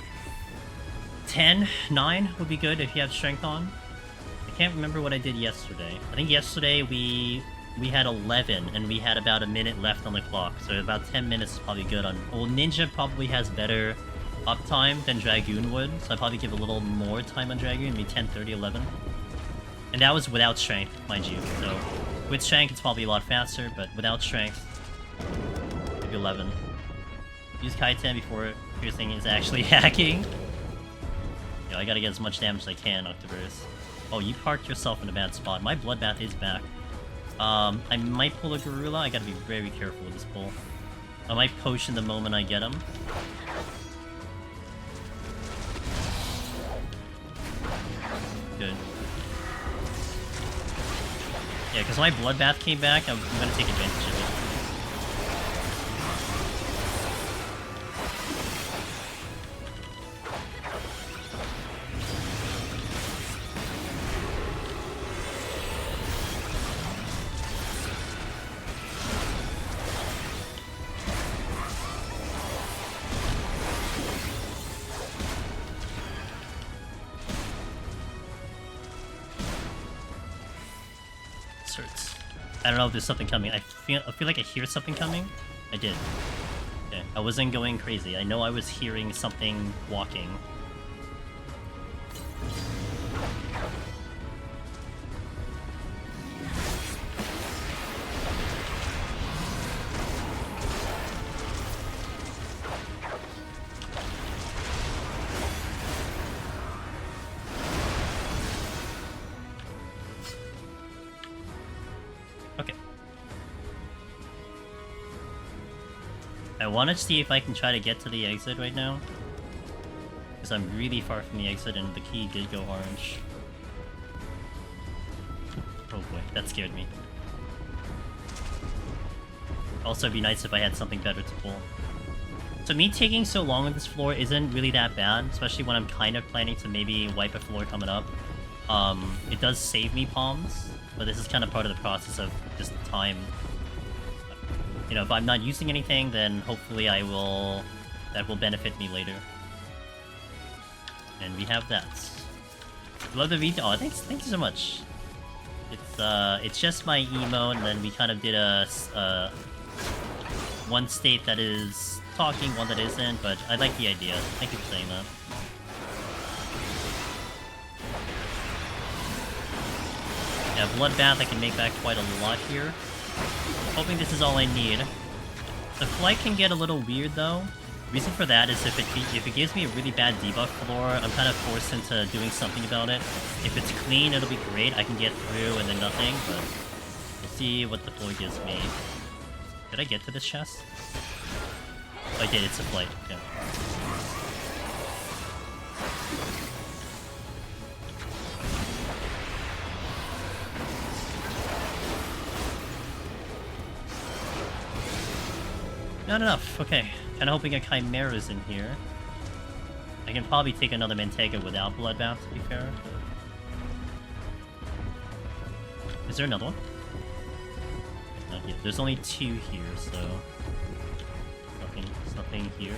10, 9 would be good if you have strength on. I can't remember what I did yesterday. I think yesterday we had 11 and we had about a minute left on the clock, so about 10 minutes is probably good on. Well, Ninja probably has better uptime than Dragoon would, so I'd probably give a little more time on Dragoon, maybe 10, 30, 11. And that was without strength, mind you. So with strength, it's probably a lot faster, but without strength, maybe 11. Use Kaiten before piercing is actually hacking. Yo, I gotta get as much damage as I can, Octoverse. Oh, you parked yourself in a bad spot. My Bloodbath is back. I might pull a Gorilla. I gotta be very careful with this pull. I might potion the moment I get him. Good. Yeah, because my Bloodbath came back, I'm gonna take advantage of it. I don't know if there's something coming. I feel like I hear something coming. I did. Okay. I wasn't going crazy. I know I was hearing something walking. I want to see if I can try to get to the exit right now, because I'm really far from the exit and the key did go orange. Oh boy, that scared me. Also, it'd be nice if I had something better to pull. So me taking so long on this floor isn't really that bad, especially when I'm kind of planning to maybe wipe a floor coming up. It does save me palms, but this is kind of part of the process of just time. You know, if I'm not using anything, then hopefully that will benefit me later. And we have that. Love the video. Oh, thank you so much. It's just my emote, and then we kind of did a one state that is talking, one that isn't, but I like the idea. Thank you for saying that. Yeah, Bloodbath, I can make back quite a lot here. Hoping this is all I need. The flight can get a little weird though. Reason for that is if it gives me a really bad debuff floor, I'm kind of forced into doing something about it. If it's clean, it'll be great. I can get through and then nothing, but see what the floor gives me. Did I get to this chest? Oh, I did. It's a flight. Yeah. Not enough. Okay. Kinda hoping a Chimera's in here. I can probably take another Mantega without Bloodbath, to be fair. Is there another one? Not yet. There's only 2 here, so... Nothing here.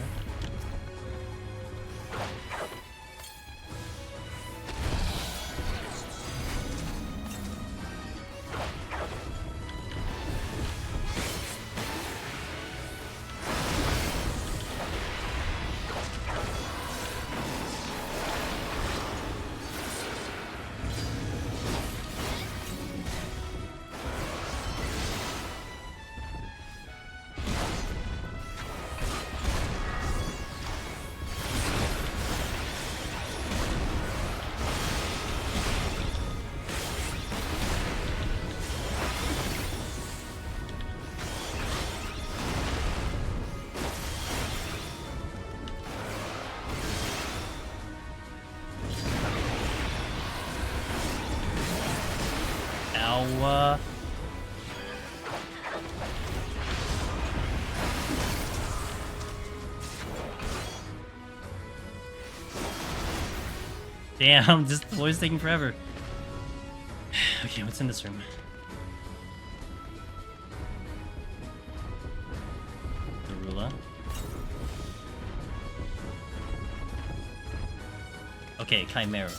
Damn, this floor's taking forever. Okay, what's in this room? Garula. Okay, Chimera.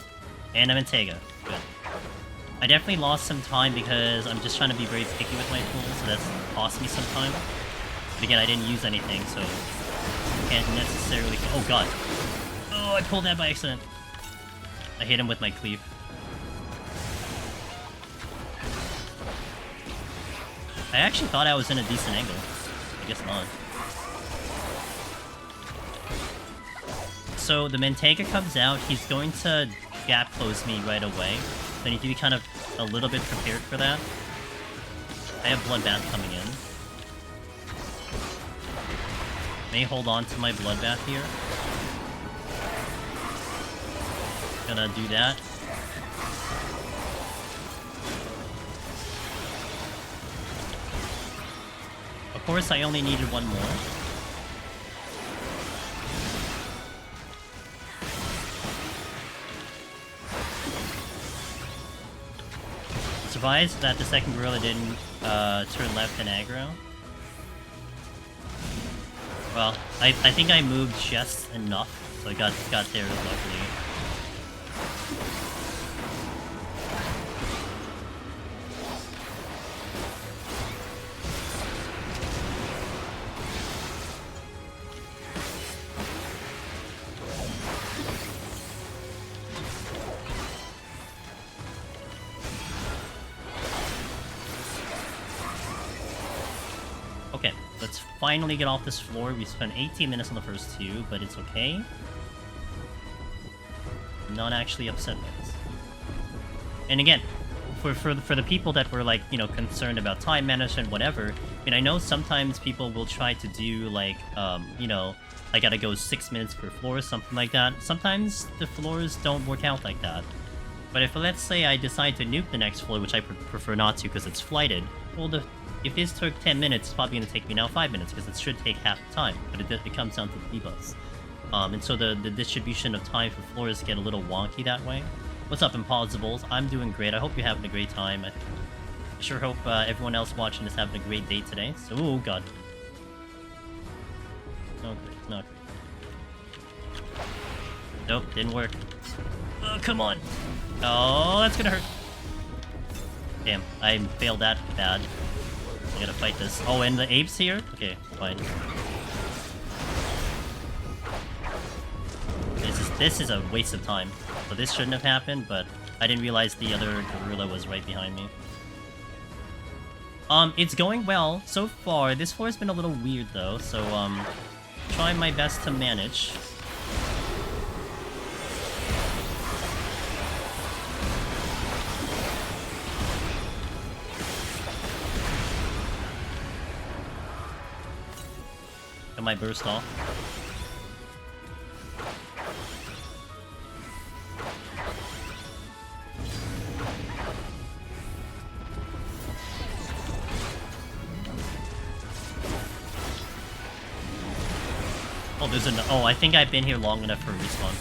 And a Mantega. Good. I definitely lost some time because I'm just trying to be very picky with my tools, so that's cost me some time. But again, I didn't use anything, so can't necessarily... Oh god. Oh, I pulled that by accident. I hit him with my cleave. I actually thought I was in a decent angle. I guess not. So the Mantega comes out, he's going to gap close me right away. So I need to be kind of a little bit prepared for that. I have Bloodbath coming in. May hold on to my Bloodbath here. Gonna do that. Of course, I only needed one more. Surprised that the second gorilla didn't turn left and aggro. Well, I think I moved just enough, so I got there luckily. Okay, let's finally get off this floor. We spent 18 minutes on the first 2, but it's okay. I'm not actually upset by this. And again, for the people that were like, you know, concerned about time management, whatever, I mean, I know sometimes people will try to do like, you know, I gotta go 6 minutes per floor, something like that. Sometimes the floors don't work out like that. But if, let's say, I decide to nuke the next floor, which I prefer not to because it's flighted, well, if this took 10 minutes, it's probably going to take me now 5 minutes, because it should take half the time, but it comes down to the debuffs. And so the distribution of time for floors get a little wonky that way. What's up, Impossibles? I'm doing great. I hope you're having a great time. I sure hope everyone else watching is having a great day today. So, oh god. Not great, not great. Nope, didn't work. Oh, come on. Oh, that's gonna hurt. Damn, I failed that bad. I gotta fight this. Oh, and the apes here? Okay, fine. This is a waste of time. So this shouldn't have happened, but I didn't realize the other gorilla was right behind me. It's going well so far. This floor has been a little weird though, so trying my best to manage. my burst off. Oh, there's an. Oh, I think I've been here long enough for a respawn.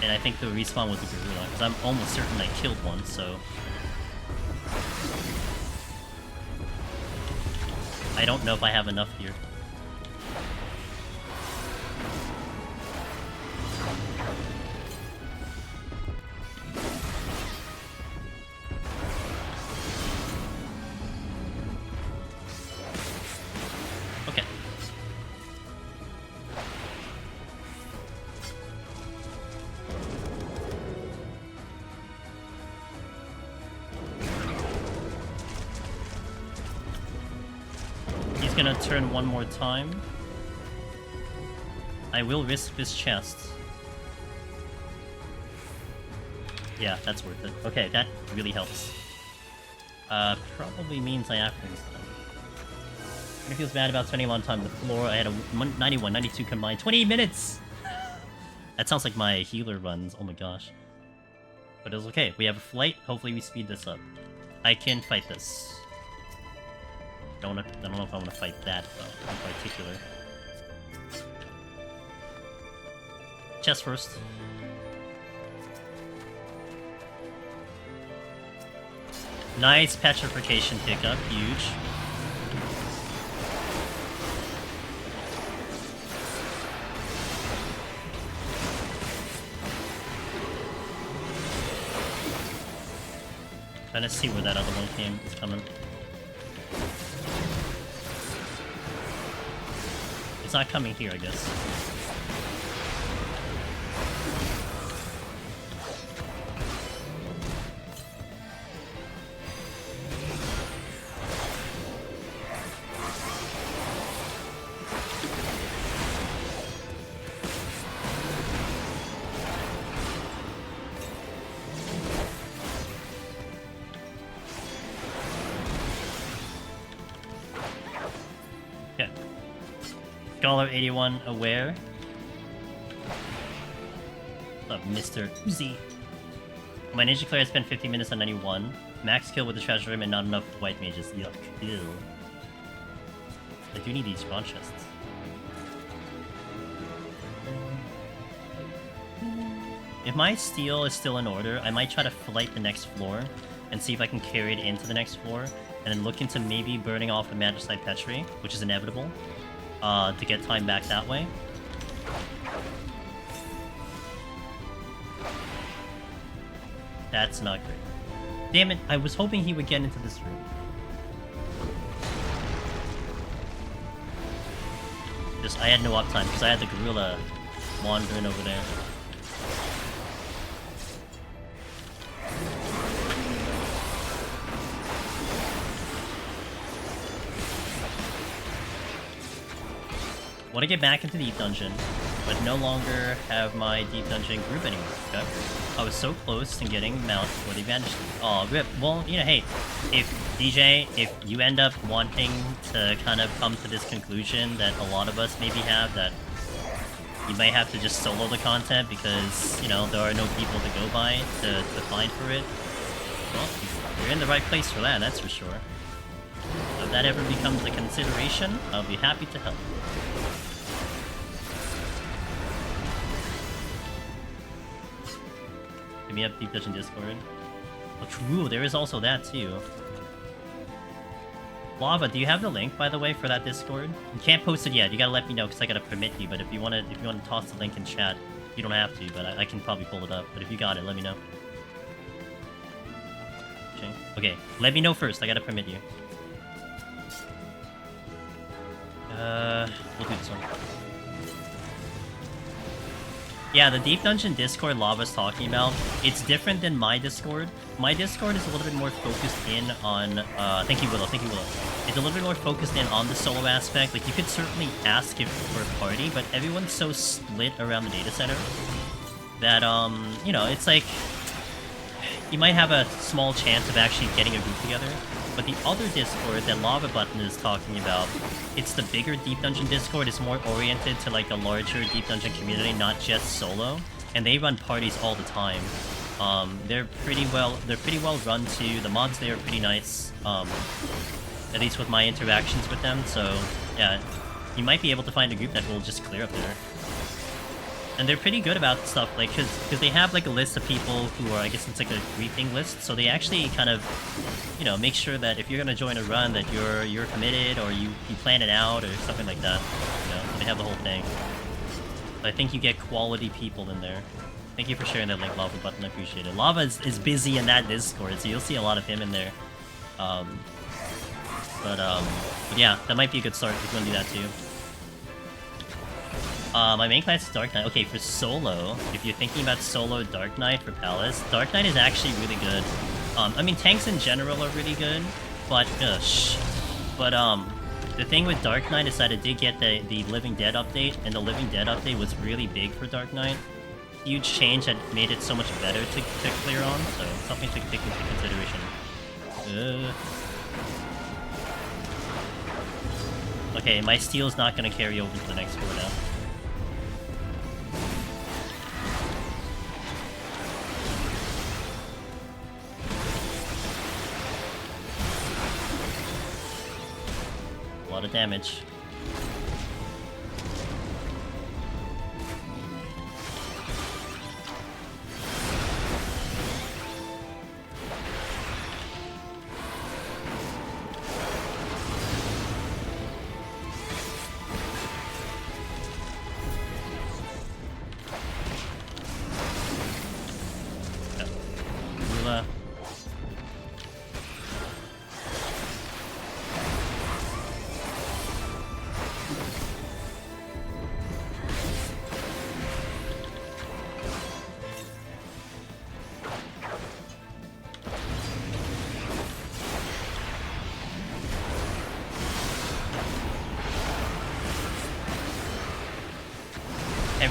And I think the respawn was a gorilla, because I'm almost certain I killed one, so... I don't know if I have enough here. Okay. He's gonna turn one more time. I will risk this chest. Yeah, that's worth it. Okay, that really helps. Probably means I have to instead. It feels bad about spending a long time on the floor. I had a 91, 92 combined. 28 minutes! That sounds like my healer runs. Oh my gosh. But it's okay. We have a flight. Hopefully we speed this up. I can fight this. I don't know if I want to fight that, though, in particular. Chest first. Nice petrification pickup, huge. Trying to see where that other one is coming. It's not coming here, I guess. Scholar 81 aware of Mr. Uzi. My ninja cleric spent 50 minutes on 91. Max kill with the treasure room and not enough white mages. Yuck. Ew. I do need these spawn chests. If my steel is still in order, I might try to flight the next floor and see if I can carry it into the next floor, and then look into maybe burning off the Magicite Petri, which is inevitable. To get time back that way. That's not great. Damn it, I was hoping he would get into this room. I had no uptime because I had the gorilla wandering over there. Want to get back into Deep Dungeon, but no longer have my Deep Dungeon group anymore. Okay? I was so close to getting Mount before they vanished. Oh, rip. Well, you know, hey, if you end up wanting to kind of come to this conclusion that a lot of us maybe have, that you might have to just solo the content because, you know, there are no people to go by to find for it, well, you're in the right place for that, that's for sure. So if that ever becomes a consideration, I'll be happy to help. Hit me up, Deep Dungeon Discord. Oh, true, there is also that too. Lava, do you have the link, by the way, for that Discord? You can't post it yet. You gotta let me know because I gotta permit you. But if you wanna toss the link in chat, you don't have to. But I can probably pull it up. But if you got it, let me know. Okay, let me know first. I gotta permit you. We'll do this one. Yeah, the Deep Dungeon Discord Lava's talking about, it's different than my Discord. My Discord is a little bit more focused in on, thank you, Willow. It's a little bit more focused in on the solo aspect. Like, you could certainly ask if for a party, but everyone's so split around the data center that, you know, it's like, you might have a small chance of actually getting a group together. But the other Discord that Lava Button is talking about, it's the bigger Deep Dungeon Discord. It's more oriented to like a larger Deep Dungeon community, not just solo. And they run parties all the time. They're pretty well run too. The mods there are pretty nice. At least with my interactions with them. So yeah, you might be able to find a group that will just clear up there. And they're pretty good about stuff, like, because they have, like, a list of people who are, I guess it's like a briefing list, so they actually kind of, you know, make sure that if you're gonna join a run that you're committed, or you plan it out, or something like that. You know, so they have the whole thing. So I think you get quality people in there. Thank you for sharing that link, Lava Button, I appreciate it. Lava is busy in that Discord, so you'll see a lot of him in there. But yeah, that might be a good start if you want to do that too. My main class is Dark Knight. Okay, for solo, if you're thinking about solo Dark Knight for Palace, Dark Knight is actually really good. I mean, tanks in general are really good, but, the thing with Dark Knight is that it did get the Living Dead update, and the Living Dead update was really big for Dark Knight. Huge change that made it so much better to clear on, so something to take into consideration. Okay, my steel's not gonna carry over to the next floor now. A lot of damage.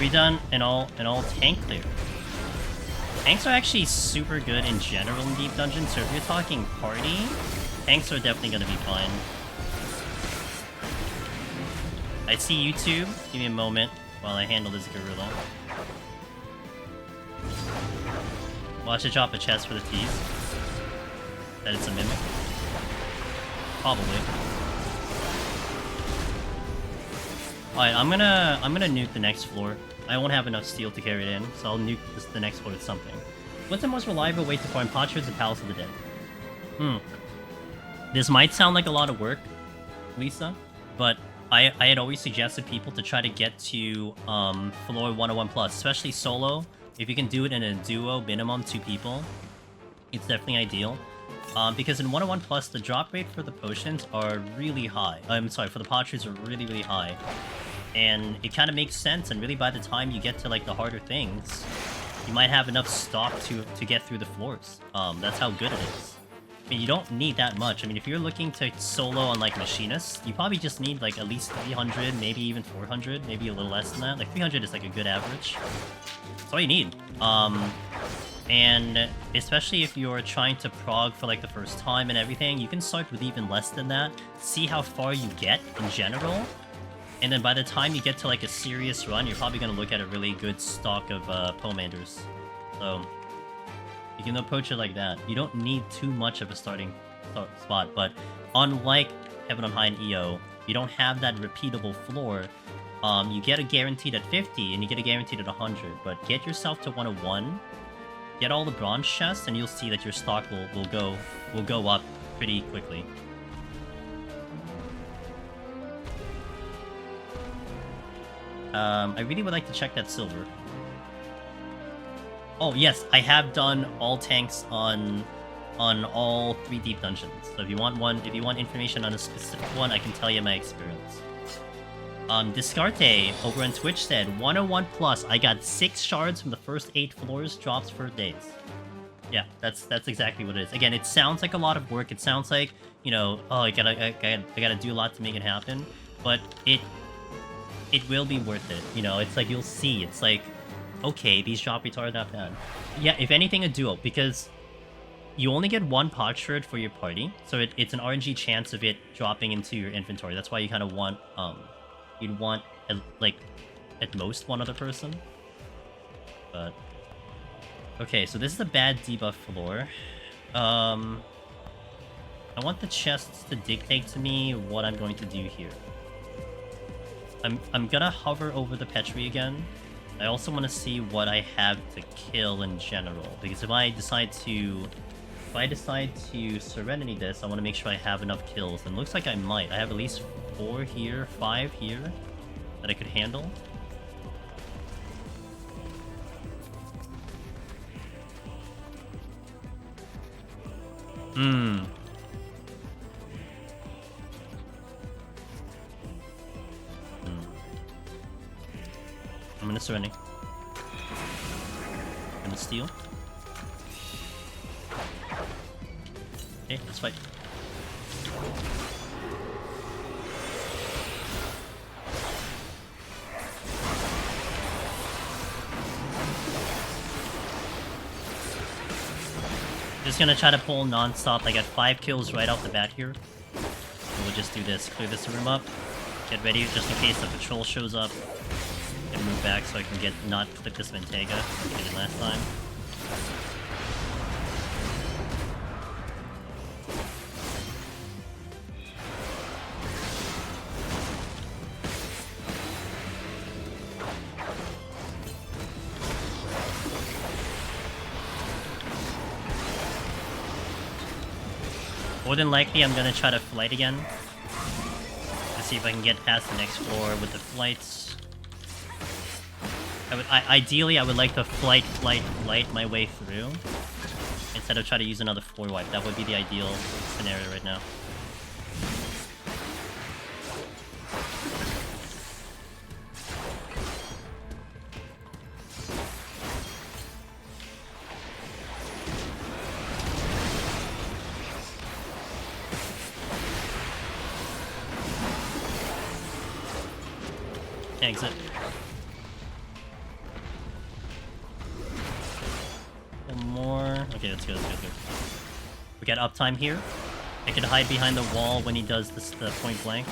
Redone and all tank clear. Tanks are actually super good in general in Deep Dungeon, so if you're talking party, tanks are definitely gonna be fine. I see YouTube. Give me a moment while I handle this gorilla. Watch it drop a chest for the tease. That it's a mimic. Probably. Alright, I'm gonna nuke the next floor. I won't have enough steel to carry it in, so I'll nuke the next floor with something. What's the most reliable way to farm potsherds and Palace of the Dead? This might sound like a lot of work, Lisa, but I had always suggested people to try to get to floor 101+, especially solo. If you can do it in a duo, minimum 2 people, it's definitely ideal. Because in 101+, the drop rate for the potions are really high. I'm sorry, for the potsherds are really, really high. And it kind of makes sense, and really by the time you get to, like, the harder things, you might have enough stock to get through the floors. That's how good it is. I mean, you don't need that much. I mean, if you're looking to solo on, like, Machinists, you probably just need, like, at least 300, maybe even 400, maybe a little less than that. Like, 300 is, like, a good average. That's all you need. And especially if you're trying to prog for, like, the first time and everything, you can start with even less than that, see how far you get in general, and then by the time you get to, like, a serious run, you're probably going to look at a really good stock of Pomanders. So you can approach it like that. You don't need too much of a starting spot, but unlike Heaven on High and EO, you don't have that repeatable floor. You get a guaranteed at 50, and you get a guaranteed at 100, but get yourself to 101, get all the bronze chests, and you'll see that your stock will go up pretty quickly. I really would like to check that silver. Oh yes, I have done all tanks on all 3 deep dungeons. So if you want information on a specific one, I can tell you my experience. Descarte over on Twitch said 101+. I got 6 shards from the first 8 floors, drops for days. Yeah, that's exactly what it is. Again, it sounds like a lot of work. It sounds like, you know, oh, I gotta do a lot to make it happen. But it will be worth it. You know, it's like you'll see. It's like, okay, these drop rates aren't that bad. Yeah, if anything, a duo, because you only get one potsherd for your party, so it's an RNG chance of it dropping into your inventory. That's why you kind of want you'd want like at most one other person. But okay, so this is a bad debuff floor. I want the chests to dictate to me what I'm going to do here. I'm gonna hover over the Petri again. I also want to see what I have to kill in general, because if I decide to Serenity this, I want to make sure I have enough kills, and looks like I might. I have at least 4 here, 5 here that I could handle. I'm gonna Serenity. I'm gonna steal. Okay, let's fight. Just gonna try to pull non-stop. I got 5 kills right off the bat here. So we'll just do this. Clear this room up. Get ready just in case the patrol shows up. And move back so I can get not clip this Ventega like I did last time. More than likely, I'm gonna try to flight again to see if I can get past the next floor with the flights. Ideally, I would like to flight my way through instead of try to use another floor wipe. That would be the ideal scenario right now. Exit. One more. Okay, let's go. We got uptime here. I can hide behind the wall when he does this, the point blank.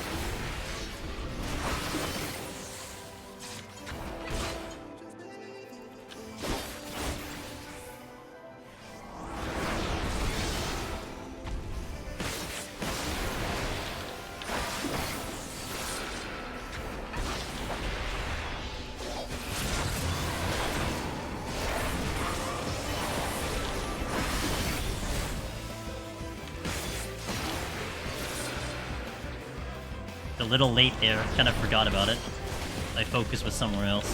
A little late there, kind of forgot about it. My focus was somewhere else.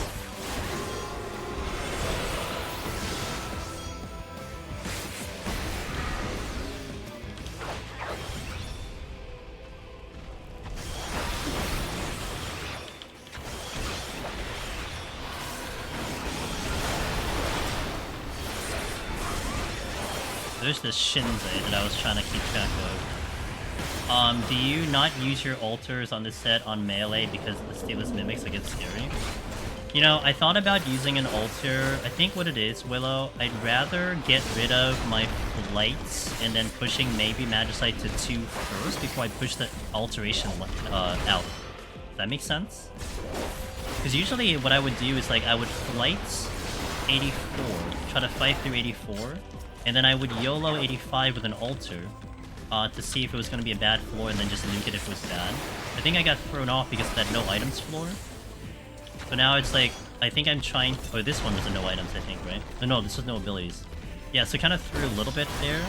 There's this Shinzei that I was trying to keep track of. Do you not use your altars on this set on melee because the Steeless Mimics get scary? You know, I thought about using an altar. I think what it is, Willow, I'd rather get rid of my flights and then pushing maybe Magicite to 2 first before I push the alteration out. Does that make sense? Because usually what I would do is like I would flight 84, try to fight through 84, and then I would YOLO 85 with an altar. To see if it was going to be a bad floor and then just nuke it if it was bad. I think I got thrown off because of that no items floor. So now it's like, I think I'm trying... Oh, this one was a no items, I think, right? No, this was no abilities. Yeah, so kind of threw a little bit there.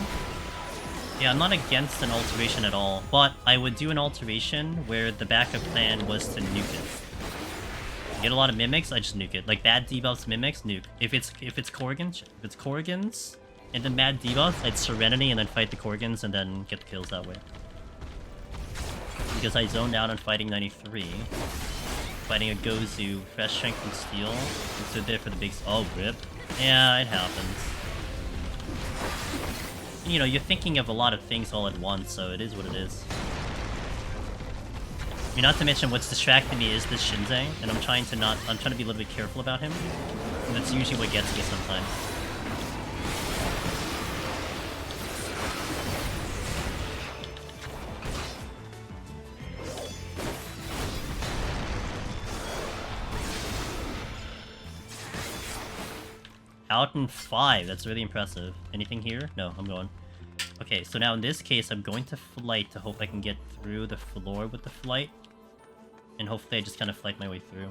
Yeah, I'm not against an alteration at all, but I would do an alteration where the backup plan was to nuke it. Get a lot of mimics, I just nuke it. Like bad debuffs mimics, nuke. If it's Korrigans, and then mad debuffs, I'd Serenity and then fight the Korrigans and then get the kills that way. Because I zoned out on fighting 93. Fighting a Gozu, fresh strength and steel. And stood there for the big... Oh, rip. Yeah, it happens. You know, you're thinking of a lot of things all at once, so it is what it is. I mean, not to mention what's distracting me is this Shinzei, and I'm trying to be a little bit careful about him. And that's usually what gets me sometimes. Out in 5. That's really impressive. Anything here? No, I'm going. Okay, so now in this case, I'm going to flight to hope I can get through the floor with the flight. And hopefully I just kind of flight my way through.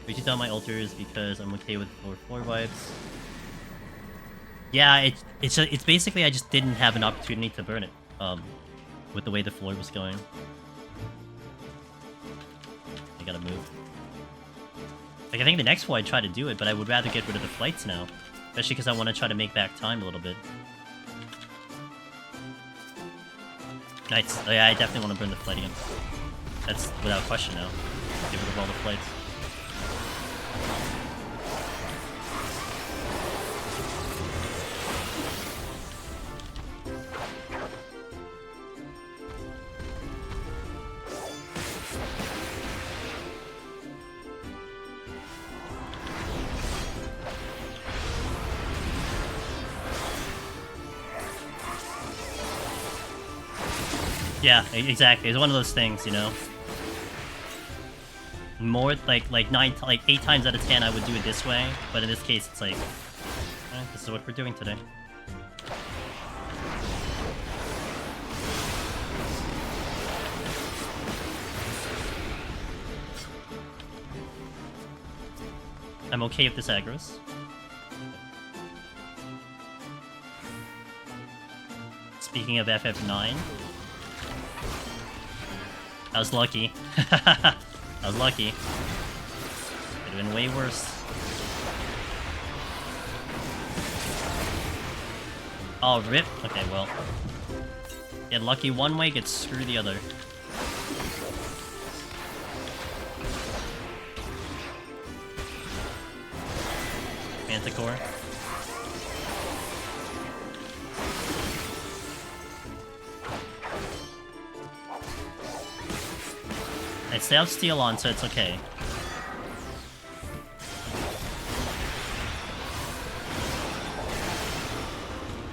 Reaching down my altars because I'm okay with floor vibes. Yeah, it's basically I just didn't have an opportunity to burn it. With the way the floor was going. I gotta move. Like, I think the next one I'd try to do it, but I would rather get rid of the flights now. Especially because I want to try to make back time a little bit. Nice. Oh, yeah, I definitely want to burn the flight again. That's without question now. Get rid of all the flights. Yeah, exactly. It's one of those things, you know. More like 8 times out of 10, I would do it this way, but in this case, it's like, this is what we're doing today. I'm okay if this aggro's. Speaking of FF9. I was lucky. I was lucky. Could have been way worse. Oh, rip. Okay, well. Get lucky one way, get screwed the other. Manticore. I still have steel on, so it's okay.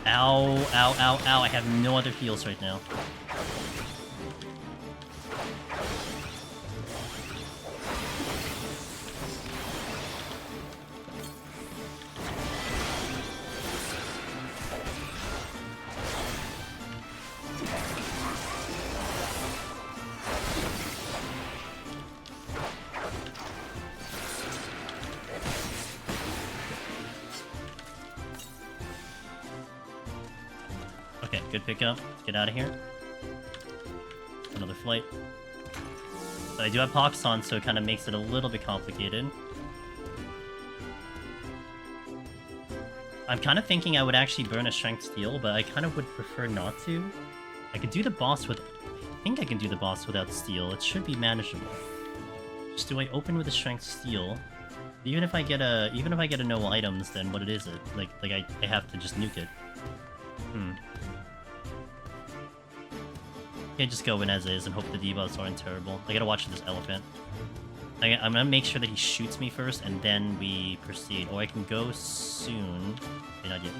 Ow, ow, ow, ow. I have no other heals right now. Okay, good pickup. Let's get out of here. Another flight. But I do have Pox on, so it kind of makes it a little bit complicated. I'm kind of thinking I would actually burn a Strength Steel, but I kind of would prefer not to. I could do the boss with... I think I can do the boss without Steel. It should be manageable. Just do I open with a Strength Steel? Even if I get a no items, then what is it? Like I have to just nuke it. Can't just go in as is and hope the debuffs aren't terrible. I gotta watch this elephant. I'm gonna make sure that he shoots me first, and then we proceed. Or I can go soon. Okay, not yet.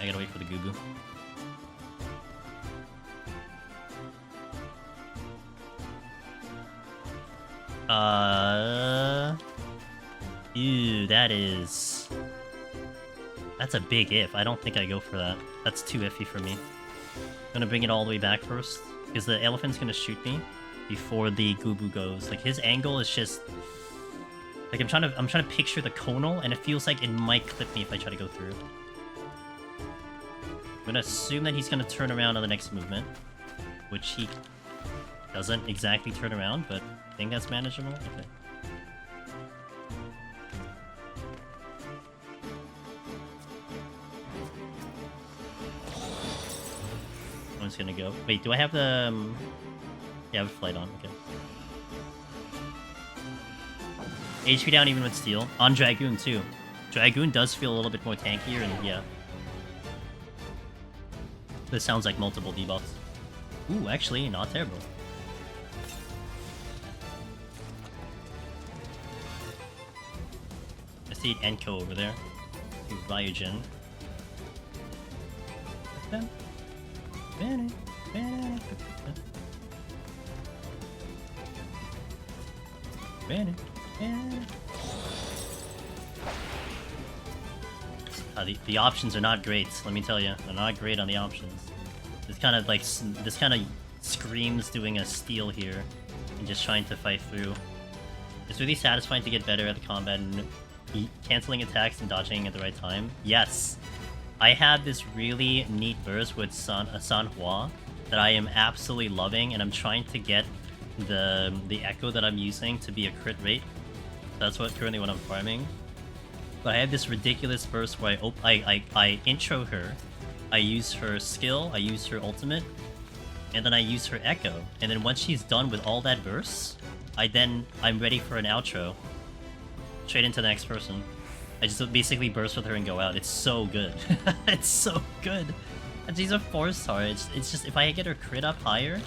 I gotta wait for the Gugu. Ew, that is... That's a big if. I don't think I go for that. That's too iffy for me. I'm gonna bring it all the way back first, because the elephant's gonna shoot me before the Gubu goes. Like, his angle is just... Like, I'm trying to picture the conal, and it feels like it might clip me if I try to go through. I'm gonna assume that he's gonna turn around on the next movement, which he doesn't exactly turn around, but I think that's manageable. Okay. I'm just gonna go. Wait, do I have the... Yeah, I have a flight on. Okay. HP down even with steel. On Dragoon, too. Dragoon does feel a little bit more tankier, and yeah. This sounds like multiple debuffs. Ooh, actually, not terrible. I see Kenko over there. Ryujin. The options are not great, let me tell you. They're not great on the options. This kind of like screams doing a steal here and just trying to fight through. It's really satisfying to get better at the combat and canceling attacks and dodging at the right time. Yes, I have this really neat burst with Sanhua that I am absolutely loving, and I'm trying to get the echo that I'm using to be a crit rate. That's currently what I'm farming. But I have this ridiculous burst where I intro her, I use her skill, I use her ultimate, and then I use her echo. And then once she's done with all that bursts, I'm ready for an outro. Straight into the next person. I just basically burst with her and go out. It's so good. It's so good. And she's a 4-star. It's just, if I get her crit up higher,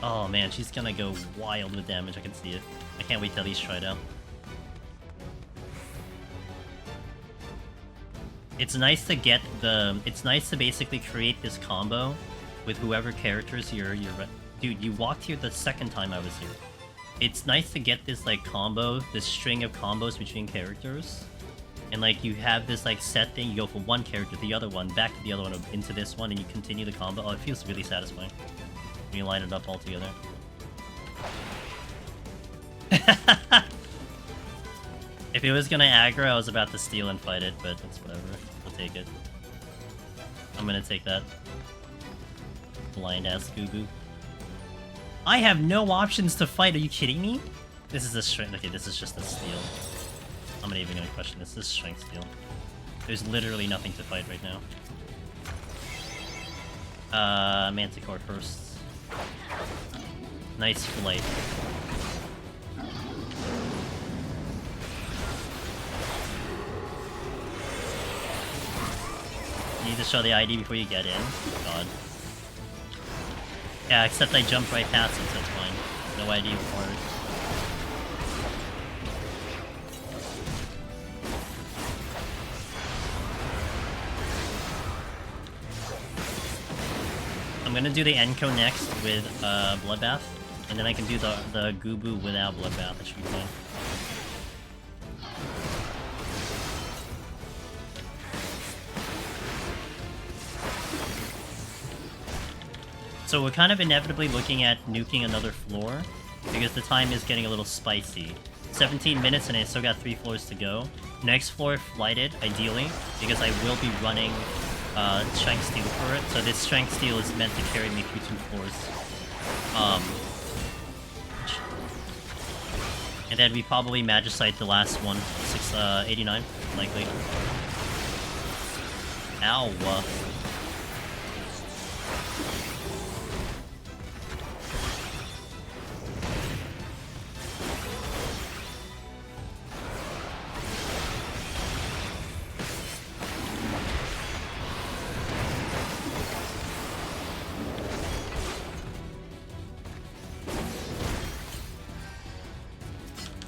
oh man, she's gonna go wild with damage. I can see it. I can't wait till these tried out. It's nice to get it's nice to basically create this combo with whoever characters you're dude, you walked here the second time I was here. It's nice to get this like combo, this string of combos between characters. And like you have this like set thing, you go from one character to the other one, back to the other one, into this one, and you continue the combo. Oh, it feels really satisfying when you line it up all together. If it was gonna aggro, I was about to steal and fight it, but it's whatever. I'll take it. I'm gonna take that. Blind ass Gozu. I have no options to fight, are you kidding me? This is a strength. Okay, this is just a steal. I'm not even gonna question this. This is strength steal. There's literally nothing to fight right now. Manticore first. Nice flight. You need to show the ID before you get in. God. Yeah, except I jumped right past it, so it's fine. No ID required. I'm gonna do the Kenko next with Bloodbath, and then I can do the Gubu without Bloodbath. That should be fine. So we're kind of inevitably looking at nuking another floor, because the time is getting a little spicy. 17 minutes and I still got 3 floors to go. Next floor flighted, ideally, because I will be running Strength Steal for it. So this Strength Steal is meant to carry me through 2 floors. And then we probably Magicite the last one, 89, likely. Ow.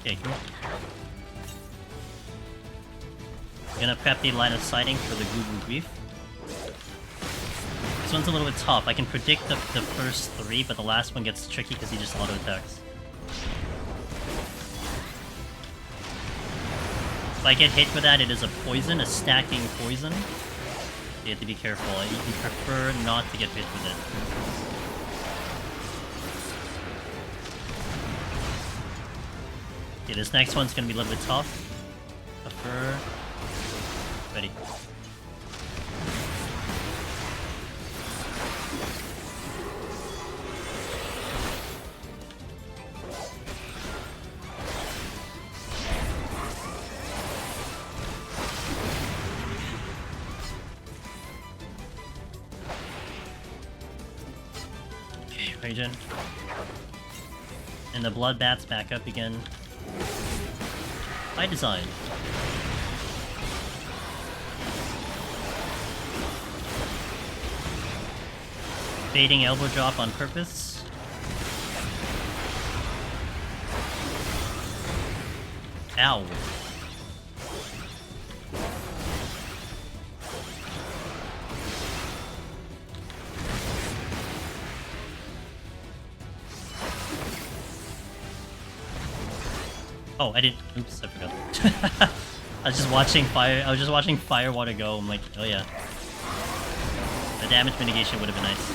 Okay, cool. Gonna prep the line of sighting for the Gubu Grief. This one's a little bit tough. I can predict the first 3, but the last one gets tricky because he just auto-attacks. If I get hit with that, it is a poison, a stacking poison. You have to be careful. You can prefer not to get hit with it. Okay, this next one's gonna be a little bit tough. Prefer... Ready. Okay, Regen. And the Bloodbath's back up again. By design. Baiting elbow drop on purpose. Ow. Oh, I didn't. Oops, I forgot. I was just watching fire. I was just watching fire water go. I'm like, oh yeah. The damage mitigation would have been nice.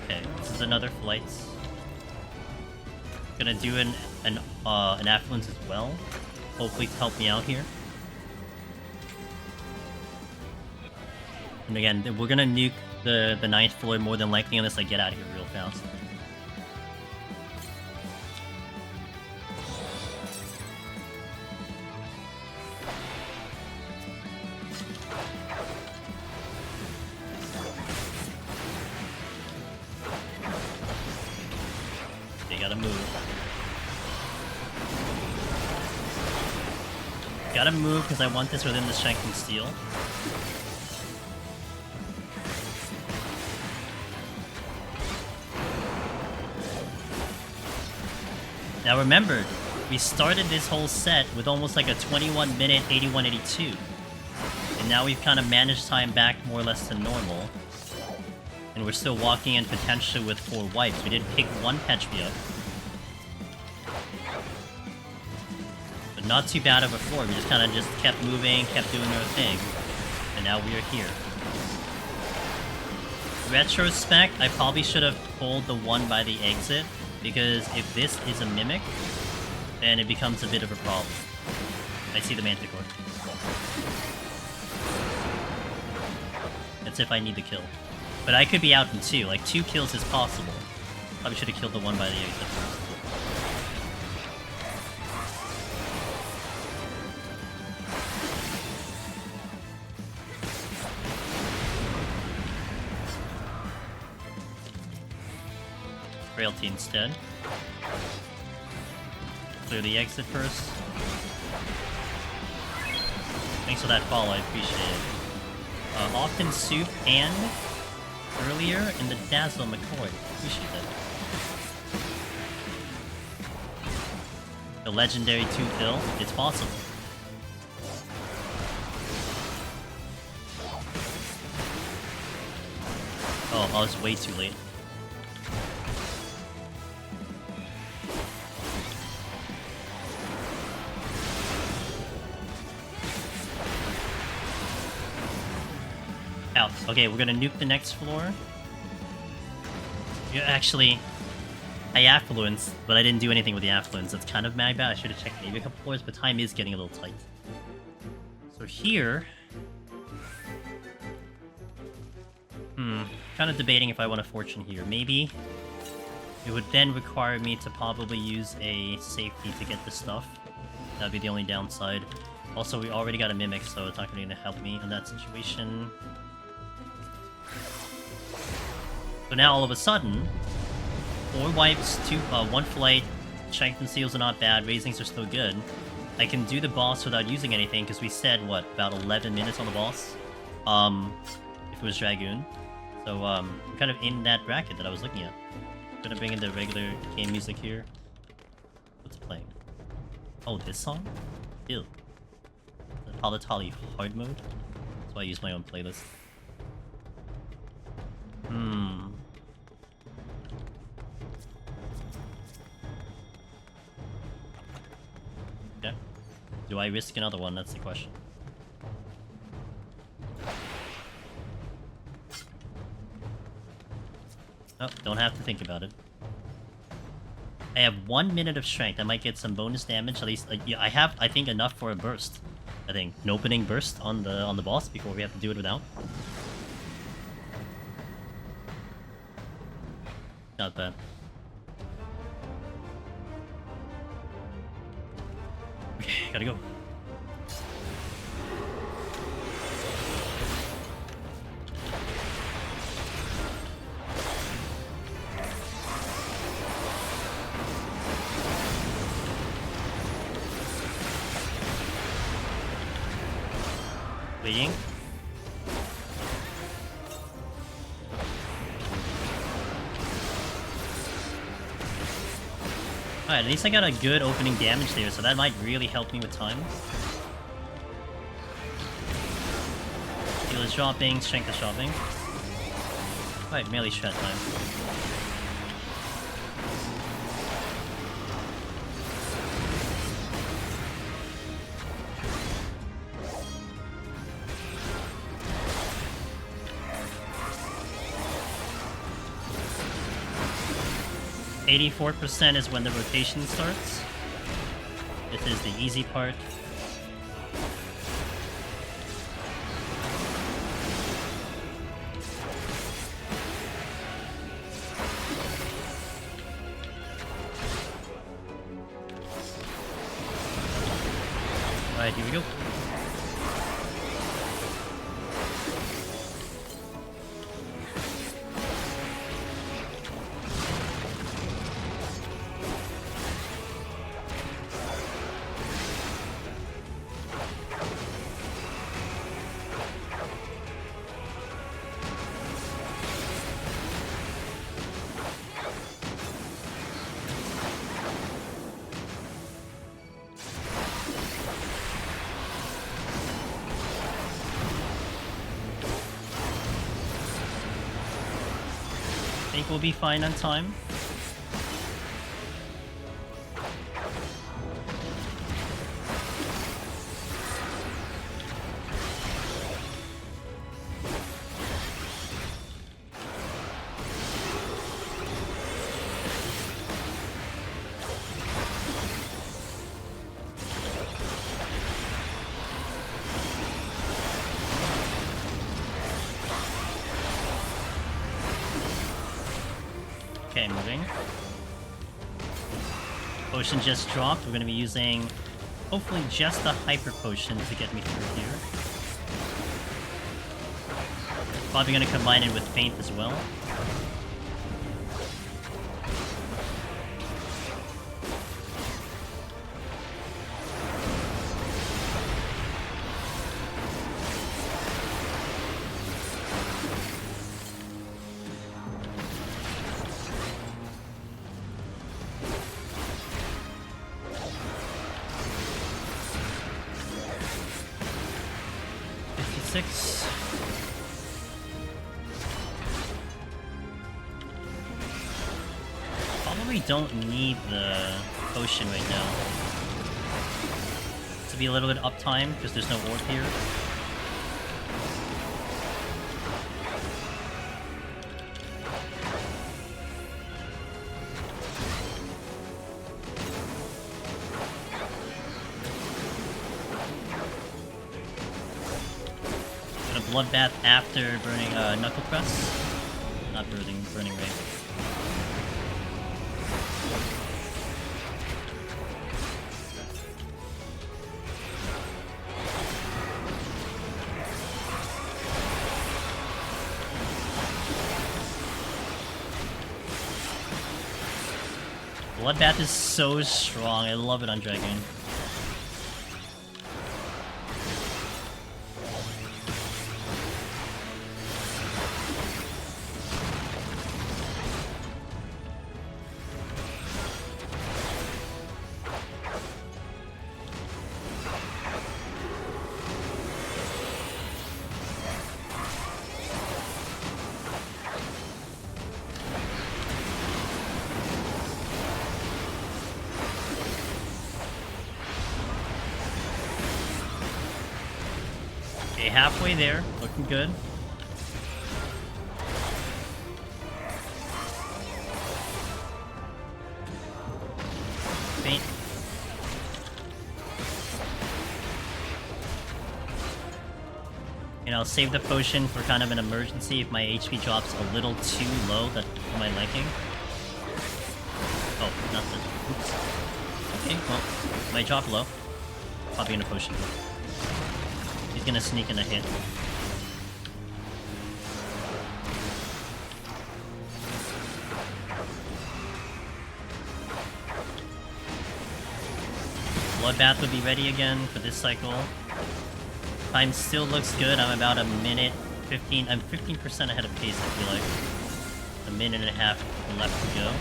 Okay, this is another flight. Gonna do an affluence as well. Hopefully to help me out here. And again, we're gonna nuke the 9th floor more than likely unless I get out of here real fast. They gotta move. Gotta move because I want this within the strength and steel. Now remember, we started this whole set with almost like a 21-minute 81-82. And now we've kind of managed time back more or less to normal. And we're still walking in potentially with 4 wipes. We did pick 1 patch me up. But not too bad of a floor. We just kind of just kept moving, kept doing our thing. And now we are here. Retrospect, I probably should have pulled the one by the exit. Because if this is a mimic, then it becomes a bit of a problem. I see the Manticore. That's if I need the kill. But I could be out in 2. Like, 2 kills is possible. Probably should have killed the one by the exit first. Frailty instead. Clear the exit first. Thanks for that follow, I appreciate it. Often Soup and earlier in the Dazzle McCoy. Appreciate that. The legendary 2 kill, it's possible. Oh, I was way too late. Out. Okay, we're gonna nuke the next floor. Yeah, actually, I affluenced, but I didn't do anything with the affluence. That's kind of my bad. I should have checked maybe a couple floors, but time is getting a little tight. So here... kind of debating if I want a fortune here. Maybe it would then require me to probably use a safety to get the stuff. That'd be the only downside. Also, we already got a mimic, so it's not going to help me in that situation. So now all of a sudden, 4 wipes, 1 flight, strength and seals are not bad, raisings are still good. I can do the boss without using anything, because we said, what, about 11 minutes on the boss? If it was Dragoon. So, kind of in that bracket that I was looking at. I'm gonna bring in the regular game music here. What's playing? Oh, this song? Ew. The Palatali hard mode? That's why I use my own playlist. Okay. Do I risk another one? That's the question. Oh, don't have to think about it. I have 1 minute of strength. I might get some bonus damage. At least, yeah, I have, I think, enough for a burst. I think an opening burst on the boss before we have to do it without. Not bad. Okay, gotta go. Waiting. Alright, at least I got a good opening damage there, so that might really help me with time. Heal is dropping, strength is dropping. Alright, melee strat time. 84% is when the rotation starts. This is the easy part. Alright, here we go. I think we'll be fine on time. Okay, moving. Potion just dropped. We're going to be using, hopefully, just the Hyper Potion to get me through here. Probably going to combine it with Faint as well. Probably don't need the potion right now. To be a little bit uptime because there's no orb here. Bloodbath after burning Knuckle Press. Not burning Ray. Bloodbath is so strong. I love it on Dragoon. Okay, halfway there. Looking good. Faint. And I'll save the potion for kind of an emergency if my HP drops a little too low for my liking. Oh, nothing. Oops. Okay, well, might drop low. Probably gonna potion. He's gonna sneak in a hit. Bloodbath would be ready again for this cycle. Time still looks good. I'm about a minute 15. I'm 15% ahead of pace, I feel like. A minute and a half left to go.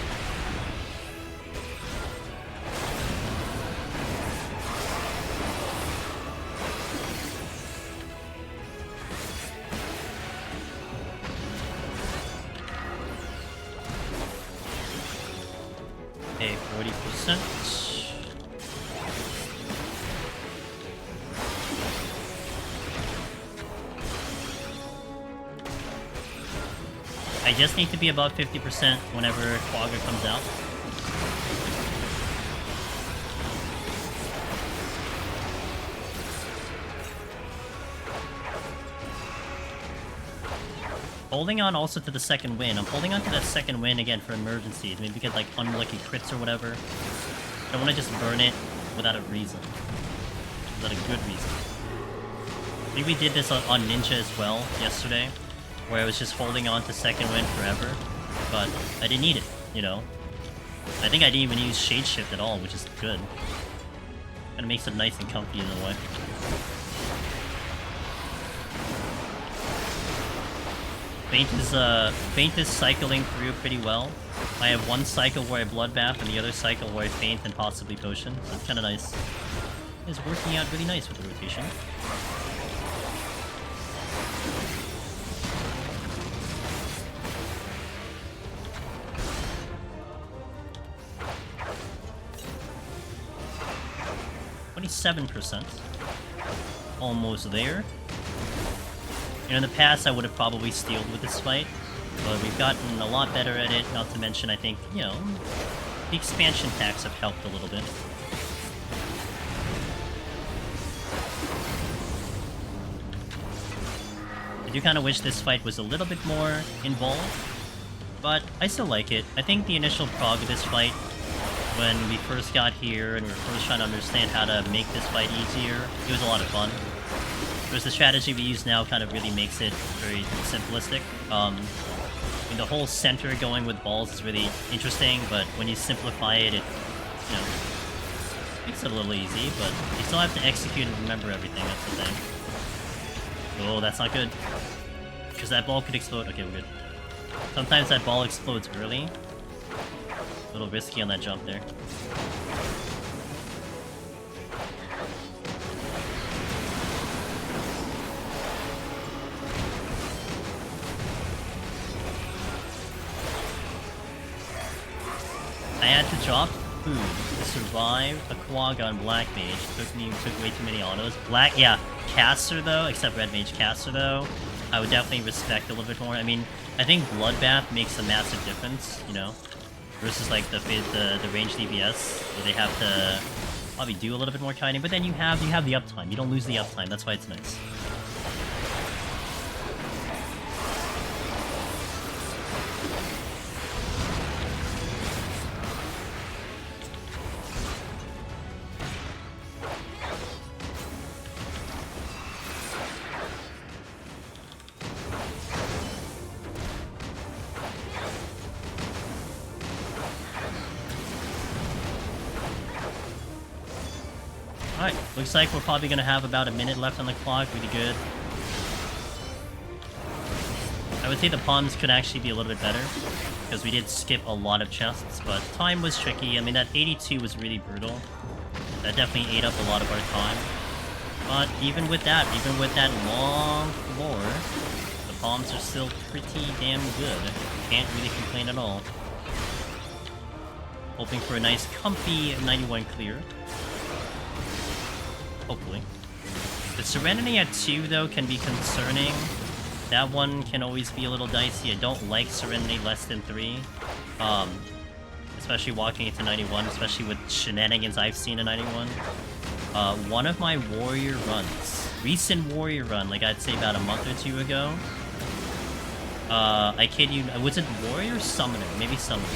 Okay, 40%. I just need to be above 50% whenever Quagga comes out. Holding on also to the second win. I'm holding on to that second win again for emergencies. Maybe get like unlucky crits or whatever. I don't want to just burn it without a reason. Without a good reason. I think we did this on Ninja as well yesterday, where I was just holding on to second win forever, but I didn't need it, you know? I think I didn't even use Shade Shift at all, which is good. Kinda makes it nice and comfy in a way. Feint is cycling through pretty well. I have one cycle where I Bloodbath and the other cycle where I Feint and possibly Potion, so it's kinda nice. It's working out really nice with the rotation. %. Almost there. You know, in the past I would have probably stealed with this fight, but we've gotten a lot better at it, not to mention I think, you know, the expansion packs have helped a little bit. I do kind of wish this fight was a little bit more involved, but I still like it. I think the initial prog of this fight, when we first got here and we were first trying to understand how to make this fight easier, it was a lot of fun. Whereas the strategy we use now kind of really makes it very simplistic. I mean, the whole center going with balls is really interesting, but when you simplify it, it, you know, makes it a little easy, but you still have to execute and remember everything, that's the thing. Oh, that's not good. Because that ball could explode. Okay, we're good. Sometimes that ball explodes early. A little risky on that jump there. I had to drop food to survive a Quagga on Black Mage. Took way too many autos. Yeah, Caster though, except Red Mage Caster though, I would definitely respect a little bit more. I mean, I think Bloodbath makes a massive difference, you know, versus like the ranged DPS, where they have to probably do a little bit more kiting. But then you have the uptime. You don't lose the uptime. That's why it's nice. Alright, looks like we're probably going to have about a minute left on the clock. Really good. I would say the palms could actually be a little bit better, because we did skip a lot of chests, but time was tricky. I mean, that 82 was really brutal. That definitely ate up a lot of our time. But even with that long floor, the palms are still pretty damn good. Can't really complain at all. Hoping for a nice, comfy 91 clear. Hopefully. The Serenity at 2, though, can be concerning. That one can always be a little dicey. I don't like Serenity less than 3. Especially walking into 91, especially with shenanigans I've seen in 91. One of my Warrior runs, recent Warrior run, like I'd say about a month or two ago. I kid you, was it Warrior or Summoner? Maybe Summoner.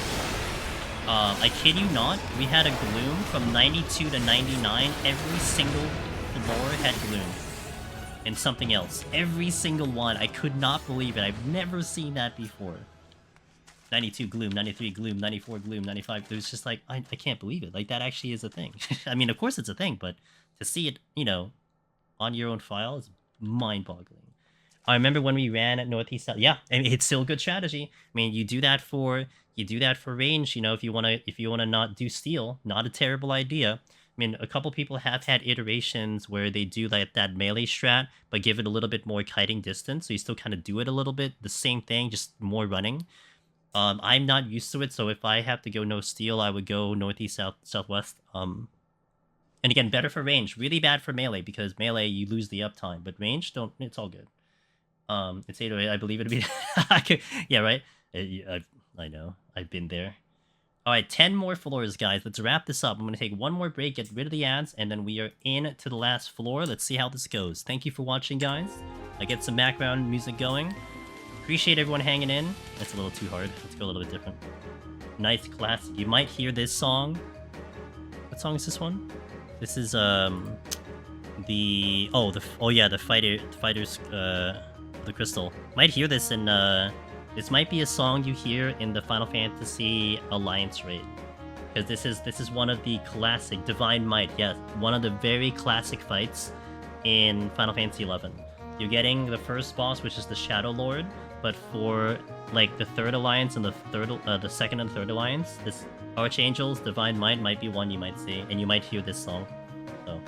I kid you not, we had a Gloom from 92 to 99. Every single floor had Gloom. And something else. Every single one. I could not believe it. I've never seen that before. 92 Gloom, 93 Gloom, 94 Gloom, 95. It was just like, I can't believe it. Like, that actually is a thing. I mean, of course it's a thing, but to see it, you know, on your own file is mind-boggling. I remember when we ran at Northeast South. Yeah, I mean, it's still a good strategy. I mean, you do that for range, you know, if you wanna not do steal, not a terrible idea. I mean, a couple people have had iterations where they do like that melee strat, but give it a little bit more kiting distance, so you still kind of do it a little bit, the same thing, just more running. I'm not used to it, so if I have to go no steal, I would go northeast, southwest. And again, better for range, really bad for melee, because melee, you lose the uptime, but range, don't, it's all good. It's 808, I believe it'd be... yeah, right? I know, I've been there. Alright, 10 more floors, guys. Let's wrap this up. I'm going to take one more break, get rid of the ads, and then we are in to the last floor. Let's see how this goes. Thank you for watching, guys. I get some background music going. Appreciate everyone hanging in. That's a little too hard. Let's go a little bit different. Nice classic. You might hear this song. What song is this one? This is the fighters the crystal. Might hear this in this might be a song you hear in the Final Fantasy Alliance raid. Because this is one of the classic Divine Might, yes, one of the very classic fights in Final Fantasy XI. You're getting the first boss, which is the Shadow Lord, but for like the third alliance and the second and third alliance, this Archangel's Divine might be one you might see, and you might hear this song. So,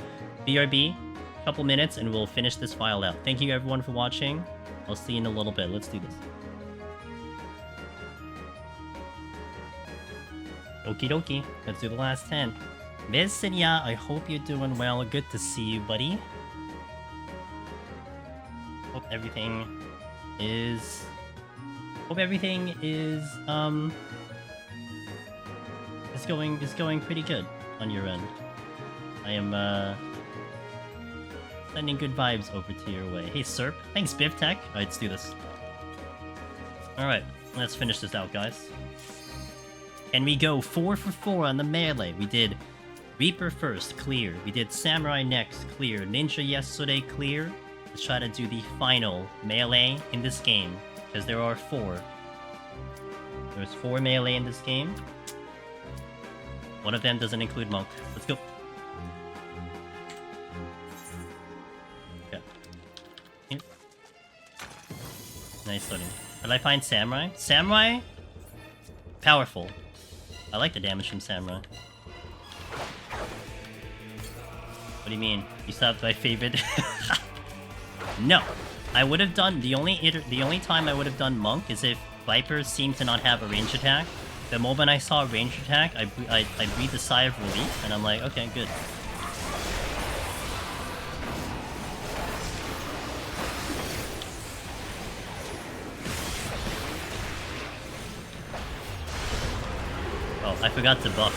BRB, couple minutes, and we'll finish this file out. Thank you everyone for watching. I'll see you in a little bit. Let's do this. Okie dokie, let's do the last 10. Mesinya, I hope you're doing well. Good to see you, buddy. Hope everything is going pretty good on your end. I am sending good vibes over to your way. Hey Serp, thanks BivTech. Alright, let's do this. Alright, let's finish this out, guys. And we go 4 for 4 on the melee. We did Reaper first, clear. We did Samurai next, clear. Ninja yesterday, clear. Let's try to do the final melee in this game, because there are 4. There's 4 melee in this game. One of them doesn't include Monk. Let's go. Okay. Nice loading. Did I find Samurai? Samurai? Powerful. I like the damage from Samurai. What do you mean? You stopped my favorite? No. I would have done... The only time I would have done Monk is if Vipers seemed to not have a range attack. The moment I saw a range attack, I breathed a sigh of relief, and I'm like, okay, good. Oh, I forgot to buff.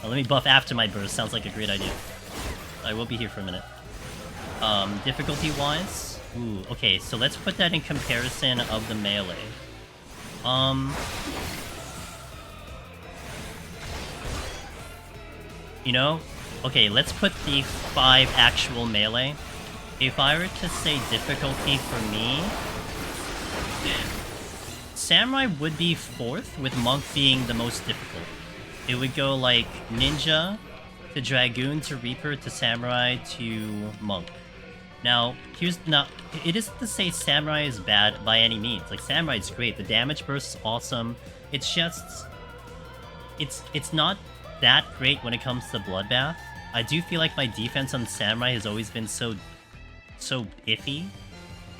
Well, let me buff after my burst. Sounds like a great idea. I will be here for a minute. Difficulty-wise? Ooh, okay, so let's put that in comparison of the melee. You know? Okay, let's put the 5 actual melee. If I were to say difficulty for me... Samurai would be 4th, with Monk being the most difficult. It would go like Ninja to Dragoon to Reaper to Samurai to Monk. Now, it isn't to say Samurai is bad by any means. Like, Samurai is great. The damage burst is awesome. It's just... It's not that great when it comes to Bloodbath. I do feel like my defense on Samurai has always been so iffy.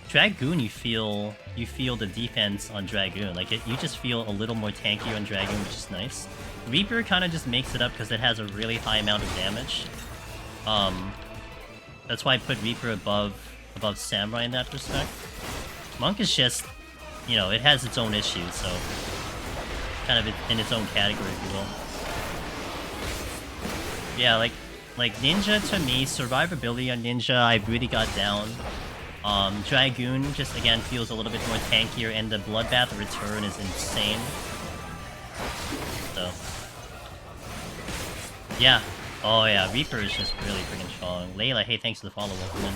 Dragoon, you feel the defense on Dragoon. Like, you just feel a little more tankier on Dragoon, which is nice. Reaper kind of just makes it up because it has a really high amount of damage. That's why I put Reaper above Samurai in that respect. Monk is just, you know, it has its own issues, so kind of in its own category, if you will. Yeah, like Ninja to me, survivability on Ninja, I've really got down. Dragoon just again feels a little bit more tankier, and the Bloodbath return is insane. So, yeah. Oh yeah, Reaper is just really freaking strong. Layla, hey, thanks for the follow, welcome in.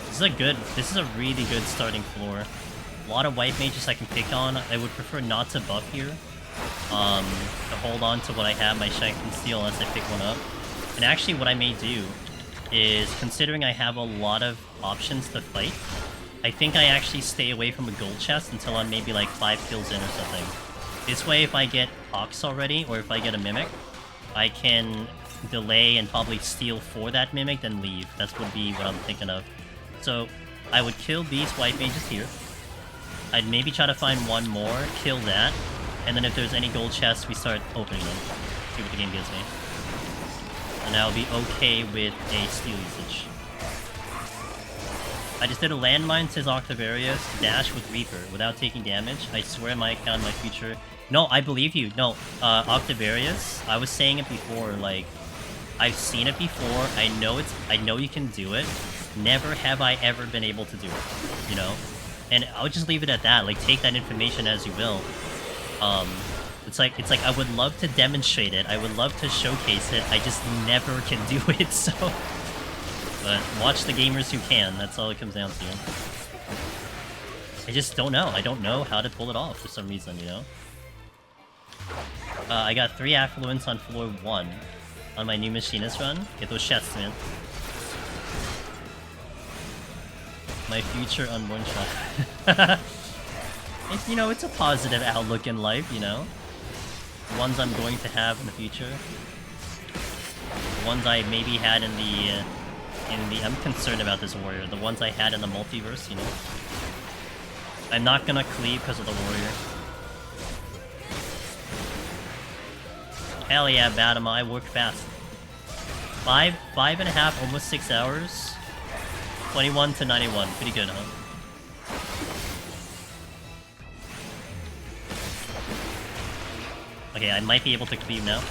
This is a really good starting floor. A lot of white mages I can pick on. I would prefer not to buff here. To hold on to what I have, my Shank and Steel, unless I pick one up. And actually what I may do is, considering I have a lot of options to fight, I think I actually stay away from a gold chest until I'm maybe like 5 kills in or something. This way, if I get Ox already, or if I get a Mimic, I can delay and probably steal for that Mimic, then leave. That would be what I'm thinking of. So, I would kill these white mages here. I'd maybe try to find one more, kill that, and then if there's any gold chests, we start opening them. See what the game gives me. And I'll be okay with a steal usage. I just did a landmine, says Octavarius, dash with Reaper without taking damage. I swear my account, my future. No, I believe you. No, Octavarius, I was saying it before, like, I've seen it before. I know you can do it. Never have I ever been able to do it, you know? And I would just leave it at that. Like, take that information as you will. It's like I would love to demonstrate it. I would love to showcase it. I just never can do it, so... But watch the gamers who can. That's all it comes down to. I just don't know. I don't know how to pull it off for some reason, you know? I got 3 affluents on floor 1 on my new machinist run. Get those shots, man. My future unborn child. You know, it's a positive outlook in life, you know? The ones I'm going to have in the future. The ones I maybe had in the... I'm concerned about this warrior. The ones I had in the multiverse, you know? I'm not gonna cleave because of the warrior. Hell yeah, Badama, I work fast. 5.5, almost 6 hours. 21 to 91. Pretty good, huh? Okay, I might be able to cleave now.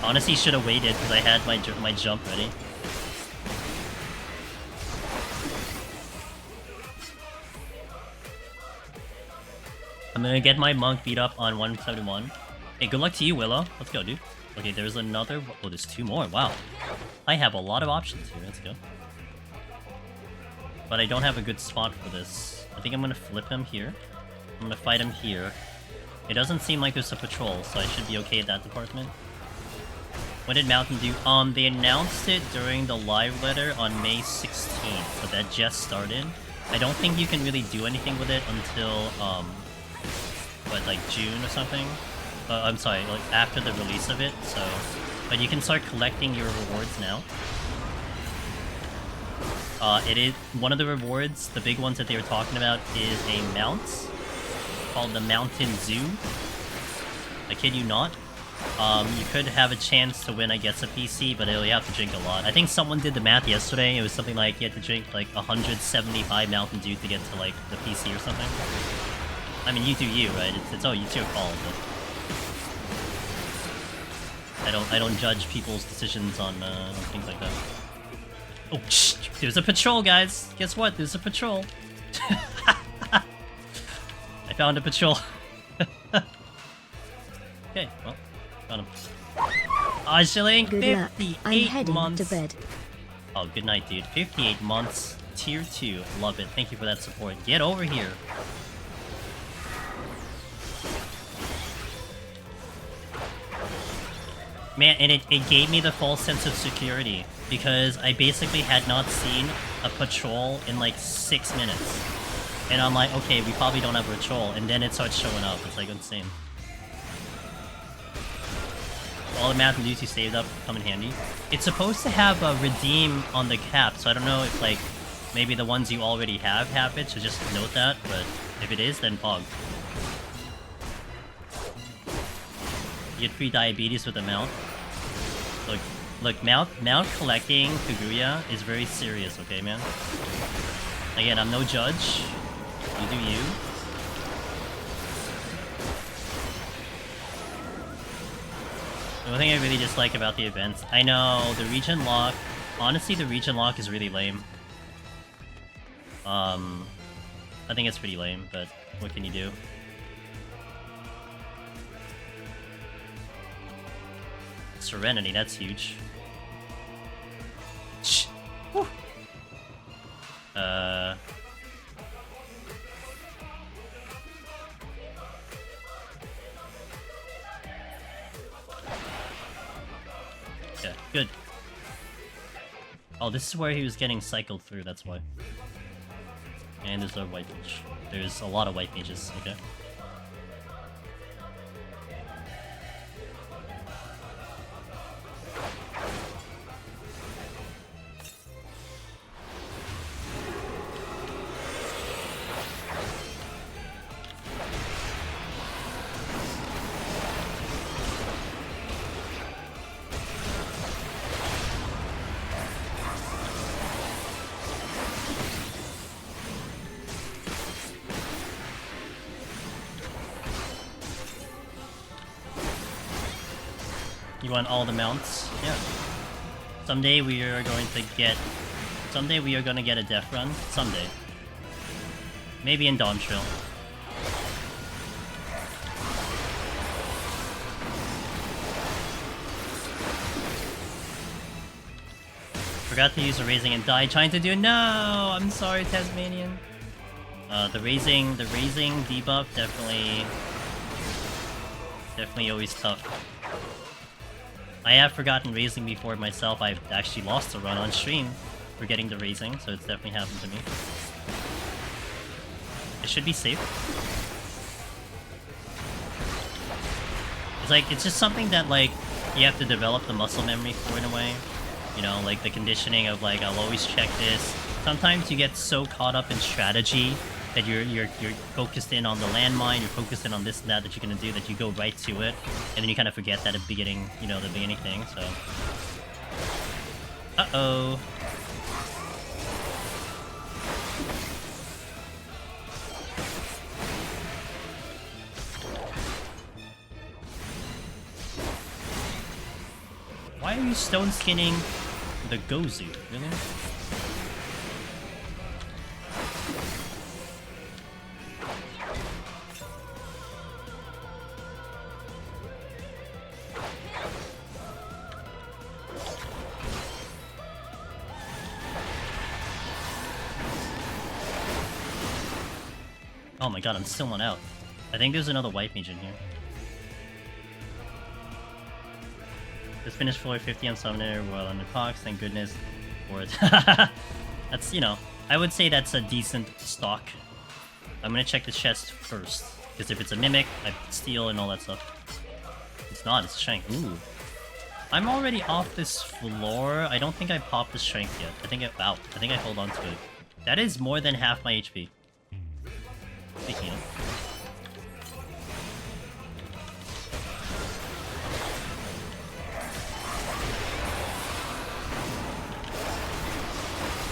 Honestly, should have waited because I had my jump ready. I'm gonna get my monk beat up on 171. Hey, good luck to you, Willow. Let's go, dude. Okay, there's another... Oh, there's 2 more. Wow. I have a lot of options here. Let's go. But I don't have a good spot for this. I think I'm gonna flip him here. I'm gonna fight him here. It doesn't seem like there's a patrol, so I should be okay at that department. What did Mountain do? They announced it during the live letter on May 16th, but that just started. I don't think you can really do anything with it until, what, like June or something? I'm sorry, like after the release of it, so... But you can start collecting your rewards now. It is... One of the rewards, the big ones that they were talking about, is a mount called the Mountain Zoo. I kid you not. You could have a chance to win, I guess, a PC, but you have to drink a lot. I think someone did the math yesterday. It was something like you had to drink like 175 Mountain Dew to get to like the PC or something. I mean, you do you, right? It's your call, but I don't judge people's decisions on things like that. Oh, shh! There's a patrol, guys. Guess what? There's a patrol. I found a patrol. Okay, well. Got him. Shilling, 58 months. To bed. Oh, good night, dude. 58 months, tier 2. Love it. Thank you for that support. Get over here. Man, and it gave me the false sense of security, because I basically had not seen a patrol in like 6 minutes. And I'm like, okay, we probably don't have a patrol, and then it starts showing up. It's like insane. All the Mountain Dews you saved up come in handy. It's supposed to have a redeem on the cap, so I don't know if like maybe the ones you already have it, so just note that, but if it is, then pog. You get free diabetes with the mount. Look, mount collecting Kaguya is very serious, okay, man? Again, I'm no judge. You do you. The one thing I really dislike about the events, I know, the region lock, honestly the region lock is really lame. I think it's pretty lame, but what can you do? Serenity, that's huge. Shh. Whew. Yeah, good. Oh, this is where he was getting cycled through, that's why. And there's a white mage. There's a lot of white mages, okay. You want all the mounts? Yeah. Someday we are going to get... Someday we are gonna get a death run. Someday. Maybe in Dawn Trail. Forgot to use a raising and died trying to do... No! I'm sorry, Tasmanian. The raising debuff definitely always tough. I have forgotten raising before myself. I've actually lost a run on stream for getting the raising, so it's definitely happened to me. It should be safe. It's just something that, like, you have to develop the muscle memory for in a way. You know, like the conditioning of, like, I'll always check this. Sometimes you get so caught up in strategy that you're focused in on the landmine, you're focused in on this and that you're gonna do, that you go right to it, and then you kind of forget that at the beginning, you know, the beginning thing, so... Uh-oh. Why are you stone skinning the Gozu? Really? Oh my god, I'm still not out. I think there's another white mage in here. Just finished floor 50 on Summoner, Royal Under Cox, thank goodness for it. That's, you know, I would say that's a decent stock. I'm gonna check the chest first, because if it's a Mimic, I steal and all that stuff. It's not, it's Shank. Ooh. I'm already off this floor. I don't think I popped the Strength yet. I think I hold on to it. That is more than half my HP. Speaking of.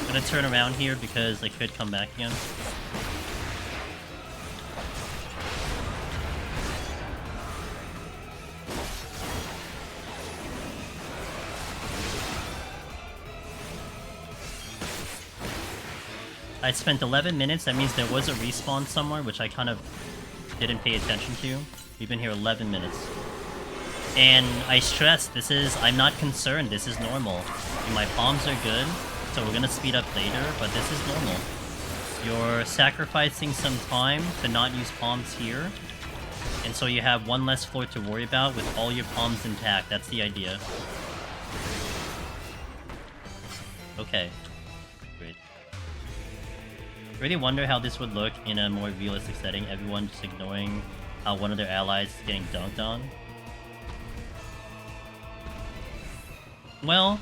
I'm gonna turn around here because I could come back again. I spent 11 minutes, that means there was a respawn somewhere, which I kind of didn't pay attention to. We've been here 11 minutes. And I stress, I'm not concerned, this is normal. My palms are good, so we're gonna speed up later, but this is normal. You're sacrificing some time to not use palms here, and so you have one less floor to worry about with all your palms intact. That's the idea. Okay. Great. I really wonder how this would look in a more realistic setting, everyone just ignoring how one of their allies is getting dunked on. Well,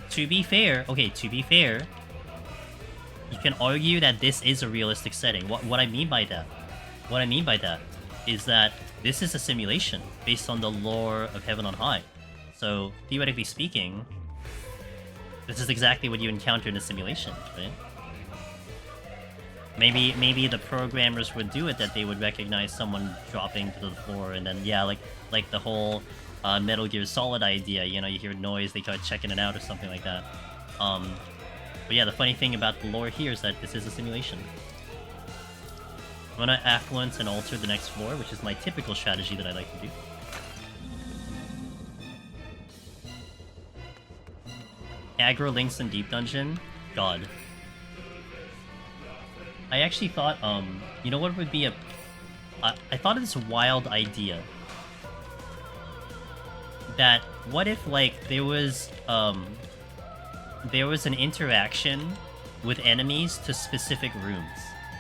to be fair, you can argue that this is a realistic setting. What I mean by that is that this is a simulation based on the lore of Heaven on High. So, theoretically speaking, this is exactly what you encounter in a simulation, right? Maybe the programmers would do it, that they would recognize someone dropping to the floor, and then, yeah, like the whole Metal Gear Solid idea, you know, you hear noise, they start checking it out or something like that. But yeah, the funny thing about the lore here is that this is a simulation. I'm gonna affluence and alter the next floor, which is my typical strategy that I like to do. Aggro links in Deep Dungeon? God. I actually thought, you know what would be I thought of this wild idea. That, what if, like, there was an interaction with enemies to specific rooms?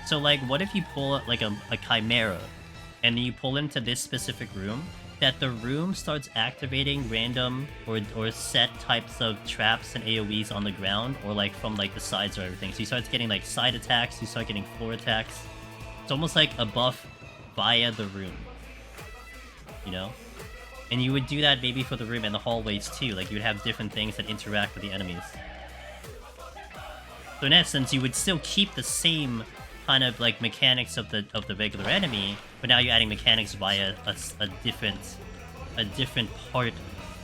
So, like, what if you pull, like, a Chimera, and then you pull into this specific room, that the room starts activating random or set types of traps and AoEs on the ground, or, like, from, like, the sides or everything. So you start getting, like, side attacks, you start getting floor attacks. It's almost like a buff via the room. You know? And you would do that maybe for the room and the hallways too, like you would have different things that interact with the enemies. So in essence, you would still keep the same kind of like mechanics of the regular enemy, but now you're adding mechanics via a different part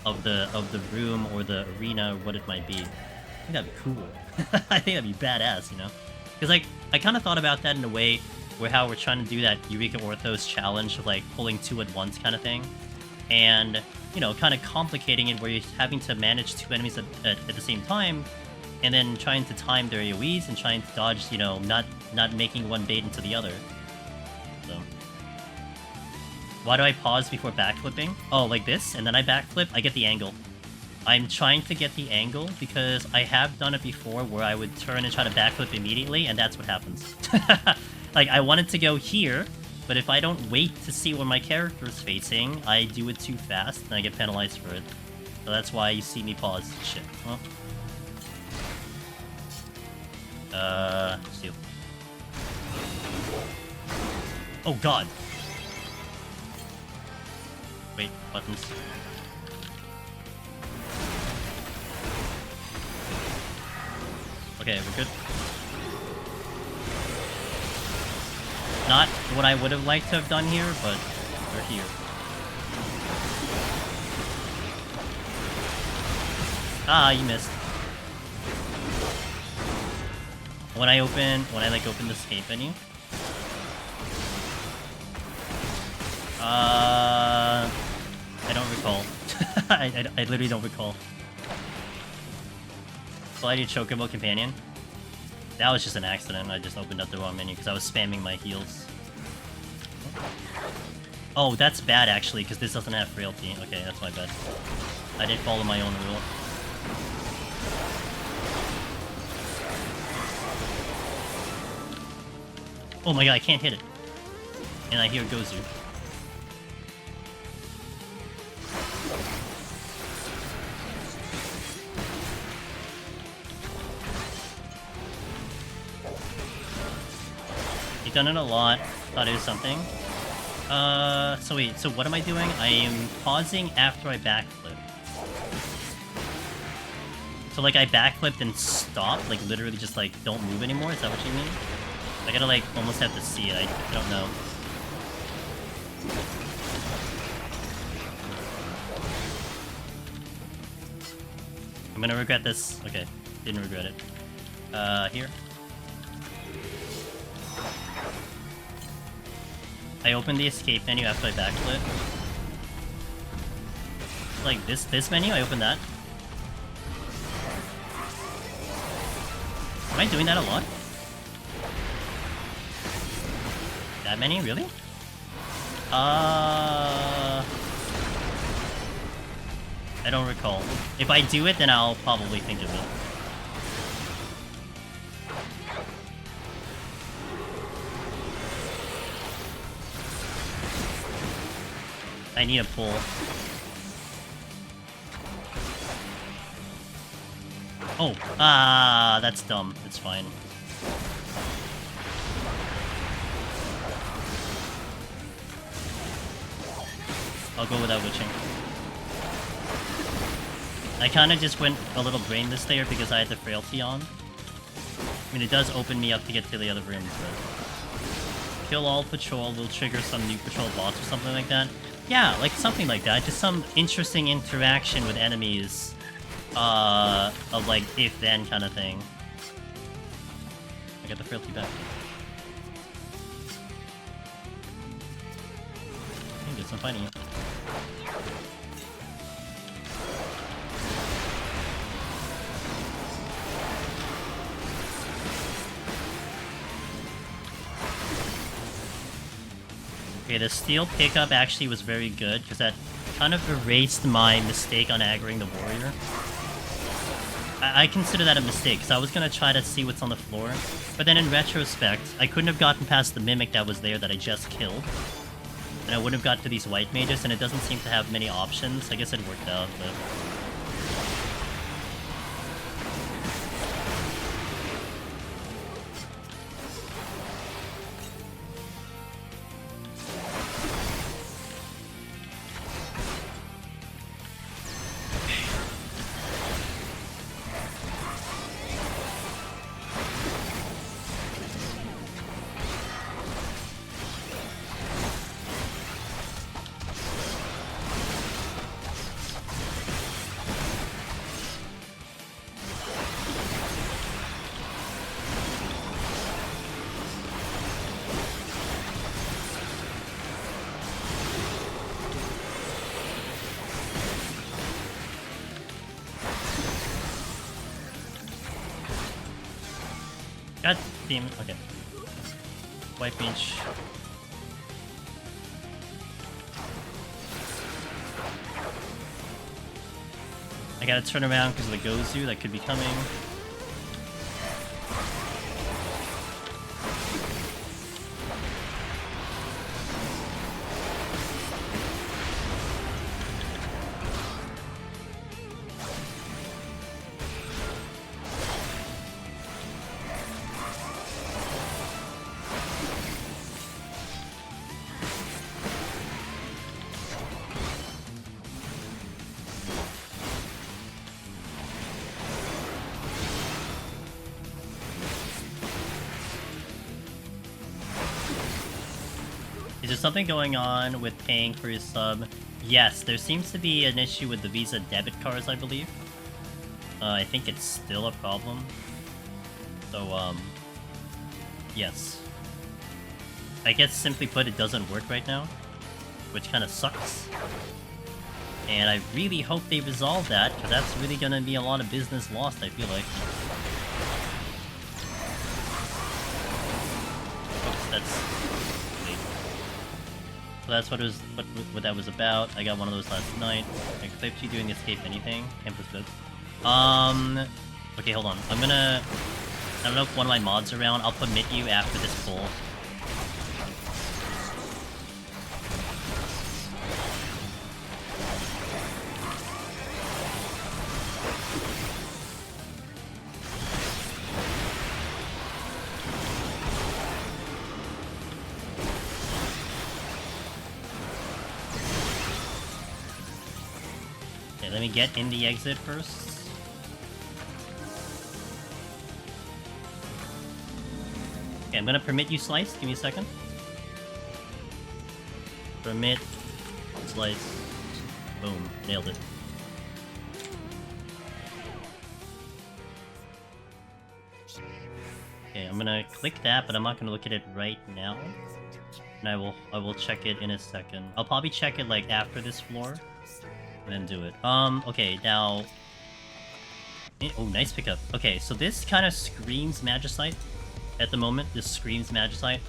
of the room or the arena or what it might be. I think that'd be cool. I think that'd be badass, you know? Because like I kind of thought about that in a way where how we're trying to do that Eureka Orthos challenge of like pulling 2 at once kind of thing, and you know, kind of complicating it where you're having to manage 2 enemies at the same time, and then trying to time their AoEs and trying to dodge, you know, not making one bait into the other. So, why do I pause before backflipping? Oh, like this, and then I backflip. I get the angle. I'm trying to get the angle because I have done it before where I would turn and try to backflip immediately, and that's what happens. Like, I wanted to go here, but if I don't wait to see where my character is facing, I do it too fast, and I get penalized for it. So that's why you see me pause. Shit. Well. Steal. Oh, God. Wait, buttons. Okay, we're good. Not what I would have liked to have done here, but we're here. Ah, you missed. When I open the escape menu. I don't recall. I literally don't recall. Slidey Chocobo Companion. That was just an accident. I just opened up the wrong menu because I was spamming my heals. Oh, that's bad actually, because this doesn't have frailty. Okay, that's my bad. I didn't follow my own rule. Oh my god, I can't hit it. And I hear Gozu. You've done it a lot. Thought it was something. So wait, so what am I doing? I am pausing after I backflip. So like I backflipped and stopped, like literally just like don't move anymore, is that what you mean? I gotta like almost have to see it, I don't know. I'm gonna regret this. Okay, didn't regret it. Here. I opened the escape menu after I backflip. Like this menu, I opened that. Am I doing that a lot? That many? Really? I don't recall. If I do it, then I'll probably think of it. I need a pull. Oh, that's dumb. It's fine. I'll go without witching. I kind of just went a little brainless there because I had the frailty on. I mean, it does open me up to get to the other rooms, but... Kill all patrol will trigger some new patrol boss or something like that. Yeah, like something like that. Just some interesting interaction with enemies. Of like, if-then kind of thing. I got the frailty back. I can get some fighting it. Okay, the steel pickup actually was very good, because that kind of erased my mistake on aggroing the warrior. I consider that a mistake, because I was going to try to see what's on the floor, but then in retrospect, I couldn't have gotten past the mimic that was there that I just killed, and I wouldn't have got to these white mages, and it doesn't seem to have many options. I guess it worked out, but... God damn it. Okay. White Mage. I gotta turn around because of the Gozu that could be coming. Is there something going on with paying for your sub? Yes, there seems to be an issue with the Visa debit cards, I believe. I think it's still a problem. So, yes. I guess simply put, it doesn't work right now, which kind of sucks. And I really hope they resolve that, because that's really gonna be a lot of business lost, I feel like. Oops, that's... So that's what it was, what that was about. I got one of those last night. I clipped you doing escape anything. Campus good. Okay, hold on. I don't know if one of my mods are around. I'll permit you after this pull. Let me get in the exit first. Okay, I'm gonna permit you slice. Give me a second. Permit, slice. Boom, nailed it. Okay, I'm gonna click that, but I'm not gonna look at it right now. And I will check it in a second. I'll probably check it like after this floor. And then do it. Okay, now... Oh, nice pickup. Okay, so this kind of screams Magicite. At the moment, this screams Magicite.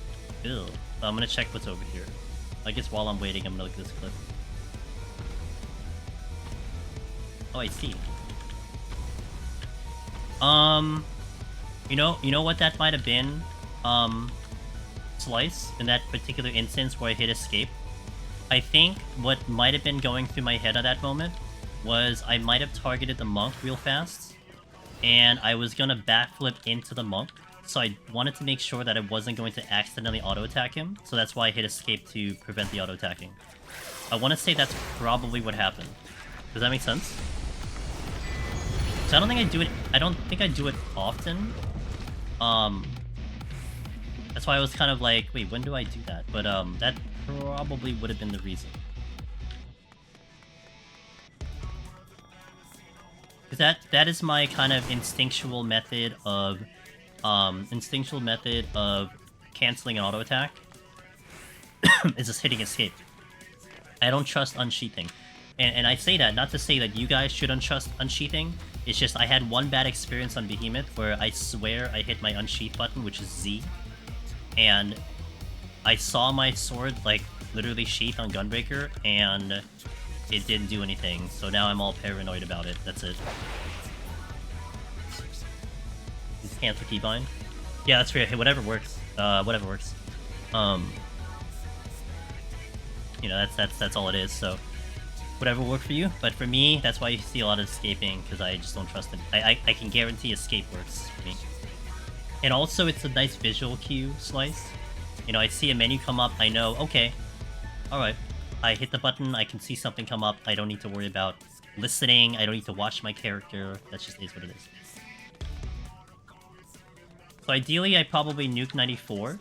Ew. So I'm gonna check what's over here. I guess while I'm waiting, I'm gonna look at this clip. Oh, I see. You know what that might have been? Slice, in that particular instance where I hit escape. I think what might have been going through my head at that moment was I might have targeted the monk real fast, and I was gonna backflip into the monk, so I wanted to make sure that I wasn't going to accidentally auto-attack him, so that's why I hit escape to prevent the auto-attacking. I want to say that's probably what happened. Does that make sense? So I don't think I do it often. That's why I was kind of like, wait, when do I do that? But that probably would have been the reason. Because that is my kind of instinctual method of canceling an auto attack. Is just hitting escape. I don't trust unsheathing. And I say that not to say that you guys should untrust unsheathing. It's just I had one bad experience on Behemoth where I swear I hit my unsheath button, which is Z, and I saw my sword like literally sheath on Gunbreaker, and it didn't do anything. So now I'm all paranoid about it. That's it. Just cancel keybind. Yeah, that's fair. Hey, whatever works. Whatever works. You know, that's all it is. So whatever worked for you. But for me, that's why you see a lot of escaping, because I just don't trust it. I can guarantee escape works for me. And also, it's a nice visual cue, Slice. You know, I see a menu come up, I know, okay, alright. I hit the button, I can see something come up, I don't need to worry about listening, I don't need to watch my character, that just is what it is. So ideally, I probably nuke 94.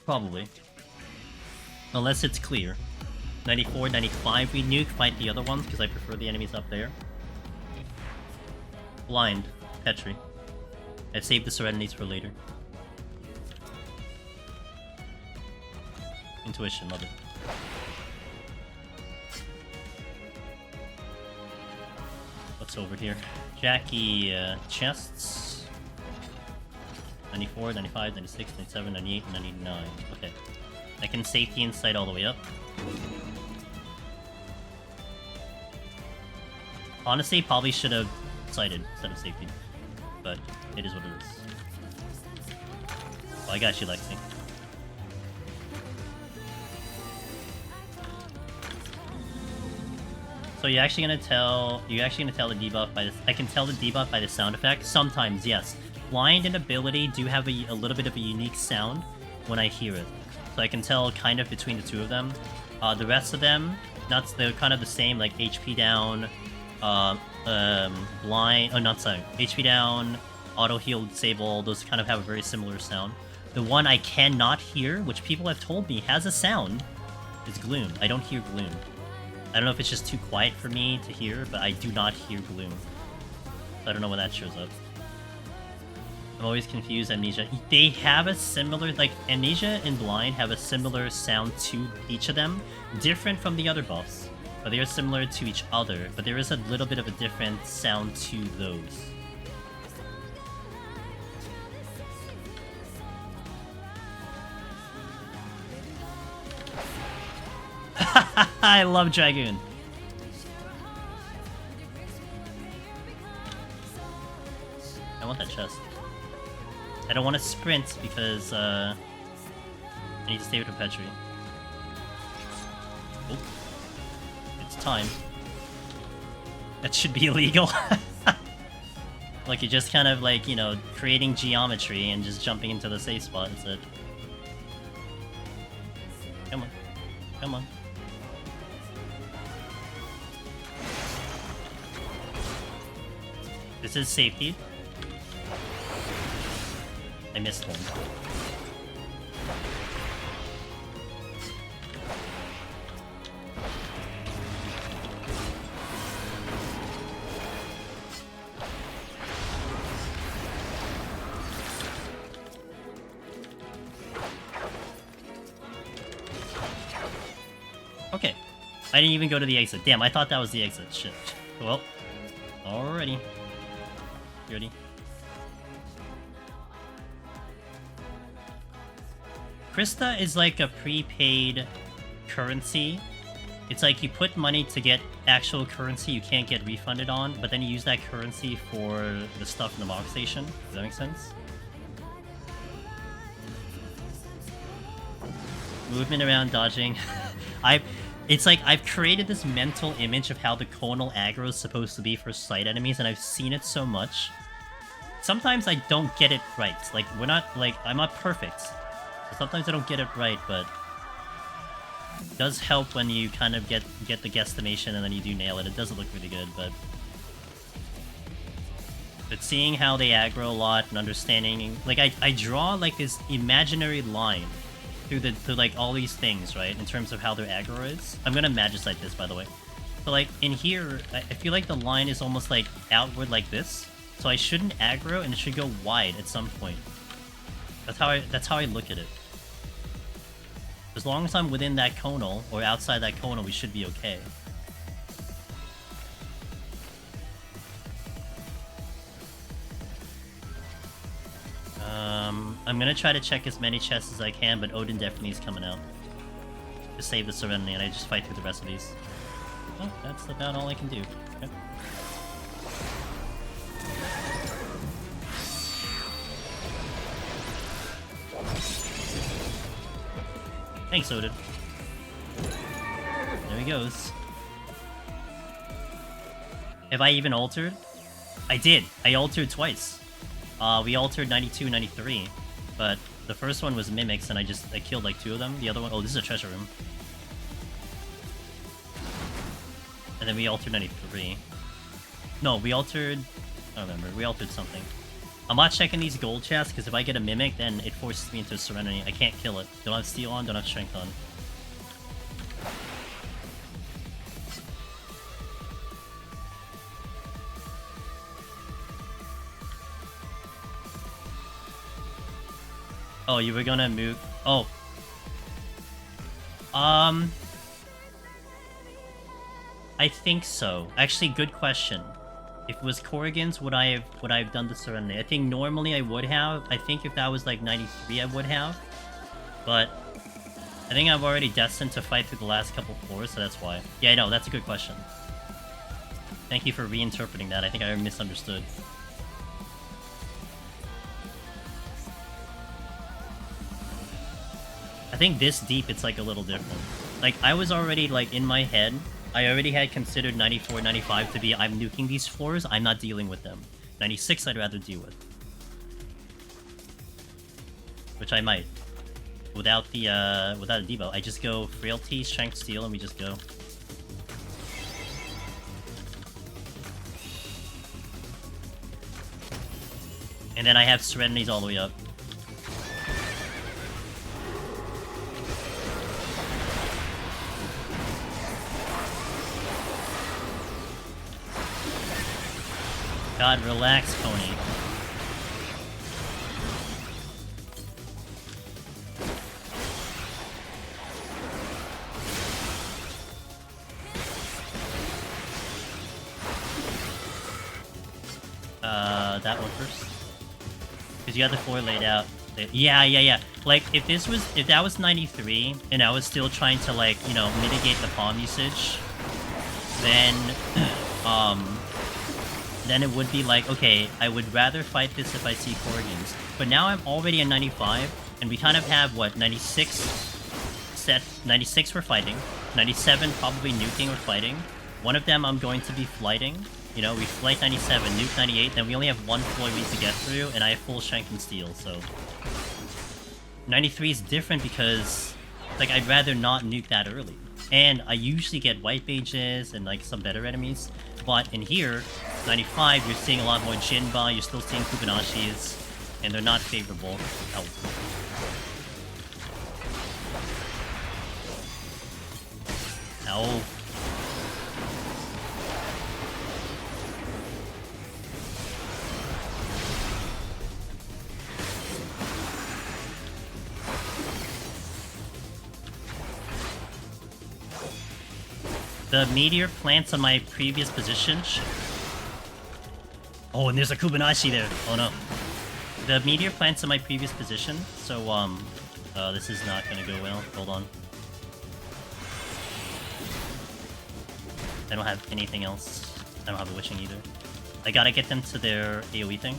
Probably. Unless it's clear. 94, 95 we nuke, fight the other ones, because I prefer the enemies up there. Blind. Petri. I've saved the Serenities for later. Intuition, love it. What's over here? Jackie, chests. 94, 95, 96, 97, 98, 99. Okay. I can safety insight all the way up. Honestly, probably should have sighted instead of safety. But it is what it is. Oh, I got you, Lexi. So you're actually gonna tell the debuff by this. I can tell the debuff by the sound effect. Sometimes, yes. Blind and ability do have a little bit of a unique sound when I hear it. So I can tell kind of between the two of them. The rest of them, they're kind of the same, like HP down, blind, oh not sorry, HP down, auto heal disable, those kind of have a very similar sound. The one I cannot hear, which people have told me has a sound, is Gloom. I don't hear Gloom. I don't know if it's just too quiet for me to hear, but I do not hear Gloom. So I don't know when that shows up. I'm always confused, Amnesia. They have a similar, like, Amnesia and Blind have a similar sound to each of them. Different from the other buffs. But they are similar to each other. But there is a little bit of a different sound to those. I love Dragoon. I want that chest. I don't want to sprint because I need to stay with Petri. Oh. It's time. That should be illegal. Like you're just kind of like, you know, creating geometry and just jumping into the safe spot. That's it. Come on. Come on. This is safety. I missed one. Okay. I didn't even go to the exit. Damn, I thought that was the exit. Shit. Well, alrighty. Ready? Krista is like a prepaid currency. It's like you put money to get actual currency you can't get refunded on, but then you use that currency for the stuff in the box station. Does that make sense? Movement around, dodging. It's like I've created this mental image of how the conal aggro is supposed to be for sight enemies, and I've seen it so much. Sometimes I don't get it right. Like, I'm not perfect. So sometimes I don't get it right, but it does help when you kind of get the guesstimation and then you do nail it. It doesn't look really good, but seeing how they aggro a lot and understanding, like I draw like this imaginary line through like all these things, right? In terms of how their aggro is. I'm gonna magicite this, by the way. But like in here, I feel like the line is almost like outward like this. So I shouldn't aggro and it should go wide at some point. That's how I look at it. As long as I'm within that conal or outside that conal, we should be okay. I'm gonna try to check as many chests as I can, but Odin definitely is coming out to save the Serenity, and I just fight through the rest of these. Oh, that's about all I can do. Okay. Thanks, Odin. There he goes. Have I even altered? I did. I altered twice. We altered 92, 93, but the first one was mimics, and I killed like 2 of them. The other one, oh, this is a treasure room. And then we altered 93. No, we altered, I don't remember. We altered something. I'm not checking these gold chests, because if I get a mimic, then it forces me into a Serenity. I can't kill it. Don't have steel on, don't have strength on. Oh, you were gonna move... Oh. I think so. Actually, good question. If it was Corrigan's, would I have done the Serenity? I think normally I would have. I think if that was like 93, I would have. But I think I'm already destined to fight through the last couple floors, so that's why. Yeah, I know, that's a good question. Thank you for reinterpreting that. I think I misunderstood. I think this deep, it's like a little different. Like, I was already like in my head, I already had considered 94, 95 to be, I'm nuking these floors, I'm not dealing with them. 96 I'd rather deal with. Which I might. Without a devo. I just go Frailty, Strength, Steel, and we just go. And then I have Serenities all the way up. God, relax, Pony. That one first. Because you got the floor laid out. Yeah. Like, if that was 93, and I was still trying to, like, you know, mitigate the palm usage, then, then it would be like, okay, I would rather fight this if I see Corrigans. But now I'm already at 95, and we kind of have, what, 96 set, 96 we're fighting, 97 probably nuking or fighting, one of them I'm going to be flighting. You know, we flight 97, nuke 98, then we only have one floor we need to get through, and I have full Strength and Steel, so... 93 is different because, like, I'd rather not nuke that early. And I usually get white mages and, like, some better enemies. But in here, 95, you're seeing a lot more Jinba, you're still seeing Kubanashis, and they're not favorable. Ow. Ow. The meteor plants on my previous position. Oh, and there's a Kubanashi there. Oh no. The meteor plants on my previous position, so this is not gonna go well. Hold on. I don't have anything else. I don't have a witching either. I gotta get them to their AoE thing.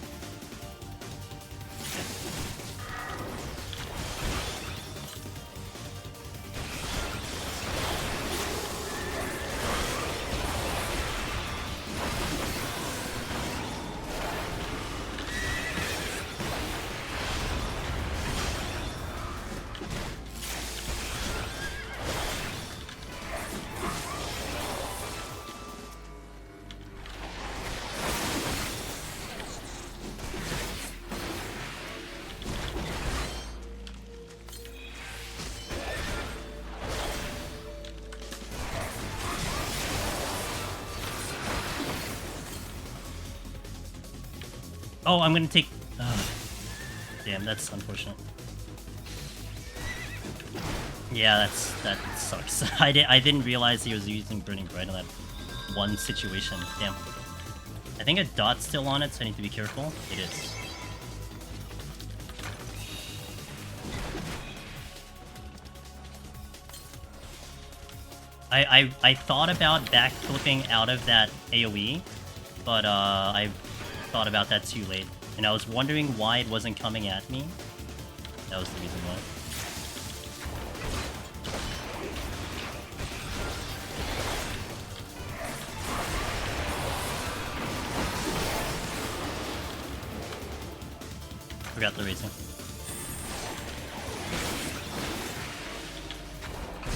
Oh, I'm gonna take... damn, that's unfortunate. Yeah, that sucks. I didn't realize he was using Burning Bright on that one situation. Damn. I think a dot's still on it, so I need to be careful. It is. I thought about backflipping out of that AoE, but I thought about that too late. And I was wondering why it wasn't coming at me. That was the reason why. Forgot the reason.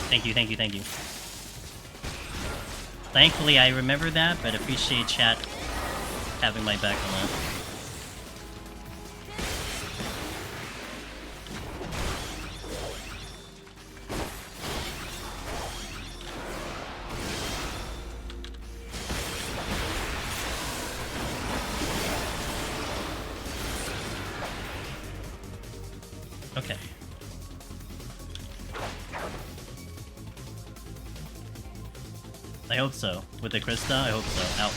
Thank you. Thankfully, I remember that, but appreciate chat having my back on that. Okay. I hope so. With the Krista, I hope so. Ow.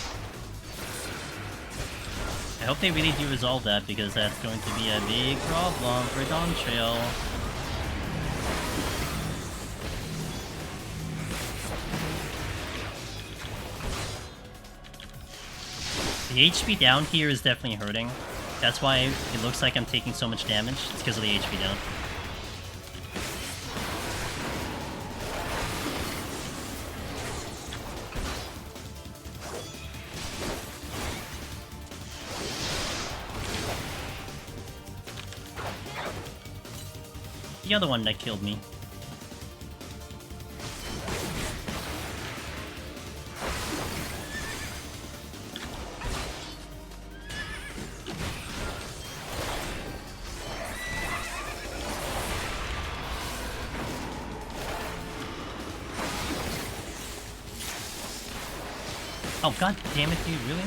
I hope they really do resolve that, because that's going to be a big problem for Dawn Trail. The HP down here is definitely hurting. That's why it looks like I'm taking so much damage. It's because of the HP down. The other one that killed me. Oh god damn it, dude, really?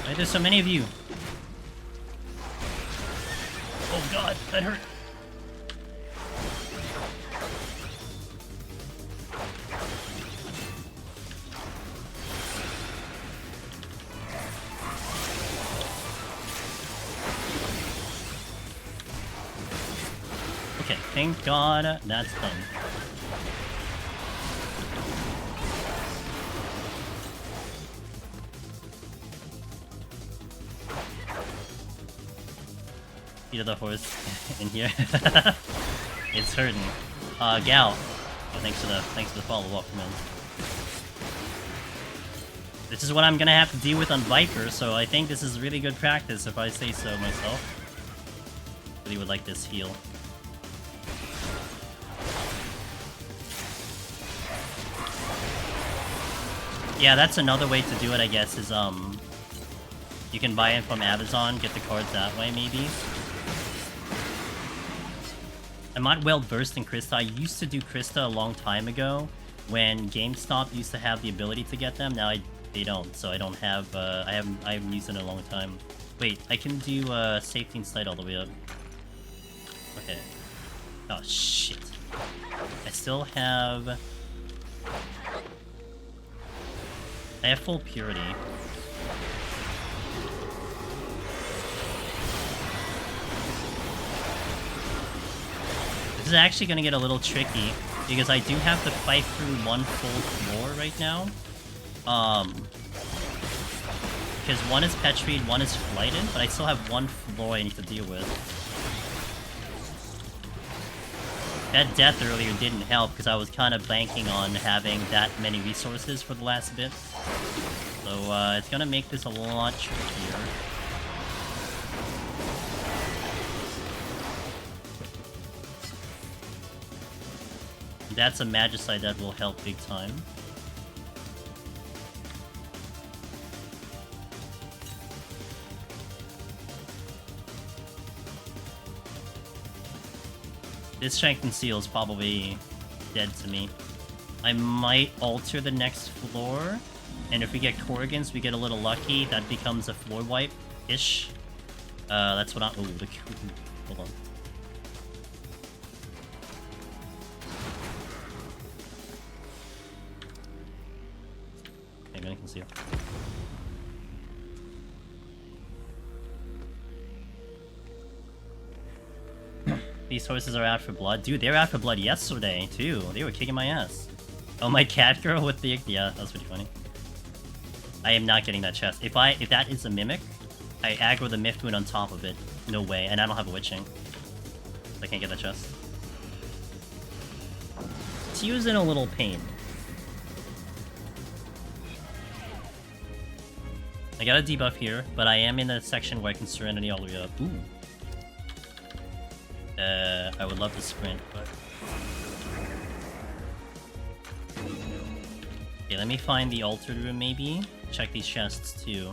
Why there's so many of you? Oh god, that hurt. Okay, thank god that's done. Of the horse in here. It's hurting. Gal. Oh, thanks for the follow. Welcome in. This is what I'm gonna have to deal with on Viper, so I think this is really good practice if I say so myself. Really would like this heal. Yeah, that's another way to do it, I guess, is you can buy it from Amazon, get the cards that way, maybe. I'm not well versed in Krista. I used to do Krista a long time ago when GameStop used to have the ability to get them. Now they don't, so I don't have. I haven't used it in a long time. Wait, I can do safety and sight all the way up. Okay. Oh shit. I still have. I have full purity. This is actually going to get a little tricky, because I do have to fight through one full floor right now. Because one is petried, one is flighted, but I still have one floor I need to deal with. That death earlier didn't help, because I was kind of banking on having that many resources for the last bit. So, it's going to make this a lot trickier. That's a Magicite that will help big time. This Strength and Seal is probably dead to me. I might alter the next floor, and if we get Korrigans, we get a little lucky. That becomes a floor wipe-ish. That's what I... Ooh, hold on. I can conceal. These horses are out for blood. Dude, they were out for blood yesterday, too. They were kicking my ass. Oh, my cat girl with the... Yeah, that's pretty funny. I am not getting that chest. If that is a Mimic, I aggro the Miftwound on top of it. No way. And I don't have a Witching. I can't get that chest. Tio's in a little pain. I got a debuff here, but I am in a section where I can Serenity all the way up. Ooh. I would love to sprint, but... Okay, let me find the altered room, maybe. Check these chests, too.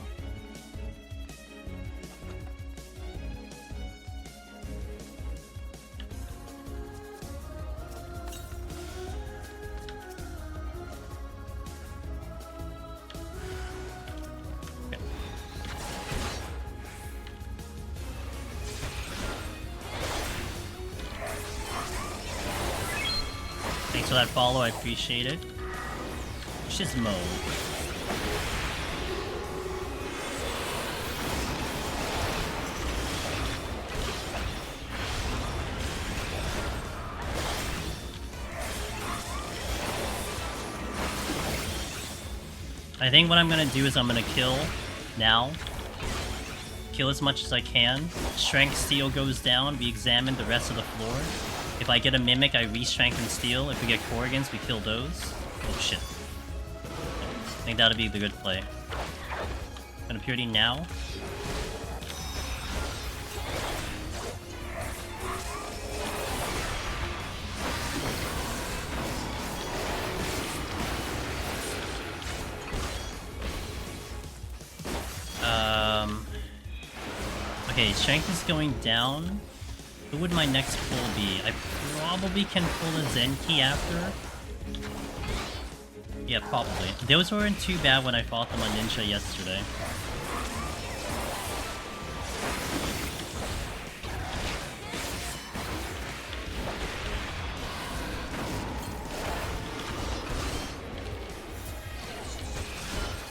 For that follow, I appreciate it. Shizmo. I think what I'm gonna do is I'm gonna kill now. Kill as much as I can. Strength Steel goes down. We examine the rest of the floor. If I get a Mimic, I re-Strength and Steel. If we get Korrigans, we kill those. Oh shit. I think that'll be the good play. Gonna Purity now. Okay, Strength is going down. Who would my next pull be? I probably can pull a Zen Key after. Yeah, probably. Those weren't too bad when I fought them on Ninja yesterday.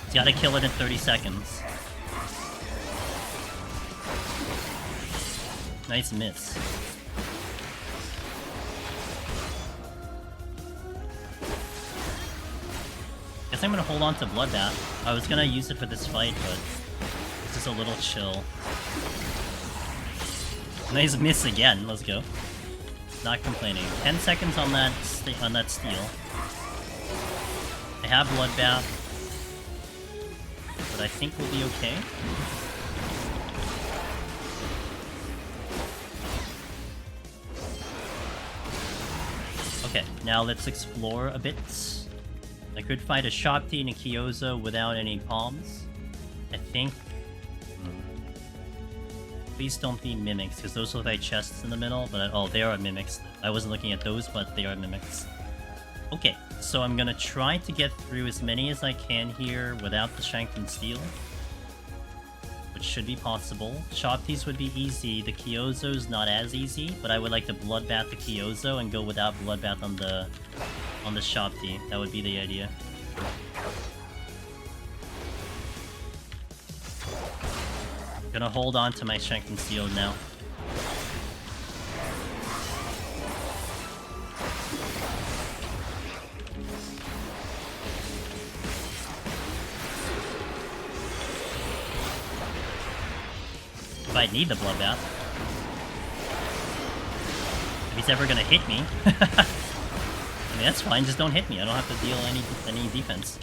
You gotta kill it in 30 seconds. Nice miss. Guess I'm gonna hold on to Bloodbath. I was gonna use it for this fight, but it's just a little chill. Nice miss again. Let's go. Not complaining. 10 seconds on that steal. I have Bloodbath, but I think we'll be okay. Okay, now let's explore a bit. I could fight a Shopti and a Kyozo without any palms. I think... Please don't be Mimics, because those look like chests in the middle, but oh, they are Mimics. I wasn't looking at those, but they are Mimics. Okay, so I'm gonna try to get through as many as I can here without the Strength and Steel. Which should be possible. Shopties would be easy, the Kyozo's not as easy, but I would like to Bloodbath the Kyozo and go without Bloodbath on the Shopti. That would be the idea. Gonna hold on to my Strength and Steel now. If I need the Bloodbath. If he's ever gonna hit me. I mean, that's fine, just don't hit me. I don't have to deal any defense.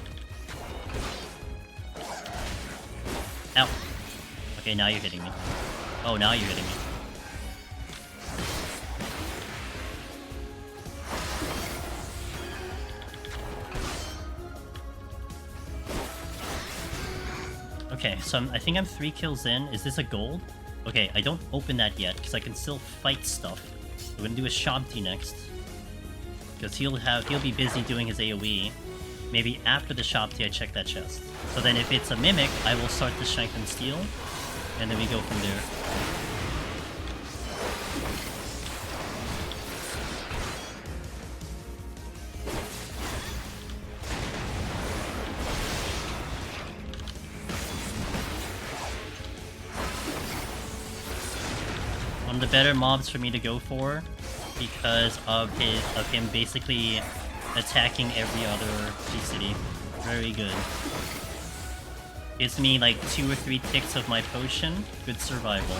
Ow. Okay, now you're hitting me. Oh, now you're hitting me. Okay, so I think I'm 3 kills in. Is this a gold? Okay, I don't open that yet, because I can still fight stuff. We're gonna do a Shabti next. Because he'll be busy doing his AoE. Maybe after the Shabti I check that chest. So then if it's a Mimic, I will start the Strength and Steel. And then we go from there. One of the better mobs for me to go for, because of him basically attacking every other G-City. Very good. Gives me like 2 or 3 ticks of my potion. Good survival.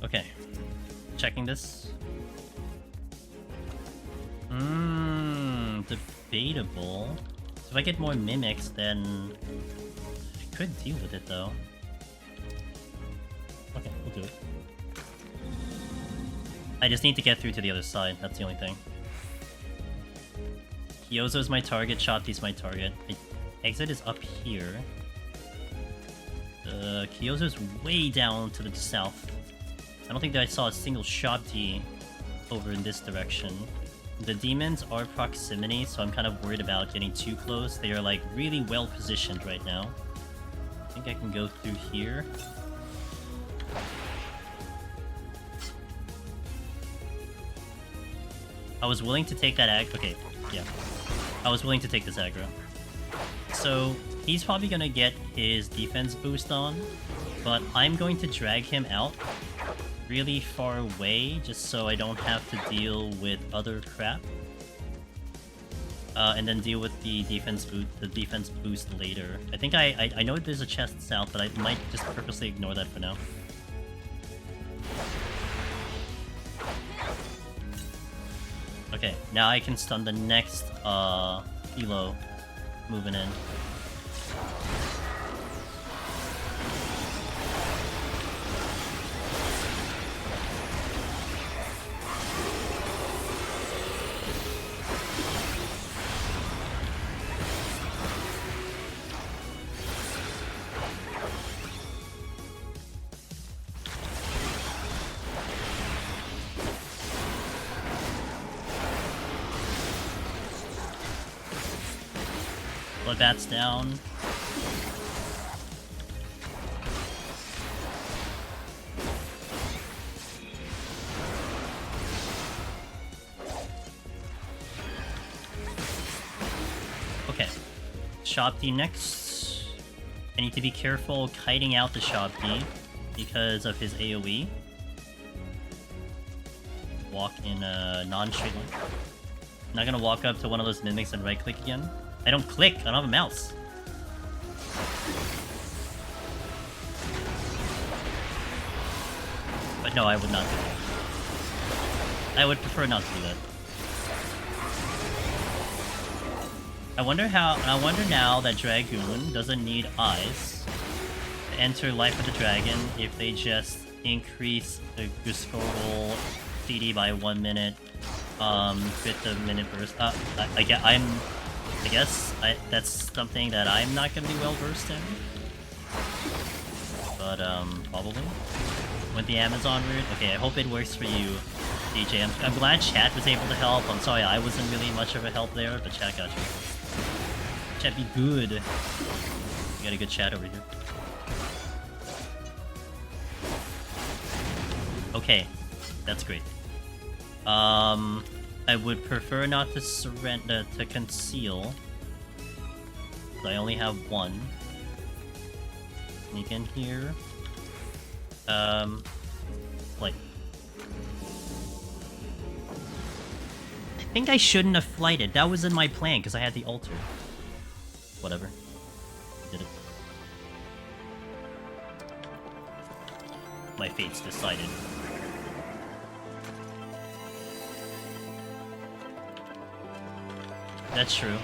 Okay. Checking this. Debatable. So if I get more Mimics, then I could deal with it though. Okay, we'll do it. I just need to get through to the other side, that's the only thing. Kyozo's my target, Shopti's my target. The exit is up here. Kyozo's way down to the south. I don't think that I saw a single Shopti over in this direction. The demons are proximity, so I'm kind of worried about getting too close. They are like really well positioned right now. I think I can go through here. I was willing to take that okay, yeah. I was willing to take this aggro. So, he's probably gonna get his defense boost on, but I'm going to drag him out really far away just so I don't have to deal with other crap. And then deal with the defense boost later. I think I know there's a chest south, but I might just purposely ignore that for now. Okay, now I can stun the next Elo moving in. Bloodbath's down. Okay. Shop D next. I need to be careful kiting out the Shop D because of his AoE. Walk in a non-straight line. I'm not gonna walk up to one of those mimics and right click again. I don't click, I don't have a mouse. But no, I would not do that. I would prefer not to do that. I wonder now that Dragoon doesn't need eyes to enter Life of the Dragon if they just increase the Guskorol CD by 1 minute, fit the minute burst. I guess that's something that I'm not gonna be well versed in. But probably. Went the Amazon route. Okay, I hope it works for you, DJ. I'm glad chat was able to help. I'm sorry I wasn't really much of a help there, but chat got you. Chat be good. We got a good chat over here. Okay, that's great. I would prefer not to surrender to conceal. So I only have one. Sneak in here. Flight. I think I shouldn't have flighted. That was in my plan because I had the altar. Whatever. Did it. My fate's decided. That's true.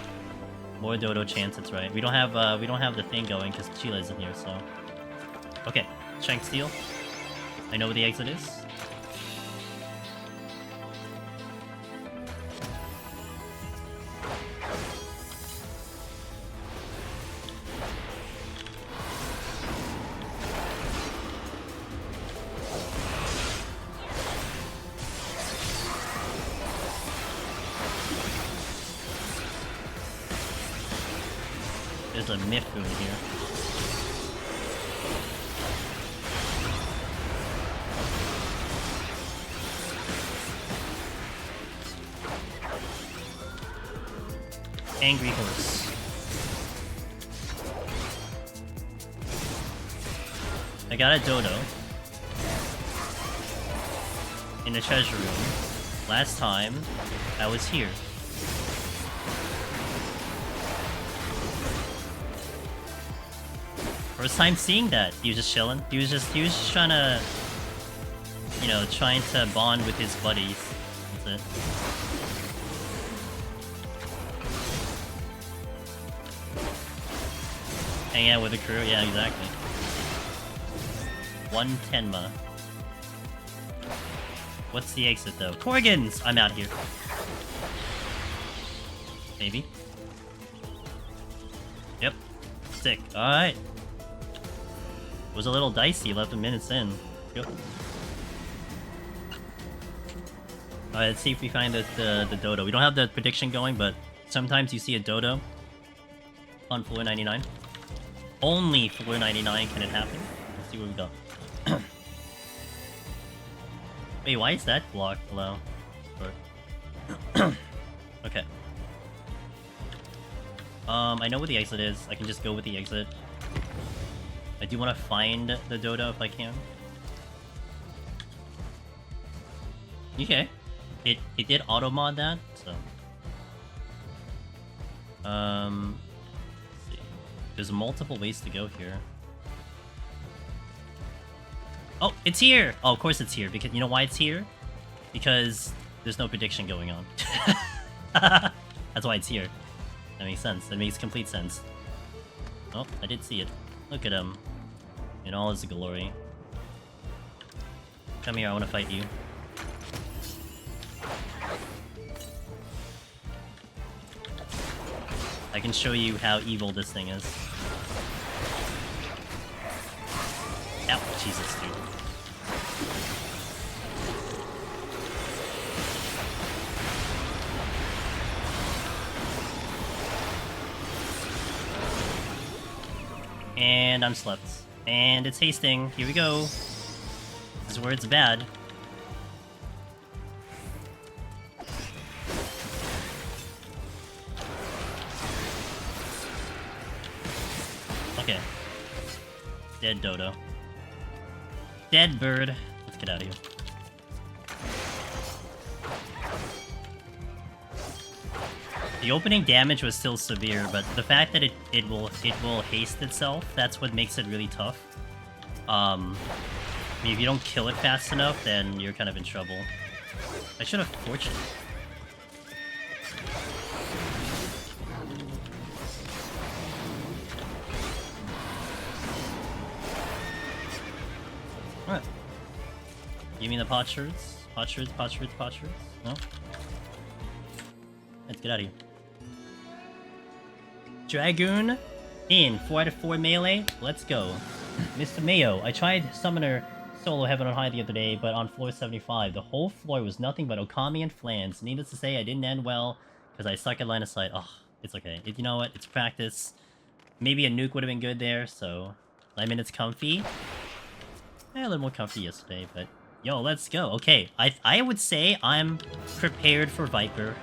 More dodo chance, it's right. We don't have the thing going because Sheila isn't here, so. Okay, Shank Steel. I know where the exit is. There's a myth over here. Angry horse. I got a dodo in the treasure room. Last time I was here. First time seeing that. He was just chilling. He was just trying to, you know, trying to bond with his buddies. That's it. Hang out with the crew, yeah, exactly. 1 Tenma. What's the exit though? Corgans! I'm out here. Maybe. Yep. Sick. Alright. Was a little dicey 11 minutes in. Go. Alright, let's see if we find the dodo. We don't have the prediction going, but sometimes you see a dodo on floor 99. Only floor 99 can it happen. Let's see what we got. Wait, why is that blocked below? Okay. I know where the exit is. I can just go with the exit. I do want to find the dodo if I can. Okay. It did auto-mod that, so... let's see. There's multiple ways to go here. Oh, it's here! Oh, of course it's here, because you know why it's here? Because there's no prediction going on. That's why it's here. That makes sense. That makes complete sense. Oh, I did see it. Look at him. In all his glory. Come here, I want to fight you. I can show you how evil this thing is. Ow, Jesus, dude. And I'm slept. And it's hasting. Here we go. This is where it's bad. Okay. Dead dodo. Dead bird. Let's get out of here. The opening damage was still severe, but the fact that it will haste itself, that's what makes it really tough. I mean, if you don't kill it fast enough, then you're kind of in trouble. I should have fortune. What? You mean the potsherds? Potsherds? No? Let's get out of here. Dragoon in 4 out of 4 melee. Let's go. Mr. Mayo, I tried Summoner solo Heaven on High the other day, but on floor 75. The whole floor was nothing but Okami and Flans. Needless to say, I didn't end well, because I suck at line of sight. Oh, it's okay. You know what? It's practice. Maybe a nuke would have been good there, so... I mean, it's comfy. A little more comfy yesterday, but... Yo, let's go. Okay, I would say I'm prepared for Viper.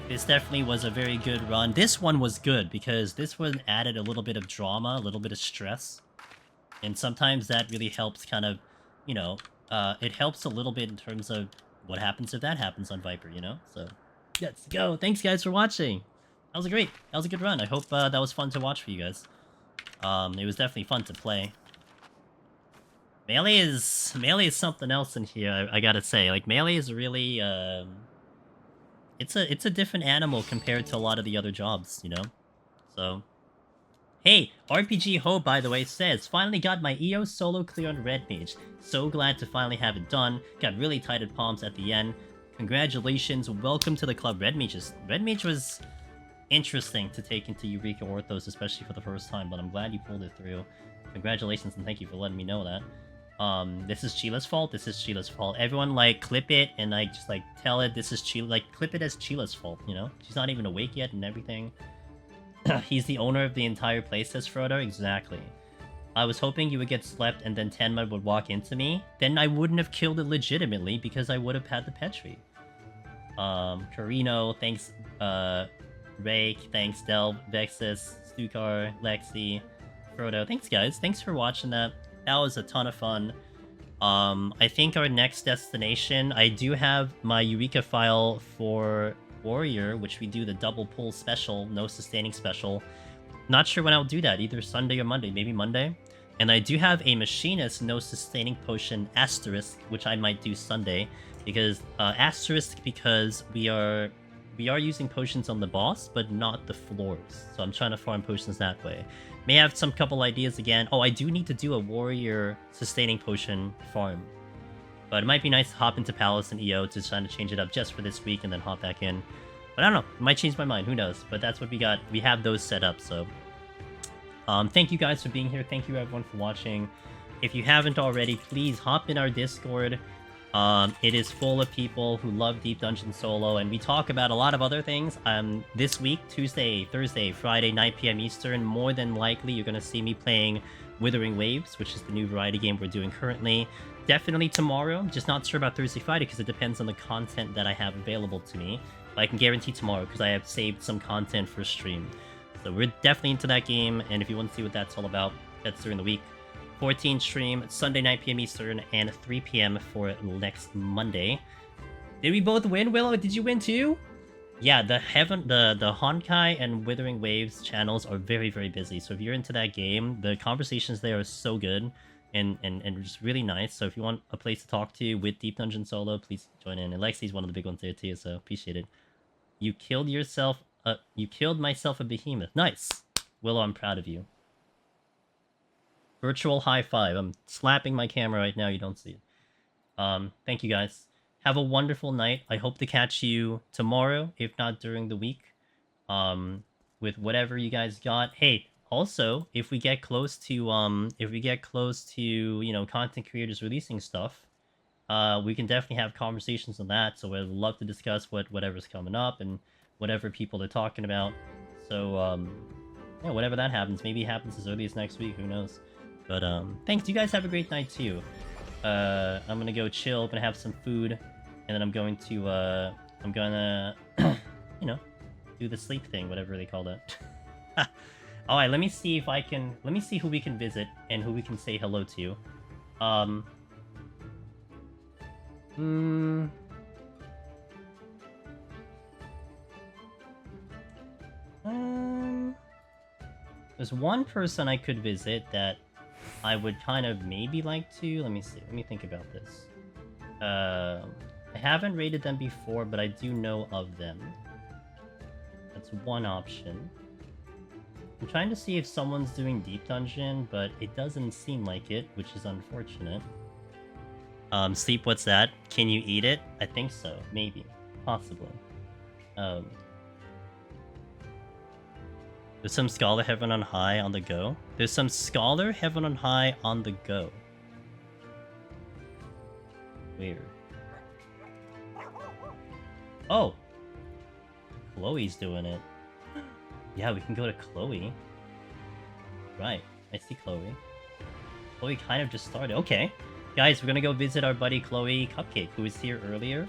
This definitely was a very good run. This one was good, because this one added a little bit of drama, a little bit of stress. And sometimes that really helps kind of, you know, it helps a little bit in terms of what happens if that happens on Viper, you know? So, let's go. Thanks, guys, for watching. That was a good run. I hope that was fun to watch for you guys. It was definitely fun to play. Melee is something else in here, I gotta say. Like, Melee is really, it's a different animal compared to a lot of the other jobs, you know? So... Hey, RPG Ho, by the way, says, finally got my EO solo clear on Red Mage. So glad to finally have it done. Got really tight at palms at the end. Congratulations, welcome to the club. Red Mage was interesting to take into Eureka Orthos, especially for the first time, but I'm glad you pulled it through. Congratulations and thank you for letting me know that. This is Chila's fault. This is Chila's fault. Everyone, like, clip it and, like, just, like, tell it this is Chila. Like, clip it as Chila's fault, you know? She's not even awake yet and everything. He's the owner of the entire place, says Frodo. Exactly. I was hoping you would get slept and then Tenma would walk into me. Then I wouldn't have killed it legitimately because I would have had the Petri. Carino, thanks, Rake, thanks, Delv, Vexus, Stukar, Lexi, Frodo. Thanks, guys. Thanks for watching that. That was a ton of fun. I think our next destination, I do have my Eureka file for Warrior, which we do the double pull special, no sustaining special. Not sure when I'll do that, either Sunday or Monday, maybe Monday. And I do have a Machinist no sustaining potion asterisk, which I might do Sunday, because asterisk because we are using potions on the boss, but not the floors. So I'm trying to farm potions that way. May have some couple ideas again. Oh, I do need to do a Warrior sustaining potion farm. But it might be nice to hop into Palace and EO to try to change it up just for this week and then hop back in. But I don't know. It might change my mind. Who knows? But that's what we got. We have those set up, so... thank you guys for being here. Thank you everyone for watching. If you haven't already, please hop in our Discord. It is full of people who love Deep Dungeon Solo, and we talk about a lot of other things. This week, Tuesday, Thursday, Friday, 9 PM Eastern, more than likely you're going to see me playing Withering Waves, which is the new variety game we're doing currently. Definitely tomorrow, just not sure about Thursday, Friday, because it depends on the content that I have available to me. But I can guarantee tomorrow, because I have saved some content for stream. So we're definitely into that game, and if you want to see what that's all about, that's during the week. 14 stream, Sunday 9 p.m. Eastern, and 3 p.m. for next Monday. Did we both win, Willow? Did you win too? Yeah, the Honkai and Withering Waves channels are very, very busy. So if you're into that game, the conversations there are so good and just really nice. So if you want a place to talk to with Deep Dungeon Solo, please join in. And Lexi's one of the big ones there too, so appreciate it. You killed yourself. You killed myself a behemoth. Nice, Willow. I'm proud of you. Virtual high five. I'm slapping my camera right now. You don't see it. Thank you guys. Have a wonderful night. I hope to catch you tomorrow, if not during the week, with whatever you guys got. Hey, also, if we get close to, you know, content creators releasing stuff, we can definitely have conversations on that. So we'd love to discuss whatever's coming up and whatever people are talking about. So, yeah, whatever that happens, maybe it happens as early as next week. Who knows? But thanks. You guys have a great night too. I'm gonna go chill. I'm gonna have some food. And then I'm gonna, you know, do the sleep thing, whatever they call that. Alright, let me see who we can visit and who we can say hello to. There's one person I could visit that I would kind of maybe like to. Let me see. Let me think about this. I haven't raided them before, but I do know of them. That's one option. I'm trying to see if someone's doing Deep Dungeon, but it doesn't seem like it, which is unfortunate. Sleep, what's that? Can you eat it? I think so. Maybe. Possibly. There's some Scholar Heaven on High on the go. There's some Scholar Heaven on High on the go. Weird. Oh! Chloe's doing it. Yeah, we can go to Chloe. Right, I see Chloe. Chloe kind of just started. Okay. Guys, we're gonna go visit our buddy Chloe Cupcake, who was here earlier.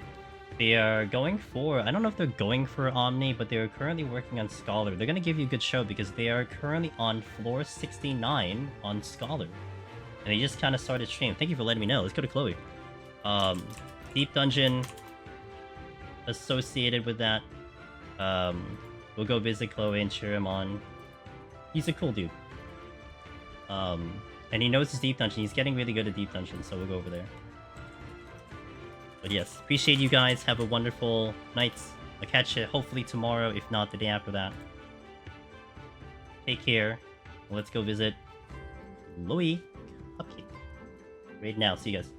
They are going for... I don't know if they're going for Omni, but they're currently working on Scholar. They're gonna give you a good show because they are currently on floor 69 on Scholar. And they just kind of started stream. Thank you for letting me know. Let's go to Chloe. Deep Dungeon associated with that. We'll go visit Chloe and cheer him on. He's a cool dude. And he knows his Deep Dungeon. He's getting really good at Deep Dungeon, so we'll go over there. But yes, appreciate you guys. Have a wonderful night. I'll catch you hopefully tomorrow, if not the day after that. Take care. Let's go visit Chloe Cupcake right now. See you guys.